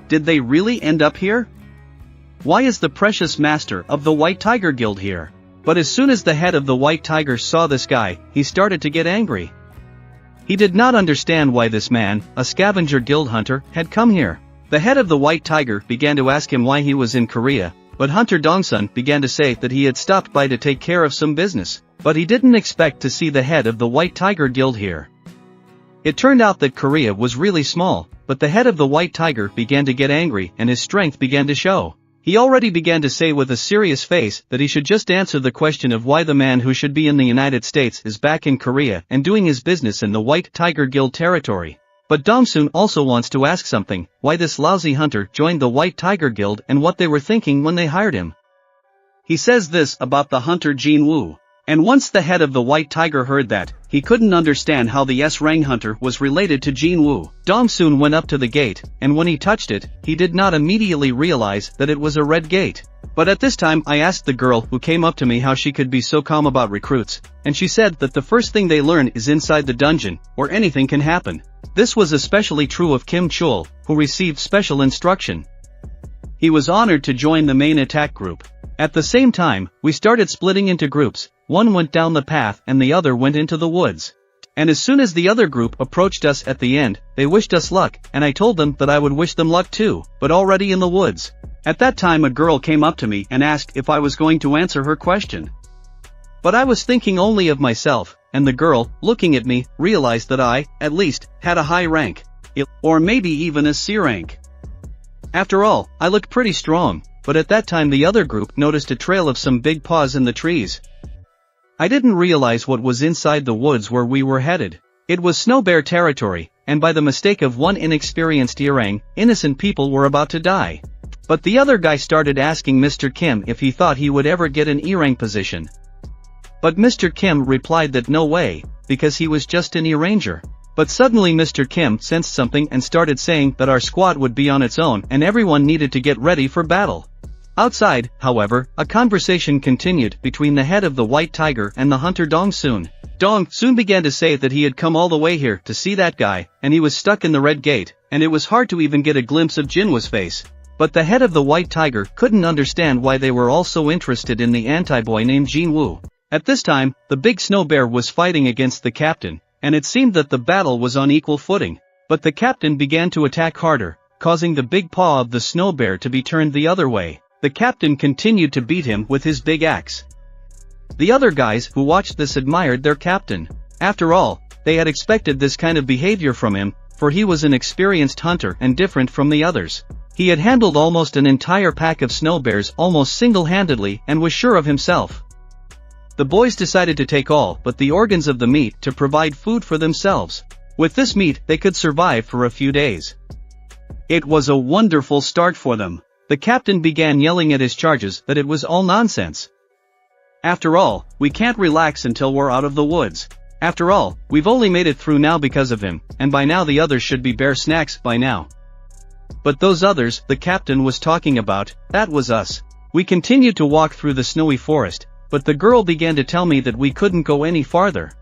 Did they really end up here? Why is the precious master of the White Tiger Guild here? But as soon as the head of the White Tiger saw this guy, he started to get angry. He did not understand why this man, a scavenger guild hunter, had come here. The head of the White Tiger began to ask him why he was in Korea, but Hunter Dong-sun began to say that he had stopped by to take care of some business, but he didn't expect to see the head of the White Tiger Guild here. It turned out that Korea was really small, but the head of the White Tiger began to get angry and his strength began to show. He already began to say with a serious face that he should just answer the question of why the man who should be in the United States is back in Korea and doing his business in the White Tiger Guild territory. But Dong-sun also wants to ask something, why this lousy hunter joined the White Tiger Guild and what they were thinking when they hired him. He says this about the hunter Jin-Woo. And once the head of the White Tiger heard that, he couldn't understand how the S-Rang hunter was related to Jin-Woo. Dong-sun went up to the gate, and when he touched it, he did not immediately realize that it was a red gate. But at this time I asked the girl who came up to me how she could be so calm about recruits, and she said that the first thing they learn is inside the dungeon, where anything can happen. This was especially true of Kim Chul, who received special instruction. He was honored to join the main attack group. At the same time, we started splitting into groups. One went down the path and the other went into the woods. And as soon as the other group approached us at the end, they wished us luck, and I told them that I would wish them luck too, but already in the woods. At that time a girl came up to me and asked if I was going to answer her question. But I was thinking only of myself, and the girl, looking at me, realized that I, at least, had a high rank. Or maybe even a C rank. After all, I looked pretty strong, but at that time the other group noticed a trail of some big paws in the trees. I didn't realize what was inside the woods where we were headed. It was snow bear territory, and by the mistake of one inexperienced Irang, innocent people were about to die. But the other guy started asking Mr. Kim if he thought he would ever get an Irang position. But Mr. Kim replied that no way, because he was just an E-Ranger. But suddenly Mr. Kim sensed something and started saying that our squad would be on its own and everyone needed to get ready for battle. Outside, however, a conversation continued between the head of the White Tiger and the hunter Dong-sun. Dong-sun began to say that he had come all the way here to see that guy, and he was stuck in the red gate, and it was hard to even get a glimpse of Jinwoo's face. But the head of the White Tiger couldn't understand why they were all so interested in the anti-boy named Jin-Woo. At this time, the big snow bear was fighting against the captain, and it seemed that the battle was on equal footing. But the captain began to attack harder, causing the big paw of the snow bear to be turned the other way. The captain continued to beat him with his big axe. The other guys who watched this admired their captain. After all, they had expected this kind of behavior from him, for he was an experienced hunter and different from the others. He had handled almost an entire pack of snow bears almost single-handedly and was sure of himself. The boys decided to take all but the organs of the meat to provide food for themselves. With this meat they could survive for a few days. It was a wonderful start for them. The captain began yelling at his charges that it was all nonsense. After all, we can't relax until we're out of the woods. After all, we've only made it through now because of him, and by now the others should be bear snacks by now. But those others the captain was talking about, that was us. We continued to walk through the snowy forest, but the girl began to tell me that we couldn't go any farther.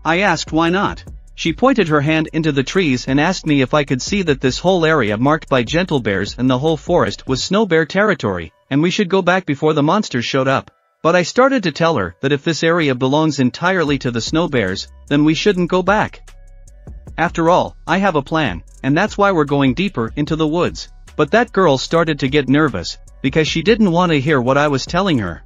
I asked why not. She pointed her hand into the trees and asked me if I could see that this whole area marked by gentle bears and the whole forest was snow bear territory, and we should go back before the monsters showed up. But I started to tell her that if this area belongs entirely to the snow bears, then we shouldn't go back. After all, I have a plan, and that's why we're going deeper into the woods. But that girl started to get nervous, because she didn't want to hear what I was telling her.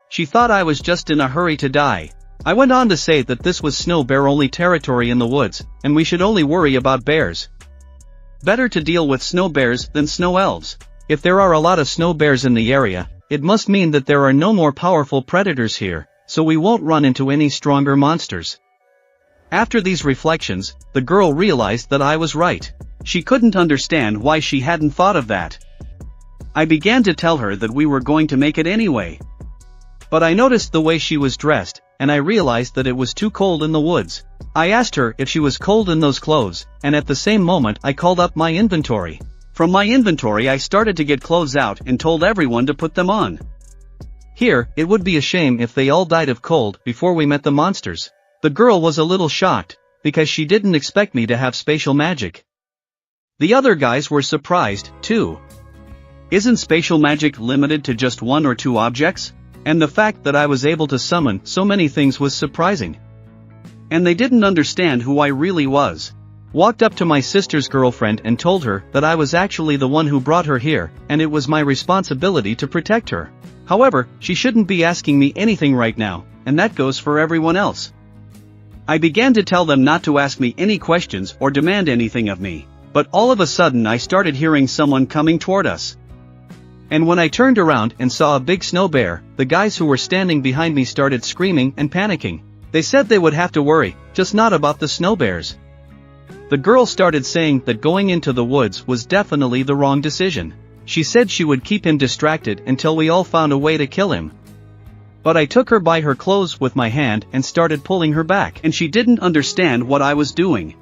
She thought I was just in a hurry to die. I went on to say that this was snow bear only territory in the woods, and we should only worry about bears. Better to deal with snow bears than snow elves. If there are a lot of snow bears in the area, it must mean that there are no more powerful predators here, so we won't run into any stronger monsters. After these reflections, the girl realized that I was right. She couldn't understand why she hadn't thought of that. I began to tell her that we were going to make it anyway. But I noticed the way she was dressed, and I realized that it was too cold in the woods. I asked her if she was cold in those clothes, and at the same moment I called up my inventory. From my inventory I started to get clothes out and told everyone to put them on. Here, it would be a shame if they all died of cold before we met the monsters. The girl was a little shocked, because she didn't expect me to have spatial magic. The other guys were surprised, too. Isn't spatial magic limited to just one or two objects? And the fact that I was able to summon so many things was surprising. And they didn't understand who I really was. Walked up to my sister's girlfriend and told her that I was actually the one who brought her here, and it was my responsibility to protect her. However, she shouldn't be asking me anything right now, and that goes for everyone else. I began to tell them not to ask me any questions or demand anything of me, but all of a sudden I started hearing someone coming toward us. And when I turned around and saw a big snow bear, the guys who were standing behind me started screaming and panicking. They said they would have to worry, just not about the snow bears. The girl started saying that going into the woods was definitely the wrong decision. She said she would keep him distracted until we all found a way to kill him. But I took her by her clothes with my hand and started pulling her back, and she didn't understand what I was doing.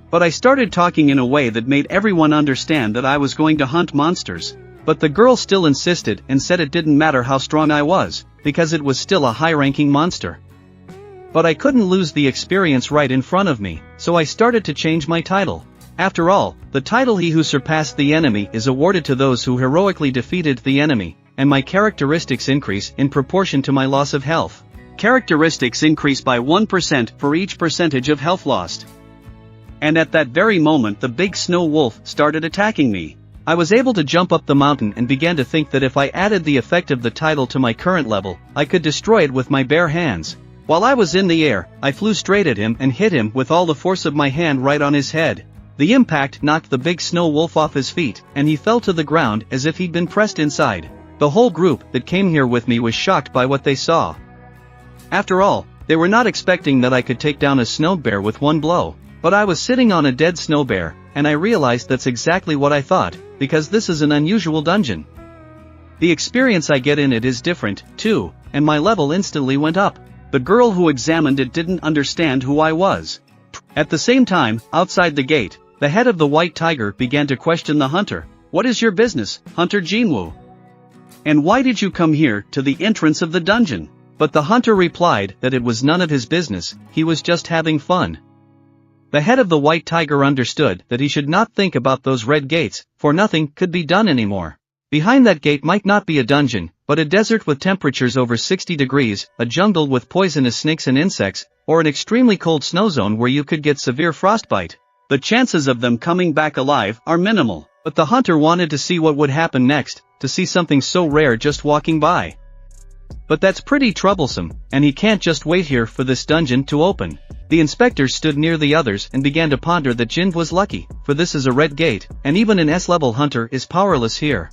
But I started talking in a way that made everyone understand that I was going to hunt monsters. But the girl still insisted and said it didn't matter how strong I was, because it was still a high-ranking monster. But I couldn't lose the experience right in front of me, so I started to change my title. After all, the title "He Who Surpassed the Enemy" is awarded to those who heroically defeated the enemy, and my characteristics increase in proportion to my loss of health. Characteristics increase by 1% for each percentage of health lost. And at that very moment the big snow wolf started attacking me. I was able to jump up the mountain and began to think that if I added the effect of the title to my current level, I could destroy it with my bare hands. While I was in the air, I flew straight at him and hit him with all the force of my hand right on his head. The impact knocked the big snow wolf off his feet, and he fell to the ground as if he'd been pressed inside. The whole group that came here with me was shocked by what they saw. After all, they were not expecting that I could take down a snow bear with one blow. But I was sitting on a dead snow bear, and I realized that's exactly what I thought, because this is an unusual dungeon. The experience I get in it is different, too, and my level instantly went up. The girl who examined it didn't understand who I was. At the same time, outside the gate, the head of the white tiger began to question the hunter. "What is your business, Hunter Jin-Woo? And why did you come here to the entrance of the dungeon?" But the hunter replied that it was none of his business, he was just having fun. The head of the white tiger understood that he should not think about those red gates, for nothing could be done anymore. Behind that gate might not be a dungeon, but a desert with temperatures over 60 degrees, a jungle with poisonous snakes and insects, or an extremely cold snow zone where you could get severe frostbite. The chances of them coming back alive are minimal, but the hunter wanted to see what would happen next, to see something so rare just walking by. But that's pretty troublesome, and he can't just wait here for this dungeon to open. The inspector stood near the others and began to ponder that Jin was lucky, for this is a red gate, and even an S-level hunter is powerless here.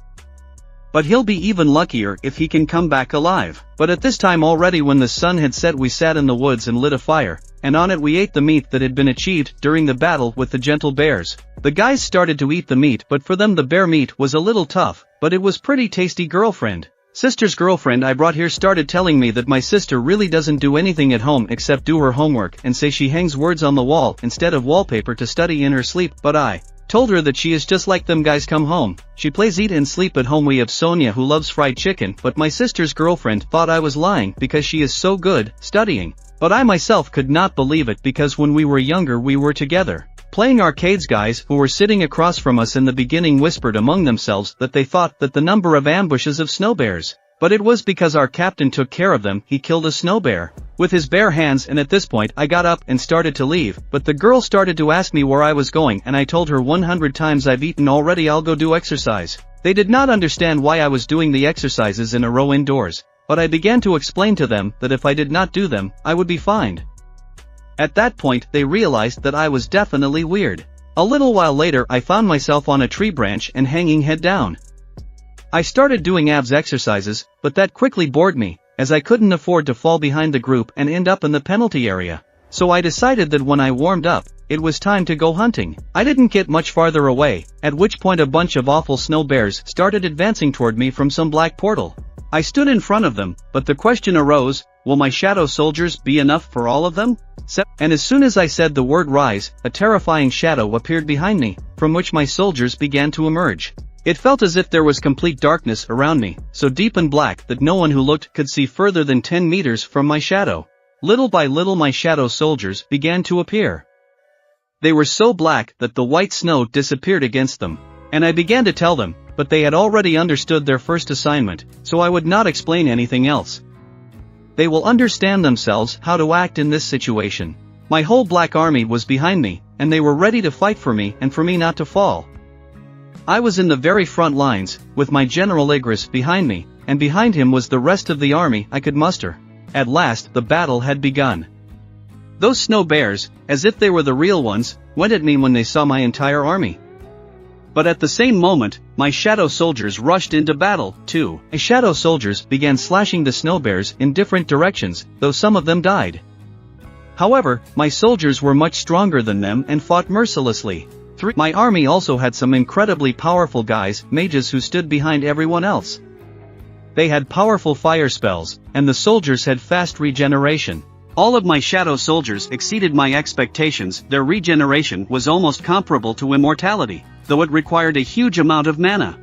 But he'll be even luckier if he can come back alive. But at this time already, when the sun had set, we sat in the woods and lit a fire, and on it we ate the meat that had been achieved during the battle with the gentle bears. The guys started to eat the meat, but for them the bear meat was a little tough, but it was pretty tasty. Sister's girlfriend I brought here started telling me that my sister really doesn't do anything at home except do her homework and say she hangs words on the wall instead of wallpaper to study in her sleep, but I told her that she is just like them guys come home. She plays eat and sleep at home. We have Sonia who loves fried chicken, but my sister's girlfriend thought I was lying because she is so good studying. But I myself could not believe it, because when we were younger we were together playing arcades. Guys who were sitting across from us in the beginning whispered among themselves that they thought that the number of ambushes of snow bears, but it was because our captain took care of them. He killed a snow bear. with his bare hands, and at this point I got up and started to leave, but the girl started to ask me where I was going, and I told her 100 times I've eaten already, I'll go do exercise. They did not understand why I was doing the exercises in a row indoors, but I began to explain to them that if I did not do them, I would be fined. At that point they realized that I was definitely weird. A little while later I found myself on a tree branch and hanging head down. I started doing abs exercises, but that quickly bored me, as I couldn't afford to fall behind the group and end up in the penalty area. So I decided that when I warmed up, it was time to go hunting. I didn't get much farther away, at which point a bunch of awful snow bears started advancing toward me from some black portal. I stood in front of them, but the question arose, will my shadow soldiers be enough for all of them? And as soon as I said the word rise, a terrifying shadow appeared behind me, from which my soldiers began to emerge. It felt as if there was complete darkness around me, so deep and black that no one who looked could see further than 10 meters from my shadow. Little by little my shadow soldiers began to appear. They were so black that the white snow disappeared against them. And I began to tell them, but they had already understood their first assignment, so I would not explain anything else. They will understand themselves how to act in this situation. My whole black army was behind me, and they were ready to fight for me and for me not to fall. I was in the very front lines, with my General Igris behind me, and behind him was the rest of the army I could muster. At last the battle had begun. Those snow bears, as if they were the real ones, went at me when they saw my entire army. But at the same moment, my shadow soldiers rushed into battle, too. My shadow soldiers began slashing the snow bears in different directions, though some of them died. However, my soldiers were much stronger than them and fought mercilessly. My army also had some incredibly powerful guys, mages, who stood behind everyone else. They had powerful fire spells, and the soldiers had fast regeneration. All of my shadow soldiers exceeded my expectations. Their regeneration was almost comparable to immortality, though it required a huge amount of mana.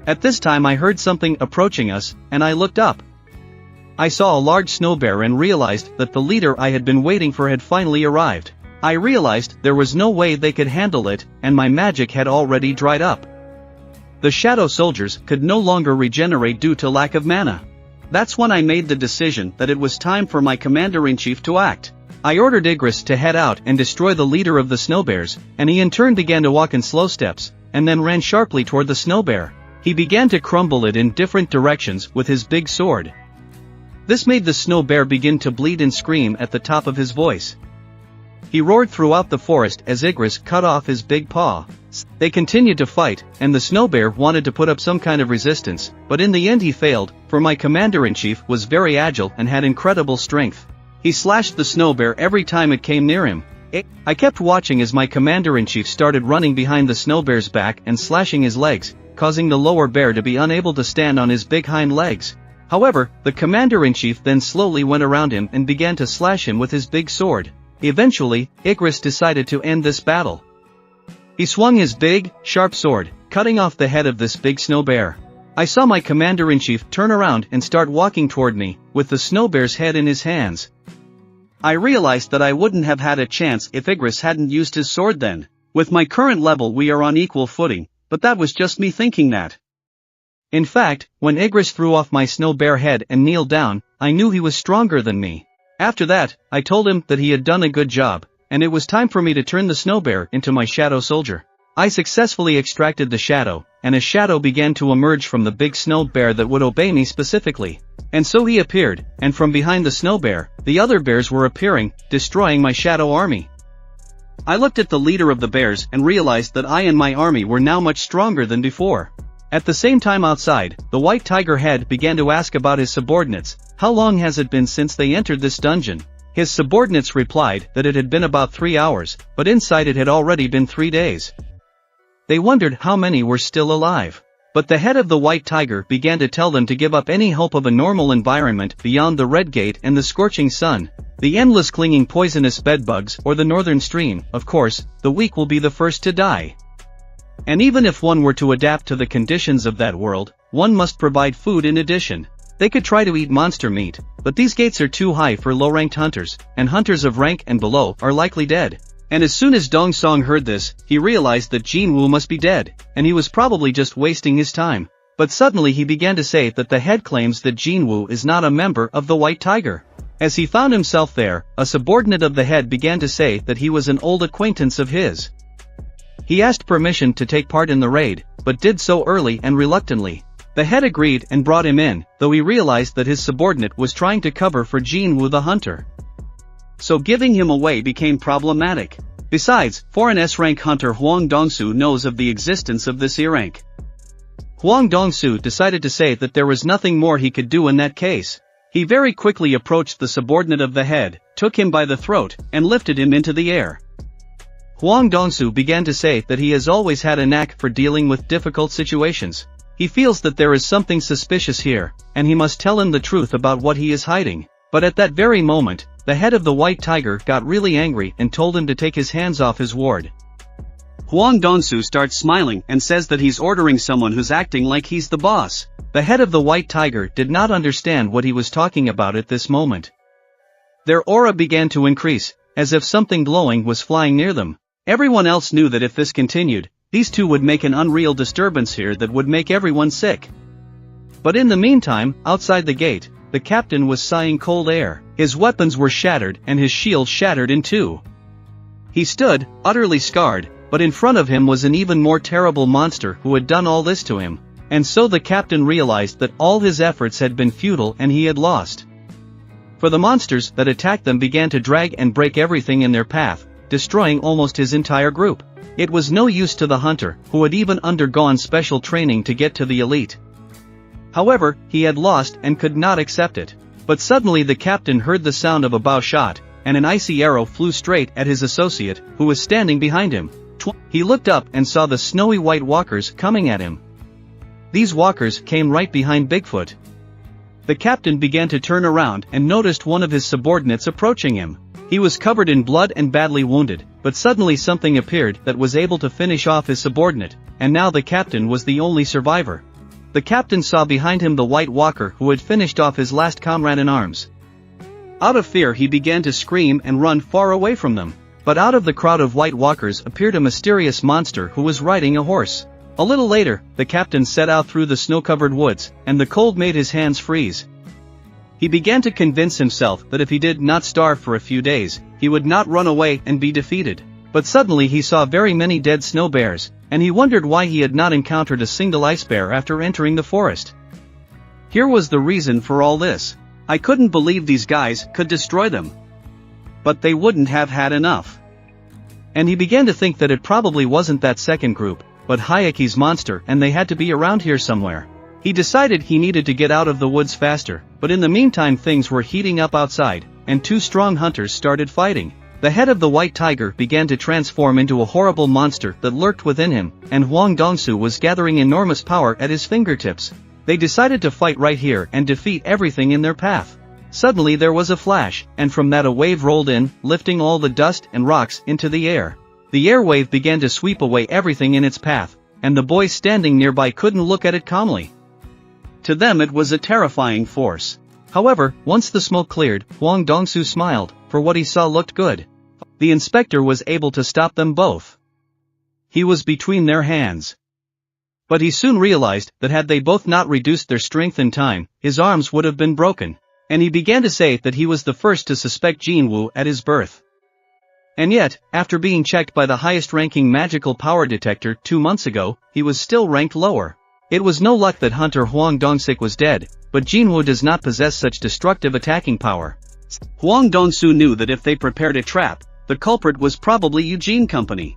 At this time I heard something approaching us, and I looked up. I saw a large snow bear and realized that the leader I had been waiting for had finally arrived. I realized there was no way they could handle it, and my magic had already dried up. The shadow soldiers could no longer regenerate due to lack of mana. That's when I made the decision that it was time for my commander-in-chief to act. I ordered Igris to head out and destroy the leader of the snow bears, and he in turn began to walk in slow steps, and then ran sharply toward the snow bear. He began to crumble it in different directions with his big sword. This made the snow bear begin to bleed and scream at the top of his voice. He roared throughout the forest as Igris cut off his big paw. They continued to fight, and the snow bear wanted to put up some kind of resistance, but in the end he failed, for my commander-in-chief was very agile and had incredible strength. He slashed the snow bear every time it came near him. I kept watching as my commander-in-chief started running behind the snow bear's back and slashing his legs, causing the lower bear to be unable to stand on his big hind legs. However, the commander-in-chief then slowly went around him and began to slash him with his big sword. Eventually, Igris decided to end this battle. He swung his big, sharp sword, cutting off the head of this big snow bear. I saw my commander-in-chief turn around and start walking toward me, with the snow bear's head in his hands. I realized that I wouldn't have had a chance if Igris hadn't used his sword then. With my current level we are on equal footing, but that was just me thinking that. In fact, when Igris threw off my snow bear head and kneeled down, I knew he was stronger than me. After that, I told him that he had done a good job, and it was time for me to turn the snow bear into my shadow soldier. I successfully extracted the shadow, and a shadow began to emerge from the big snow bear that would obey me specifically. And so he appeared, and from behind the snow bear, the other bears were appearing, destroying my shadow army. I looked at the leader of the bears and realized that I and my army were now much stronger than before. At the same time outside, the white tiger head began to ask about his subordinates. How long has it been since they entered this dungeon? His subordinates replied that it had been about 3 hours, but inside it had already been 3 days. They wondered how many were still alive. But the head of the white tiger began to tell them to give up any hope of a normal environment beyond the red gate and the scorching sun, the endless clinging poisonous bedbugs or the northern stream. Of course, the weak will be the first to die. And even if one were to adapt to the conditions of that world, one must provide food in addition. They could try to eat monster meat, but these gates are too high for low-ranked hunters, and hunters of rank and below are likely dead. And as soon as Dong Song heard this, he realized that Jin-Woo must be dead, and he was probably just wasting his time. But suddenly he began to say that the head claims that Jin-Woo is not a member of the White Tiger. As he found himself there, a subordinate of the head began to say that he was an old acquaintance of his. He asked permission to take part in the raid, but did so early and reluctantly. The head agreed and brought him in, though he realized that his subordinate was trying to cover for Jin-Woo the hunter. So giving him away became problematic. Besides, foreign S-rank hunter Hwang Dong-soo knows of the existence of this E-rank. Hwang Dong-soo decided to say that there was nothing more he could do in that case. He very quickly approached the subordinate of the head, took him by the throat, and lifted him into the air. Hwang Dong-soo began to say that he has always had a knack for dealing with difficult situations. He feels that there is something suspicious here, and he must tell him the truth about what he is hiding. But at that very moment, the head of the white tiger got really angry and told him to take his hands off his ward. Hwang Dong-soo starts smiling and says that he's ordering someone who's acting like he's the boss. The head of the white tiger did not understand what he was talking about at this moment. Their aura began to increase, as if something glowing was flying near them. Everyone else knew that if this continued, these two would make an unreal disturbance here that would make everyone sick. But in the meantime, outside the gate, the captain was sighing cold air. His weapons were shattered and his shield shattered in two. He stood, utterly scarred, but in front of him was an even more terrible monster who had done all this to him. And so the captain realized that all his efforts had been futile and he had lost. For the monsters that attacked them began to drag and break everything in their path, destroying almost his entire group. It was no use to the hunter, who had even undergone special training to get to the elite. However, he had lost and could not accept it. But suddenly the captain heard the sound of a bow shot, and an icy arrow flew straight at his associate, who was standing behind him. He looked up and saw the snowy white walkers coming at him. These walkers came right behind Bigfoot. The captain began to turn around and noticed one of his subordinates approaching him. He was covered in blood and badly wounded, but suddenly something appeared that was able to finish off his subordinate, and now the captain was the only survivor. The captain saw behind him the white walker who had finished off his last comrade in arms. Out of fear he began to scream and run far away from them. But out of the crowd of white walkers appeared a mysterious monster who was riding a horse. A little later, the captain set out through the snow-covered woods, and the cold made his hands freeze. He began to convince himself that if he did not starve for a few days, he would not run away and be defeated. But suddenly he saw very many dead snow bears, and he wondered why he had not encountered a single ice bear after entering the forest. Here was the reason for all this. I couldn't believe these guys could destroy them. But they wouldn't have had enough. And he began to think that it probably wasn't that second group, but Hayaki's monster, and they had to be around here somewhere. He decided he needed to get out of the woods faster, but in the meantime things were heating up outside, and two strong hunters started fighting. The head of the white tiger began to transform into a horrible monster that lurked within him, and Hwang Dong-soo was gathering enormous power at his fingertips. They decided to fight right here and defeat everything in their path. Suddenly there was a flash, and from that a wave rolled in, lifting all the dust and rocks into the air. The air wave began to sweep away everything in its path, and the boys standing nearby couldn't look at it calmly. To them it was a terrifying force. However, once the smoke cleared, Hwang Dong-soo smiled, for what he saw looked good. The inspector was able to stop them both. He was between their hands. But he soon realized that had they both not reduced their strength in time, his arms would have been broken. And he began to say that he was the first to suspect Jin-Woo at his birth. And yet, after being checked by the highest-ranking magical power detector 2 months ago, he was still ranked lower. It was no luck that Hunter Hwang Dong-sik was dead, but Jin-Woo does not possess such destructive attacking power. Hwang Dong-soo knew that if they prepared a trap, the culprit was probably Eugene Company.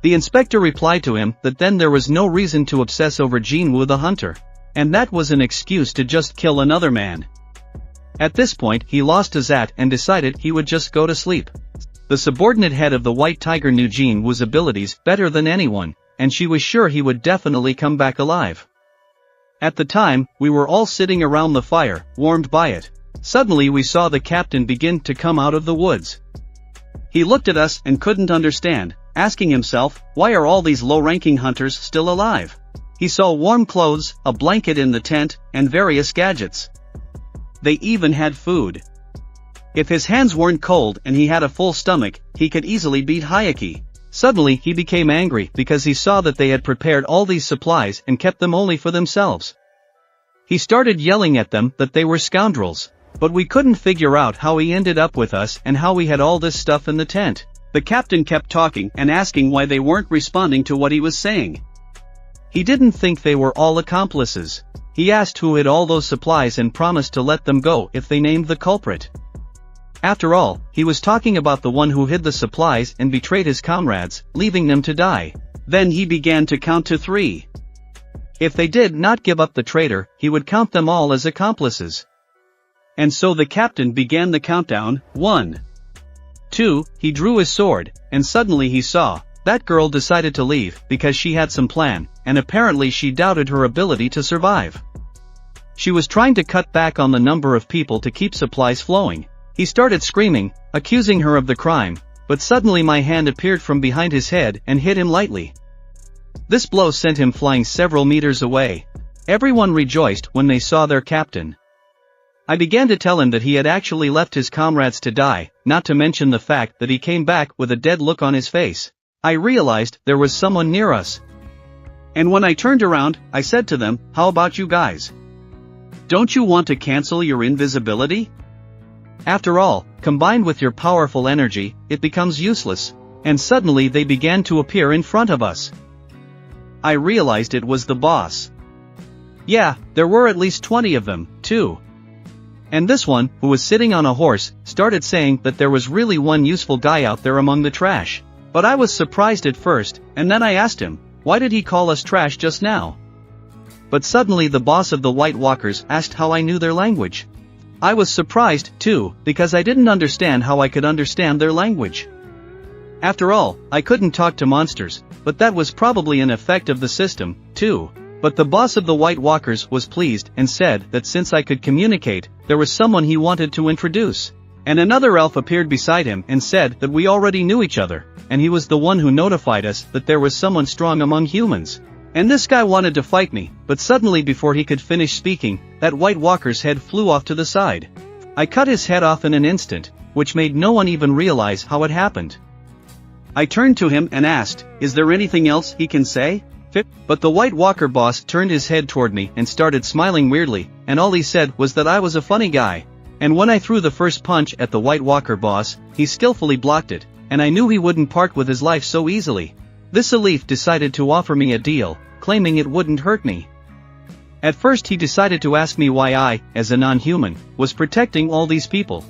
The inspector replied to him that then there was no reason to obsess over Jin-Woo the hunter. And that was an excuse to just kill another man. At this point he lost his at and decided he would just go to sleep. The subordinate head of the white tiger knew Jin-Woo's abilities better than anyone, and she was sure he would definitely come back alive. At the time, we were all sitting around the fire, warmed by it. Suddenly we saw the captain begin to come out of the woods. He looked at us and couldn't understand, asking himself, why are all these low-ranking hunters still alive? He saw warm clothes, a blanket in the tent, and various gadgets. They even had food. If his hands weren't cold and he had a full stomach, he could easily beat Hayaki. Suddenly he became angry because he saw that they had prepared all these supplies and kept them only for themselves. He started yelling at them that they were scoundrels. But we couldn't figure out how he ended up with us and how we had all this stuff in the tent. The captain kept talking and asking why they weren't responding to what he was saying. He didn't think they were all accomplices. He asked who hid all those supplies and promised to let them go if they named the culprit. After all, he was talking about the one who hid the supplies and betrayed his comrades, leaving them to die. Then he began to count to 3. If they did not give up the traitor, he would count them all as accomplices. And so the captain began the countdown. 1, 2, he drew his sword, and suddenly he saw, that girl decided to leave because she had some plan, and apparently she doubted her ability to survive. She was trying to cut back on the number of people to keep supplies flowing. He started screaming, accusing her of the crime, but suddenly my hand appeared from behind his head and hit him lightly. This blow sent him flying several meters away. Everyone rejoiced when they saw their captain. I began to tell him that he had actually left his comrades to die, not to mention the fact that he came back with a dead look on his face. I realized there was someone near us. And when I turned around, I said to them, "How about you guys? Don't you want to cancel your invisibility? After all, combined with your powerful energy, it becomes useless." And suddenly they began to appear in front of us. I realized it was the boss. Yeah, there were at least 20 of them, too. And this one, who was sitting on a horse, started saying that there was really one useful guy out there among the trash. But I was surprised at first, and then I asked him, why did he call us trash just now? But suddenly the boss of the White Walkers asked how I knew their language. I was surprised, too, because I didn't understand how I could understand their language. After all, I couldn't talk to monsters, but that was probably an effect of the system, too. But the boss of the White Walkers was pleased and said that since I could communicate, there was someone he wanted to introduce. And another elf appeared beside him and said that we already knew each other, and he was the one who notified us that there was someone strong among humans. And this guy wanted to fight me, but suddenly before he could finish speaking, that White Walker's head flew off to the side. I cut his head off in an instant, which made no one even realize how it happened. I turned to him and asked, "Is there anything else he can say?" But the White Walker boss turned his head toward me and started smiling weirdly, and all he said was that I was a funny guy. And when I threw the first punch at the White Walker boss, he skillfully blocked it, and I knew he wouldn't part with his life so easily. This elf decided to offer me a deal, claiming it wouldn't hurt me. At first he decided to ask me why I, as a non-human, was protecting all these people.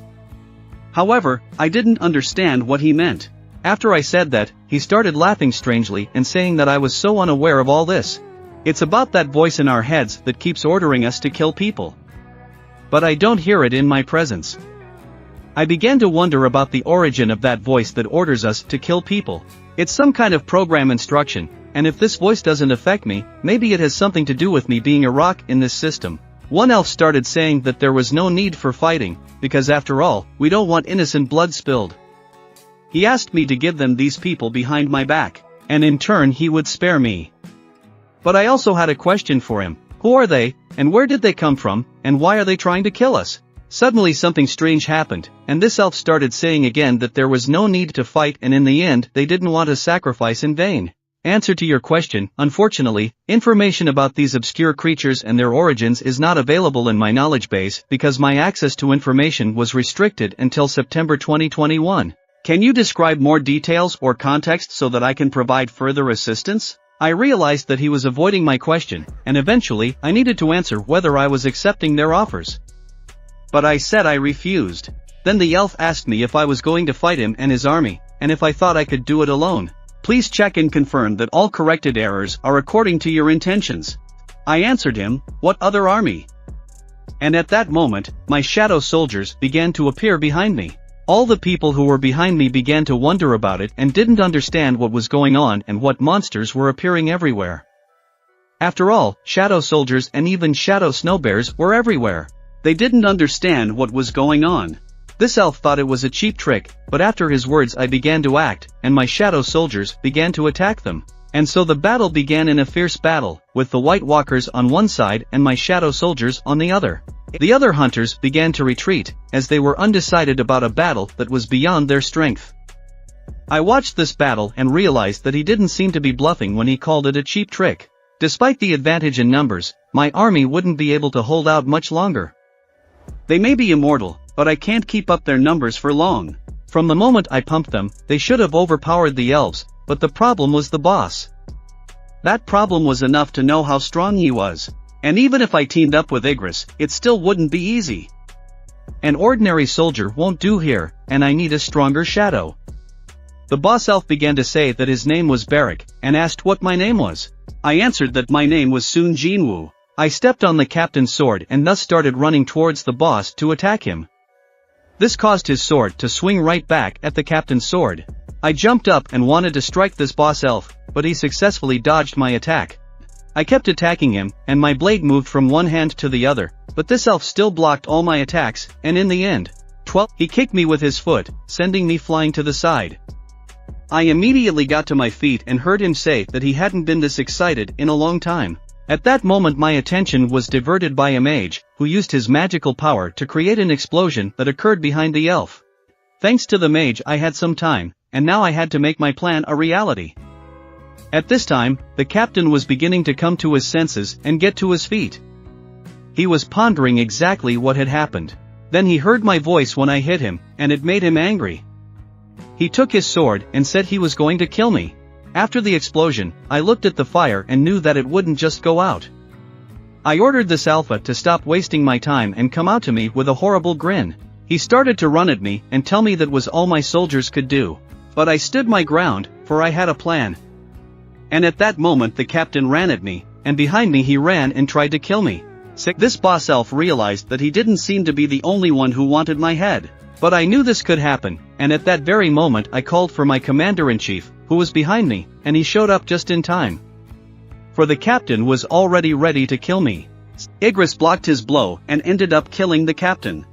However, I didn't understand what he meant. After I said that, he started laughing strangely and saying that I was so unaware of all this. It's about that voice in our heads that keeps ordering us to kill people. But I don't hear it in my presence. I began to wonder about the origin of that voice that orders us to kill people. It's some kind of program instruction, and if this voice doesn't affect me, maybe it has something to do with me being a rock in this system. One elf started saying that there was no need for fighting, because after all, we don't want innocent blood spilled. He asked me to give them these people behind my back, and in turn he would spare me. But I also had a question for him. Who are they, and where did they come from, and why are they trying to kill us? Suddenly something strange happened, and this elf started saying again that there was no need to fight, and in the end they didn't want to sacrifice in vain. Answer to your question, unfortunately, information about these obscure creatures and their origins is not available in my knowledge base because my access to information was restricted until September 2021. Can you describe more details or context so that I can provide further assistance? I realized that he was avoiding my question, and eventually I needed to answer whether I was accepting their offers. But I said I refused. Then the elf asked me if I was going to fight him and his army, and if I thought I could do it alone. Please check and confirm that all corrected errors are according to your intentions. I answered him, what other army? And at that moment, my shadow soldiers began to appear behind me. All the people who were behind me began to wonder about it and didn't understand what was going on and what monsters were appearing everywhere. After all, shadow soldiers and even shadow snowbears were everywhere. They didn't understand what was going on. This elf thought it was a cheap trick, but after his words I began to act, and my shadow soldiers began to attack them. And so the battle began in a fierce battle, with the White Walkers on one side and my shadow soldiers on the other. The other hunters began to retreat, as they were undecided about a battle that was beyond their strength. I watched this battle and realized that he didn't seem to be bluffing when he called it a cheap trick. Despite the advantage in numbers, my army wouldn't be able to hold out much longer. They may be immortal, but I can't keep up their numbers for long. From the moment I pumped them, they should have overpowered the elves, but the problem was the boss. That problem was enough to know how strong he was. And even if I teamed up with Igris, it still wouldn't be easy. An ordinary soldier won't do here, and I need a stronger shadow. The boss elf began to say that his name was Barak, and asked what my name was. I answered that my name was Sung Jin-Woo. I stepped on the captain's sword and thus started running towards the boss to attack him. This caused his sword to swing right back at the captain's sword. I jumped up and wanted to strike this boss elf, but he successfully dodged my attack. I kept attacking him, and my blade moved from one hand to the other, but this elf still blocked all my attacks, and in the end, he kicked me with his foot, sending me flying to the side. I immediately got to my feet and heard him say that he hadn't been this excited in a long time. At that moment my attention was diverted by a mage, who used his magical power to create an explosion that occurred behind the elf. Thanks to the mage I had some time, and now I had to make my plan a reality. At this time, the captain was beginning to come to his senses and get to his feet. He was pondering exactly what had happened. Then he heard my voice when I hit him, and it made him angry. He took his sword and said he was going to kill me. After the explosion, I looked at the fire and knew that it wouldn't just go out. I ordered this alpha to stop wasting my time and come out to me with a horrible grin. He started to run at me and tell me that was all my soldiers could do. But I stood my ground, for I had a plan. And at that moment the captain ran at me, and behind me he ran and tried to kill me. This boss elf realized that he didn't seem to be the only one who wanted my head. But I knew this could happen, and at that very moment I called for my commander-in-chief, who was behind me, and he showed up just in time. For the captain was already ready to kill me. Igris blocked his blow and ended up killing the captain.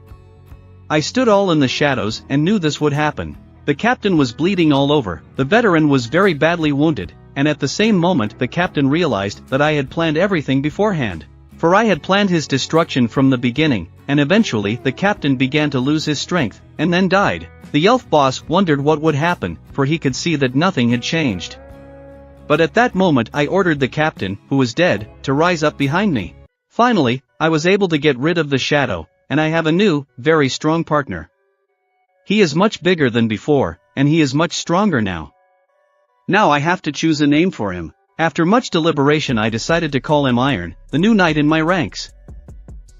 I stood all in the shadows and knew this would happen. The captain was bleeding all over, the veteran was very badly wounded, and at the same moment the captain realized that I had planned everything beforehand. For I had planned his destruction from the beginning, and eventually the captain began to lose his strength, and then died. The elf boss wondered what would happen, for he could see that nothing had changed. But at that moment I ordered the captain, who was dead, to rise up behind me. Finally, I was able to get rid of the shadow, and I have a new, very strong partner. He is much bigger than before, and he is much stronger now. Now I have to choose a name for him. After much deliberation I decided to call him Iron, the new knight in my ranks.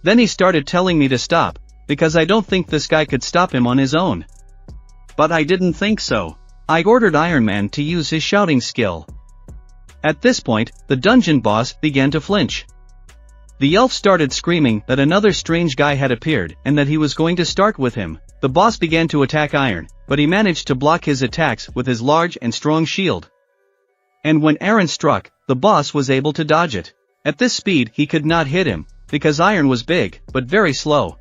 Then he started telling me to stop, because I don't think this guy could stop him on his own. But I didn't think so. I ordered Iron Man to use his shouting skill. At this point, the dungeon boss began to flinch. The elf started screaming that another strange guy had appeared and that he was going to start with him. The boss began to attack Iron, but he managed to block his attacks with his large and strong shield. And when Iron struck, the boss was able to dodge it. At this speed he could not hit him, because Iron was big, but very slow.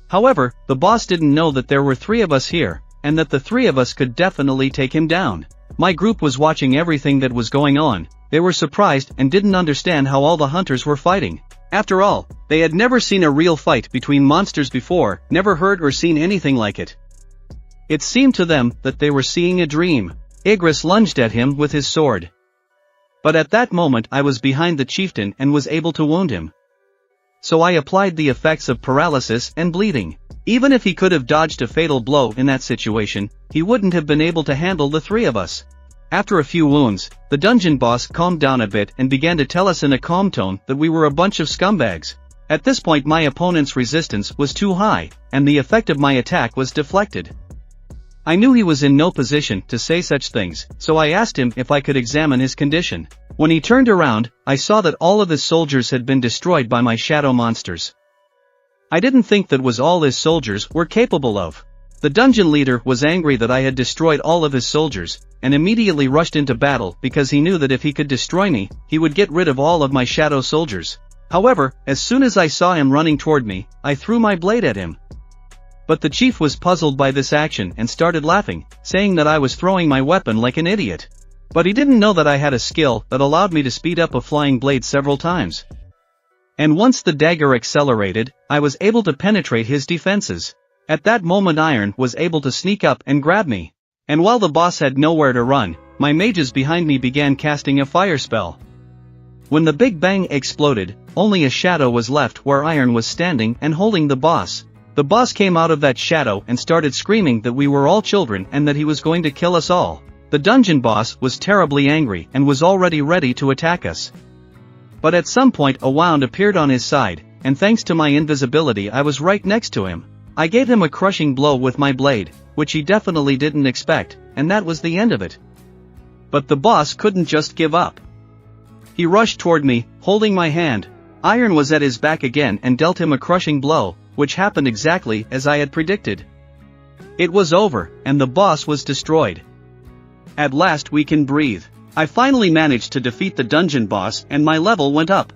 However, the boss didn't know that there were 3 of us here, and that the 3 of us could definitely take him down. My group was watching everything that was going on. They were surprised and didn't understand how all the hunters were fighting. After all, they had never seen a real fight between monsters before, never heard or seen anything like it. It seemed to them that they were seeing a dream. Igris lunged at him with his sword. But at that moment I was behind the chieftain and was able to wound him. So I applied the effects of paralysis and bleeding. Even if he could have dodged a fatal blow in that situation, he wouldn't have been able to handle the 3 of us. After a few wounds, the dungeon boss calmed down a bit and began to tell us in a calm tone that we were a bunch of scumbags. At this point my opponent's resistance was too high, and the effect of my attack was deflected. I knew he was in no position to say such things, so I asked him if I could examine his condition. When he turned around, I saw that all of his soldiers had been destroyed by my shadow monsters. I didn't think that was all his soldiers were capable of. The dungeon leader was angry that I had destroyed all of his soldiers, and immediately rushed into battle because he knew that if he could destroy me, he would get rid of all of my shadow soldiers. However, as soon as I saw him running toward me, I threw my blade at him. But the chief was puzzled by this action and started laughing, saying that I was throwing my weapon like an idiot. But he didn't know that I had a skill that allowed me to speed up a flying blade several times. And once the dagger accelerated, I was able to penetrate his defenses. At that moment Iron was able to sneak up and grab me. And while the boss had nowhere to run, my mages behind me began casting a fire spell. When the Big Bang exploded, only a shadow was left where Iron was standing and holding the boss. The boss came out of that shadow and started screaming that we were all children and that he was going to kill us all. The dungeon boss was terribly angry and was already ready to attack us. But at some point a wound appeared on his side, and thanks to my invisibility I was right next to him. I gave him a crushing blow with my blade, which he definitely didn't expect, and that was the end of it. But the boss couldn't just give up. He rushed toward me, holding my hand. Iron was at his back again and dealt him a crushing blow, which happened exactly as I had predicted. It was over, and the boss was destroyed. At last we can breathe. I finally managed to defeat the dungeon boss and my level went up.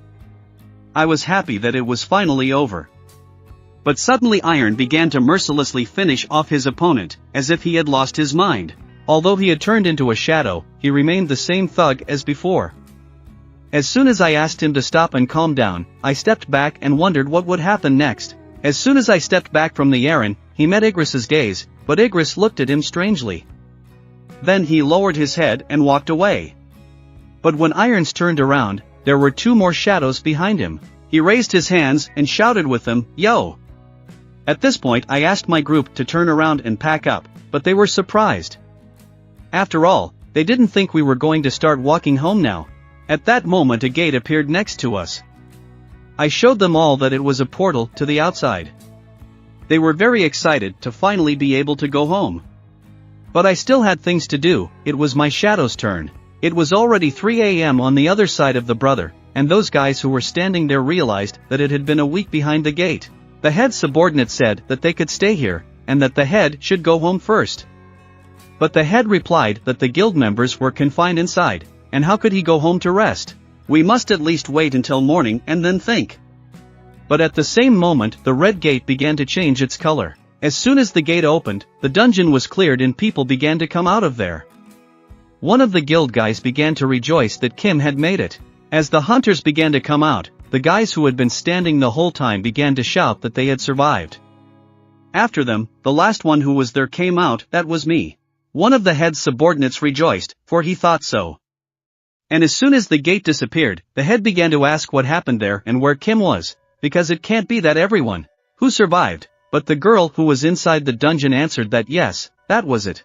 I was happy that it was finally over. But suddenly Iron began to mercilessly finish off his opponent, as if he had lost his mind. Although he had turned into a shadow, he remained the same thug as before. As soon as I asked him to stop and calm down, I stepped back and wondered what would happen next. As soon as I stepped back from the Aaron, he met Igris's gaze, but Igris looked at him strangely. Then he lowered his head and walked away. But when Irons turned around, there were two more shadows behind him. He raised his hands and shouted with them, "Yo!" At this point I asked my group to turn around and pack up, but they were surprised. After all, they didn't think we were going to start walking home now. At that moment a gate appeared next to us. I showed them all that it was a portal to the outside. They were very excited to finally be able to go home. But I still had things to do. It was my shadow's turn. It was already 3 a.m. on the other side of the brother, and those guys who were standing there realized that it had been a week behind the gate. The head subordinate said that they could stay here, and that the head should go home first. But the head replied that the guild members were confined inside, and how could he go home to rest? We must at least wait until morning and then think. But at the same moment the red gate began to change its color. As soon as the gate opened, the dungeon was cleared and people began to come out of there. One of the guild guys began to rejoice that Kim had made it. As the hunters began to come out, the guys who had been standing the whole time began to shout that they had survived. After them, the last one who was there came out. That was me. One of the head subordinates rejoiced, for he thought so. And as soon as the gate disappeared, the head began to ask what happened there and where Kim was, because it can't be that everyone who survived, but the girl who was inside the dungeon answered that yes, that was it.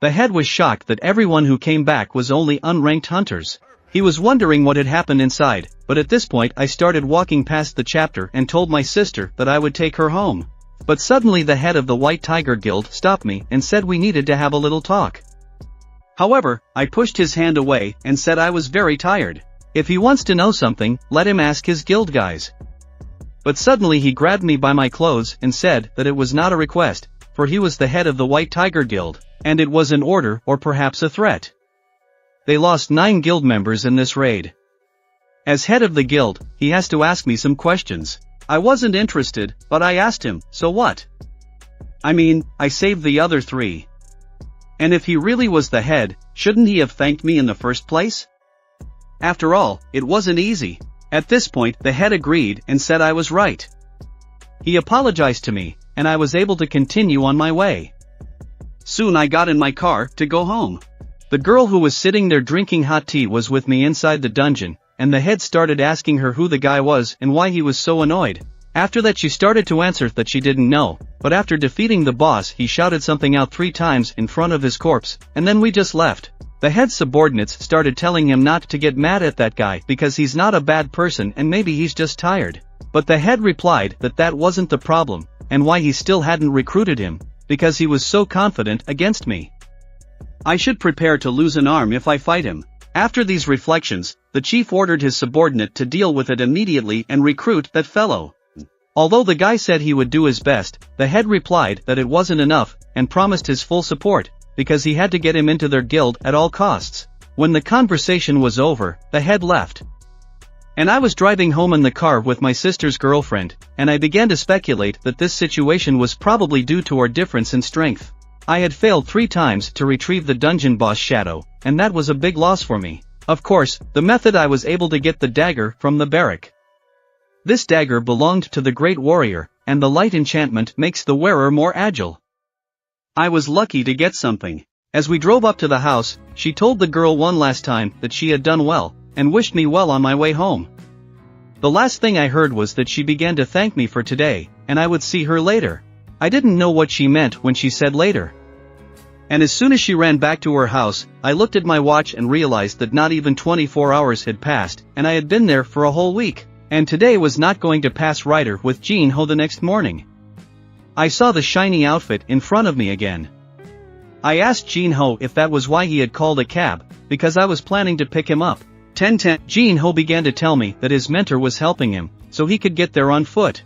The head was shocked that everyone who came back was only unranked hunters. He was wondering what had happened inside, but at this point I started walking past the chapter and told my sister that I would take her home. But suddenly the head of the White Tiger Guild stopped me and said we needed to have a little talk. However, I pushed his hand away and said I was very tired. If he wants to know something, let him ask his guild guys. But suddenly he grabbed me by my clothes and said that it was not a request, for he was the head of the White Tiger Guild, and it was an order or perhaps a threat. They lost 9 guild members in this raid. As head of the guild, he has to ask me some questions. I wasn't interested, but I asked him, so what? I mean, I saved the other 3. And if he really was the head, shouldn't he have thanked me in the first place? After all, it wasn't easy. At this point the head agreed and said I was right. He apologized to me, and I was able to continue on my way. Soon I got in my car to go home. The girl who was sitting there drinking hot tea was with me inside the dungeon, and the head started asking her who the guy was and why he was so annoyed. After that she started to answer that she didn't know, but after defeating the boss he shouted something out 3 times in front of his corpse, and then we just left. The head subordinates started telling him not to get mad at that guy because he's not a bad person and maybe he's just tired. But the head replied that that wasn't the problem, and why he still hadn't recruited him, because he was so confident against me. I should prepare to lose an arm if I fight him. After these reflections, the chief ordered his subordinate to deal with it immediately and recruit that fellow. Although the guy said he would do his best, the head replied that it wasn't enough, and promised his full support, because he had to get him into their guild at all costs. When the conversation was over, the head left. And I was driving home in the car with my sister's girlfriend, and I began to speculate that this situation was probably due to our difference in strength. I had failed 3 times to retrieve the dungeon boss shadow, and that was a big loss for me. Of course, the method I was able to get the dagger from the barrack. This dagger belonged to the great warrior, and the light enchantment makes the wearer more agile. I was lucky to get something. As we drove up to the house, she told the girl one last time that she had done well, and wished me well on my way home. The last thing I heard was that she began to thank me for today, and I would see her later. I didn't know what she meant when she said later. And as soon as she ran back to her house, I looked at my watch and realized that not even 24 hours had passed, and I had been there for a whole week, and today was not going to pass right with Jin-Ho the next morning. I saw the shiny outfit in front of me again. I asked Jin-Ho if that was why he had called a cab, because I was planning to pick him up. 10:10. Jin-Ho began to tell me that his mentor was helping him, so he could get there on foot.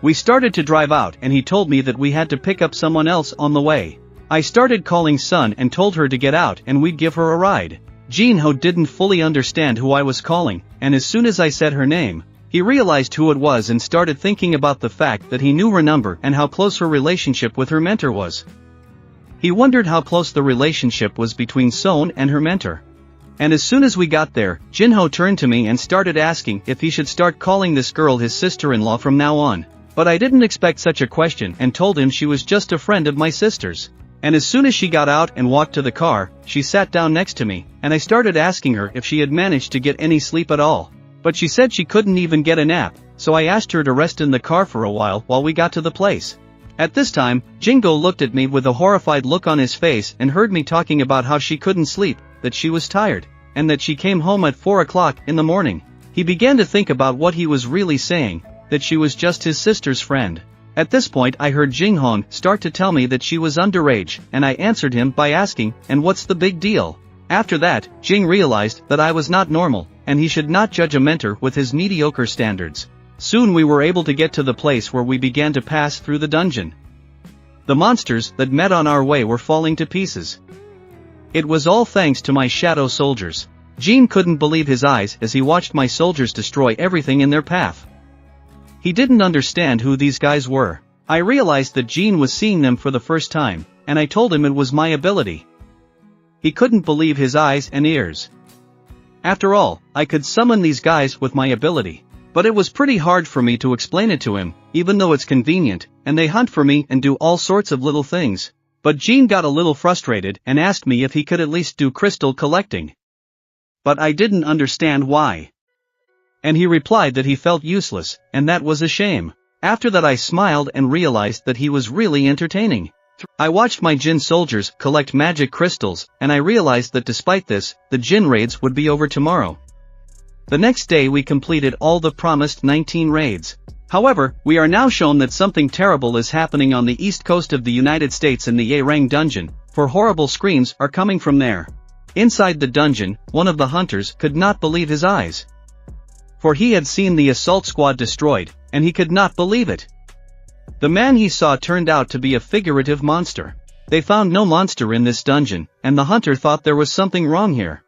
We started to drive out and he told me that we had to pick up someone else on the way. I started calling Sun and told her to get out and we'd give her a ride. Jin-Ho didn't fully understand who I was calling, and as soon as I said her name, he realized who it was and started thinking about the fact that he knew her number and how close her relationship with her mentor was. He wondered how close the relationship was between Sun and her mentor. And as soon as we got there, Jin-Ho turned to me and started asking if he should start calling this girl his sister-in-law from now on. But I didn't expect such a question and told him she was just a friend of my sister's. And as soon as she got out and walked to the car, she sat down next to me, and I started asking her if she had managed to get any sleep at all. But she said she couldn't even get a nap, so I asked her to rest in the car for a while we got to the place. At this time, Jingo looked at me with a horrified look on his face and heard me talking about how she couldn't sleep, that she was tired, and that she came home at 4 o'clock in the morning. He began to think about what he was really saying, that she was just his sister's friend. At this point I heard Jing-Hong start to tell me that she was underage, and I answered him by asking, and what's the big deal? After that, Jing realized that I was not normal, and he should not judge a mentor with his mediocre standards. Soon we were able to get to the place where we began to pass through the dungeon. The monsters that met on our way were falling to pieces. It was all thanks to my shadow soldiers. Jean couldn't believe his eyes as he watched my soldiers destroy everything in their path. He didn't understand who these guys were. I realized that Jean was seeing them for the first time, and I told him it was my ability. He couldn't believe his eyes and ears. After all, I could summon these guys with my ability. But it was pretty hard for me to explain it to him, even though it's convenient, and they hunt for me and do all sorts of little things. But Jean got a little frustrated and asked me if he could at least do crystal collecting. But I didn't understand why. And he replied that he felt useless, and that was a shame. After that I smiled and realized that he was really entertaining. I watched my Jin soldiers collect magic crystals, and I realized that despite this, the Jin raids would be over tomorrow. The next day we completed all the promised 19 raids. However, we are now shown that something terrible is happening on the east coast of the United States in the Airang dungeon, for horrible screams are coming from there. Inside the dungeon, one of the hunters could not believe his eyes. For he had seen the assault squad destroyed, and he could not believe it. The man he saw turned out to be a figurative monster. They found no monster in this dungeon, and the hunter thought there was something wrong here.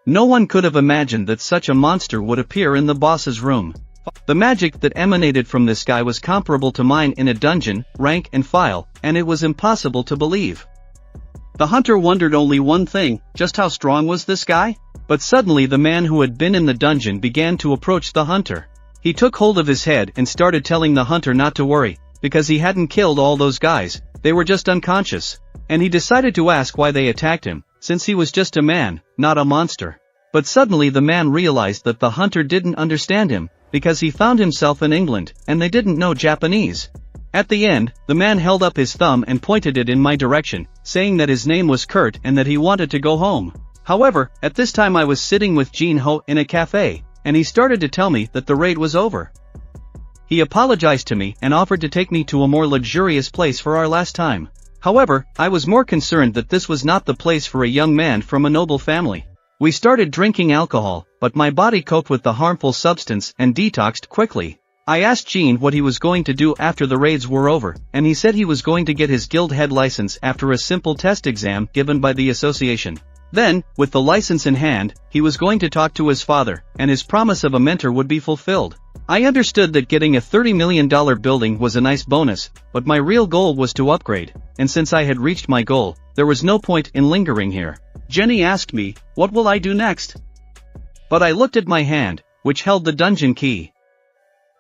No one could have imagined that such a monster would appear in the boss's room. The magic that emanated from this guy was comparable to mine in a dungeon, rank and file, and it was impossible to believe. The hunter wondered only one thing, just how strong was this guy? But suddenly the man who had been in the dungeon began to approach the hunter. He took hold of his head and started telling the hunter not to worry, because he hadn't killed all those guys, they were just unconscious. And he decided to ask why they attacked him, since he was just a man, not a monster. But suddenly the man realized that the hunter didn't understand him, because he found himself in England, and they didn't know Japanese. At the end, the man held up his thumb and pointed it in my direction, saying that his name was Kurt and that he wanted to go home. However, at this time I was sitting with Jin-Ho in a cafe, and he started to tell me that the raid was over. He apologized to me and offered to take me to a more luxurious place for our last time. However, I was more concerned that this was not the place for a young man from a noble family. We started drinking alcohol, but my body coped with the harmful substance and detoxed quickly. I asked Jean what he was going to do after the raids were over, and he said he was going to get his guild head license after a simple test exam given by the association. Then, with the license in hand, he was going to talk to his father, and his promise of a mentor would be fulfilled. I understood that getting a $30 million building was a nice bonus, but my real goal was to upgrade, and since I had reached my goal, there was no point in lingering here. Jenny asked me, what will I do next? But I looked at my hand, which held the dungeon key.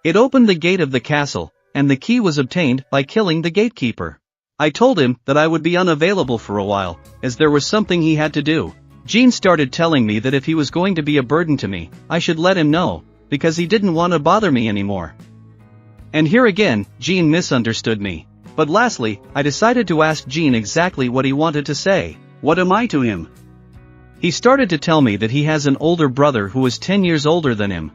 It opened the gate of the castle, and the key was obtained by killing the gatekeeper. I told him that I would be unavailable for a while, as there was something he had to do. Jean started telling me that if he was going to be a burden to me, I should let him know. because he didn't want to bother me anymore. And here again, Jean misunderstood me. But lastly, I decided to ask Jean exactly what he wanted to say. What am I to him? He started to tell me that he has an older brother who is 10 years older than him.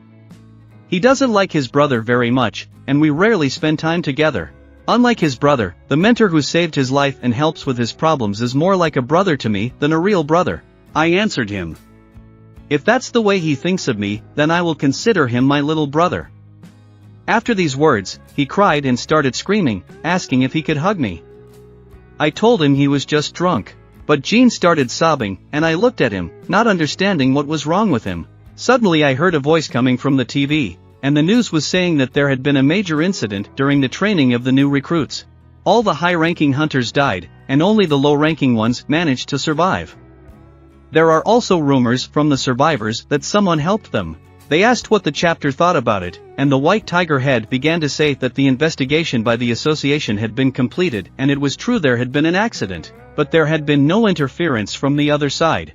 He doesn't like his brother very much, and we rarely spend time together. Unlike his brother, the mentor who saved his life and helps with his problems is more like a brother to me than a real brother. I answered him. If that's the way he thinks of me, then I will consider him my little brother. After these words, he cried and started screaming, asking if he could hug me. I told him he was just drunk. But Jean started sobbing, and I looked at him, not understanding what was wrong with him. Suddenly I heard a voice coming from the TV, and the news was saying that there had been a major incident during the training of the new recruits. All the high-ranking hunters died, and only the low-ranking ones managed to survive. There are also rumors from the survivors that someone helped them. They asked what the chapter thought about it, and the White Tiger head began to say that the investigation by the association had been completed and it was true there had been an accident, but there had been no interference from the other side.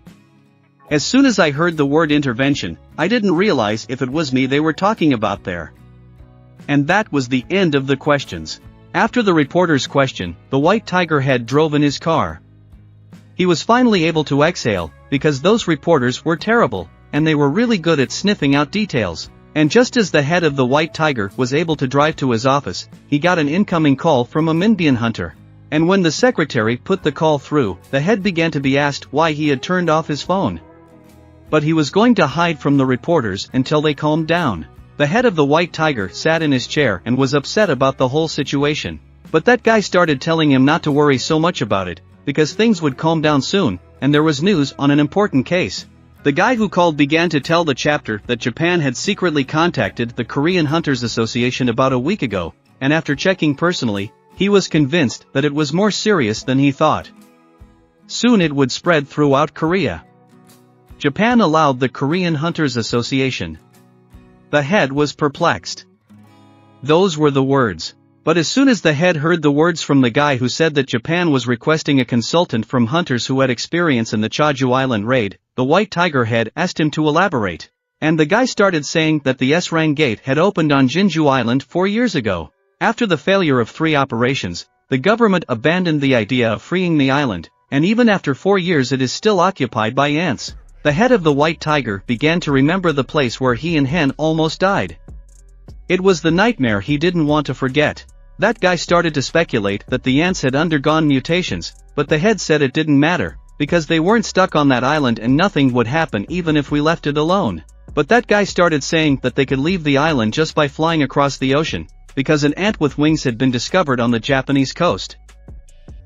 As soon as I heard the word intervention, I didn't realize if it was me they were talking about there. And that was the end of the questions. After the reporter's question, the White Tiger head drove in his car. He was finally able to exhale, because those reporters were terrible, and they were really good at sniffing out details. And just as the head of the White Tiger was able to drive to his office, he got an incoming call from a Minbian hunter. And when the secretary put the call through, the head began to be asked why he had turned off his phone. But he was going to hide from the reporters until they calmed down. The head of the White Tiger sat in his chair and was upset about the whole situation. But that guy started telling him not to worry so much about it, because things would calm down soon, and there was news on an important case. The guy who called began to tell the chapter that Japan had secretly contacted the Korean Hunters Association about a week ago, and after checking personally, he was convinced that it was more serious than he thought. Soon it would spread throughout Korea. Japan allowed the Korean Hunters Association. The head was perplexed. Those were the words. But as soon as the head heard the words from the guy who said that Japan was requesting a consultant from hunters who had experience in the Jeju Island raid, the White Tiger head asked him to elaborate. And the guy started saying that the S-Rang gate had opened on Jeju Island 4 years ago. After the failure of 3 operations, the government abandoned the idea of freeing the island, and even after 4 years it is still occupied by ants. The head of the White Tiger began to remember the place where he and Hen almost died. It was the nightmare he didn't want to forget. That guy started to speculate that the ants had undergone mutations, but the head said it didn't matter, because they weren't stuck on that island and nothing would happen even if we left it alone. But that guy started saying that they could leave the island just by flying across the ocean, because an ant with wings had been discovered on the Japanese coast.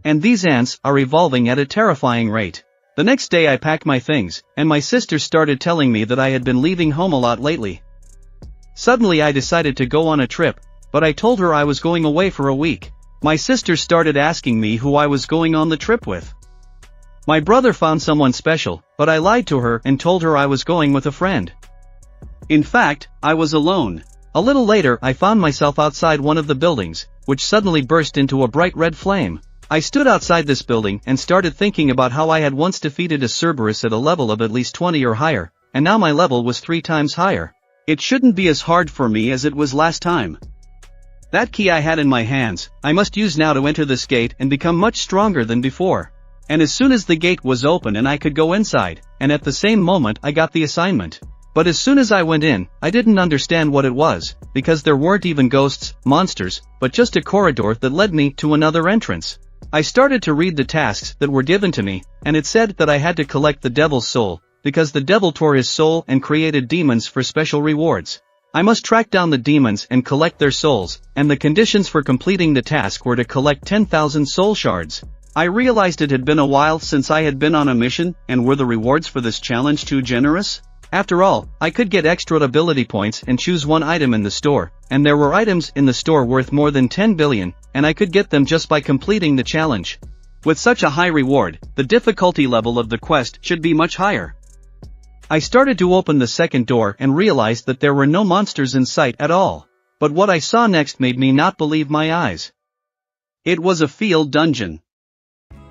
And these ants are evolving at a terrifying rate. The next day I packed my things, and my sister started telling me that I had been leaving home a lot lately. Suddenly I decided to go on a trip, but I told her I was going away for a week. My sister started asking me who I was going on the trip with. My brother found someone special, but I lied to her and told her I was going with a friend. In fact, I was alone. A little later I found myself outside one of the buildings, which suddenly burst into a bright red flame. I stood outside this building and started thinking about how I had once defeated a Cerberus at a level of at least 20 or higher, and now my level was 3 times higher. It shouldn't be as hard for me as it was last time. That key I had in my hands, I must use now to enter this gate and become much stronger than before. And as soon as the gate was open and I could go inside, and at the same moment I got the assignment. But as soon as I went in, I didn't understand what it was, because there weren't even ghosts, monsters, but just a corridor that led me to another entrance. I started to read the tasks that were given to me, and it said that I had to collect the devil's soul, because the devil tore his soul and created demons for special rewards. I must track down the demons and collect their souls, and the conditions for completing the task were to collect 10,000 soul shards. I realized it had been a while since I had been on a mission, and were the rewards for this challenge too generous? After all, I could get extra ability points and choose one item in the store, and there were items in the store worth more than 10 billion, and I could get them just by completing the challenge. With such a high reward, the difficulty level of the quest should be much higher. I started to open the second door and realized that there were no monsters in sight at all. But what I saw next made me not believe my eyes. It was a field dungeon.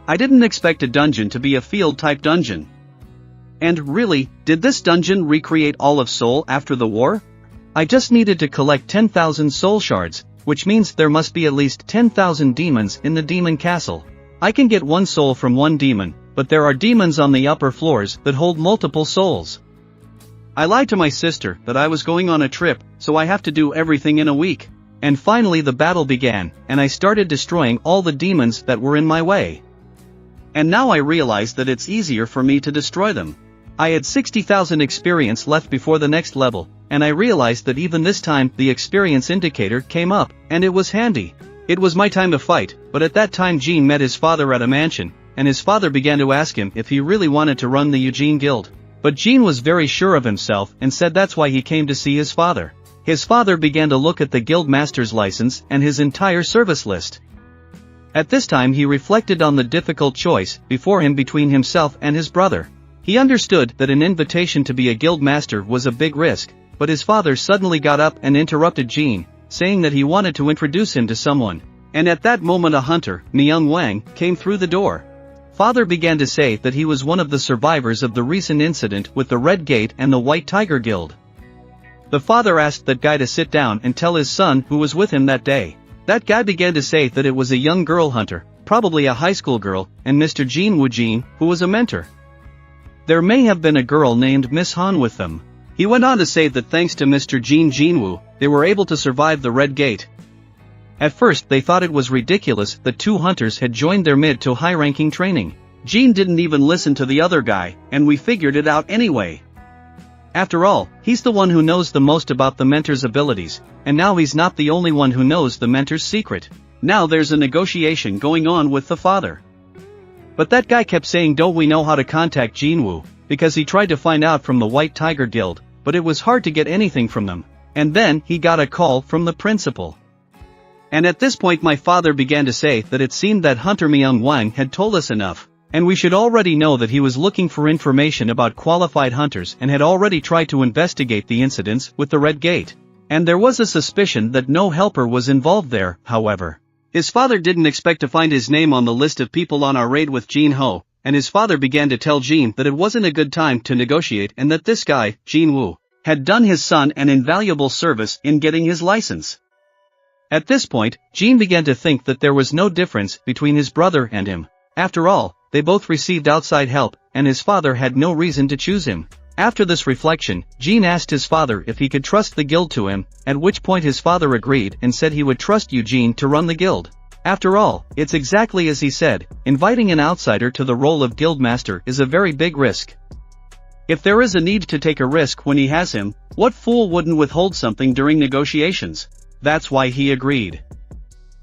I didn't expect a dungeon to be a field-type dungeon. And really, did this dungeon recreate all of Seoul after the war? I just needed to collect 10,000 soul shards, which means there must be at least 10,000 demons in the demon castle. I can get one soul from one demon, but there are demons on the upper floors that hold multiple souls. I lied to my sister that I was going on a trip, so I have to do everything in a week. And finally the battle began, and I started destroying all the demons that were in my way. And now I realize that it's easier for me to destroy them. I had 60,000 experience left before the next level, and I realized that even this time the experience indicator came up, and it was handy. It was my time to fight, but at that time Jean met his father at a mansion, and his father began to ask him if he really wanted to run the Eugene Guild. But Jean was very sure of himself and said that's why he came to see his father. His father began to look at the guild master's license and his entire service list. At this time he reflected on the difficult choice before him between himself and his brother. He understood that an invitation to be a guild master was a big risk, but his father suddenly got up and interrupted Jean, saying that he wanted to introduce him to someone. And at that moment a hunter, Myung Wang, came through the door. Father began to say that he was one of the survivors of the recent incident with the Red Gate and the White Tiger Guild. The father asked that guy to sit down and tell his son who was with him that day. That guy began to say that it was a young girl hunter, probably a high school girl, and Mr. Jin-Woo Jean, who was a mentor. There may have been a girl named Miss Han with them. He went on to say that thanks to Mr. Jin-Woo, they were able to survive the Red Gate. At first they thought it was ridiculous that two hunters had joined their mid to high-ranking training. Jean didn't even listen to the other guy, and we figured it out anyway. After all, he's the one who knows the most about the mentor's abilities, and now he's not the only one who knows the mentor's secret. Now there's a negotiation going on with the father. But that guy kept saying don't we know how to contact Jin-Woo, because he tried to find out from the White Tiger Guild, but it was hard to get anything from them. And then he got a call from the principal. And at this point my father began to say that it seemed that Hunter Myung Wang had told us enough, and we should already know that he was looking for information about qualified hunters and had already tried to investigate the incidents with the Red Gate. And there was a suspicion that no helper was involved there, however. His father didn't expect to find his name on the list of people on our raid with Jin Ho, and his father began to tell Jean that it wasn't a good time to negotiate and that this guy, Jin-Woo, had done his son an invaluable service in getting his license. At this point, Jean began to think that there was no difference between his brother and him. After all, they both received outside help, and his father had no reason to choose him. After this reflection, Jean asked his father if he could trust the guild to him, at which point his father agreed and said he would trust Eugene to run the guild. After all, it's exactly as he said, inviting an outsider to the role of guildmaster is a very big risk. If there is a need to take a risk when he has him, what fool wouldn't withhold something during negotiations? That's why he agreed.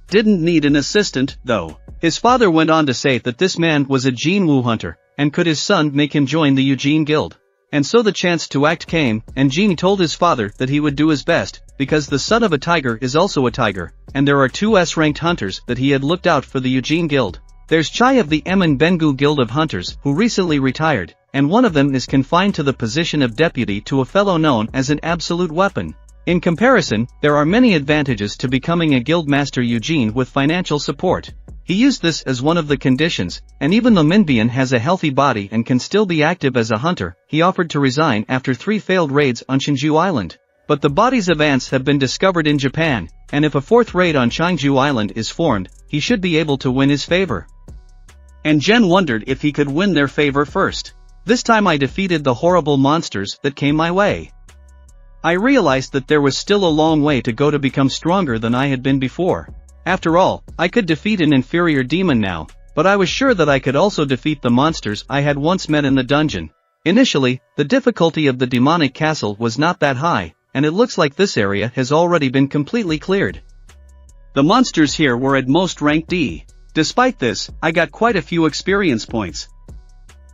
Didn't need an assistant, though. His father went on to say that this man was a Jin-Woo hunter, and could his son make him join the Eugene Guild? And so the chance to act came, and Jean told his father that he would do his best, because the son of a tiger is also a tiger, and there are two S-ranked hunters that he had looked out for the Eugene Guild. There's Chai of the Emin Bengu Guild of Hunters who recently retired, and one of them is confined to the position of deputy to a fellow known as an absolute weapon. In comparison, there are many advantages to becoming a guildmaster Eugene with financial support. He used this as one of the conditions, and even though Minbian has a healthy body and can still be active as a hunter, he offered to resign after 3 failed raids on Shinju Island. But the bodies of ants have been discovered in Japan, and if a 4th raid on Changju Island is formed, he should be able to win his favor. And Jen wondered if he could win their favor first. This time I defeated the horrible monsters that came my way. I realized that there was still a long way to go to become stronger than I had been before. After all, I could defeat an inferior demon now, but I was sure that I could also defeat the monsters I had once met in the dungeon. Initially, the difficulty of the demonic castle was not that high, and it looks like this area has already been completely cleared. The monsters here were at most rank D. Despite this, I got quite a few experience points.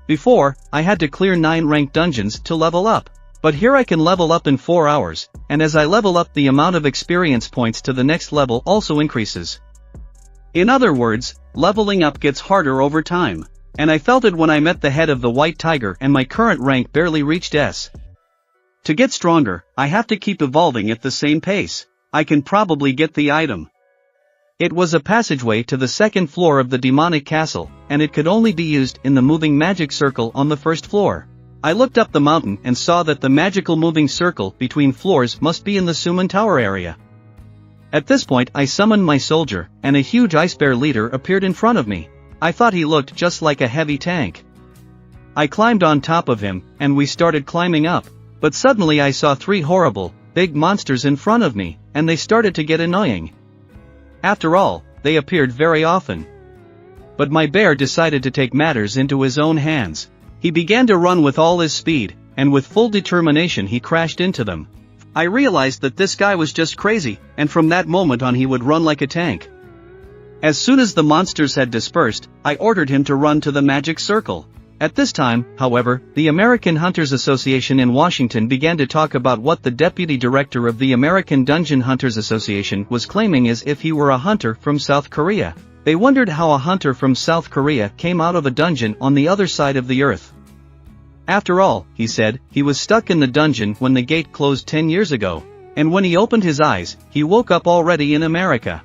Before, I had to clear 9 ranked dungeons to level up. But here I can level up in 4 hours, and as I level up the amount of experience points to the next level also increases. In other words, leveling up gets harder over time. And I felt it when I met the head of the White Tiger and my current rank barely reached S. To get stronger, I have to keep evolving at the same pace. I can probably get the item. It was a passageway to the 2nd floor of the demonic castle, and it could only be used in the moving magic circle on the 1st floor. I looked up the mountain and saw that the magical moving circle between floors must be in the Suman Tower area. At this point I summoned my soldier, and a huge ice bear leader appeared in front of me. I thought he looked just like a heavy tank. I climbed on top of him, and we started climbing up, but suddenly I saw 3 horrible, big monsters in front of me, and they started to get annoying. After all, they appeared very often. But my bear decided to take matters into his own hands. He began to run with all his speed, and with full determination he crashed into them. I realized that this guy was just crazy, and from that moment on he would run like a tank. As soon as the monsters had dispersed, I ordered him to run to the magic circle. At this time, however, the American Hunters Association in Washington began to talk about what the deputy director of the American Dungeon Hunters Association was claiming as if he were a hunter from South Korea. They wondered how a hunter from South Korea came out of a dungeon on the other side of the earth. After all, he said, he was stuck in the dungeon when the gate closed 10 years ago, and when he opened his eyes, he woke up already in America.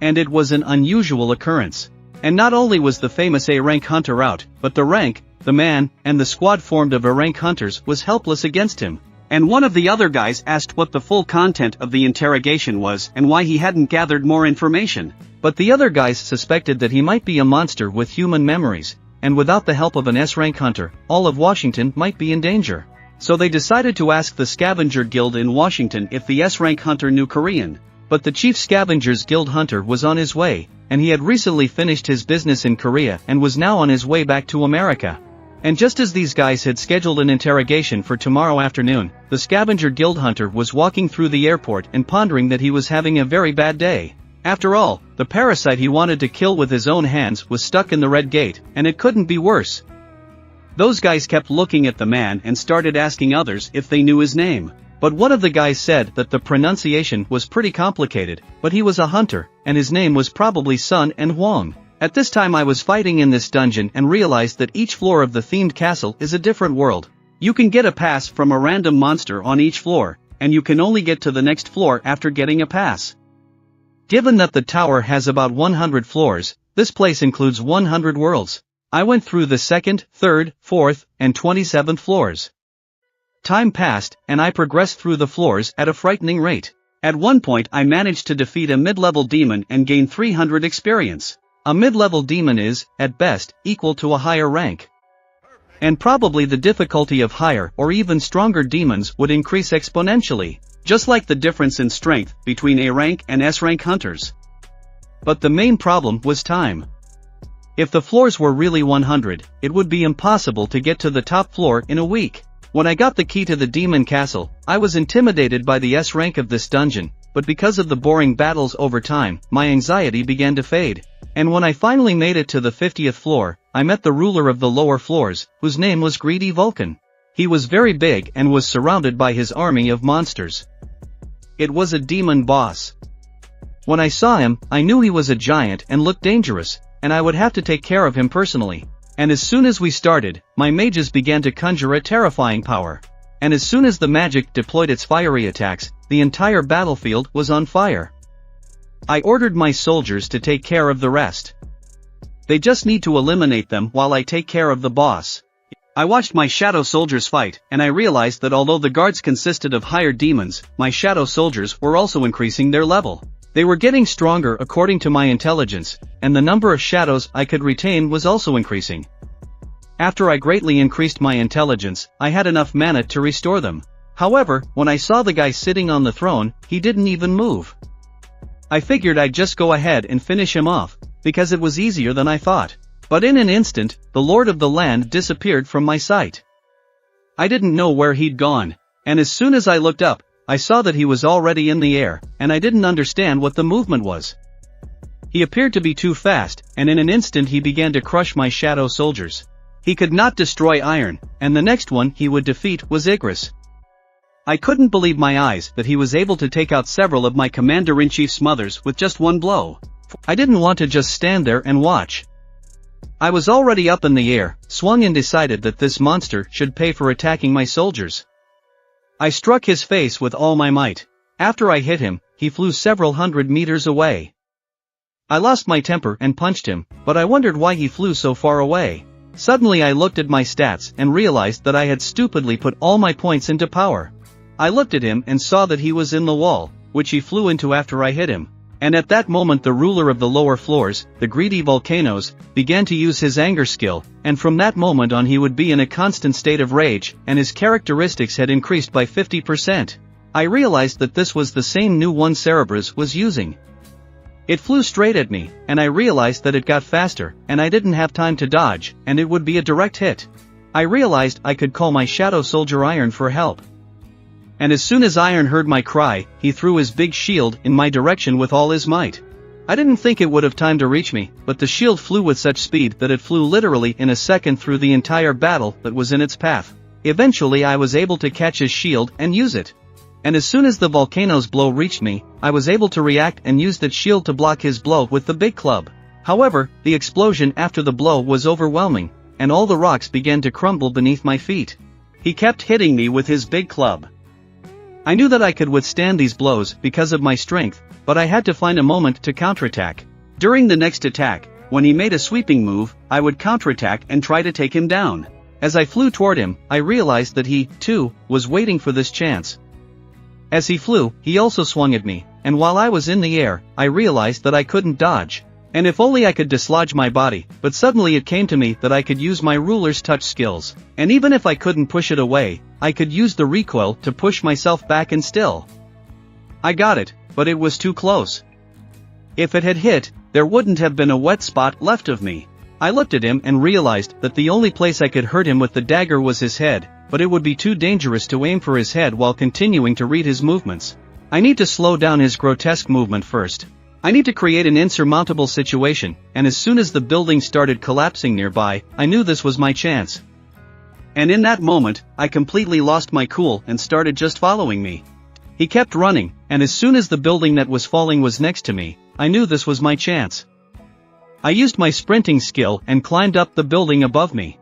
And it was an unusual occurrence. And not only was the famous A-rank hunter out, but the rank, the man, and the squad formed of A-rank hunters was helpless against him. And one of the other guys asked what the full content of the interrogation was and why he hadn't gathered more information. But the other guys suspected that he might be a monster with human memories, and without the help of an S-rank hunter, all of Washington might be in danger. So they decided to ask the Scavenger Guild in Washington if the S-rank hunter knew Korean. But the Chief Scavengers Guild hunter was on his way, and he had recently finished his business in Korea and was now on his way back to America. And just as these guys had scheduled an interrogation for tomorrow afternoon, the Scavenger Guild hunter was walking through the airport and pondering that he was having a very bad day. After all, the parasite he wanted to kill with his own hands was stuck in the red gate, and it couldn't be worse. Those guys kept looking at the man and started asking others if they knew his name. But one of the guys said that the pronunciation was pretty complicated, but he was a hunter, and his name was probably Sun and Huang. At this time I was fighting in this dungeon and realized that each floor of the themed castle is a different world. You can get a pass from a random monster on each floor, and you can only get to the next floor after getting a pass. Given that the tower has about 100 floors, this place includes 100 worlds. I went through the 2nd, 3rd, 4th, and 27th floors. Time passed, and I progressed through the floors at a frightening rate. At one point I managed to defeat a mid-level demon and gain 300 experience. A mid-level demon is, at best, equal to a higher rank. And probably the difficulty of higher or even stronger demons would increase exponentially, just like the difference in strength between A-rank and S-rank hunters. But the main problem was time. If the floors were really 100, it would be impossible to get to the top floor in a week. When I got the key to the demon castle, I was intimidated by the S rank of this dungeon, but because of the boring battles over time, my anxiety began to fade. And when I finally made it to the 50th floor, I met the ruler of the lower floors, whose name was Greedy Vulcan. He was very big and was surrounded by his army of monsters. It was a demon boss. When I saw him, I knew he was a giant and looked dangerous, and I would have to take care of him personally. And as soon as we started, my mages began to conjure a terrifying power. And as soon as the magic deployed its fiery attacks, the entire battlefield was on fire. I ordered my soldiers to take care of the rest. They just need to eliminate them while I take care of the boss. I watched my shadow soldiers fight, and I realized that although the guards consisted of higher demons, my shadow soldiers were also increasing their level. They were getting stronger according to my intelligence, and the number of shadows I could retain was also increasing. After I greatly increased my intelligence, I had enough mana to restore them. However, when I saw the guy sitting on the throne, he didn't even move. I figured I'd just go ahead and finish him off, because it was easier than I thought. But in an instant, the lord of the land disappeared from my sight. I didn't know where he'd gone, and as soon as I looked up, I saw that he was already in the air, and I didn't understand what the movement was. He appeared to be too fast, and in an instant he began to crush my shadow soldiers. He could not destroy iron, and the next one he would defeat was Igris. I couldn't believe my eyes that he was able to take out several of my commander-in-chief's mothers with just one blow. I didn't want to just stand there and watch. I was already up in the air, swung and decided that this monster should pay for attacking my soldiers. I struck his face with all my might. After I hit him, he flew several hundred meters away. I lost my temper and punched him, but I wondered why he flew so far away. Suddenly I looked at my stats and realized that I had stupidly put all my points into power. I looked at him and saw that he was in the wall, which he flew into after I hit him. And at that moment the ruler of the lower floors, the greedy volcanoes, began to use his anger skill, and from that moment on he would be in a constant state of rage, and his characteristics had increased by 50%. I realized that this was the same new one Cerebras was using. It flew straight at me, and I realized that it got faster, and I didn't have time to dodge, and it would be a direct hit. I realized I could call my shadow soldier Iron for help. And as soon as Iron heard my cry, he threw his big shield in my direction with all his might. I didn't think it would have time to reach me, but the shield flew with such speed that it flew literally in a second through the entire battle that was in its path. Eventually I was able to catch his shield and use it. And as soon as the volcano's blow reached me, I was able to react and use that shield to block his blow with the big club. However, the explosion after the blow was overwhelming, and all the rocks began to crumble beneath my feet. He kept hitting me with his big club. I knew that I could withstand these blows because of my strength, but I had to find a moment to counterattack. During the next attack, when he made a sweeping move, I would counterattack and try to take him down. As I flew toward him, I realized that he, too, was waiting for this chance. As he flew, he also swung at me, and while I was in the air, I realized that I couldn't dodge. And if only I could dislodge my body, but suddenly it came to me that I could use my ruler's touch skills. And even if I couldn't push it away, I could use the recoil to push myself back and still. I got it, but it was too close. If it had hit, there wouldn't have been a wet spot left of me. I looked at him and realized that the only place I could hurt him with the dagger was his head, but it would be too dangerous to aim for his head while continuing to read his movements. I need to slow down his grotesque movement first. I need to create an insurmountable situation, and as soon as the building started collapsing nearby, I knew this was my chance. And in that moment, I completely lost my cool and started just following me. He kept running, and as soon as the building that was falling was next to me, I knew this was my chance. I used my sprinting skill and climbed up the building above me.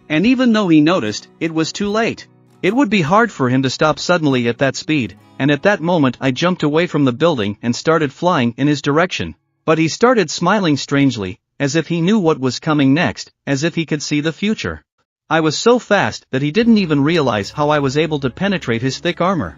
And even though he noticed, it was too late. It would be hard for him to stop suddenly at that speed, and at that moment I jumped away from the building and started flying in his direction. But he started smiling strangely, as if he knew what was coming next, as if he could see the future. I was so fast that he didn't even realize how I was able to penetrate his thick armor.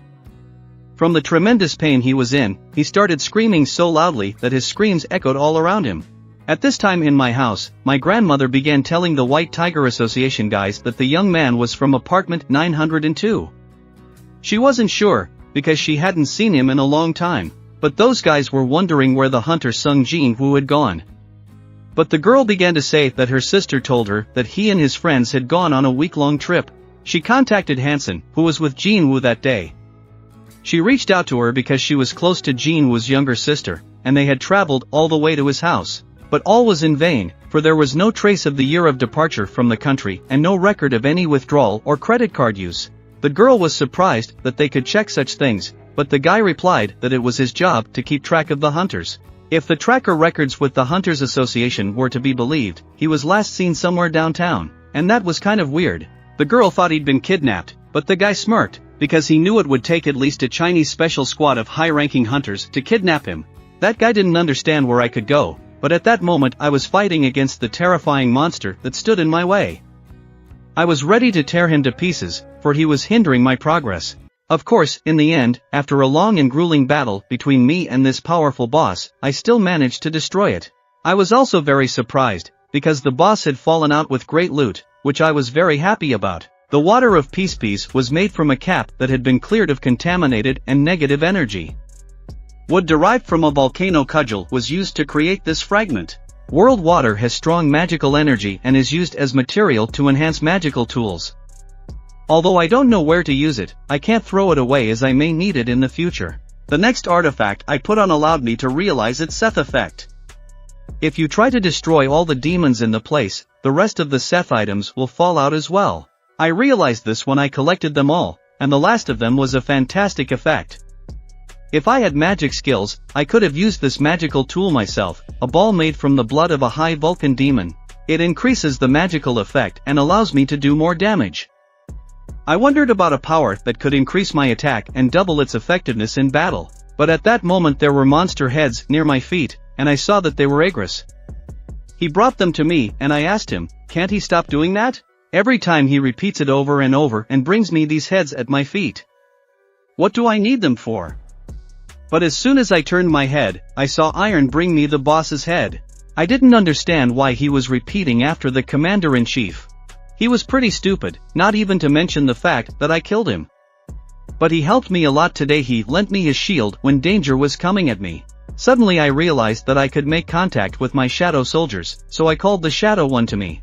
From the tremendous pain he was in, he started screaming so loudly that his screams echoed all around him. At this time in my house, my grandmother began telling the White Tiger Association guys that the young man was from apartment 902. She wasn't sure, because she hadn't seen him in a long time, but those guys were wondering where the hunter Sung Jin-Woo had gone. But the girl began to say that her sister told her that he and his friends had gone on a week-long trip. She contacted Hansen, who was with Jin-Woo that day. She reached out to her because she was close to Jin-Woo's younger sister, and they had traveled all the way to his house. But all was in vain, for there was no trace of the year of departure from the country and no record of any withdrawal or credit card use. The girl was surprised that they could check such things, but the guy replied that it was his job to keep track of the hunters. If the tracker records with the Hunters Association were to be believed, he was last seen somewhere downtown, and that was kind of weird. The girl thought he'd been kidnapped, but the guy smirked, because he knew it would take at least a Chinese special squad of high-ranking hunters to kidnap him. That guy didn't understand where I could go. But at that moment I was fighting against the terrifying monster that stood in my way. I was ready to tear him to pieces, for he was hindering my progress. Of course, in the end, after a long and grueling battle between me and this powerful boss, I still managed to destroy it. I was also very surprised, because the boss had fallen out with great loot, which I was very happy about. The water of Peace Piece was made from a cap that had been cleared of contaminated and negative energy. Wood derived from a volcano cudgel was used to create this fragment. World water has strong magical energy and is used as material to enhance magical tools. Although I don't know where to use it, I can't throw it away as I may need it in the future. The next artifact I put on allowed me to realize its Seth effect. If you try to destroy all the demons in the place, the rest of the Seth items will fall out as well. I realized this when I collected them all, and the last of them was a fantastic effect. If I had magic skills, I could have used this magical tool myself, a ball made from the blood of a high Vulcan demon. It increases the magical effect and allows me to do more damage. I wondered about a power that could increase my attack and double its effectiveness in battle, but at that moment there were monster heads near my feet, and I saw that they were Igris. He brought them to me and I asked him, can't he stop doing that? Every time he repeats it over and over and brings me these heads at my feet. What do I need them for? But as soon as I turned my head, I saw Iron bring me the boss's head. I didn't understand why he was repeating after the commander-in-chief. He was pretty stupid, not even to mention the fact that I killed him. But he helped me a lot today. He lent me his shield when danger was coming at me. Suddenly I realized that I could make contact with my shadow soldiers, so I called the shadow one to me.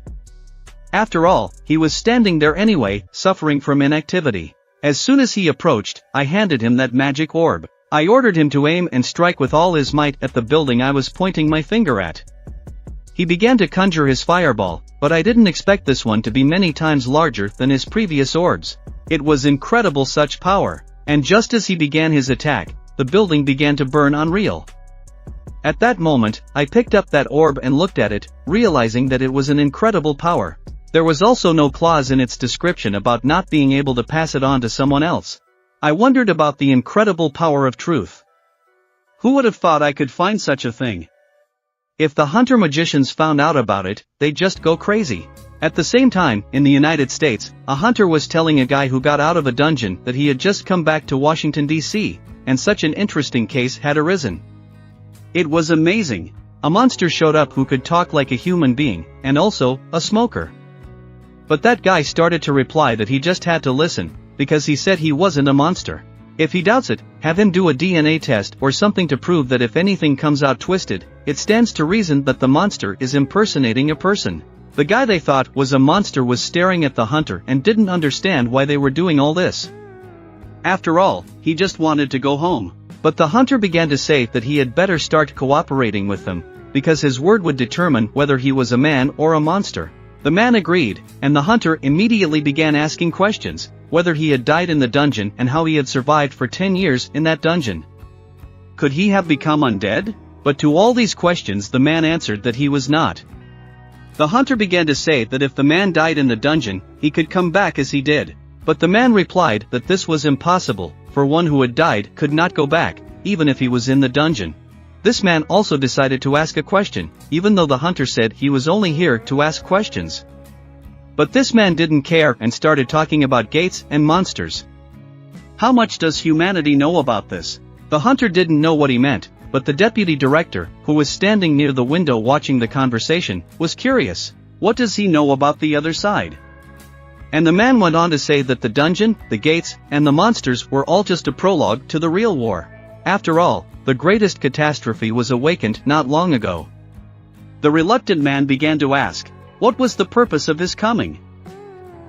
After all, he was standing there anyway, suffering from inactivity. As soon as he approached, I handed him that magic orb. I ordered him to aim and strike with all his might at the building I was pointing my finger at. He began to conjure his fireball, but I didn't expect this one to be many times larger than his previous orbs. It was incredible, such power. And just as he began his attack, the building began to burn unreal. At that moment, I picked up that orb and looked at it, realizing that it was an incredible power. There was also no clause in its description about not being able to pass it on to someone else. I wondered about the incredible power of truth. Who would have thought I could find such a thing? If the hunter magicians found out about it, they'd just go crazy. At the same time, in the United States, a hunter was telling a guy who got out of a dungeon that he had just come back to Washington, D.C., and such an interesting case had arisen. It was amazing. A monster showed up who could talk like a human being, and also, a smoker. But that guy started to reply that he just had to listen, because he said he wasn't a monster. If he doubts it, have him do a DNA test or something to prove that if anything comes out twisted, it stands to reason that the monster is impersonating a person. The guy they thought was a monster was staring at the hunter and didn't understand why they were doing all this. After all, he just wanted to go home. But the hunter began to say that he had better start cooperating with them, because his word would determine whether he was a man or a monster. The man agreed, and the hunter immediately began asking questions, whether he had died in the dungeon and how he had survived for 10 years in that dungeon. Could he have become undead? But to all these questions the man answered that he was not. The hunter began to say that if the man died in the dungeon, he could come back as he did. But the man replied that this was impossible, for one who had died could not go back, even if he was in the dungeon. This man also decided to ask a question, even though the hunter said he was only here to ask questions. But this man didn't care and started talking about gates and monsters. How much does humanity know about this? The hunter didn't know what he meant, but the deputy director, who was standing near the window watching the conversation, was curious. What does he know about the other side? And the man went on to say that the dungeon, the gates, and the monsters were all just a prologue to the real war. After all, the greatest catastrophe was awakened not long ago. The reluctant man began to ask, what was the purpose of his coming?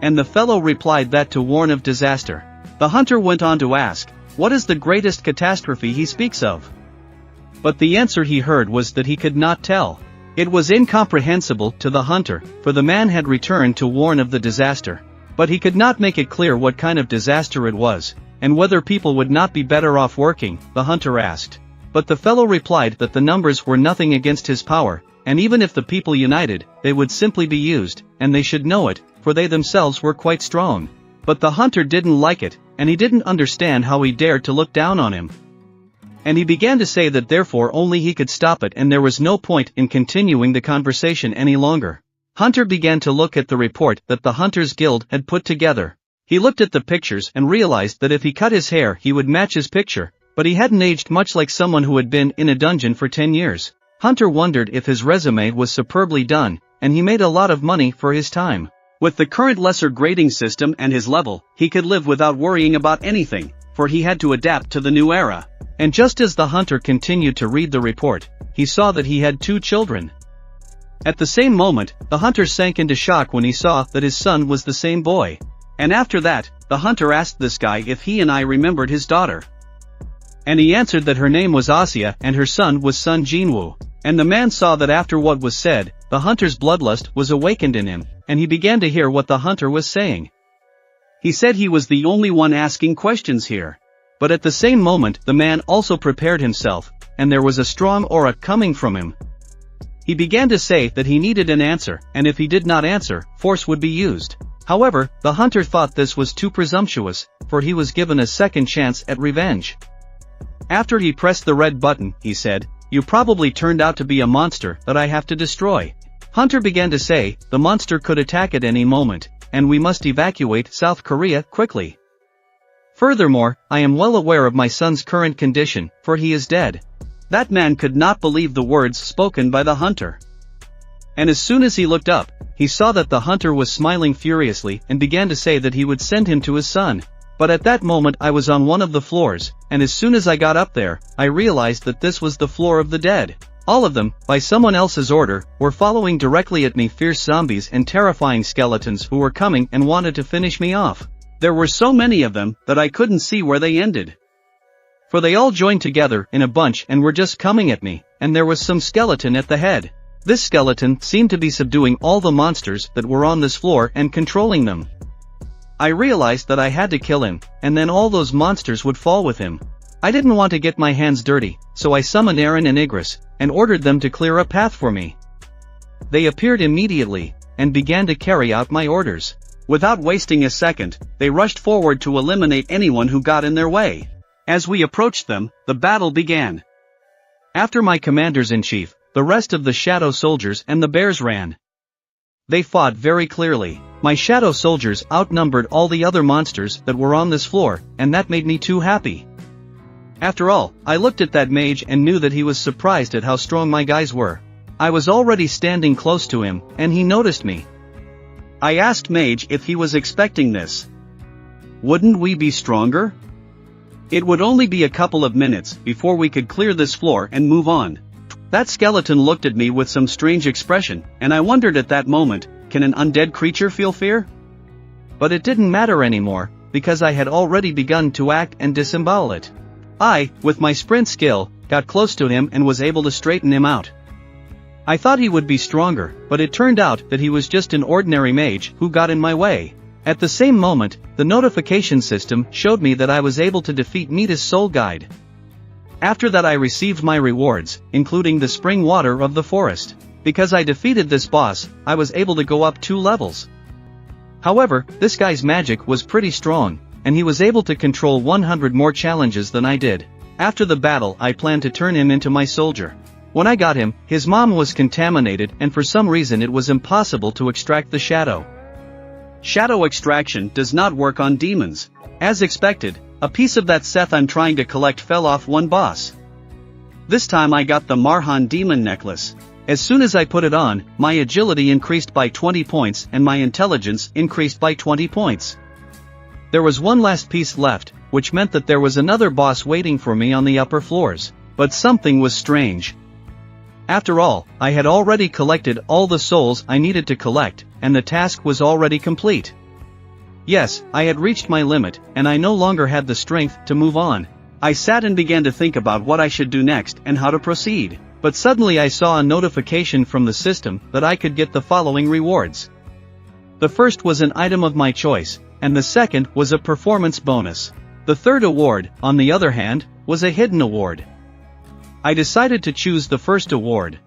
And the fellow replied that to warn of disaster. The hunter went on to ask, what is the greatest catastrophe he speaks of? But the answer he heard was that he could not tell. It was incomprehensible to the hunter, for the man had returned to warn of the disaster. But he could not make it clear what kind of disaster it was, and whether people would not be better off working, the hunter asked. But the fellow replied that the numbers were nothing against his power, and even if the people united, they would simply be used, and they should know it, for they themselves were quite strong. But the hunter didn't like it, and he didn't understand how he dared to look down on him. And he began to say that therefore only he could stop it and there was no point in continuing the conversation any longer. Hunter began to look at the report that the Hunters Guild had put together. He looked at the pictures and realized that if he cut his hair he would match his picture, but he hadn't aged much like someone who had been in a dungeon for 10 years. Hunter wondered if his resume was superbly done, and he made a lot of money for his time. With the current lesser grading system and his level, he could live without worrying about anything, for he had to adapt to the new era. And just as the hunter continued to read the report, he saw that he had 2 children. At the same moment, the hunter sank into shock when he saw that his son was the same boy. And after that, the hunter asked this guy if he and I remembered his daughter. And he answered that her name was Asya and her son was Sung Jin-Woo. And the man saw that after what was said, the hunter's bloodlust was awakened in him, and he began to hear what the hunter was saying. He said he was the only one asking questions here. But at the same moment the man also prepared himself, and there was a strong aura coming from him. He began to say that he needed an answer, and if he did not answer, force would be used. However, the hunter thought this was too presumptuous, for he was given a second chance at revenge. After he pressed the red button, he said, "You probably turned out to be a monster that I have to destroy. Hunter began to say, the monster could attack at any moment, and we must evacuate South Korea quickly. Furthermore, I am well aware of my son's current condition, for he is dead. That man could not believe the words spoken by the hunter. And as soon as he looked up, he saw that the hunter was smiling furiously and began to say that he would send him to his son. But at that moment I was on one of the floors, and as soon as I got up there, I realized that this was the floor of the dead. All of them, by someone else's order, were following directly at me, fierce zombies and terrifying skeletons who were coming and wanted to finish me off. There were so many of them that I couldn't see where they ended. For they all joined together in a bunch and were just coming at me, and there was some skeleton at the head. This skeleton seemed to be subduing all the monsters that were on this floor and controlling them. I realized that I had to kill him, and then all those monsters would fall with him. I didn't want to get my hands dirty, so I summoned Aaron and Igris, and ordered them to clear a path for me. They appeared immediately, and began to carry out my orders. Without wasting a second, they rushed forward to eliminate anyone who got in their way. As we approached them, the battle began. After my commanders-in-chief, the rest of the shadow soldiers and the bears ran. They fought very clearly. My shadow soldiers outnumbered all the other monsters that were on this floor, and that made me too happy. After all, I looked at that mage and knew that he was surprised at how strong my guys were. I was already standing close to him, and he noticed me. I asked Mage if he was expecting this. Wouldn't we be stronger? It would only be a couple of minutes before we could clear this floor and move on. That skeleton looked at me with some strange expression, and I wondered at that moment, can an undead creature feel fear? But it didn't matter anymore, because I had already begun to act and disembowel it. I, with my sprint skill, got close to him and was able to straighten him out. I thought he would be stronger, but it turned out that he was just an ordinary mage who got in my way. At the same moment, the notification system showed me that I was able to defeat Mita's soul guide. After that I received my rewards, including the spring water of the forest. Because I defeated this boss, I was able to go up 2 levels. However, this guy's magic was pretty strong, and he was able to control 100 more challenges than I did. After the battle I planned to turn him into my soldier. When I got him, his mom was contaminated and for some reason it was impossible to extract the shadow. Shadow extraction does not work on demons. As expected, a piece of that Seth I'm trying to collect fell off one boss. This time I got the Marhan demon necklace. As soon as I put it on, my agility increased by 20 points and my intelligence increased by 20 points. There was one last piece left, which meant that there was another boss waiting for me on the upper floors. But something was strange. After all, I had already collected all the souls I needed to collect, and the task was already complete. Yes, I had reached my limit, and I no longer had the strength to move on. I sat and began to think about what I should do next and how to proceed. But suddenly I saw a notification from the system that I could get the following rewards. The first was an item of my choice, and the second was a performance bonus. The third award, on the other hand, was a hidden award. I decided to choose the first award.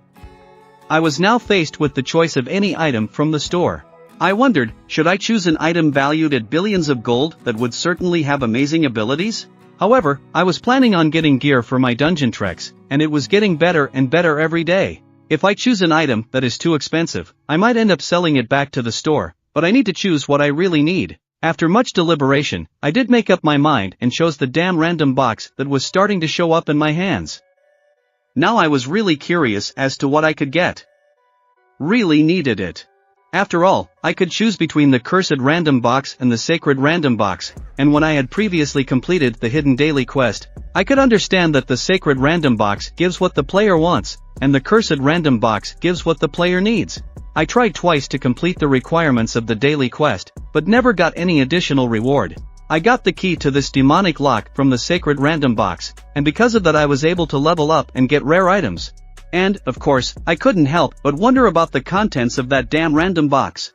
I was now faced with the choice of any item from the store. I wondered, should I choose an item valued at billions of gold that would certainly have amazing abilities? However, I was planning on getting gear for my dungeon treks, and it was getting better and better every day. If I choose an item that is too expensive, I might end up selling it back to the store, but I need to choose what I really need. After much deliberation, I did make up my mind and chose the damn random box that was starting to show up in my hands. Now I was really curious as to what I could get. Really needed it. After all, I could choose between the cursed random box and the sacred random box, and when I had previously completed the hidden daily quest, I could understand that the sacred random box gives what the player wants, and the cursed random box gives what the player needs. I tried twice to complete the requirements of the daily quest, but never got any additional reward. I got the key to this demonic lock from the sacred random box, and because of that I was able to level up and get rare items. And, of course, I couldn't help but wonder about the contents of that damn random box.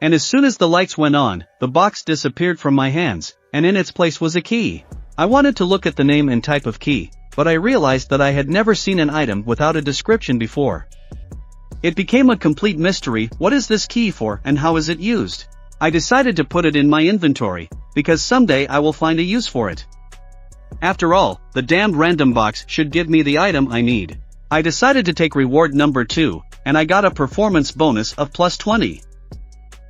And as soon as the lights went on, the box disappeared from my hands, and in its place was a key. I wanted to look at the name and type of key, but I realized that I had never seen an item without a description before. It became a complete mystery. What is this key for and how is it used? I decided to put it in my inventory, because someday I will find a use for it. After all, the damned random box should give me the item I need. I decided to take reward number 2, and I got a performance bonus of plus 20.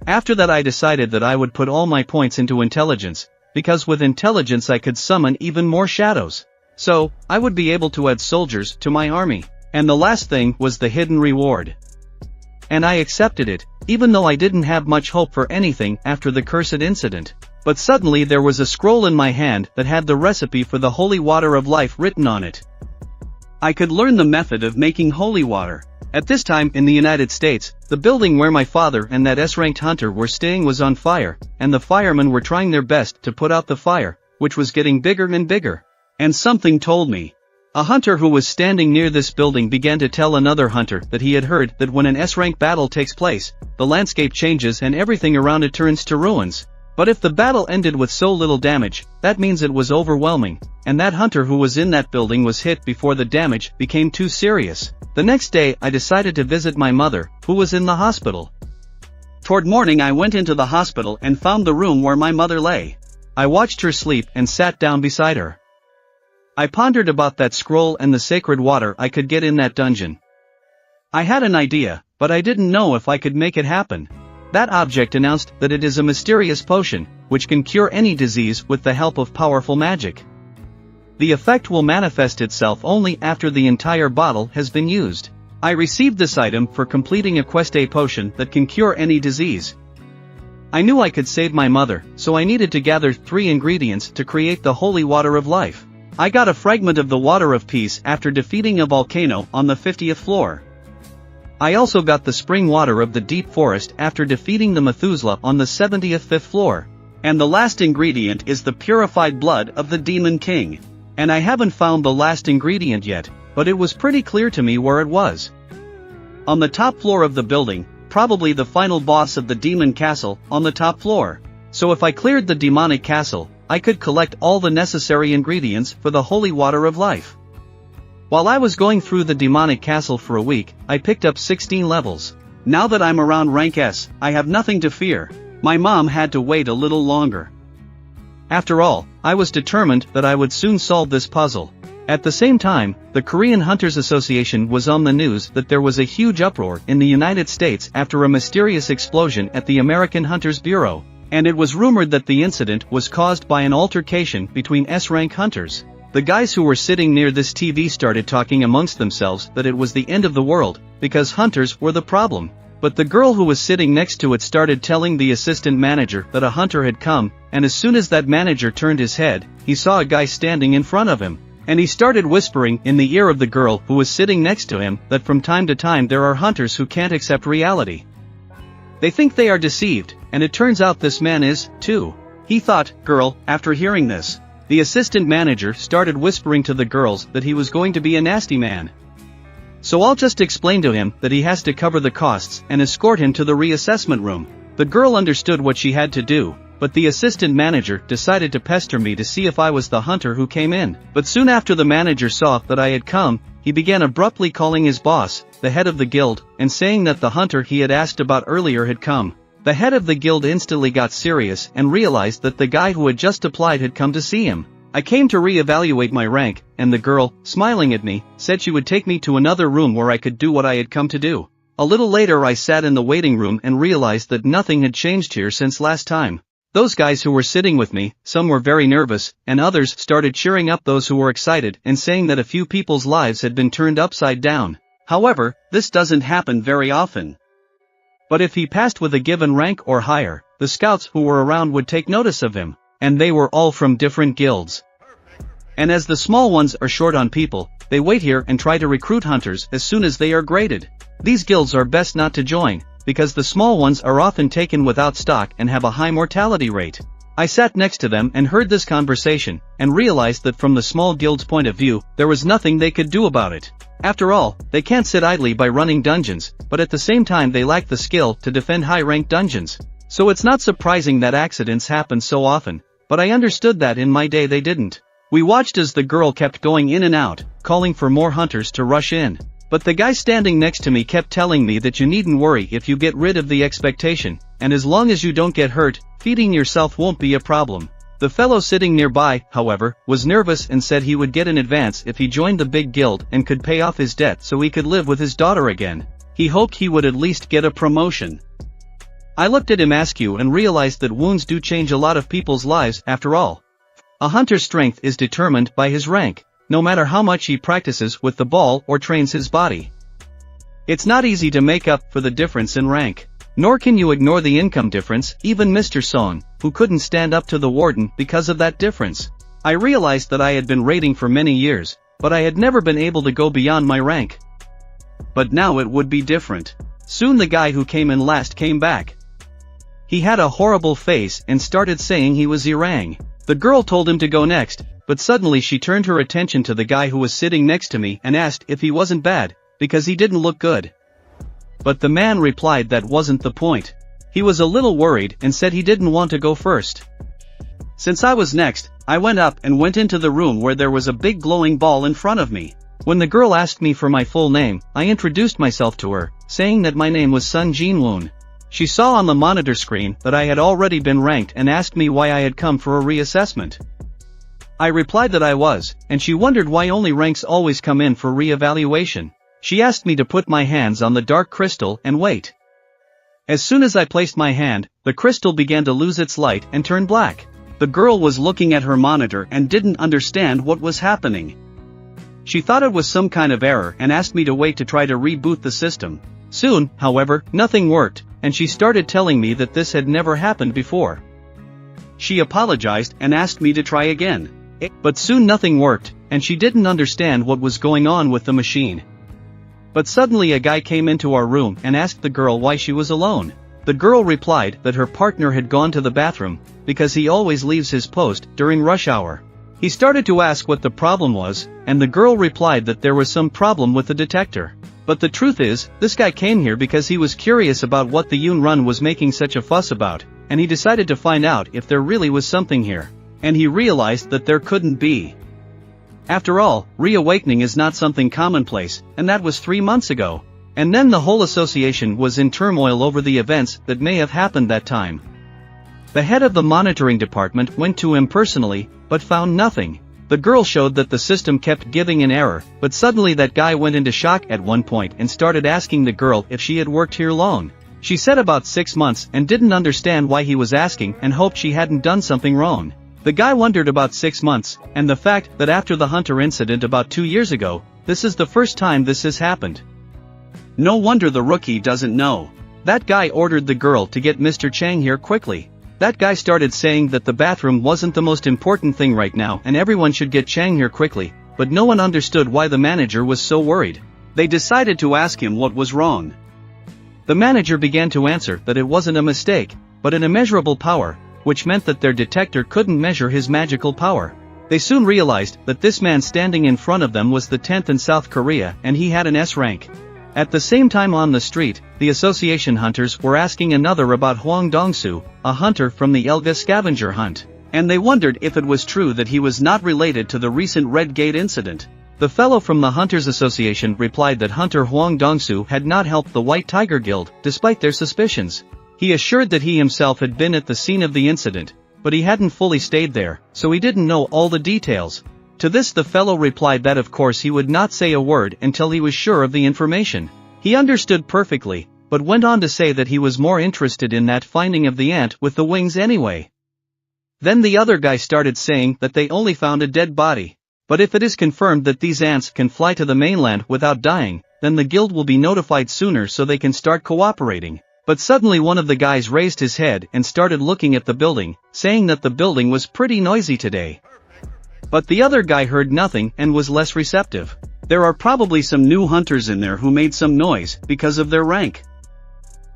After that I decided that I would put all my points into intelligence, because with intelligence I could summon even more shadows. So, I would be able to add soldiers to my army. And the last thing was the hidden reward. And I accepted it, even though I didn't have much hope for anything after the cursed incident. But suddenly there was a scroll in my hand that had the recipe for the holy water of life written on it. I could learn the method of making holy water. At this time in the United States, the building where my father and that S-ranked hunter were staying was on fire, and the firemen were trying their best to put out the fire, which was getting bigger and bigger. And something told me. A hunter who was standing near this building began to tell another hunter that he had heard that when an S-rank battle takes place, the landscape changes and everything around it turns to ruins. But if the battle ended with so little damage, that means it was overwhelming, and that hunter who was in that building was hit before the damage became too serious. The next day I decided to visit my mother, who was in the hospital. Toward morning I went into the hospital and found the room where my mother lay. I watched her sleep and sat down beside her. I pondered about that scroll and the sacred water I could get in that dungeon. I had an idea, but I didn't know if I could make it happen. That object announced that it is a mysterious potion, which can cure any disease with the help of powerful magic. The effect will manifest itself only after the entire bottle has been used. I received this item for completing a quest A potion that can cure any disease. I knew I could save my mother, so I needed to gather 3 ingredients to create the holy water of life. I got a fragment of the water of peace after defeating a volcano on the 50th floor. I also got the spring water of the deep forest after defeating the Methuselah on the 75th floor. And the last ingredient is the purified blood of the Demon King. And I haven't found the last ingredient yet, but it was pretty clear to me where it was. On the top floor of the building, probably the final boss of the demon castle, on the top floor. So if I cleared the demonic castle, I could collect all the necessary ingredients for the holy water of life. While I was going through the demonic castle for a week, I picked up 16 levels. Now that I'm around rank S, I have nothing to fear. My mom had to wait a little longer. After all, I was determined that I would soon solve this puzzle. At the same time, the Korean Hunters Association was on the news that there was a huge uproar in the United States after a mysterious explosion at the American Hunters Bureau, and it was rumored that the incident was caused by an altercation between S-rank hunters. The guys who were sitting near this TV started talking amongst themselves that it was the end of the world, because hunters were the problem. But the girl who was sitting next to it started telling the assistant manager that a hunter had come, and as soon as that manager turned his head, he saw a guy standing in front of him. And he started whispering in the ear of the girl who was sitting next to him that from time to time there are hunters who can't accept reality. They think they are deceived, and it turns out this man is, too. He thought, girl, after hearing this. The assistant manager started whispering to the girls that he was going to be a nasty man. So I'll just explain to him that he has to cover the costs and escort him to the reassessment room. The girl understood what she had to do, but the assistant manager decided to pester me to see if I was the hunter who came in. But soon after the manager saw that I had come, he began abruptly calling his boss, the head of the guild, and saying that the hunter he had asked about earlier had come. The head of the guild instantly got serious and realized that the guy who had just applied had come to see him. I came to re-evaluate my rank, and the girl, smiling at me, said she would take me to another room where I could do what I had come to do. A little later I sat in the waiting room and realized that nothing had changed here since last time. Those guys who were sitting with me, some were very nervous, and others started cheering up those who were excited and saying that a few people's lives had been turned upside down. However, this doesn't happen very often. But if he passed with a given rank or higher, the scouts who were around would take notice of him, and they were all from different guilds. And as the small ones are short on people, they wait here and try to recruit hunters as soon as they are graded. These guilds are best not to join, because the small ones are often taken without stock and have a high mortality rate. I sat next to them and heard this conversation, and realized that from the small guild's point of view, there was nothing they could do about it. After all, they can't sit idly by running dungeons, but at the same time they lack the skill to defend high-ranked dungeons. So it's not surprising that accidents happen so often, but I understood that in my day they didn't. We watched as the girl kept going in and out, calling for more hunters to rush in. But the guy standing next to me kept telling me that you needn't worry if you get rid of the expectation, and as long as you don't get hurt, feeding yourself won't be a problem. The fellow sitting nearby, however, was nervous and said he would get an advance if he joined the big guild and could pay off his debt so he could live with his daughter again. He hoped he would at least get a promotion. I looked at him askew and realized that wounds do change a lot of people's lives after all. A hunter's strength is determined by his rank, no matter how much he practices with the ball or trains his body. It's not easy to make up for the difference in rank. Nor can you ignore the income difference. Even Mr. Song, who couldn't stand up to the warden because of that difference. I realized that I had been raiding for many years, but I had never been able to go beyond my rank. But now it would be different. Soon the guy who came in last came back. He had a horrible face and started saying he was Irang. The girl told him to go next, but suddenly she turned her attention to the guy who was sitting next to me and asked if he wasn't bad, because he didn't look good. But the man replied that wasn't the point. He was a little worried and said he didn't want to go first. Since I was next, I went up and went into the room where there was a big glowing ball in front of me. When the girl asked me for my full name, I introduced myself to her, saying that my name was Sung Jin-Woo. She saw on the monitor screen that I had already been ranked and asked me why I had come for a reassessment. I replied that I was, and she wondered why only ranks always come in for re-evaluation. She asked me to put my hands on the dark crystal and wait. As soon as I placed my hand, the crystal began to lose its light and turn black. The girl was looking at her monitor and didn't understand what was happening. She thought it was some kind of error and asked me to wait to try to reboot the system. Soon, however, nothing worked, and she started telling me that this had never happened before. She apologized and asked me to try again. But soon nothing worked, and she didn't understand what was going on with the machine. But suddenly a guy came into our room and asked the girl why she was alone. The girl replied that her partner had gone to the bathroom, because he always leaves his post during rush hour. He started to ask what the problem was, and the girl replied that there was some problem with the detector. But the truth is, this guy came here because he was curious about what the Yoon Run was making such a fuss about, and he decided to find out if there really was something here. And he realized that there couldn't be. After all, reawakening is not something commonplace, and that was 3 months ago. And then the whole association was in turmoil over the events that may have happened that time. The head of the monitoring department went to him personally, but found nothing. The girl showed that the system kept giving an error, but suddenly that guy went into shock at one point and started asking the girl if she had worked here long. She said about 6 months and didn't understand why he was asking and hoped she hadn't done something wrong. The guy wondered about 6 months, and the fact that after the Hunter incident about 2 years ago, this is the first time this has happened. No wonder the rookie doesn't know. That guy ordered the girl to get Mr. Chang here quickly. That guy started saying that the bathroom wasn't the most important thing right now and everyone should get Chang here quickly, but no one understood why the manager was so worried. They decided to ask him what was wrong. The manager began to answer that it wasn't a mistake, but an immeasurable power, which meant that their detector couldn't measure his magical power. They soon realized that this man standing in front of them was the 10th in South Korea and he had an S rank. At the same time on the street, the association hunters were asking another about Hwang Dong-soo, a hunter from the Elga scavenger hunt. And they wondered if it was true that he was not related to the recent Red Gate incident. The fellow from the Hunters Association replied that Hunter Hwang Dong-soo had not helped the White Tiger Guild, despite their suspicions. He assured that he himself had been at the scene of the incident, but he hadn't fully stayed there, so he didn't know all the details. To this the fellow replied that of course he would not say a word until he was sure of the information. He understood perfectly, but went on to say that he was more interested in that finding of the ant with the wings anyway. Then the other guy started saying that they only found a dead body. But if it is confirmed that these ants can fly to the mainland without dying, then the guild will be notified sooner so they can start cooperating. But suddenly one of the guys raised his head and started looking at the building, saying that the building was pretty noisy today. But the other guy heard nothing and was less receptive. There are probably some new hunters in there who made some noise because of their rank.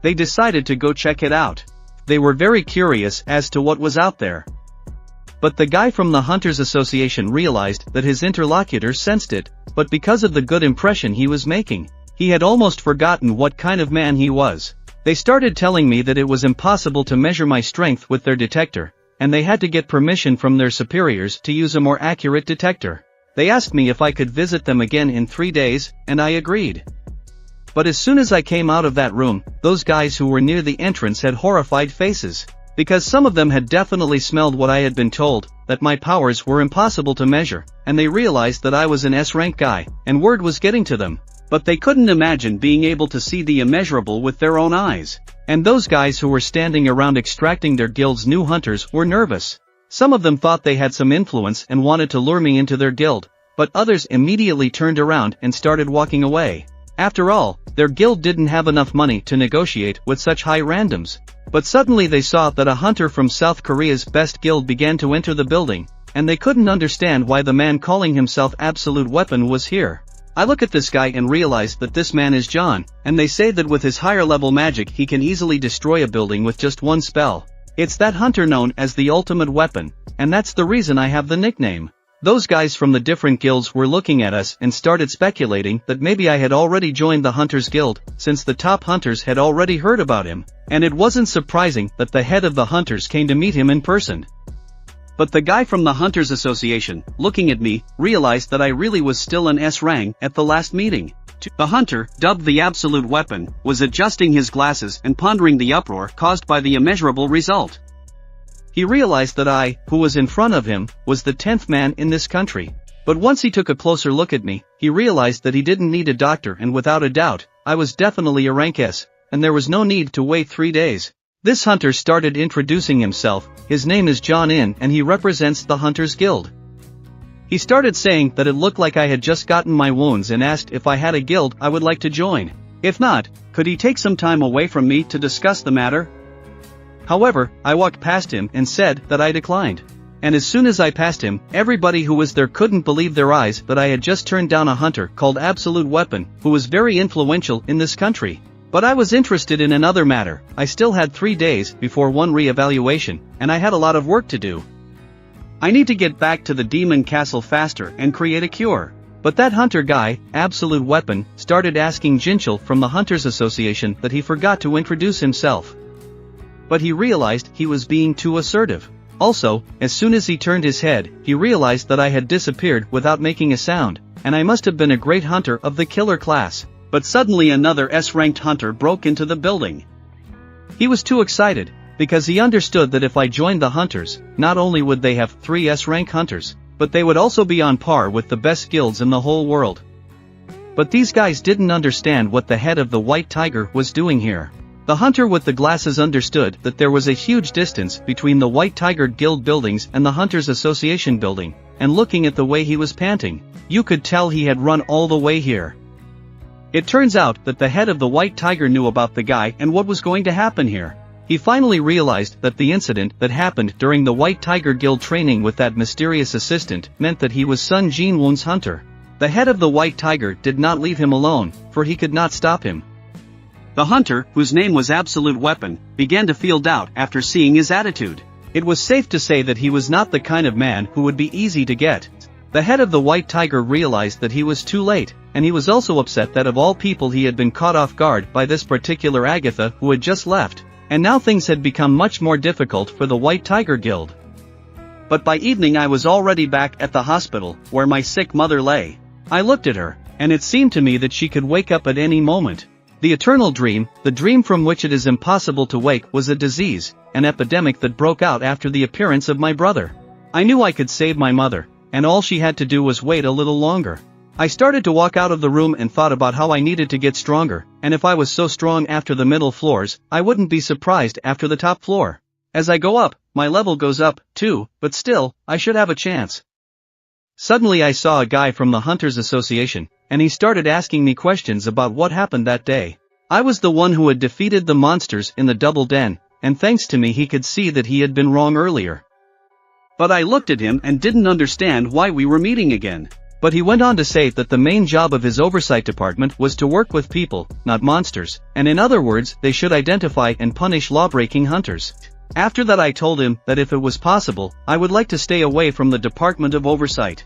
They decided to go check it out. They were very curious as to what was out there. But the guy from the Hunters Association realized that his interlocutor sensed it, but because of the good impression he was making, he had almost forgotten what kind of man he was. They started telling me that it was impossible to measure my strength with their detector, and they had to get permission from their superiors to use a more accurate detector. They asked me if I could visit them again in 3 days, and I agreed. But as soon as I came out of that room, those guys who were near the entrance had horrified faces. because some of them had definitely smelled what I had been told, that my powers were impossible to measure, and they realized that I was an S-rank guy, and word was getting to them. But they couldn't imagine being able to see the immeasurable with their own eyes. And those guys who were standing around extracting their guild's new hunters were nervous. Some of them thought they had some influence and wanted to lure me into their guild, but others immediately turned around and started walking away. After all, their guild didn't have enough money to negotiate with such high randoms. But suddenly they saw that a hunter from South Korea's best guild began to enter the building, and they couldn't understand why the man calling himself Absolute Weapon was here. I look at this guy and realize that this man is John, and they say that with his higher level magic he can easily destroy a building with just one spell. It's that hunter known as the Ultimate Weapon, and that's the reason I have the nickname. Those guys from the different guilds were looking at us and started speculating that maybe I had already joined the Hunters Guild, since the top hunters had already heard about him, and it wasn't surprising that the head of the hunters came to meet him in person. But the guy from the Hunters Association, looking at me, realized that I really was still an S-rank at the last meeting. The hunter, dubbed the Absolute Weapon, was adjusting his glasses and pondering the uproar caused by the immeasurable result. He realized that I, who was in front of him, was the 10th man in this country. But once he took a closer look at me, he realized that he didn't need a doctor, and without a doubt, I was definitely a rank S, and there was no need to wait 3 days. This hunter started introducing himself. His name is John In and he represents the Hunters Guild. He started saying that it looked like I had just gotten my wounds and asked if I had a guild I would like to join. If not, could he take some time away from me to discuss the matter? However, I walked past him and said that I declined. And as soon as I passed him, everybody who was there couldn't believe their eyes that I had just turned down a hunter called Absolute Weapon, who was very influential in this country. But I was interested in another matter. I still had 3 days before one re-evaluation, and I had a lot of work to do. I need to get back to the Demon Castle faster and create a cure. But that hunter guy, Absolute Weapon, started asking Jinchul from the Hunters Association that he forgot to introduce himself. But he realized he was being too assertive. Also, as soon as he turned his head, he realized that I had disappeared without making a sound, and I must have been a great hunter of the killer class. But suddenly another S-ranked hunter broke into the building. He was too excited, because he understood that if I joined the hunters, not only would they have 3 S-rank hunters, but they would also be on par with the best guilds in the whole world. But these guys didn't understand what the head of the White Tiger was doing here. The hunter with the glasses understood that there was a huge distance between the White Tiger Guild buildings and the Hunters Association building, and looking at the way he was panting, you could tell he had run all the way here. It turns out that the head of the White Tiger knew about the guy and what was going to happen here. He finally realized that the incident that happened during the White Tiger Guild training with that mysterious assistant meant that he was Sung Jin-Woo's hunter. The head of the White Tiger did not leave him alone, for he could not stop him. The hunter, whose name was Absolute Weapon, began to feel doubt after seeing his attitude. It was safe to say that he was not the kind of man who would be easy to get. The head of the White Tiger realized that he was too late, and he was also upset that of all people he had been caught off guard by this particular Agatha who had just left, and now things had become much more difficult for the White Tiger Guild. But by evening I was already back at the hospital, where my sick mother lay. I looked at her, and it seemed to me that she could wake up at any moment. The eternal dream, the dream from which it is impossible to wake, was a disease, an epidemic that broke out after the appearance of my brother. I knew I could save my mother, and all she had to do was wait a little longer. I started to walk out of the room and thought about how I needed to get stronger, and if I was so strong after the middle floors, I wouldn't be surprised after the top floor. As I go up, my level goes up, too, but still, I should have a chance. Suddenly I saw a guy from the Hunters Association, and he started asking me questions about what happened that day. I was the one who had defeated the monsters in the double den, and thanks to me he could see that he had been wrong earlier. But I looked at him and didn't understand why we were meeting again. But he went on to say that the main job of his oversight department was to work with people, not monsters, and in other words, they should identify and punish law-breaking hunters. After that I told him that if it was possible, I would like to stay away from the Department of Oversight.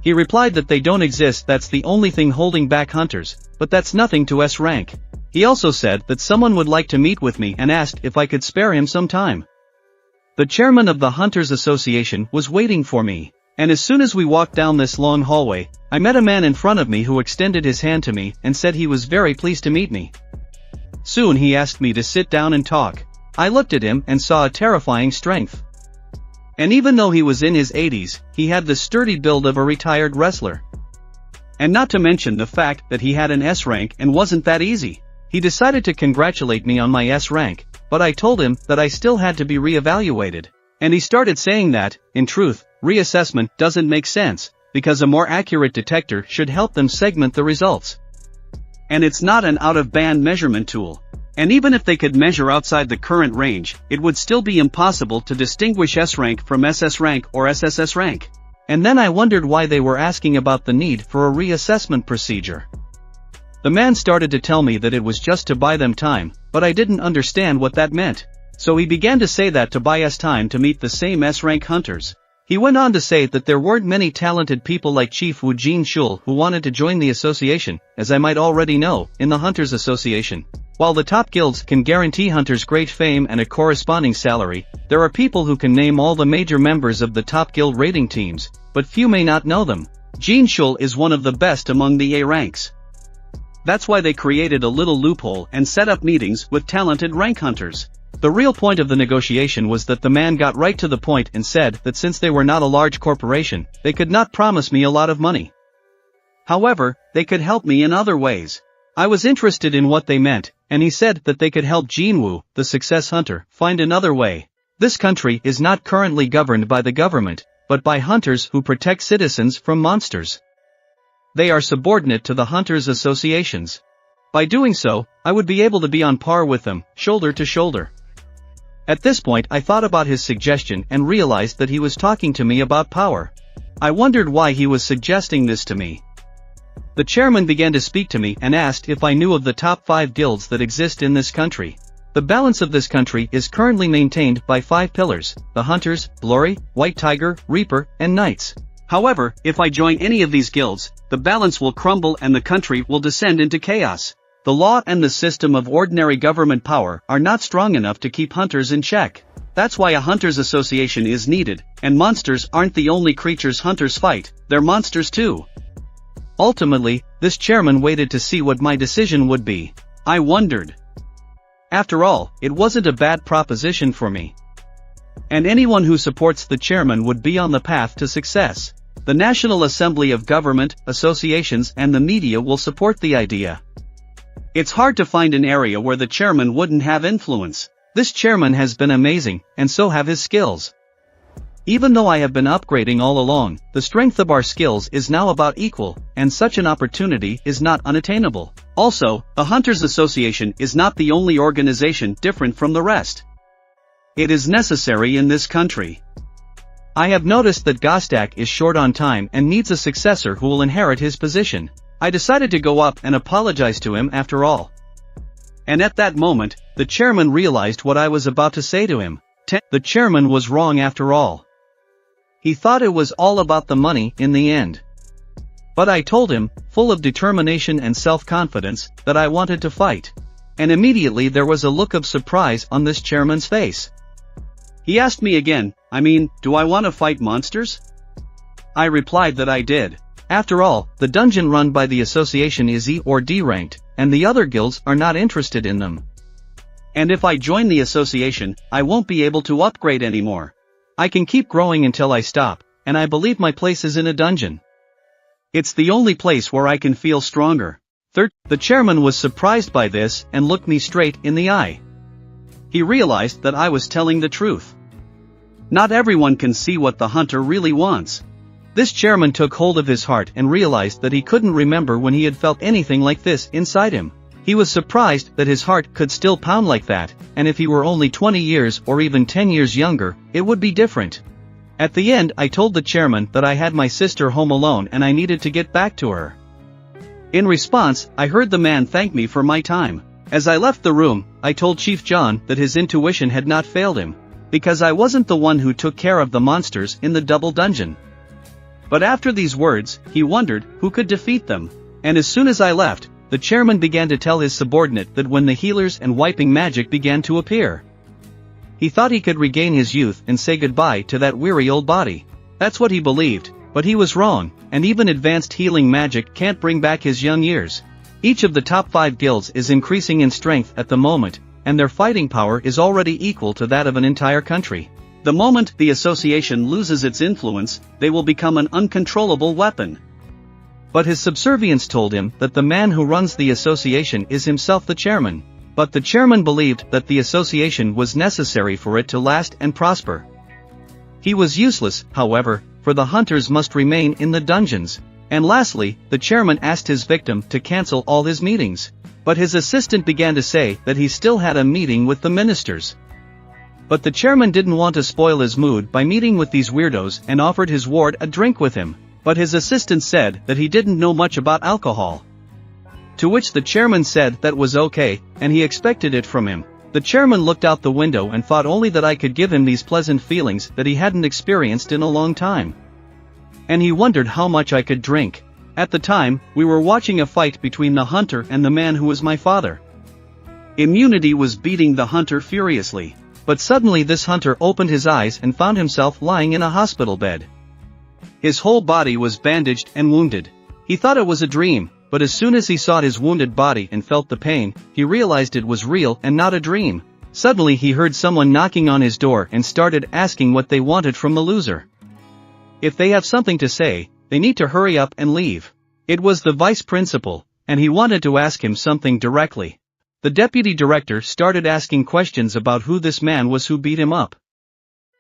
He replied that they don't exist, that's the only thing holding back hunters, but that's nothing to S rank. He also said that someone would like to meet with me and asked if I could spare him some time. The chairman of the Hunters Association was waiting for me, and as soon as we walked down this long hallway, I met a man in front of me who extended his hand to me and said he was very pleased to meet me. Soon he asked me to sit down and talk. I looked at him and saw a terrifying strength. And even though he was in his 80s, he had the sturdy build of a retired wrestler. And not to mention the fact that he had an S rank and wasn't that easy. He decided to congratulate me on my S rank, but I told him that I still had to be re-evaluated. And he started saying that, in truth, reassessment doesn't make sense, because a more accurate detector should help them segment the results. And it's not an out-of-band measurement tool. And even if they could measure outside the current range, it would still be impossible to distinguish S rank from SS rank or SSS rank. And then I wondered why they were asking about the need for a reassessment procedure. The man started to tell me that it was just to buy them time, but I didn't understand what that meant. So he began to say that to buy us time to meet the same S-rank hunters. He went on to say that there weren't many talented people like Chief Wu Jin-Shul who wanted to join the association, as I might already know, in the Hunters Association. While the top guilds can guarantee hunters great fame and a corresponding salary, there are people who can name all the major members of the top guild rating teams, but few may not know them. Jin-Shul is one of the best among the A ranks. That's why they created a little loophole and set up meetings with talented rank hunters. The real point of the negotiation was that the man got right to the point and said that since they were not a large corporation, they could not promise me a lot of money. However, they could help me in other ways. I was interested in what they meant, and he said that they could help Jin-Woo, the success hunter, find another way. This country is not currently governed by the government, but by hunters who protect citizens from monsters. They are subordinate to the hunters' associations. By doing so, I would be able to be on par with them, shoulder to shoulder. At this point I thought about his suggestion and realized that he was talking to me about power. I wondered why he was suggesting this to me. The chairman began to speak to me and asked if I knew of the top 5 guilds that exist in this country. The balance of this country is currently maintained by 5 pillars: the Hunters, Glory, White Tiger, Reaper, and Knights. However, if I join any of these guilds, the balance will crumble and the country will descend into chaos. The law and the system of ordinary government power are not strong enough to keep hunters in check. That's why a hunters association is needed, and monsters aren't the only creatures hunters fight, they're monsters too. Ultimately, this chairman waited to see what my decision would be. I wondered. After all, it wasn't a bad proposition for me. And anyone who supports the chairman would be on the path to success. The National Assembly of Government, Associations and the media will support the idea. It's hard to find an area where the chairman wouldn't have influence. This chairman has been amazing, and so have his skills. Even though I have been upgrading all along, the strength of our skills is now about equal, and such an opportunity is not unattainable. Also, the Hunters Association is not the only organization different from the rest. It is necessary in this country. I have noticed that Gostak is short on time and needs a successor who will inherit his position. I decided to go up and apologize to him after all. And at that moment, the chairman realized what I was about to say to him. The chairman was wrong after all. He thought it was all about the money in the end. But I told him, full of determination and self-confidence, that I wanted to fight. And immediately there was a look of surprise on this chairman's face. He asked me again, do I want to fight monsters? I replied that I did. After all, the dungeon run by the association is E or D ranked, and the other guilds are not interested in them. And if I join the association, I won't be able to upgrade anymore. I can keep growing until I stop, and I believe my place is in a dungeon. It's the only place where I can feel stronger. The chairman was surprised by this and looked me straight in the eye. He realized that I was telling the truth. Not everyone can see what the hunter really wants. This chairman took hold of his heart and realized that he couldn't remember when he had felt anything like this inside him. He was surprised that his heart could still pound like that, and if he were only 20 years or even 10 years younger, it would be different. At the end I told the chairman that I had my sister home alone and I needed to get back to her. In response, I heard the man thank me for my time. As I left the room, I told Chief John that his intuition had not failed him, because I wasn't the one who took care of the monsters in the double dungeon. But after these words, he wondered who could defeat them. And as soon as I left, the chairman began to tell his subordinate that when the healers and wiping magic began to appear, he thought he could regain his youth and say goodbye to that weary old body. That's what he believed, but he was wrong, and even advanced healing magic can't bring back his young years. Each of the top 5 guilds is increasing in strength at the moment, and their fighting power is already equal to that of an entire country. The moment the association loses its influence, they will become an uncontrollable weapon. But his subservience told him that the man who runs the association is himself the chairman. But the chairman believed that the association was necessary for it to last and prosper. He was useless, however, for the hunters must remain in the dungeons. And lastly, the chairman asked his victim to cancel all his meetings. But his assistant began to say that he still had a meeting with the ministers. But the chairman didn't want to spoil his mood by meeting with these weirdos and offered his ward a drink with him. But his assistant said that he didn't know much about alcohol. To which the chairman said that was okay, and he expected it from him. The chairman looked out the window and thought only that I could give him these pleasant feelings that he hadn't experienced in a long time. And he wondered how much I could drink. At the time, we were watching a fight between the hunter and the man who was my father. Immunity was beating the hunter furiously. But suddenly this hunter opened his eyes and found himself lying in a hospital bed. His whole body was bandaged and wounded. He thought it was a dream, but as soon as he saw his wounded body and felt the pain, he realized it was real and not a dream. Suddenly he heard someone knocking on his door and started asking what they wanted from the loser. If they have something to say, they need to hurry up and leave. It was the vice principal, and he wanted to ask him something directly. The deputy director started asking questions about who this man was who beat him up.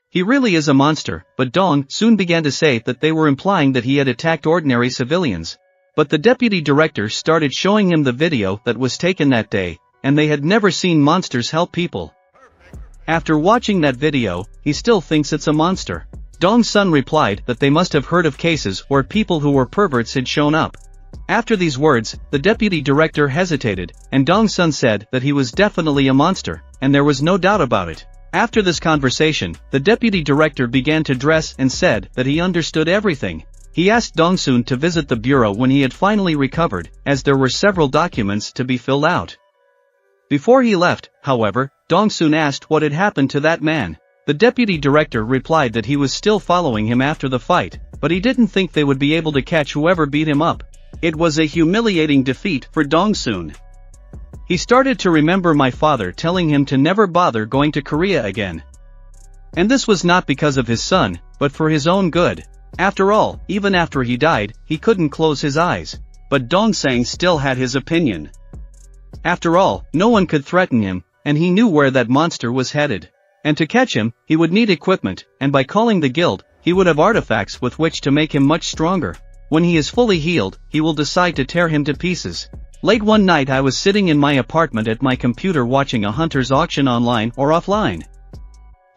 He really is a monster, but Dong soon began to say that they were implying that he had attacked ordinary civilians. But the deputy director started showing him the video that was taken that day, and they had never seen monsters help people. After watching that video, he still thinks it's a monster. Dong's son replied that they must have heard of cases where people who were perverts had shown up. After these words, the deputy director hesitated, and Dong's son said that he was definitely a monster, and there was no doubt about it. After this conversation, the deputy director began to dress and said that he understood everything. He asked Dongsun to visit the bureau when he had finally recovered, as there were several documents to be filled out. Before he left, however, Dongsun asked what had happened to that man. The deputy director replied that he was still following him after the fight, but he didn't think they would be able to catch whoever beat him up. It was a humiliating defeat for Dongsun. He started to remember my father telling him to never bother going to Korea again. And this was not because of his son, but for his own good. After all, even after he died, he couldn't close his eyes. But Dongsang still had his opinion. After all, no one could threaten him, and he knew where that monster was headed. And to catch him, he would need equipment, and by calling the guild, he would have artifacts with which to make him much stronger. When he is fully healed, he will decide to tear him to pieces. Late one night I was sitting in my apartment at my computer watching a hunter's auction online or offline.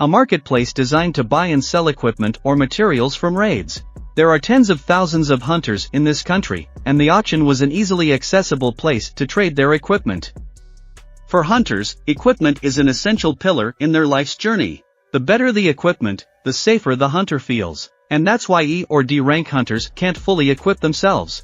A marketplace designed to buy and sell equipment or materials from raids. There are tens of thousands of hunters in this country, and the auction was an easily accessible place to trade their equipment. For hunters, equipment is an essential pillar in their life's journey. The better the equipment, the safer the hunter feels, and that's why E or D rank hunters can't fully equip themselves.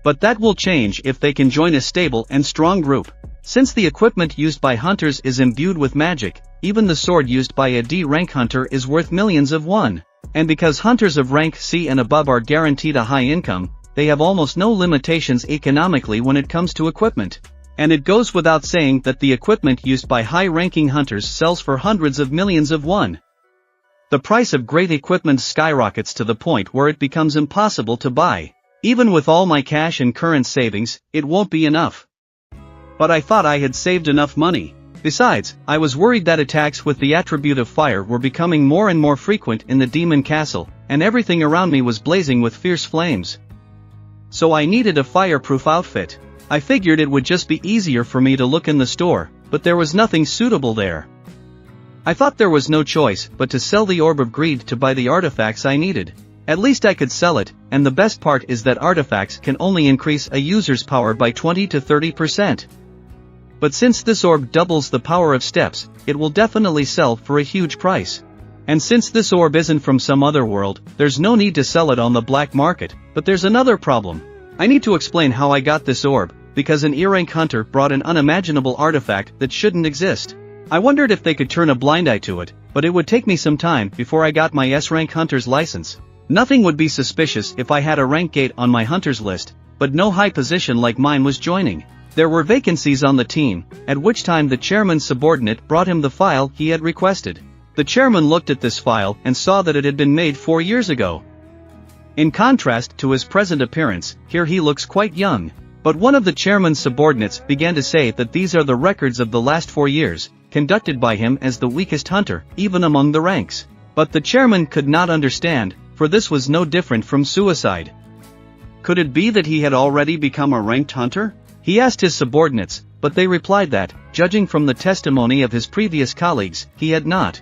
But that will change if they can join a stable and strong group. Since the equipment used by hunters is imbued with magic, even the sword used by a D rank hunter is worth millions of won. And because hunters of rank C and above are guaranteed a high income, they have almost no limitations economically when it comes to equipment. And it goes without saying that the equipment used by high-ranking hunters sells for hundreds of millions of won. The price of great equipment skyrockets to the point where it becomes impossible to buy. Even with all my cash and current savings, it won't be enough. But I thought I had saved enough money. Besides, I was worried that attacks with the attribute of fire were becoming more and more frequent in the demon castle, and everything around me was blazing with fierce flames. So I needed a fireproof outfit. I figured it would just be easier for me to look in the store, but there was nothing suitable there. I thought there was no choice but to sell the Orb of Greed to buy the artifacts I needed. At least I could sell it, and the best part is that artifacts can only increase a user's power by 20 to 30%. But since this orb doubles the power of steps, it will definitely sell for a huge price. And since this orb isn't from some other world, there's no need to sell it on the black market. But there's another problem. I need to explain how I got this orb, because an E-rank hunter brought an unimaginable artifact that shouldn't exist. I wondered if they could turn a blind eye to it, but it would take me some time before I got my S-rank hunter's license. Nothing would be suspicious if I had a rank gate on my hunter's list, but no high position like mine was joining. There were vacancies on the team, at which time the chairman's subordinate brought him the file he had requested. The chairman looked at this file and saw that it had been made 4 years ago. In contrast to his present appearance, here he looks quite young. But one of the chairman's subordinates began to say that these are the records of the last 4 years, conducted by him as the weakest hunter, even among the ranks. But the chairman could not understand, for this was no different from suicide. Could it be that he had already become a ranked hunter? He asked his subordinates, but they replied that, judging from the testimony of his previous colleagues, he had not.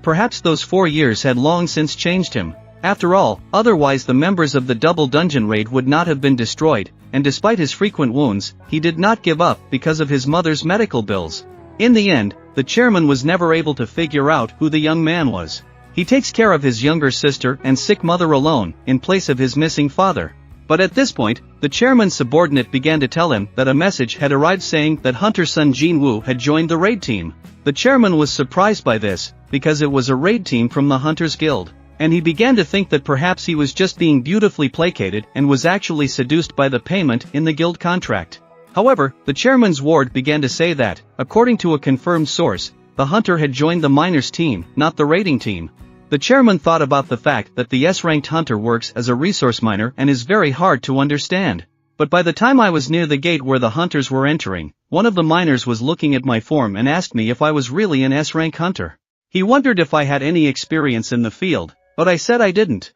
Perhaps those 4 years had long since changed him. After all, otherwise the members of the double dungeon raid would not have been destroyed, and despite his frequent wounds, he did not give up because of his mother's medical bills. In the end, the chairman was never able to figure out who the young man was. He takes care of his younger sister and sick mother alone, in place of his missing father. But at this point, the chairman's subordinate began to tell him that a message had arrived saying that hunter Sung Jin-Woo had joined the raid team. The chairman was surprised by this, because it was a raid team from the Hunters Guild. And he began to think that perhaps he was just being beautifully placated and was actually seduced by the payment in the guild contract. However, the chairman's ward began to say that, according to a confirmed source, the hunter had joined the miners team, not the raiding team. The chairman thought about the fact that the S-ranked hunter works as a resource miner and is very hard to understand. But by the time I was near the gate where the hunters were entering, one of the miners was looking at my form and asked me if I was really an S-rank hunter. He wondered if I had any experience in the field, but I said I didn't.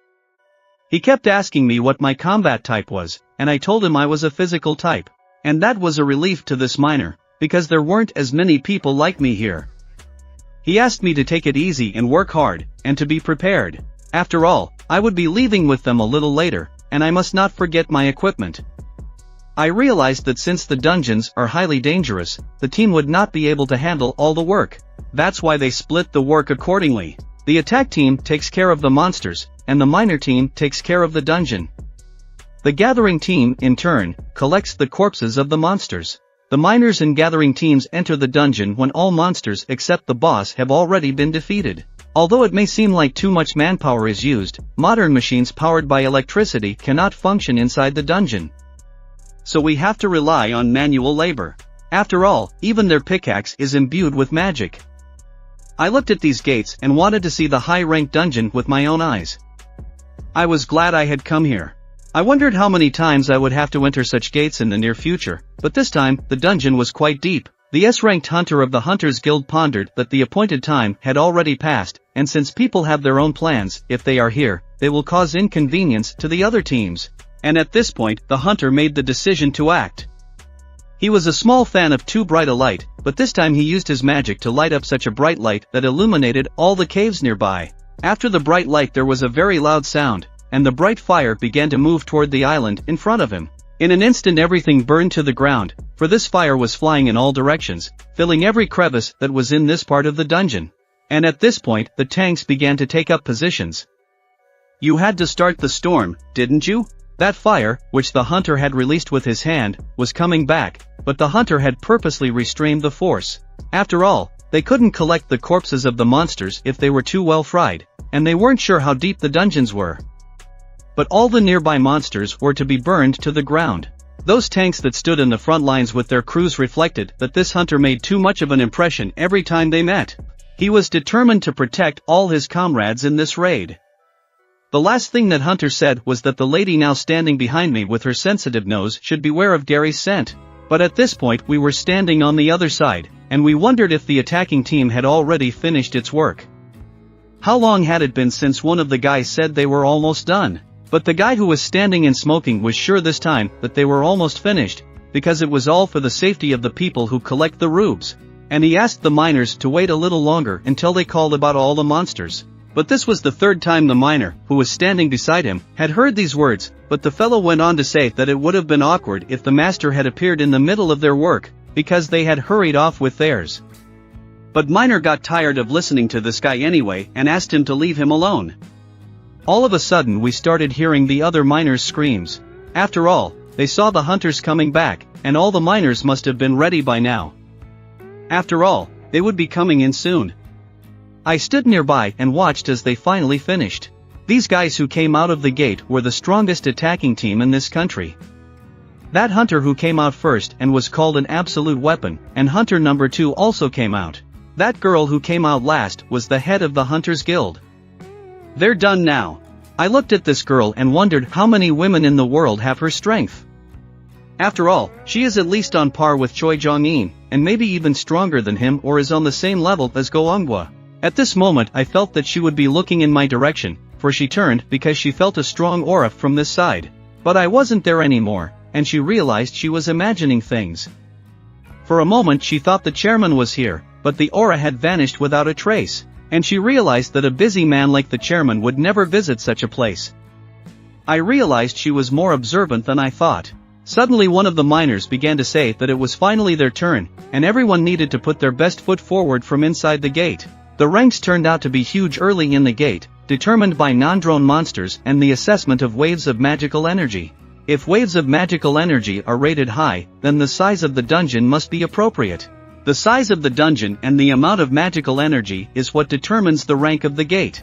He kept asking me what my combat type was, and I told him I was a physical type. And that was a relief to this miner, because there weren't as many people like me here. He asked me to take it easy and work hard, and to be prepared. After all, I would be leaving with them a little later, and I must not forget my equipment. I realized that since the dungeons are highly dangerous, the team would not be able to handle all the work. That's why they split the work accordingly. The attack team takes care of the monsters, and the miner team takes care of the dungeon. The gathering team, in turn, collects the corpses of the monsters. The miners and gathering teams enter the dungeon when all monsters except the boss have already been defeated. Although it may seem like too much manpower is used, modern machines powered by electricity cannot function inside the dungeon. So we have to rely on manual labor. After all, even their pickaxe is imbued with magic. I looked at these gates and wanted to see the high-ranked dungeon with my own eyes. I was glad I had come here. I wondered how many times I would have to enter such gates in the near future, but this time, the dungeon was quite deep. The S-ranked hunter of the Hunters Guild pondered that the appointed time had already passed, and since people have their own plans, if they are here, they will cause inconvenience to the other teams. And at this point, the hunter made the decision to act. He was a small fan of too bright a light, but this time he used his magic to light up such a bright light that illuminated all the caves nearby. After the bright light there was a very loud sound, and the bright fire began to move toward the island in front of him. In an instant everything burned to the ground, for this fire was flying in all directions, filling every crevice that was in this part of the dungeon. And at this point, the tanks began to take up positions. You had to start the storm, didn't you? That fire, which the hunter had released with his hand, was coming back, but the hunter had purposely restrained the force. After all, they couldn't collect the corpses of the monsters if they were too well fried, and they weren't sure how deep the dungeons were. But all the nearby monsters were to be burned to the ground. Those tanks that stood in the front lines with their crews reflected that this hunter made too much of an impression every time they met. He was determined to protect all his comrades in this raid. The last thing that Hunter said was that the lady now standing behind me with her sensitive nose should beware of Gary's scent. But at this point we were standing on the other side, and we wondered if the attacking team had already finished its work. How long had it been since one of the guys said they were almost done? But the guy who was standing and smoking was sure this time that they were almost finished, because it was all for the safety of the people who collect the rubes. And he asked the miners to wait a little longer until they called about all the monsters. But this was the third time the miner, who was standing beside him, had heard these words, but the fellow went on to say that it would have been awkward if the master had appeared in the middle of their work, because they had hurried off with theirs. But Miner got tired of listening to this guy anyway and asked him to leave him alone. All of a sudden we started hearing the other miners' screams. After all, they saw the hunters coming back, and all the miners must have been ready by now. After all, they would be coming in soon. I stood nearby and watched as they finally finished. These guys who came out of the gate were the strongest attacking team in this country. That hunter who came out first and was called an absolute weapon, and hunter number 2 also came out. That girl who came out last was the head of the Hunters Guild. They're done now. I looked at this girl and wondered how many women in the world have her strength. After all, she is at least on par with Choi Jong-in, and maybe even stronger than him, or is on the same level as Go Eun-gwa. At this moment I felt that she would be looking in my direction, for she turned because she felt a strong aura from this side. But I wasn't there anymore, and she realized she was imagining things. For a moment she thought the chairman was here, but the aura had vanished without a trace, and she realized that a busy man like the chairman would never visit such a place. I realized she was more observant than I thought. Suddenly one of the miners began to say that it was finally their turn, and everyone needed to put their best foot forward from inside the gate. The ranks turned out to be huge early in the gate, determined by non-drone monsters and the assessment of waves of magical energy. If waves of magical energy are rated high, then the size of the dungeon must be appropriate. The size of the dungeon and the amount of magical energy is what determines the rank of the gate.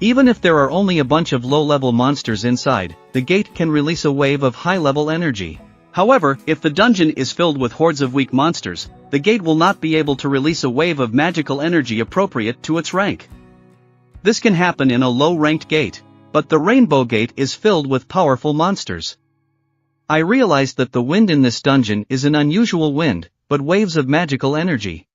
Even if there are only a bunch of low-level monsters inside, the gate can release a wave of high-level energy. However, if the dungeon is filled with hordes of weak monsters, the gate will not be able to release a wave of magical energy appropriate to its rank. This can happen in a low-ranked gate, but the Rainbow Gate is filled with powerful monsters. I realized that the wind in this dungeon is an unusual wind, but waves of magical energy.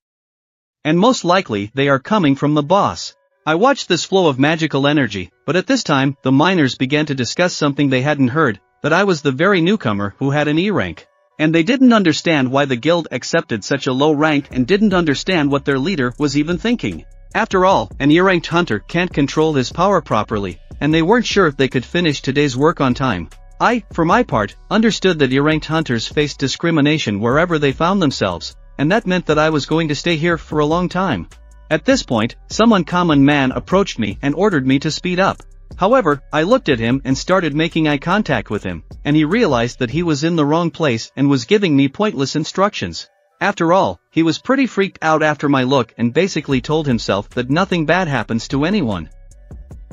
And most likely they are coming from the boss. I watched this flow of magical energy, but at this time, the miners began to discuss something they hadn't heard, that I was the very newcomer who had an E rank. And they didn't understand why the guild accepted such a low rank and didn't understand what their leader was even thinking. After all, an E-ranked hunter can't control his power properly, and they weren't sure if they could finish today's work on time. I, for my part, understood that E-ranked hunters faced discrimination wherever they found themselves, and that meant that I was going to stay here for a long time. At this point, some uncommon man approached me and ordered me to speed up. However, I looked at him and started making eye contact with him, and he realized that he was in the wrong place and was giving me pointless instructions. After all, he was pretty freaked out after my look and basically told himself that nothing bad happens to anyone.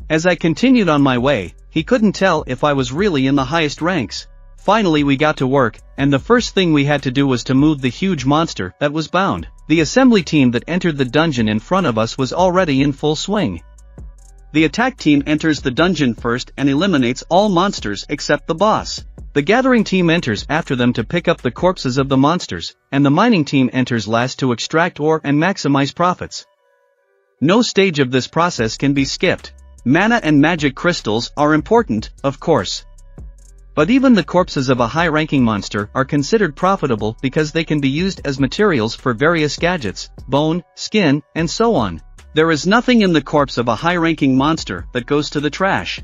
As I continued on my way, he couldn't tell if I was really in the highest ranks. Finally we got to work, and the first thing we had to do was to move the huge monster that was bound. The assembly team that entered the dungeon in front of us was already in full swing. The attack team enters the dungeon first and eliminates all monsters except the boss. The gathering team enters after them to pick up the corpses of the monsters, and the mining team enters last to extract ore and maximize profits. No stage of this process can be skipped. Mana and magic crystals are important, of course. But even the corpses of a high-ranking monster are considered profitable because they can be used as materials for various gadgets, bone, skin, and so on. There is nothing in the corpse of a high-ranking monster that goes to the trash.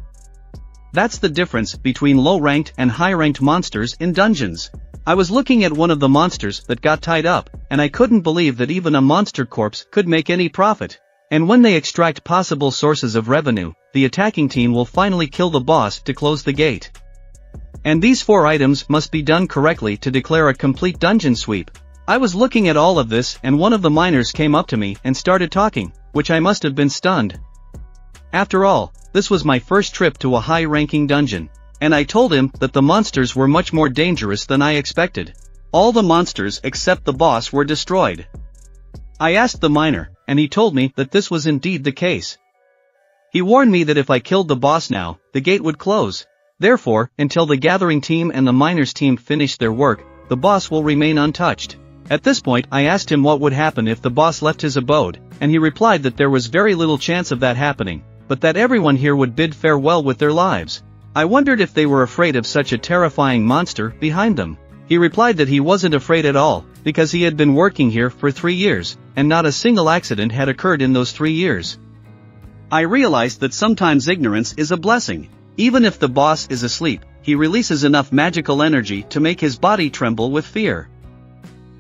That's the difference between low-ranked and high-ranked monsters in dungeons. I was looking at one of the monsters that got tied up, and I couldn't believe that even a monster corpse could make any profit. And when they extract possible sources of revenue, the attacking team will finally kill the boss to close the gate. And these 4 items must be done correctly to declare a complete dungeon sweep. I was looking at all of this and one of the miners came up to me and started talking, which I must have been stunned. After all, this was my first trip to a high-ranking dungeon, and I told him that the monsters were much more dangerous than I expected. All the monsters except the boss were destroyed. I asked the miner, and he told me that this was indeed the case. He warned me that if I killed the boss now, the gate would close. Therefore, until the gathering team and the miners team finish their work, the boss will remain untouched. At this point I asked him what would happen if the boss left his abode, and he replied that there was very little chance of that happening, but that everyone here would bid farewell with their lives. I wondered if they were afraid of such a terrifying monster behind them. He replied that he wasn't afraid at all, because he had been working here for 3 years, and not a single accident had occurred in those 3 years. I realized that sometimes ignorance is a blessing. Even if the boss is asleep, he releases enough magical energy to make his body tremble with fear.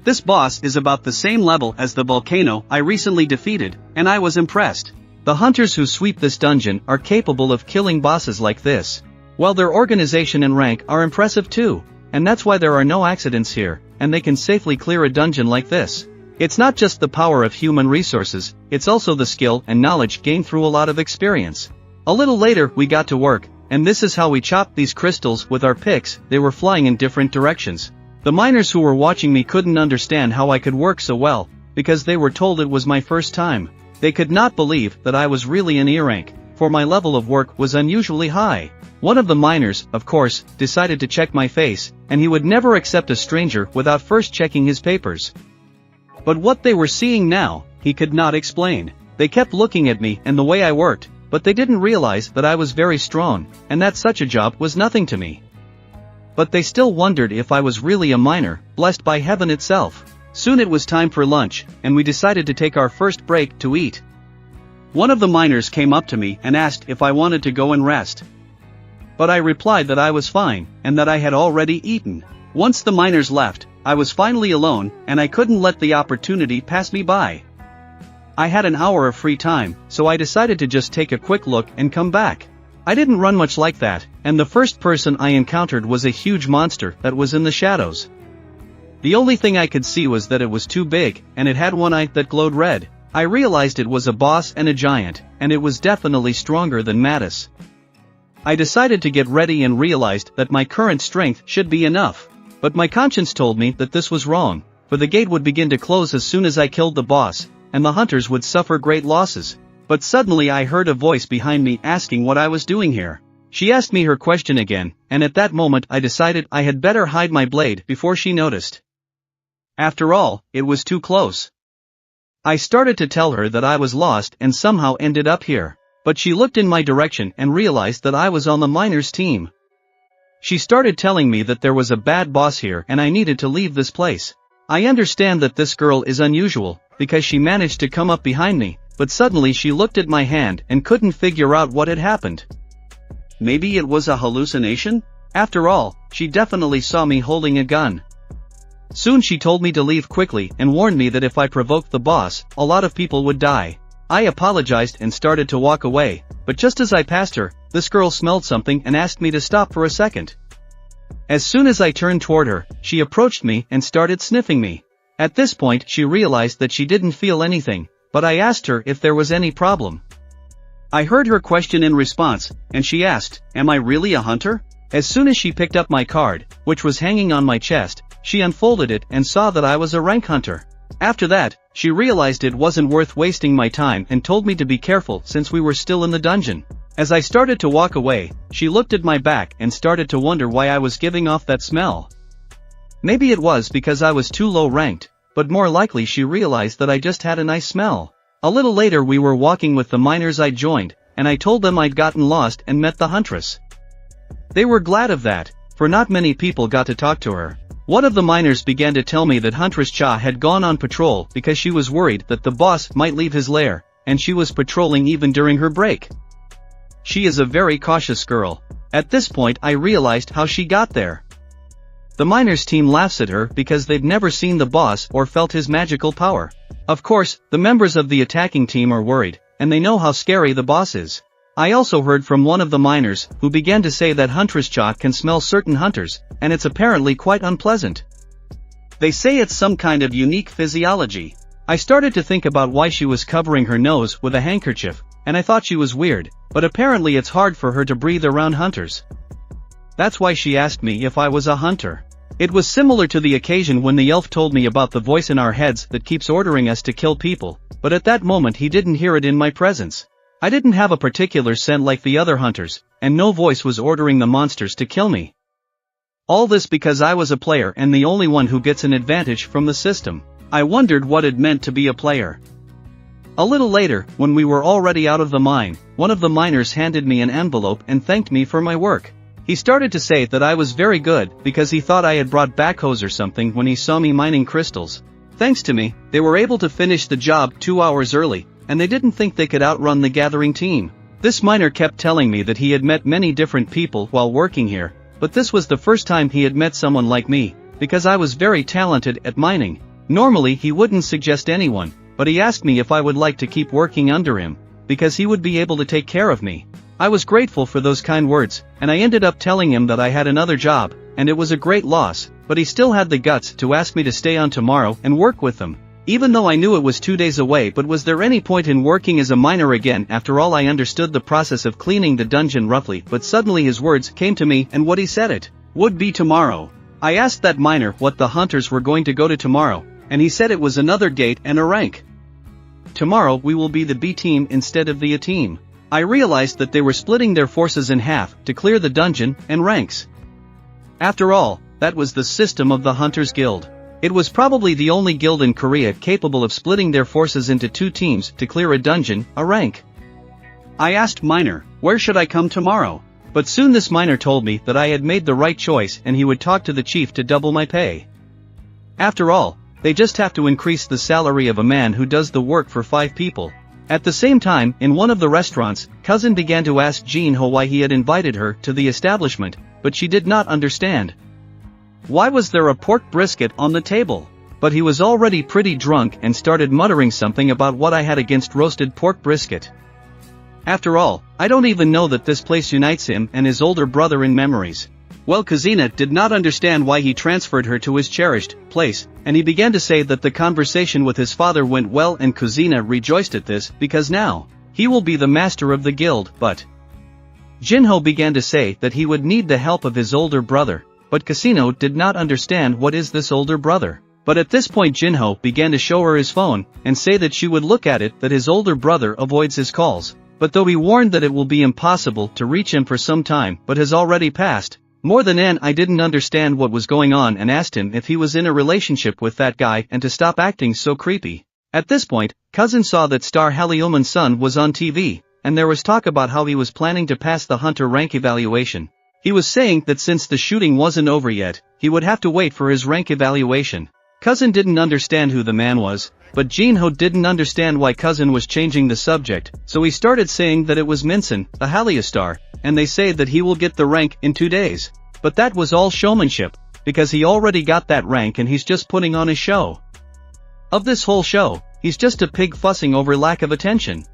This boss is about the same level as the volcano I recently defeated, and I was impressed. The hunters who sweep this dungeon are capable of killing bosses like this. While their organization and rank are impressive too, and that's why there are no accidents here, and they can safely clear a dungeon like this. It's not just the power of human resources, it's also the skill and knowledge gained through a lot of experience. A little later we got to work, and this is how we chopped these crystals with our picks. They were flying in different directions. The miners who were watching me couldn't understand how I could work so well, because they were told it was my first time. They could not believe that I was really an E rank, for my level of work was unusually high. One of the miners, of course, decided to check my face, and he would never accept a stranger without first checking his papers. But what they were seeing now, he could not explain. They kept looking at me and the way I worked, but they didn't realize that I was very strong, and that such a job was nothing to me. But they still wondered if I was really a miner, blessed by heaven itself. Soon it was time for lunch, and we decided to take our first break to eat. One of the miners came up to me and asked if I wanted to go and rest. But I replied that I was fine, and that I had already eaten. Once the miners left, I was finally alone, and I couldn't let the opportunity pass me by. I had an hour of free time, so I decided to just take a quick look and come back. I didn't run much like that, and the first person I encountered was a huge monster that was in the shadows. The only thing I could see was that it was too big, and it had one eye that glowed red. I realized it was a boss and a giant, and it was definitely stronger than Mattis. I decided to get ready and realized that my current strength should be enough. But my conscience told me that this was wrong, for the gate would begin to close as soon as I killed the boss, and the hunters would suffer great losses. But suddenly I heard a voice behind me asking what I was doing here. She asked me her question again, and at that moment I decided I had better hide my blade before she noticed. After all, it was too close. I started to tell her that I was lost and somehow ended up here. But she looked in my direction and realized that I was on the miners' team. She started telling me that there was a bad boss here and I needed to leave this place. I understand that this girl is unusual, because she managed to come up behind me, but suddenly she looked at my hand and couldn't figure out what had happened. Maybe it was a hallucination? After all, she definitely saw me holding a gun. Soon she told me to leave quickly and warned me that if I provoked the boss, a lot of people would die. I apologized and started to walk away, but just as I passed her, this girl smelled something and asked me to stop for a second. As soon as I turned toward her, she approached me and started sniffing me. At this point she realized that she didn't feel anything, but I asked her if there was any problem. I heard her question in response, and she asked, "Am I really a hunter?" As soon as she picked up my card, which was hanging on my chest, she unfolded it and saw that I was a rank hunter. After that, she realized it wasn't worth wasting my time and told me to be careful since we were still in the dungeon. As I started to walk away, she looked at my back and started to wonder why I was giving off that smell. Maybe it was because I was too low ranked, but more likely she realized that I just had a nice smell. A little later we were walking with the miners I joined, and I told them I'd gotten lost and met the huntress. They were glad of that, for not many people got to talk to her. One of the miners began to tell me that Huntress Cha had gone on patrol because she was worried that the boss might leave his lair, and she was patrolling even during her break. She is a very cautious girl. At this point I realized how she got there. The miners' team laughs at her because they've never seen the boss or felt his magical power. Of course, the members of the attacking team are worried, and they know how scary the boss is. I also heard from one of the miners, who began to say that Huntress Cha can smell certain hunters, and it's apparently quite unpleasant. They say it's some kind of unique physiology. I started to think about why she was covering her nose with a handkerchief, and I thought she was weird, but apparently it's hard for her to breathe around hunters. That's why she asked me if I was a hunter. It was similar to the occasion when the elf told me about the voice in our heads that keeps ordering us to kill people, but at that moment he didn't hear it in my presence. I didn't have a particular scent like the other hunters, and no voice was ordering the monsters to kill me. All this because I was a player and the only one who gets an advantage from the system. I wondered what it meant to be a player. A little later, when we were already out of the mine, one of the miners handed me an envelope and thanked me for my work. He started to say that I was very good because he thought I had brought backhoes or something when he saw me mining crystals. Thanks to me, they were able to finish the job 2 hours early, and they didn't think they could outrun the gathering team. This miner kept telling me that he had met many different people while working here, but this was the first time he had met someone like me, because I was very talented at mining. Normally he wouldn't suggest anyone, but he asked me if I would like to keep working under him, because he would be able to take care of me. I was grateful for those kind words, and I ended up telling him that I had another job, and it was a great loss, but he still had the guts to ask me to stay on tomorrow and work with them. Even though I knew it was 2 days away, but was there any point in working as a miner again? After all, I understood the process of cleaning the dungeon roughly, but suddenly his words came to me, and what he said it would be tomorrow. I asked that miner what the hunters were going to go to tomorrow, and he said it was another gate and a rank. Tomorrow we will be the B team instead of the A team. I realized that they were splitting their forces in half to clear the dungeon and ranks. After all, that was the system of the Hunters Guild. It was probably the only guild in Korea capable of splitting their forces into 2 teams to clear a dungeon, a rank. I asked miner, where should I come tomorrow? But soon this miner told me that I had made the right choice and he would talk to the chief to double my pay. After all, they just have to increase the salary of a man who does the work for 5 people. At the same time, in one of the restaurants, Cousin began to ask Jin-Ho why he had invited her to the establishment, but she did not understand. Why was there a pork brisket on the table? But he was already pretty drunk and started muttering something about what I had against roasted pork brisket. After all, I don't even know that this place unites him and his older brother in memories. Well, Kazina did not understand why he transferred her to his cherished place, and he began to say that the conversation with his father went well, and Kazina rejoiced at this because now he will be the master of the guild. But Jin-Ho began to say that he would need the help of his older brother, but Casino did not understand what is this older brother. But at this point Jin-Ho began to show her his phone and say that she would look at it, that his older brother avoids his calls. But though he warned that it will be impossible to reach him for some time but has already passed more than an, I didn't understand what was going on and asked him if he was in a relationship with that guy and to stop acting so creepy. At this point, Cousin saw that star Hallyoman's son was on TV, and there was talk about how he was planning to pass the hunter rank evaluation. He was saying that since the shooting wasn't over yet, he would have to wait for his rank evaluation. Cousin didn't understand who the man was, but Jin-Ho didn't understand why Cousin was changing the subject, so he started saying that it was Minson, a Hallyu star, and they say that he will get the rank in 2 days. But that was all showmanship, because he already got that rank and he's just putting on a show. Of this whole show, he's just a pig fussing over lack of attention.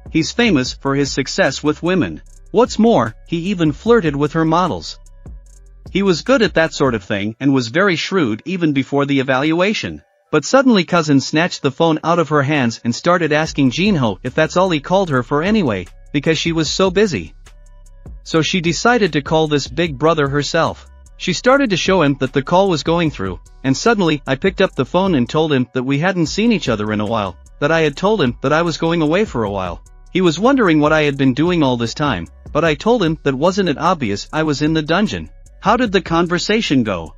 He's famous for his success with women. What's more, he even flirted with her models. He was good at that sort of thing and was very shrewd even before the evaluation. But suddenly Cousin snatched the phone out of her hands and started asking Jin-Ho if that's all he called her for anyway, because she was so busy. So she decided to call this big brother herself. She started to show him that the call was going through, and suddenly I picked up the phone and told him that we hadn't seen each other in a while, that I had told him that I was going away for a while. He was wondering what I had been doing all this time, but I told him that wasn't it obvious I was in the dungeon. How did the conversation go?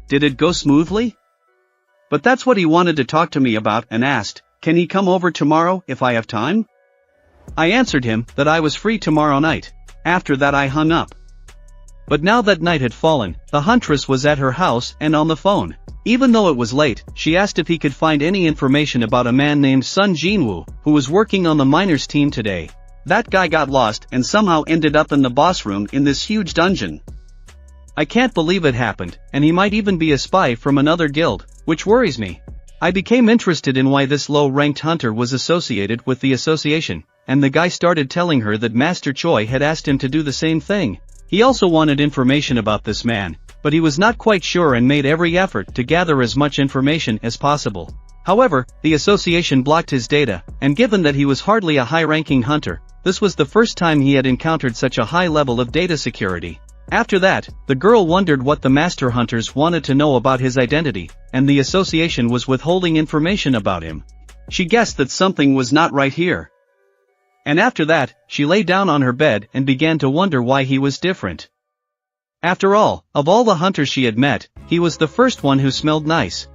Did it go smoothly? But that's what he wanted to talk to me about and asked, can he come over tomorrow if I have time? I answered him that I was free tomorrow night. After that I hung up. But now that night had fallen, the huntress was at her house and on the phone. Even though it was late, she asked if he could find any information about a man named Sung Jin-Woo, who was working on the miners team today. That guy got lost and somehow ended up in the boss room in this huge dungeon. I can't believe it happened, and he might even be a spy from another guild, which worries me. I became interested in why this low-ranked hunter was associated with the association, and the guy started telling her that Master Choi had asked him to do the same thing. He also wanted information about this man, but he was not quite sure and made every effort to gather as much information as possible. However, the association blocked his data, and given that he was hardly a high-ranking hunter, this was the first time he had encountered such a high level of data security. After that, the girl wondered what the master hunters wanted to know about his identity, and the association was withholding information about him. She guessed that something was not right here. And after that, she lay down on her bed and began to wonder why he was different. After all, of all the hunters she had met, he was the first one who smelled nice.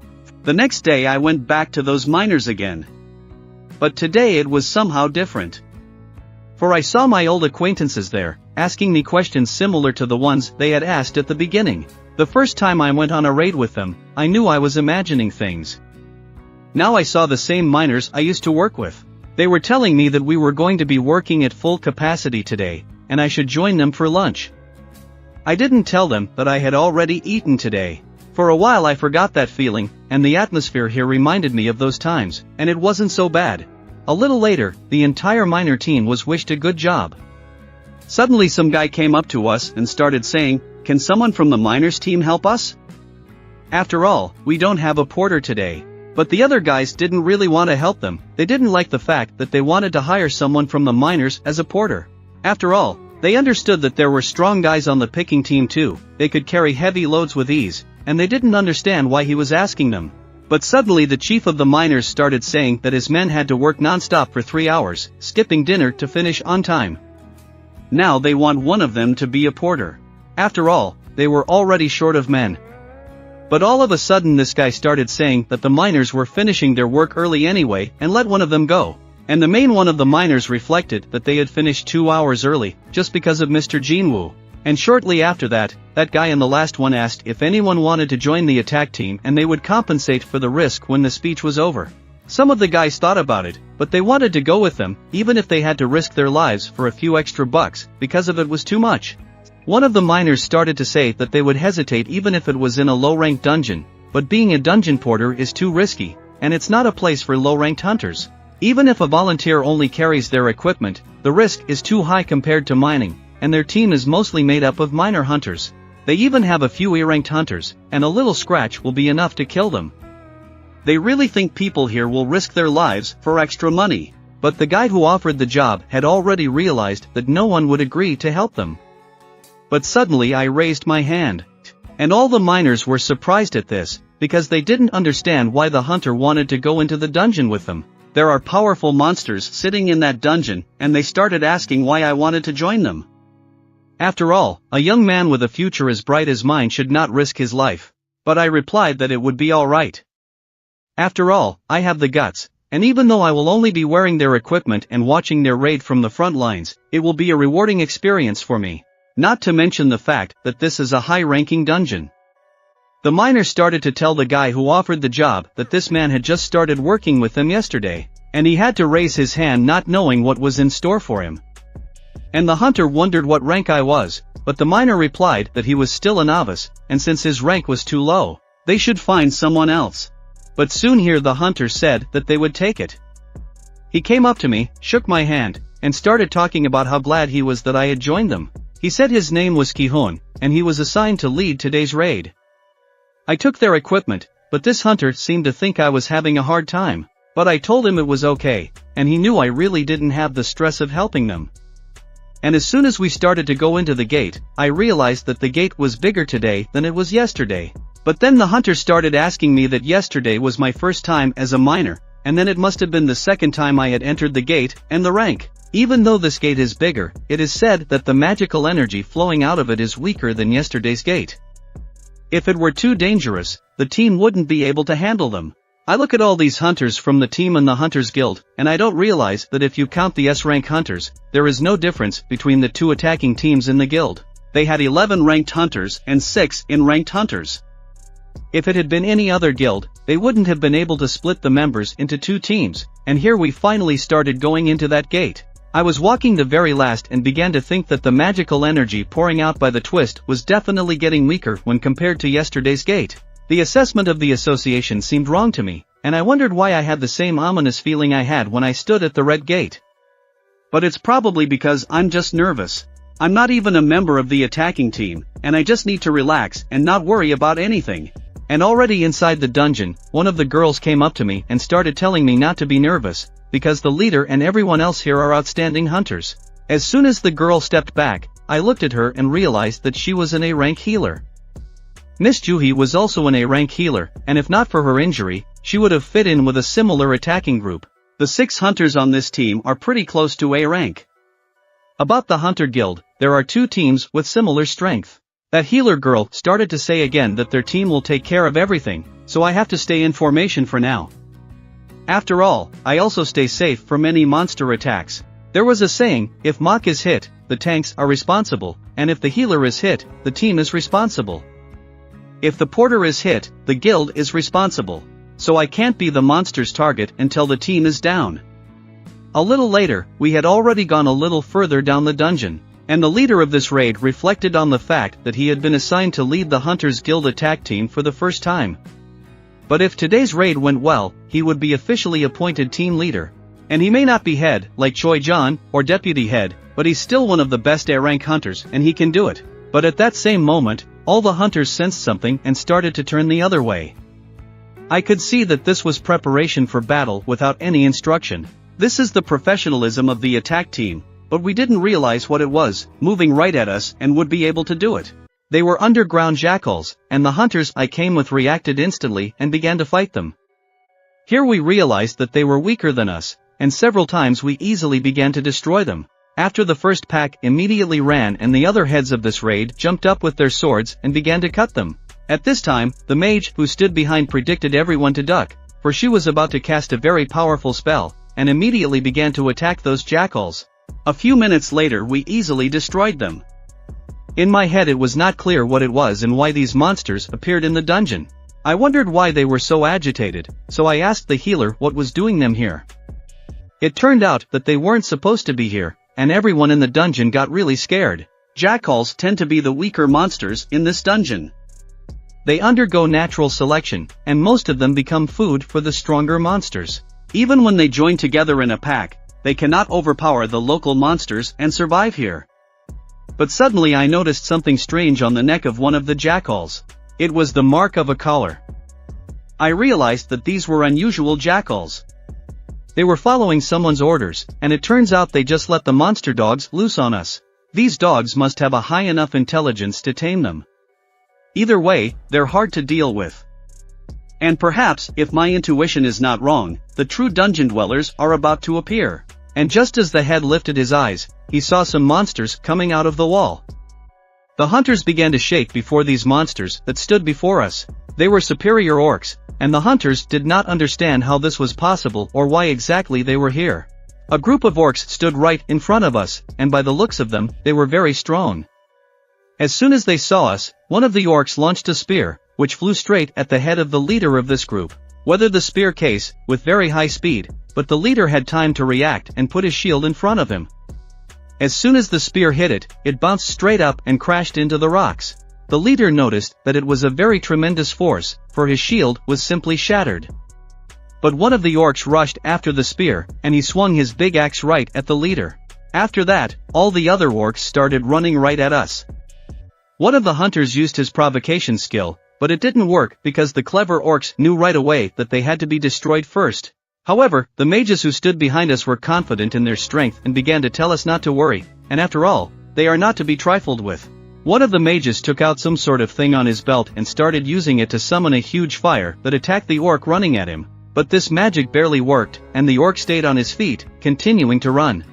The next day I went back to those miners again. But today it was somehow different. For I saw my old acquaintances there, asking me questions similar to the ones they had asked at the beginning. The first time I went on a raid with them, I knew I was imagining things. Now I saw the same miners I used to work with. They were telling me that we were going to be working at full capacity today, and I should join them for lunch. I didn't tell them that I had already eaten today. For a while I forgot that feeling, and the atmosphere here reminded me of those times, and it wasn't so bad. A little later, the entire miner team was wished a good job. Suddenly some guy came up to us and started saying, "Can someone from the miners team help us? After all, we don't have a porter today." But the other guys didn't really want to help them. They didn't like the fact that they wanted to hire someone from the miners as a porter. After all, they understood that there were strong guys on the picking team too. They could carry heavy loads with ease, and they didn't understand why he was asking them. But suddenly the chief of the miners started saying that his men had to work non-stop for 3 hours, skipping dinner to finish on time. Now they want one of them to be a porter. After all, they were already short of men. But all of a sudden this guy started saying that the miners were finishing their work early anyway and let one of them go. And the main one of the miners reflected that they had finished 2 hours early, just because of Mr. Jin-Woo. And shortly after that, that guy in the last one asked if anyone wanted to join the attack team and they would compensate for the risk when the speech was over. Some of the guys thought about it, but they wanted to go with them, even if they had to risk their lives for a few extra bucks, because of it was too much. One of the miners started to say that they would hesitate even if it was in a low-ranked dungeon, but being a dungeon porter is too risky, and it's not a place for low-ranked hunters. Even if a volunteer only carries their equipment, the risk is too high compared to mining, and their team is mostly made up of minor hunters. They even have a few A-ranked hunters, and a little scratch will be enough to kill them. They really think people here will risk their lives for extra money, but the guy who offered the job had already realized that no one would agree to help them. But suddenly I raised my hand. And all the miners were surprised at this, because they didn't understand why the hunter wanted to go into the dungeon with them. There are powerful monsters sitting in that dungeon, and they started asking why I wanted to join them. After all, a young man with a future as bright as mine should not risk his life. But I replied that it would be alright. After all, I have the guts, and even though I will only be wearing their equipment and watching their raid from the front lines, it will be a rewarding experience for me. Not to mention the fact that this is a high-ranking dungeon. The miner started to tell the guy who offered the job that this man had just started working with them yesterday, and he had to raise his hand not knowing what was in store for him. And the hunter wondered what rank I was, but the miner replied that he was still a novice, and since his rank was too low, they should find someone else. But soon here the hunter said that they would take it. He came up to me, shook my hand, and started talking about how glad he was that I had joined them. He said his name was Ki-hoon, and he was assigned to lead today's raid. I took their equipment, but this hunter seemed to think I was having a hard time, but I told him it was okay, and he knew I really didn't have the stress of helping them. And as soon as we started to go into the gate, I realized that the gate was bigger today than it was yesterday. But then the hunter started asking me that yesterday was my first time as a miner, and then it must have been the second time I had entered the gate and the rank. Even though this gate is bigger, it is said that the magical energy flowing out of it is weaker than yesterday's gate. If it were too dangerous, the team wouldn't be able to handle them. I look at all these hunters from the team and the Hunters Guild, and I don't realize that if you count the S-rank hunters, there is no difference between the two attacking teams in the guild. They had 11 ranked hunters and 6 in-ranked hunters. If it had been any other guild, they wouldn't have been able to split the members into 2 teams, and here we finally started going into that gate. I was walking the very last and began to think that the magical energy pouring out by the twist was definitely getting weaker when compared to yesterday's gate. The assessment of the association seemed wrong to me, and I wondered why I had the same ominous feeling I had when I stood at the red gate. But it's probably because I'm just nervous. I'm not even a member of the attacking team, and I just need to relax and not worry about anything. And already inside the dungeon, one of the girls came up to me and started telling me not to be nervous, because the leader and everyone else here are outstanding hunters. As soon as the girl stepped back, I looked at her and realized that she was an A-rank healer. Miss Juhi was also an A-rank healer, and if not for her injury, she would have fit in with a similar attacking group. The 6 hunters on this team are pretty close to A-rank. About the Hunter Guild, there are 2 teams with similar strength. That healer girl started to say again that their team will take care of everything, so I have to stay in formation for now. After all, I also stay safe from any monster attacks. There was a saying, if Mach is hit, the tanks are responsible, and if the healer is hit, the team is responsible. If the porter is hit, the guild is responsible. So I can't be the monster's target until the team is down. A little later, we had already gone a little further down the dungeon, and the leader of this raid reflected on the fact that he had been assigned to lead the Hunters Guild attack team for the first time. But if today's raid went well, he would be officially appointed team leader. And he may not be head, like Choi John, or deputy head, but he's still one of the best A-rank hunters and he can do it. But at that same moment, all the hunters sensed something and started to turn the other way. I could see that this was preparation for battle without any instruction. This is the professionalism of the attack team, but we didn't realize what it was, moving right at us and would be able to do it. They were underground jackals, and the hunters I came with reacted instantly and began to fight them. Here we realized that they were weaker than us, and several times we easily began to destroy them. After the first pack immediately ran and the other heads of this raid jumped up with their swords and began to cut them. At this time, the mage who stood behind predicted everyone to duck, for she was about to cast a very powerful spell, and immediately began to attack those jackals. A few minutes later we easily destroyed them. In my head it was not clear what it was and why these monsters appeared in the dungeon. I wondered why they were so agitated, so I asked the healer what was doing them here. It turned out that they weren't supposed to be here, and everyone in the dungeon got really scared. Jackals tend to be the weaker monsters in this dungeon. They undergo natural selection, and most of them become food for the stronger monsters. Even when they join together in a pack, they cannot overpower the local monsters and survive here. But suddenly I noticed something strange on the neck of one of the jackals. It was the mark of a collar. I realized that these were unusual jackals. They were following someone's orders, and it turns out they just let the monster dogs loose on us. These dogs must have a high enough intelligence to tame them. Either way, they're hard to deal with. And perhaps, if my intuition is not wrong, the true dungeon dwellers are about to appear. And just as the head lifted his eyes, he saw some monsters coming out of the wall. The hunters began to shake before these monsters that stood before us. They were superior orcs, and the hunters did not understand how this was possible or why exactly they were here. A group of orcs stood right in front of us, and by the looks of them, they were very strong. As soon as they saw us, one of the orcs launched a spear, which flew straight at the head of the leader of this group. Whether the spear case, with very high speed, but the leader had time to react and put his shield in front of him. As soon as the spear hit it, it bounced straight up and crashed into the rocks. The leader noticed that it was a very tremendous force, for his shield was simply shattered. But one of the orcs rushed after the spear, and he swung his big axe right at the leader. After that, all the other orcs started running right at us. One of the hunters used his provocation skill, but it didn't work because the clever orcs knew right away that they had to be destroyed first. However, the mages who stood behind us were confident in their strength and began to tell us not to worry, and after all, they are not to be trifled with. One of the mages took out some sort of thing on his belt and started using it to summon a huge fire that attacked the orc running at him, but this magic barely worked, and the orc stayed on his feet, continuing to run.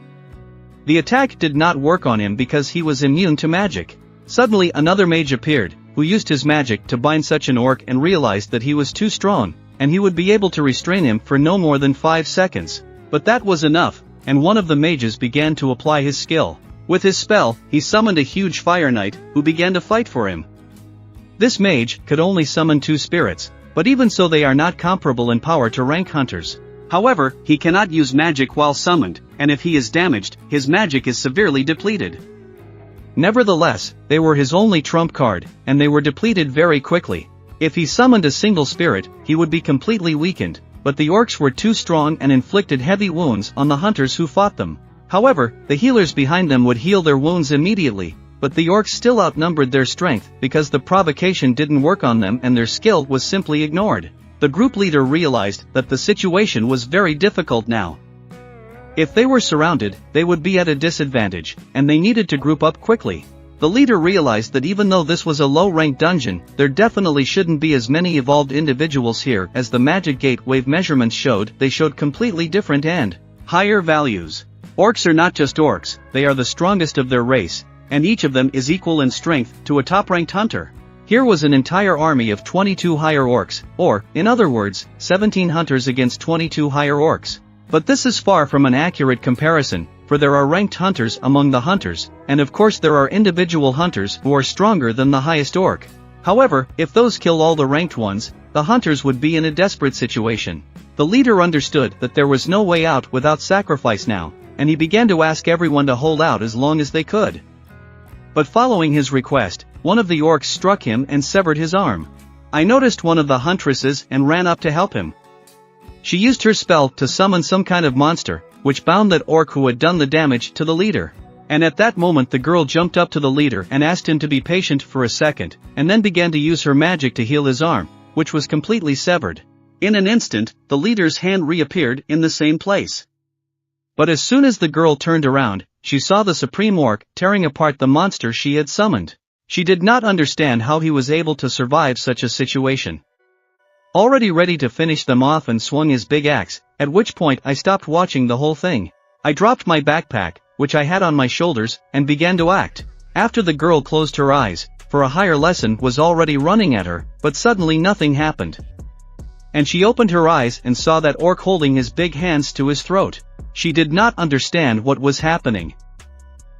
The attack did not work on him because he was immune to magic. Suddenly another mage appeared, who used his magic to bind such an orc and realized that he was too strong, and he would be able to restrain him for no more than 5 seconds. But that was enough, and one of the mages began to apply his skill. With his spell, he summoned a huge fire knight, who began to fight for him. This mage could only summon 2 spirits, but even so they are not comparable in power to rank hunters. However, he cannot use magic while summoned, and if he is damaged, his magic is severely depleted. Nevertheless, they were his only trump card, and they were depleted very quickly. If he summoned a single spirit, he would be completely weakened, but the orcs were too strong and inflicted heavy wounds on the hunters who fought them. However, the healers behind them would heal their wounds immediately, but the orcs still outnumbered their strength because the provocation didn't work on them and their skill was simply ignored. The group leader realized that the situation was very difficult now. If they were surrounded, they would be at a disadvantage, and they needed to group up quickly. The leader realized that even though this was a low-ranked dungeon, there definitely shouldn't be as many evolved individuals here as the magic gate wave measurements showed. They showed completely different and higher values. Orcs are not just orcs, they are the strongest of their race, and each of them is equal in strength to a top-ranked hunter. Here was an entire army of 22 higher orcs, or, in other words, 17 hunters against 22 higher orcs. But this is far from an accurate comparison, for there are ranked hunters among the hunters, and of course there are individual hunters who are stronger than the highest orc. However, if those kill all the ranked ones, the hunters would be in a desperate situation. The leader understood that there was no way out without sacrifice now, and he began to ask everyone to hold out as long as they could. But following his request, one of the orcs struck him and severed his arm. I noticed one of the huntresses and ran up to help him. She used her spell to summon some kind of monster, which bound that orc who had done the damage to the leader. And at that moment the girl jumped up to the leader and asked him to be patient for a second, and then began to use her magic to heal his arm, which was completely severed. In an instant, the leader's hand reappeared in the same place. But as soon as the girl turned around, she saw the supreme orc tearing apart the monster she had summoned. She did not understand how he was able to survive such a situation. Already ready to finish them off and swung his big axe, at which point I stopped watching the whole thing. I dropped my backpack, which I had on my shoulders, and began to act. After the girl closed her eyes, for a higher lesson was already running at her, but suddenly nothing happened. And she opened her eyes and saw that orc holding his big hands to his throat. She did not understand what was happening.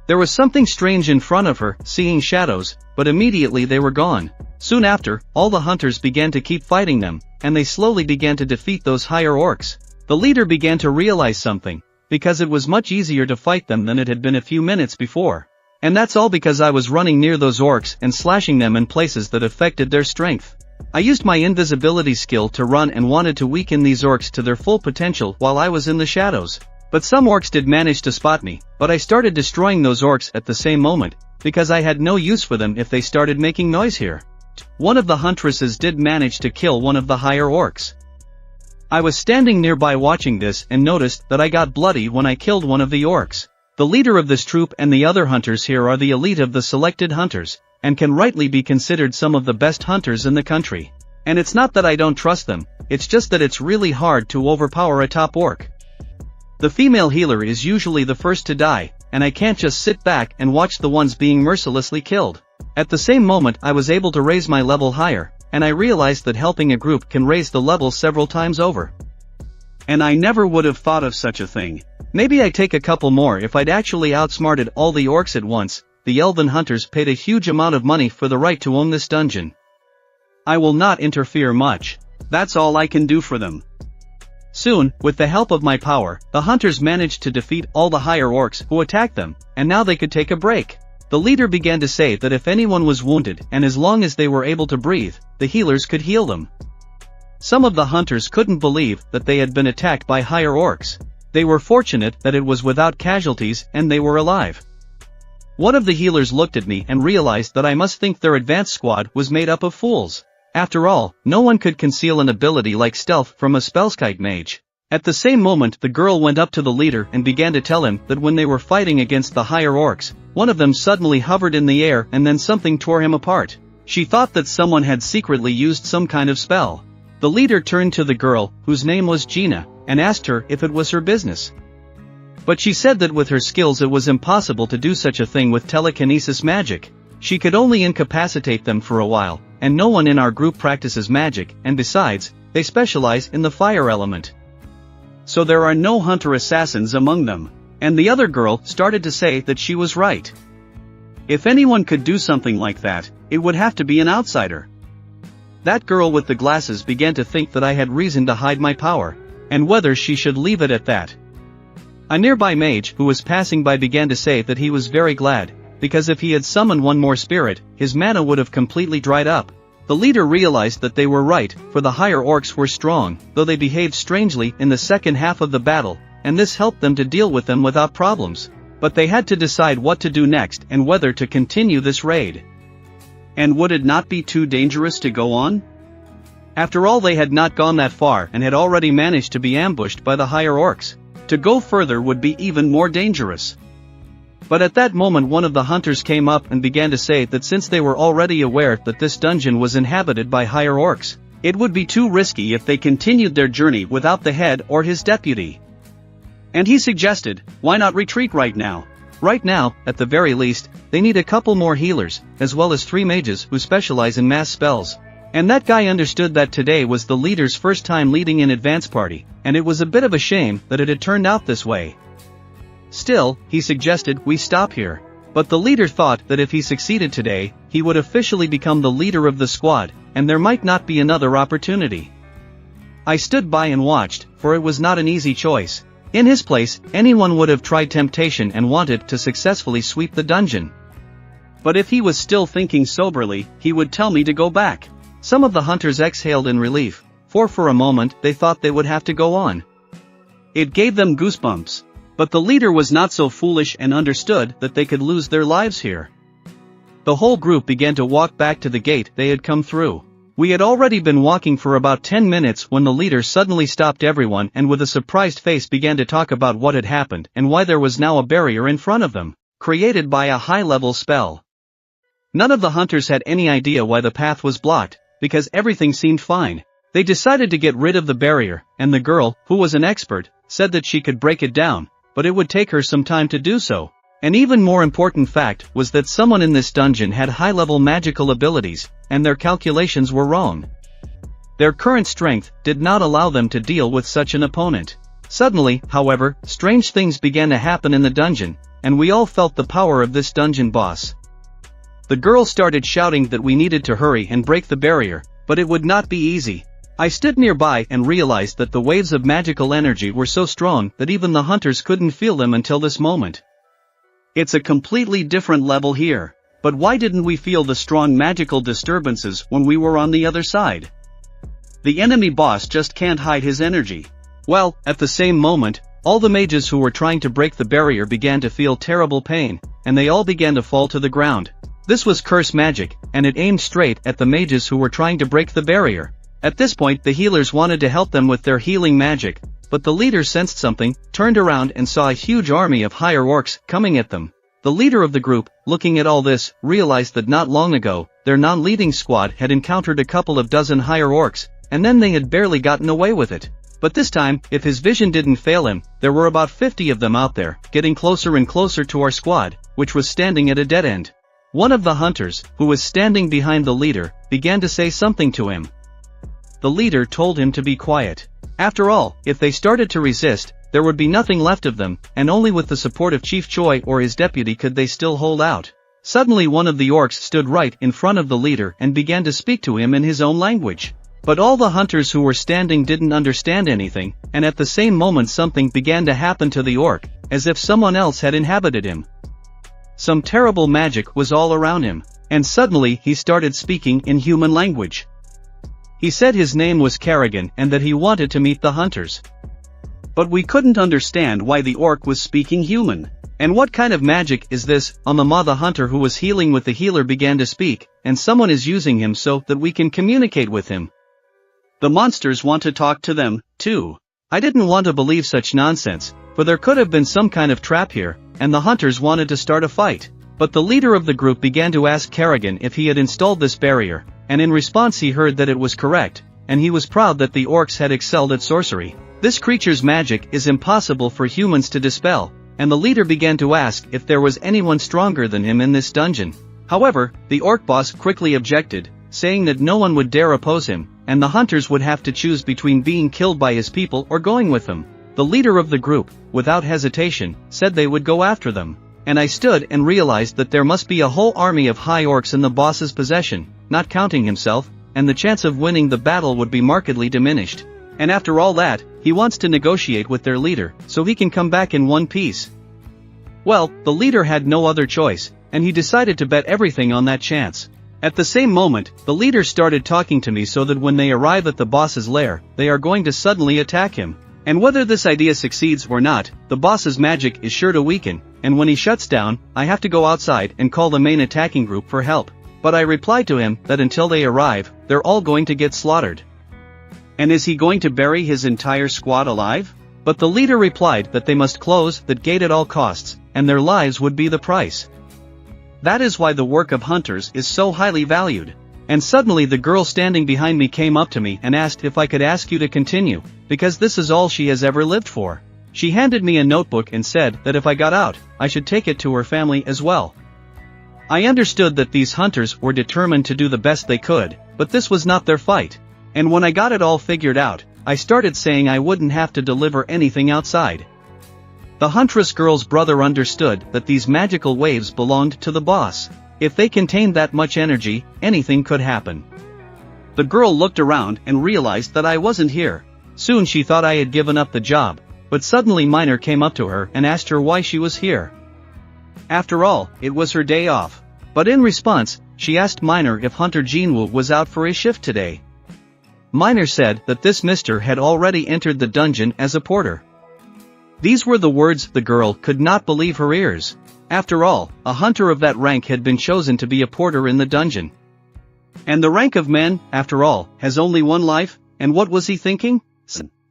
There was something strange in front of her, seeing shadows, but immediately they were gone. Soon after, all the hunters began to keep fighting them, and they slowly began to defeat those higher orcs. The leader began to realize something, because it was much easier to fight them than it had been a few minutes before. And that's all because I was running near those orcs and slashing them in places that affected their strength. I used my invisibility skill to run and wanted to weaken these orcs to their full potential while I was in the shadows. But some orcs did manage to spot me, but I started destroying those orcs at the same moment, because I had no use for them if they started making noise here. One of the huntresses did manage to kill one of the higher orcs. I was standing nearby watching this and noticed that I got bloody when I killed one of the orcs. The leader of this troop and the other hunters here are the elite of the selected hunters, and can rightly be considered some of the best hunters in the country. And it's not that I don't trust them, it's just that it's really hard to overpower a top orc. The female healer is usually the first to die, and I can't just sit back and watch the ones being mercilessly killed. At the same moment I was able to raise my level higher, and I realized that helping a group can raise the level several times over. And I never would have thought of such a thing. Maybe I'd take a couple more if I'd actually outsmarted all the orcs at once. The elven hunters paid a huge amount of money for the right to own this dungeon. I will not interfere much. That's all I can do for them. Soon, with the help of my power, the hunters managed to defeat all the higher orcs who attacked them, and now they could take a break. The leader began to say that if anyone was wounded and as long as they were able to breathe, the healers could heal them. Some of the hunters couldn't believe that they had been attacked by higher orcs. They were fortunate that it was without casualties and they were alive. One of the healers looked at me and realized that I must think their advanced squad was made up of fools. After all, no one could conceal an ability like stealth from a spellskite mage. At the same moment the girl went up to the leader and began to tell him that when they were fighting against the higher orcs, one of them suddenly hovered in the air and then something tore him apart. She thought that someone had secretly used some kind of spell. The leader turned to the girl, whose name was Gina, and asked her if it was her business. But she said that with her skills it was impossible to do such a thing with telekinesis magic. She could only incapacitate them for a while, and no one in our group practices magic, and besides, they specialize in the fire element. So there are no hunter assassins among them. And the other girl started to say that she was right. If anyone could do something like that, it would have to be an outsider. That girl with the glasses began to think that I had reason to hide my power, and whether she should leave it at that. A nearby mage who was passing by began to say that he was very glad, because if he had summoned one more spirit, his mana would have completely dried up. The leader realized that they were right, for the higher orcs were strong, though they behaved strangely in the second half of the battle, and this helped them to deal with them without problems. But they had to decide what to do next and whether to continue this raid. And would it not be too dangerous to go on? After all, they had not gone that far and had already managed to be ambushed by the higher orcs. To go further would be even more dangerous. But at that moment one of the hunters came up and began to say that since they were already aware that this dungeon was inhabited by higher orcs, it would be too risky if they continued their journey without the head or his deputy. And he suggested, why not retreat right now? Right now, at the very least, they need a couple more healers, as well as 3 mages who specialize in mass spells. And that guy understood that today was the leader's first time leading an advance party, and it was a bit of a shame that it had turned out this way. Still, he suggested we stop here. But the leader thought that if he succeeded today, he would officially become the leader of the squad, and there might not be another opportunity. I stood by and watched, for it was not an easy choice. In his place, anyone would have tried temptation and wanted to successfully sweep the dungeon. But if he was still thinking soberly, he would tell me to go back. Some of the hunters exhaled in relief, for a moment they thought they would have to go on. It gave them goosebumps. But the leader was not so foolish and understood that they could lose their lives here. The whole group began to walk back to the gate they had come through. We had already been walking for about 10 minutes when the leader suddenly stopped everyone and with a surprised face began to talk about what had happened and why there was now a barrier in front of them, created by a high-level spell. None of the hunters had any idea why the path was blocked, because everything seemed fine. They decided to get rid of the barrier, and the girl, who was an expert, said that she could break it down, but it would take her some time to do so. An even more important fact was that someone in this dungeon had high-level magical abilities, and their calculations were wrong. Their current strength did not allow them to deal with such an opponent. Suddenly, however, strange things began to happen in the dungeon, and we all felt the power of this dungeon boss. The girl started shouting that we needed to hurry and break the barrier, but it would not be easy. I stood nearby and realized that the waves of magical energy were so strong that even the hunters couldn't feel them until this moment. It's a completely different level here, but why didn't we feel the strong magical disturbances when we were on the other side? The enemy boss just can't hide his energy. Well, at the same moment, all the mages who were trying to break the barrier began to feel terrible pain, and they all began to fall to the ground. This was curse magic, and it aimed straight at the mages who were trying to break the barrier. At this point the healers wanted to help them with their healing magic, but the leader sensed something, turned around and saw a huge army of higher orcs coming at them. The leader of the group, looking at all this, realized that not long ago, their non-leading squad had encountered a couple of dozen higher orcs, and then they had barely gotten away with it. But this time, if his vision didn't fail him, there were about 50 of them out there, getting closer and closer to our squad, which was standing at a dead end. One of the hunters, who was standing behind the leader, began to say something to him. The leader told him to be quiet. After all, if they started to resist, there would be nothing left of them, and only with the support of Chief Choi or his deputy could they still hold out. Suddenly one of the orcs stood right in front of the leader and began to speak to him in his own language. But all the hunters who were standing didn't understand anything, and at the same moment something began to happen to the orc, as if someone else had inhabited him. Some terrible magic was all around him, and suddenly he started speaking in human language. He said his name was Kerrigan and that he wanted to meet the hunters. But we couldn't understand why the orc was speaking human. And what kind of magic is this? The hunter who was healing with the healer began to speak, and someone is using him so that we can communicate with him. The monsters want to talk to them, too. I didn't want to believe such nonsense, for there could have been some kind of trap here, and the hunters wanted to start a fight. But the leader of the group began to ask Kerrigan if he had installed this barrier, and in response he heard that it was correct, and he was proud that the orcs had excelled at sorcery. This creature's magic is impossible for humans to dispel, and the leader began to ask if there was anyone stronger than him in this dungeon. However, the orc boss quickly objected, saying that no one would dare oppose him, and the hunters would have to choose between being killed by his people or going with them. The leader of the group, without hesitation, said they would go after them. And I stood and realized that there must be a whole army of high orcs in the boss's possession, not counting himself, and the chance of winning the battle would be markedly diminished. And after all that, he wants to negotiate with their leader, so he can come back in one piece. Well, the leader had no other choice, and he decided to bet everything on that chance. At the same moment, the leader started talking to me so that when they arrive at the boss's lair, they are going to suddenly attack him. And whether this idea succeeds or not, the boss's magic is sure to weaken, and when he shuts down, I have to go outside and call the main attacking group for help. But I replied to him that until they arrive, they're all going to get slaughtered. And is he going to bury his entire squad alive? But the leader replied that they must close that gate at all costs, and their lives would be the price. That is why the work of hunters is so highly valued. And suddenly the girl standing behind me came up to me and asked if I could ask you to continue, because this is all she has ever lived for. She handed me a notebook and said that if I got out, I should take it to her family as well. I understood that these hunters were determined to do the best they could, but this was not their fight. And when I got it all figured out, I started saying I wouldn't have to deliver anything outside. The huntress girl's brother understood that these magical waves belonged to the boss. If they contained that much energy, anything could happen. The girl looked around and realized that I wasn't here. Soon she thought I had given up the job, but suddenly Minor came up to her and asked her why she was here. After all, it was her day off. But in response, she asked Minor if Hunter Jin-Woo was out for his shift today. Minor said that this mister had already entered the dungeon as a porter. These were the words. The girl could not believe her ears. After all, a hunter of that rank had been chosen to be a porter in the dungeon. And the rank of men, after all, has only one life, and what was he thinking?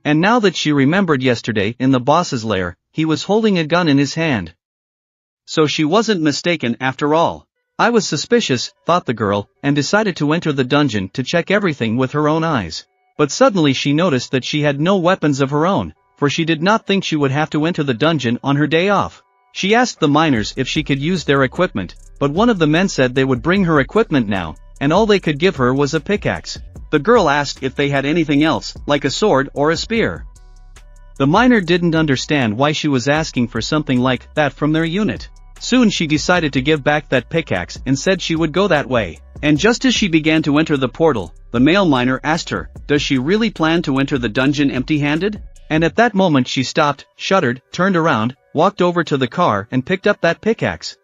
And now that she remembered yesterday in the boss's lair, he was holding a gun in his hand. So she wasn't mistaken after all. I was suspicious, thought the girl, and decided to enter the dungeon to check everything with her own eyes. But suddenly she noticed that she had no weapons of her own, for she did not think she would have to enter the dungeon on her day off. She asked the miners if she could use their equipment, but one of the men said they would bring her equipment now, and all they could give her was a pickaxe. The girl asked if they had anything else, like a sword or a spear. The miner didn't understand why she was asking for something like that from their unit. Soon she decided to give back that pickaxe and said she would go that way. And just as she began to enter the portal, the male miner asked her, does she really plan to enter the dungeon empty-handed? And at that moment she stopped, shuddered, turned around, walked over to the car and picked up that pickaxe.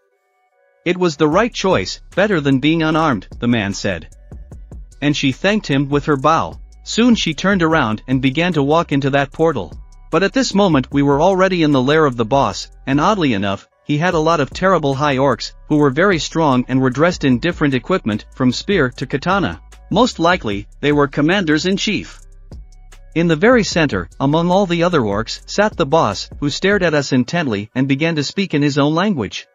It was the right choice, better than being unarmed, the man said. And she thanked him with her bow. Soon she turned around and began to walk into that portal. But at this moment we were already in the lair of the boss, and oddly enough, he had a lot of terrible high orcs, who were very strong and were dressed in different equipment, from spear to katana. Most likely, they were commanders-in-chief. In the very center, among all the other orcs, sat the boss, who stared at us intently and began to speak in his own language.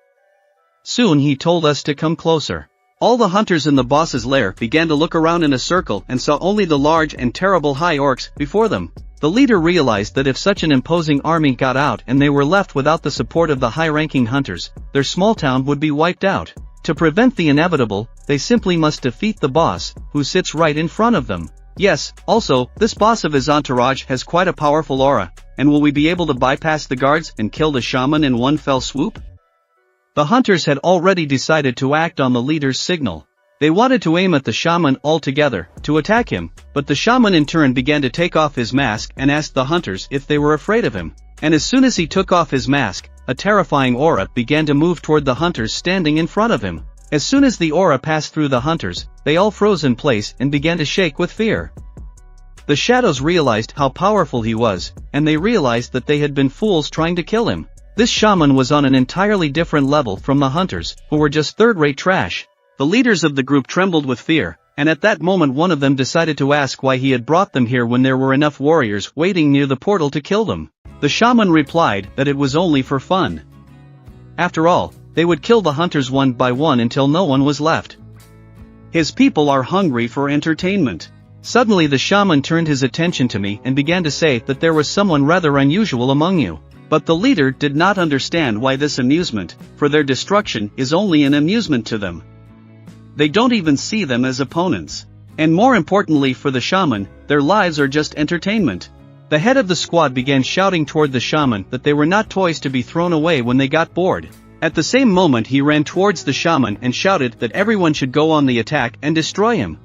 Soon he told us to come closer. All the hunters in the boss's lair began to look around in a circle and saw only the large and terrible high orcs before them. The leader realized that if such an imposing army got out and they were left without the support of the high-ranking hunters, their small town would be wiped out. To prevent the inevitable, they simply must defeat the boss, who sits right in front of them. Yes, also, this boss of his entourage has quite a powerful aura, and will we be able to bypass the guards and kill the shaman in one fell swoop? The hunters had already decided to act on the leader's signal. They wanted to aim at the shaman altogether, to attack him, but the shaman in turn began to take off his mask and asked the hunters if they were afraid of him. And as soon as he took off his mask, a terrifying aura began to move toward the hunters standing in front of him. As soon as the aura passed through the hunters, they all froze in place and began to shake with fear. The shadows realized how powerful he was, and they realized that they had been fools trying to kill him. This shaman was on an entirely different level from the hunters, who were just third-rate trash. The leaders of the group trembled with fear, and at that moment one of them decided to ask why he had brought them here when there were enough warriors waiting near the portal to kill them. The shaman replied that it was only for fun. After all, they would kill the hunters one by one until no one was left. His people are hungry for entertainment. Suddenly the shaman turned his attention to me and began to say that there was someone rather unusual among you. But the leader did not understand why this amusement, for their destruction, is only an amusement to them. They don't even see them as opponents. And more importantly for the shaman, their lives are just entertainment. The head of the squad began shouting toward the shaman that they were not toys to be thrown away when they got bored. At the same moment he ran towards the shaman and shouted that everyone should go on the attack and destroy him.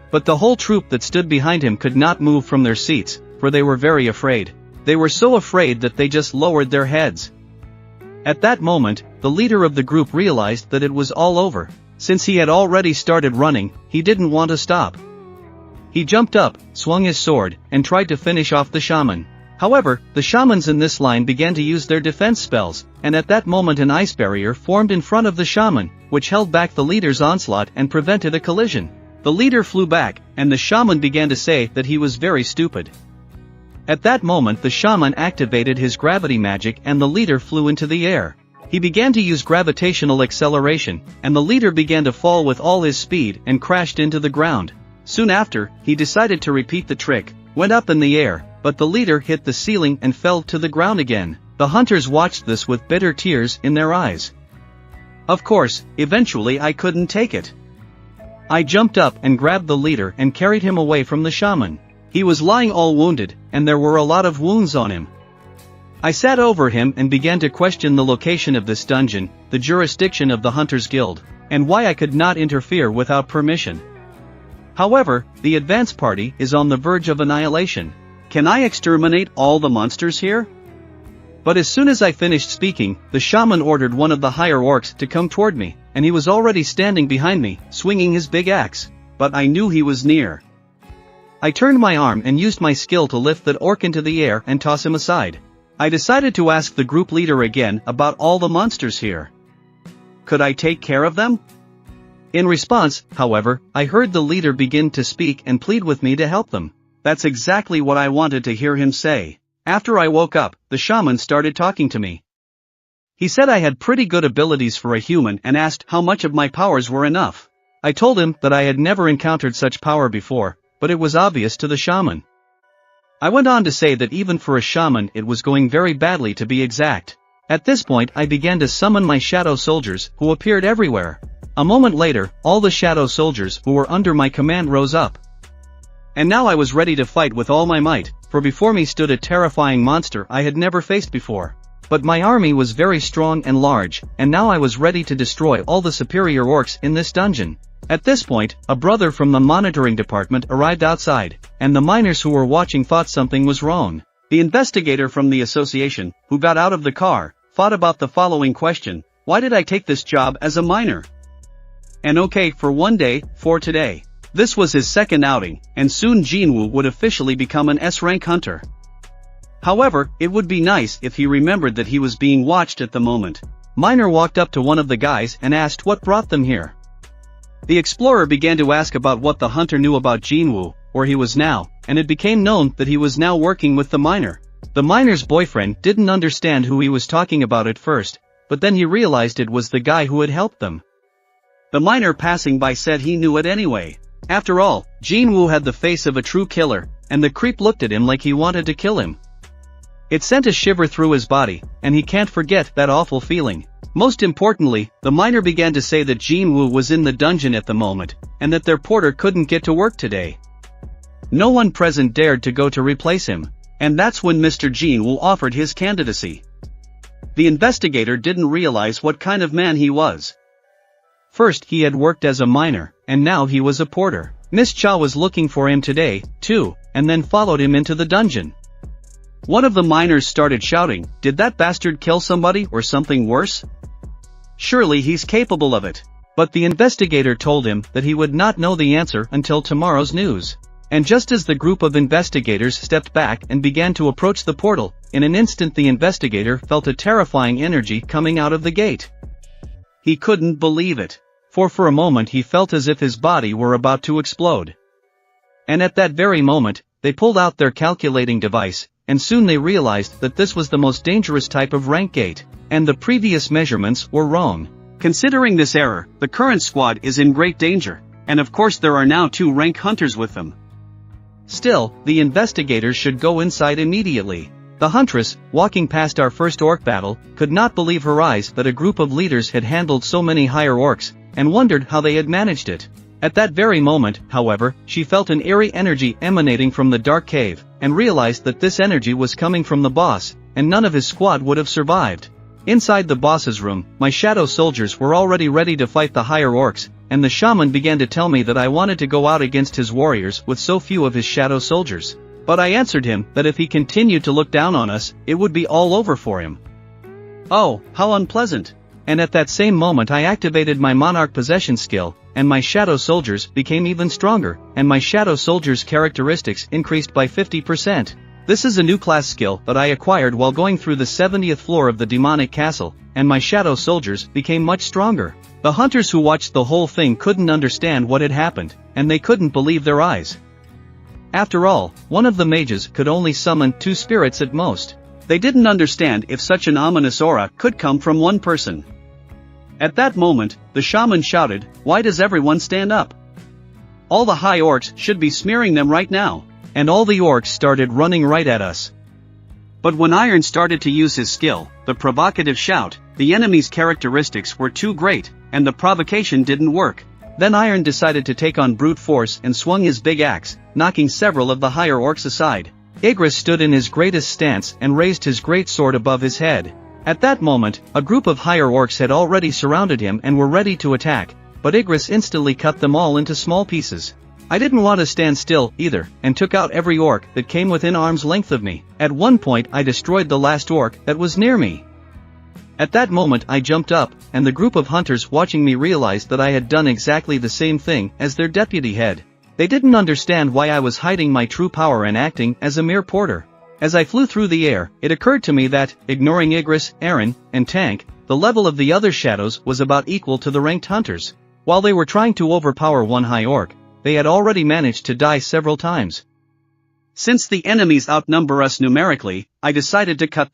But the whole troop that stood behind him could not move from their seats, for they were very afraid. They were so afraid that they just lowered their heads. At that moment, the leader of the group realized that it was all over. Since he had already started running, he didn't want to stop. He jumped up, swung his sword, and tried to finish off the shaman. However, the shamans in this line began to use their defense spells, and at that moment an ice barrier formed in front of the shaman, which held back the leader's onslaught and prevented a collision. The leader flew back, and the shaman began to say that he was very stupid. At that moment the shaman activated his gravity magic and the leader flew into the air. He began to use gravitational acceleration, and the leader began to fall with all his speed and crashed into the ground. Soon after, he decided to repeat the trick, went up in the air, but the leader hit the ceiling and fell to the ground again. The hunters watched this with bitter tears in their eyes. Of course, eventually I couldn't take it. I jumped up and grabbed the leader and carried him away from the shaman. He was lying all wounded, and there were a lot of wounds on him. I sat over him and began to question the location of this dungeon, the jurisdiction of the Hunters Guild, and why I could not interfere without permission. However, the advance party is on the verge of annihilation. Can I exterminate all the monsters here? But as soon as I finished speaking, the shaman ordered one of the higher orcs to come toward me, and he was already standing behind me, swinging his big axe. But I knew he was near. I turned my arm and used my skill to lift that orc into the air and toss him aside. I decided to ask the group leader again about all the monsters here. Could I take care of them? In response, however, I heard the leader begin to speak and plead with me to help them. That's exactly what I wanted to hear him say. After I woke up, the shaman started talking to me. He said I had pretty good abilities for a human and asked how much of my powers were enough. I told him that I had never encountered such power before, but it was obvious to the shaman. I went on to say that even for a shaman it was going very badly, to be exact. At this point I began to summon my shadow soldiers, who appeared everywhere. A moment later, all the shadow soldiers who were under my command rose up. And now I was ready to fight with all my might, for before me stood a terrifying monster I had never faced before. But my army was very strong and large, and now I was ready to destroy all the superior orcs in this dungeon. At this point, a brother from the monitoring department arrived outside, and the miners who were watching thought something was wrong. The investigator from the association, who got out of the car, thought about the following question: why did I take this job as a miner? And okay, for one day, for today. This was his second outing, and Sung Jin-Woo would officially become an S-rank hunter. However, it would be nice if he remembered that he was being watched at the moment. Miner walked up to one of the guys and asked what brought them here. The explorer began to ask about what the hunter knew about Jin-Woo, where he was now, and it became known that he was now working with the miner. The miner's boyfriend didn't understand who he was talking about at first, but then he realized it was the guy who had helped them. The miner passing by said he knew it anyway. After all, Jin-Woo had the face of a true killer, and the creep looked at him like he wanted to kill him. It sent a shiver through his body, and he can't forget that awful feeling. Most importantly, the miner began to say that Jin-Woo was in the dungeon at the moment, and that their porter couldn't get to work today. No one present dared to go to replace him, and that's when Mr. Jin-Woo offered his candidacy. The investigator didn't realize what kind of man he was. First he had worked as a miner, and now he was a porter. Miss Cha was looking for him today, too, and then followed him into the dungeon. One of the miners started shouting, "Did that bastard kill somebody or something worse? Surely he's capable of it." But the investigator told him that he would not know the answer until tomorrow's news. And just as the group of investigators stepped back and began to approach the portal, in an instant the investigator felt a terrifying energy coming out of the gate. He couldn't believe it. For a moment he felt as if his body were about to explode. And at that very moment, they pulled out their calculating device, and soon they realized that this was the most dangerous type of rank gate, and the previous measurements were wrong. Considering this error, the current squad is in great danger, and of course there are now 2 rank hunters with them. Still, the investigators should go inside immediately. The huntress, walking past our first orc battle, could not believe her eyes that a group of leaders had handled so many higher orcs, and wondered how they had managed it. At that very moment, however, she felt an eerie energy emanating from the dark cave, and realized that this energy was coming from the boss, and none of his squad would have survived. Inside the boss's room, my shadow soldiers were already ready to fight the higher orcs, and the shaman began to tell me that I wanted to go out against his warriors with so few of his shadow soldiers. But I answered him that if he continued to look down on us, it would be all over for him. Oh, how unpleasant. And at that same moment I activated my monarch possession skill, and my shadow soldiers became even stronger, and my shadow soldiers' characteristics increased by 50%. This is a new class skill that I acquired while going through the 70th floor of the demonic castle, and my shadow soldiers became much stronger. The hunters who watched the whole thing couldn't understand what had happened, and they couldn't believe their eyes. After all, one of the mages could only summon 2 spirits at most. They didn't understand if such an ominous aura could come from one person. At that moment, the shaman shouted, "Why does everyone stand up? All the high orcs should be smearing them right now." And all the orcs started running right at us. But when Iron started to use his skill, the provocative shout, the enemy's characteristics were too great, and the provocation didn't work. Then Iron decided to take on brute force and swung his big axe, knocking several of the higher orcs aside. Igris stood in his greatest stance and raised his great sword above his head. At that moment, a group of higher orcs had already surrounded him and were ready to attack, but Igris instantly cut them all into small pieces. I didn't want to stand still, either, and took out every orc that came within arm's length of me. At one point I destroyed the last orc that was near me. At that moment I jumped up, and the group of hunters watching me realized that I had done exactly the same thing as their deputy head. They didn't understand why I was hiding my true power and acting as a mere porter. As I flew through the air, it occurred to me that, ignoring Igris, Aaron, and Tank, the level of the other shadows was about equal to the ranked hunters. While they were trying to overpower one high orc, they had already managed to die several times. Since the enemies outnumber us numerically, I decided to cut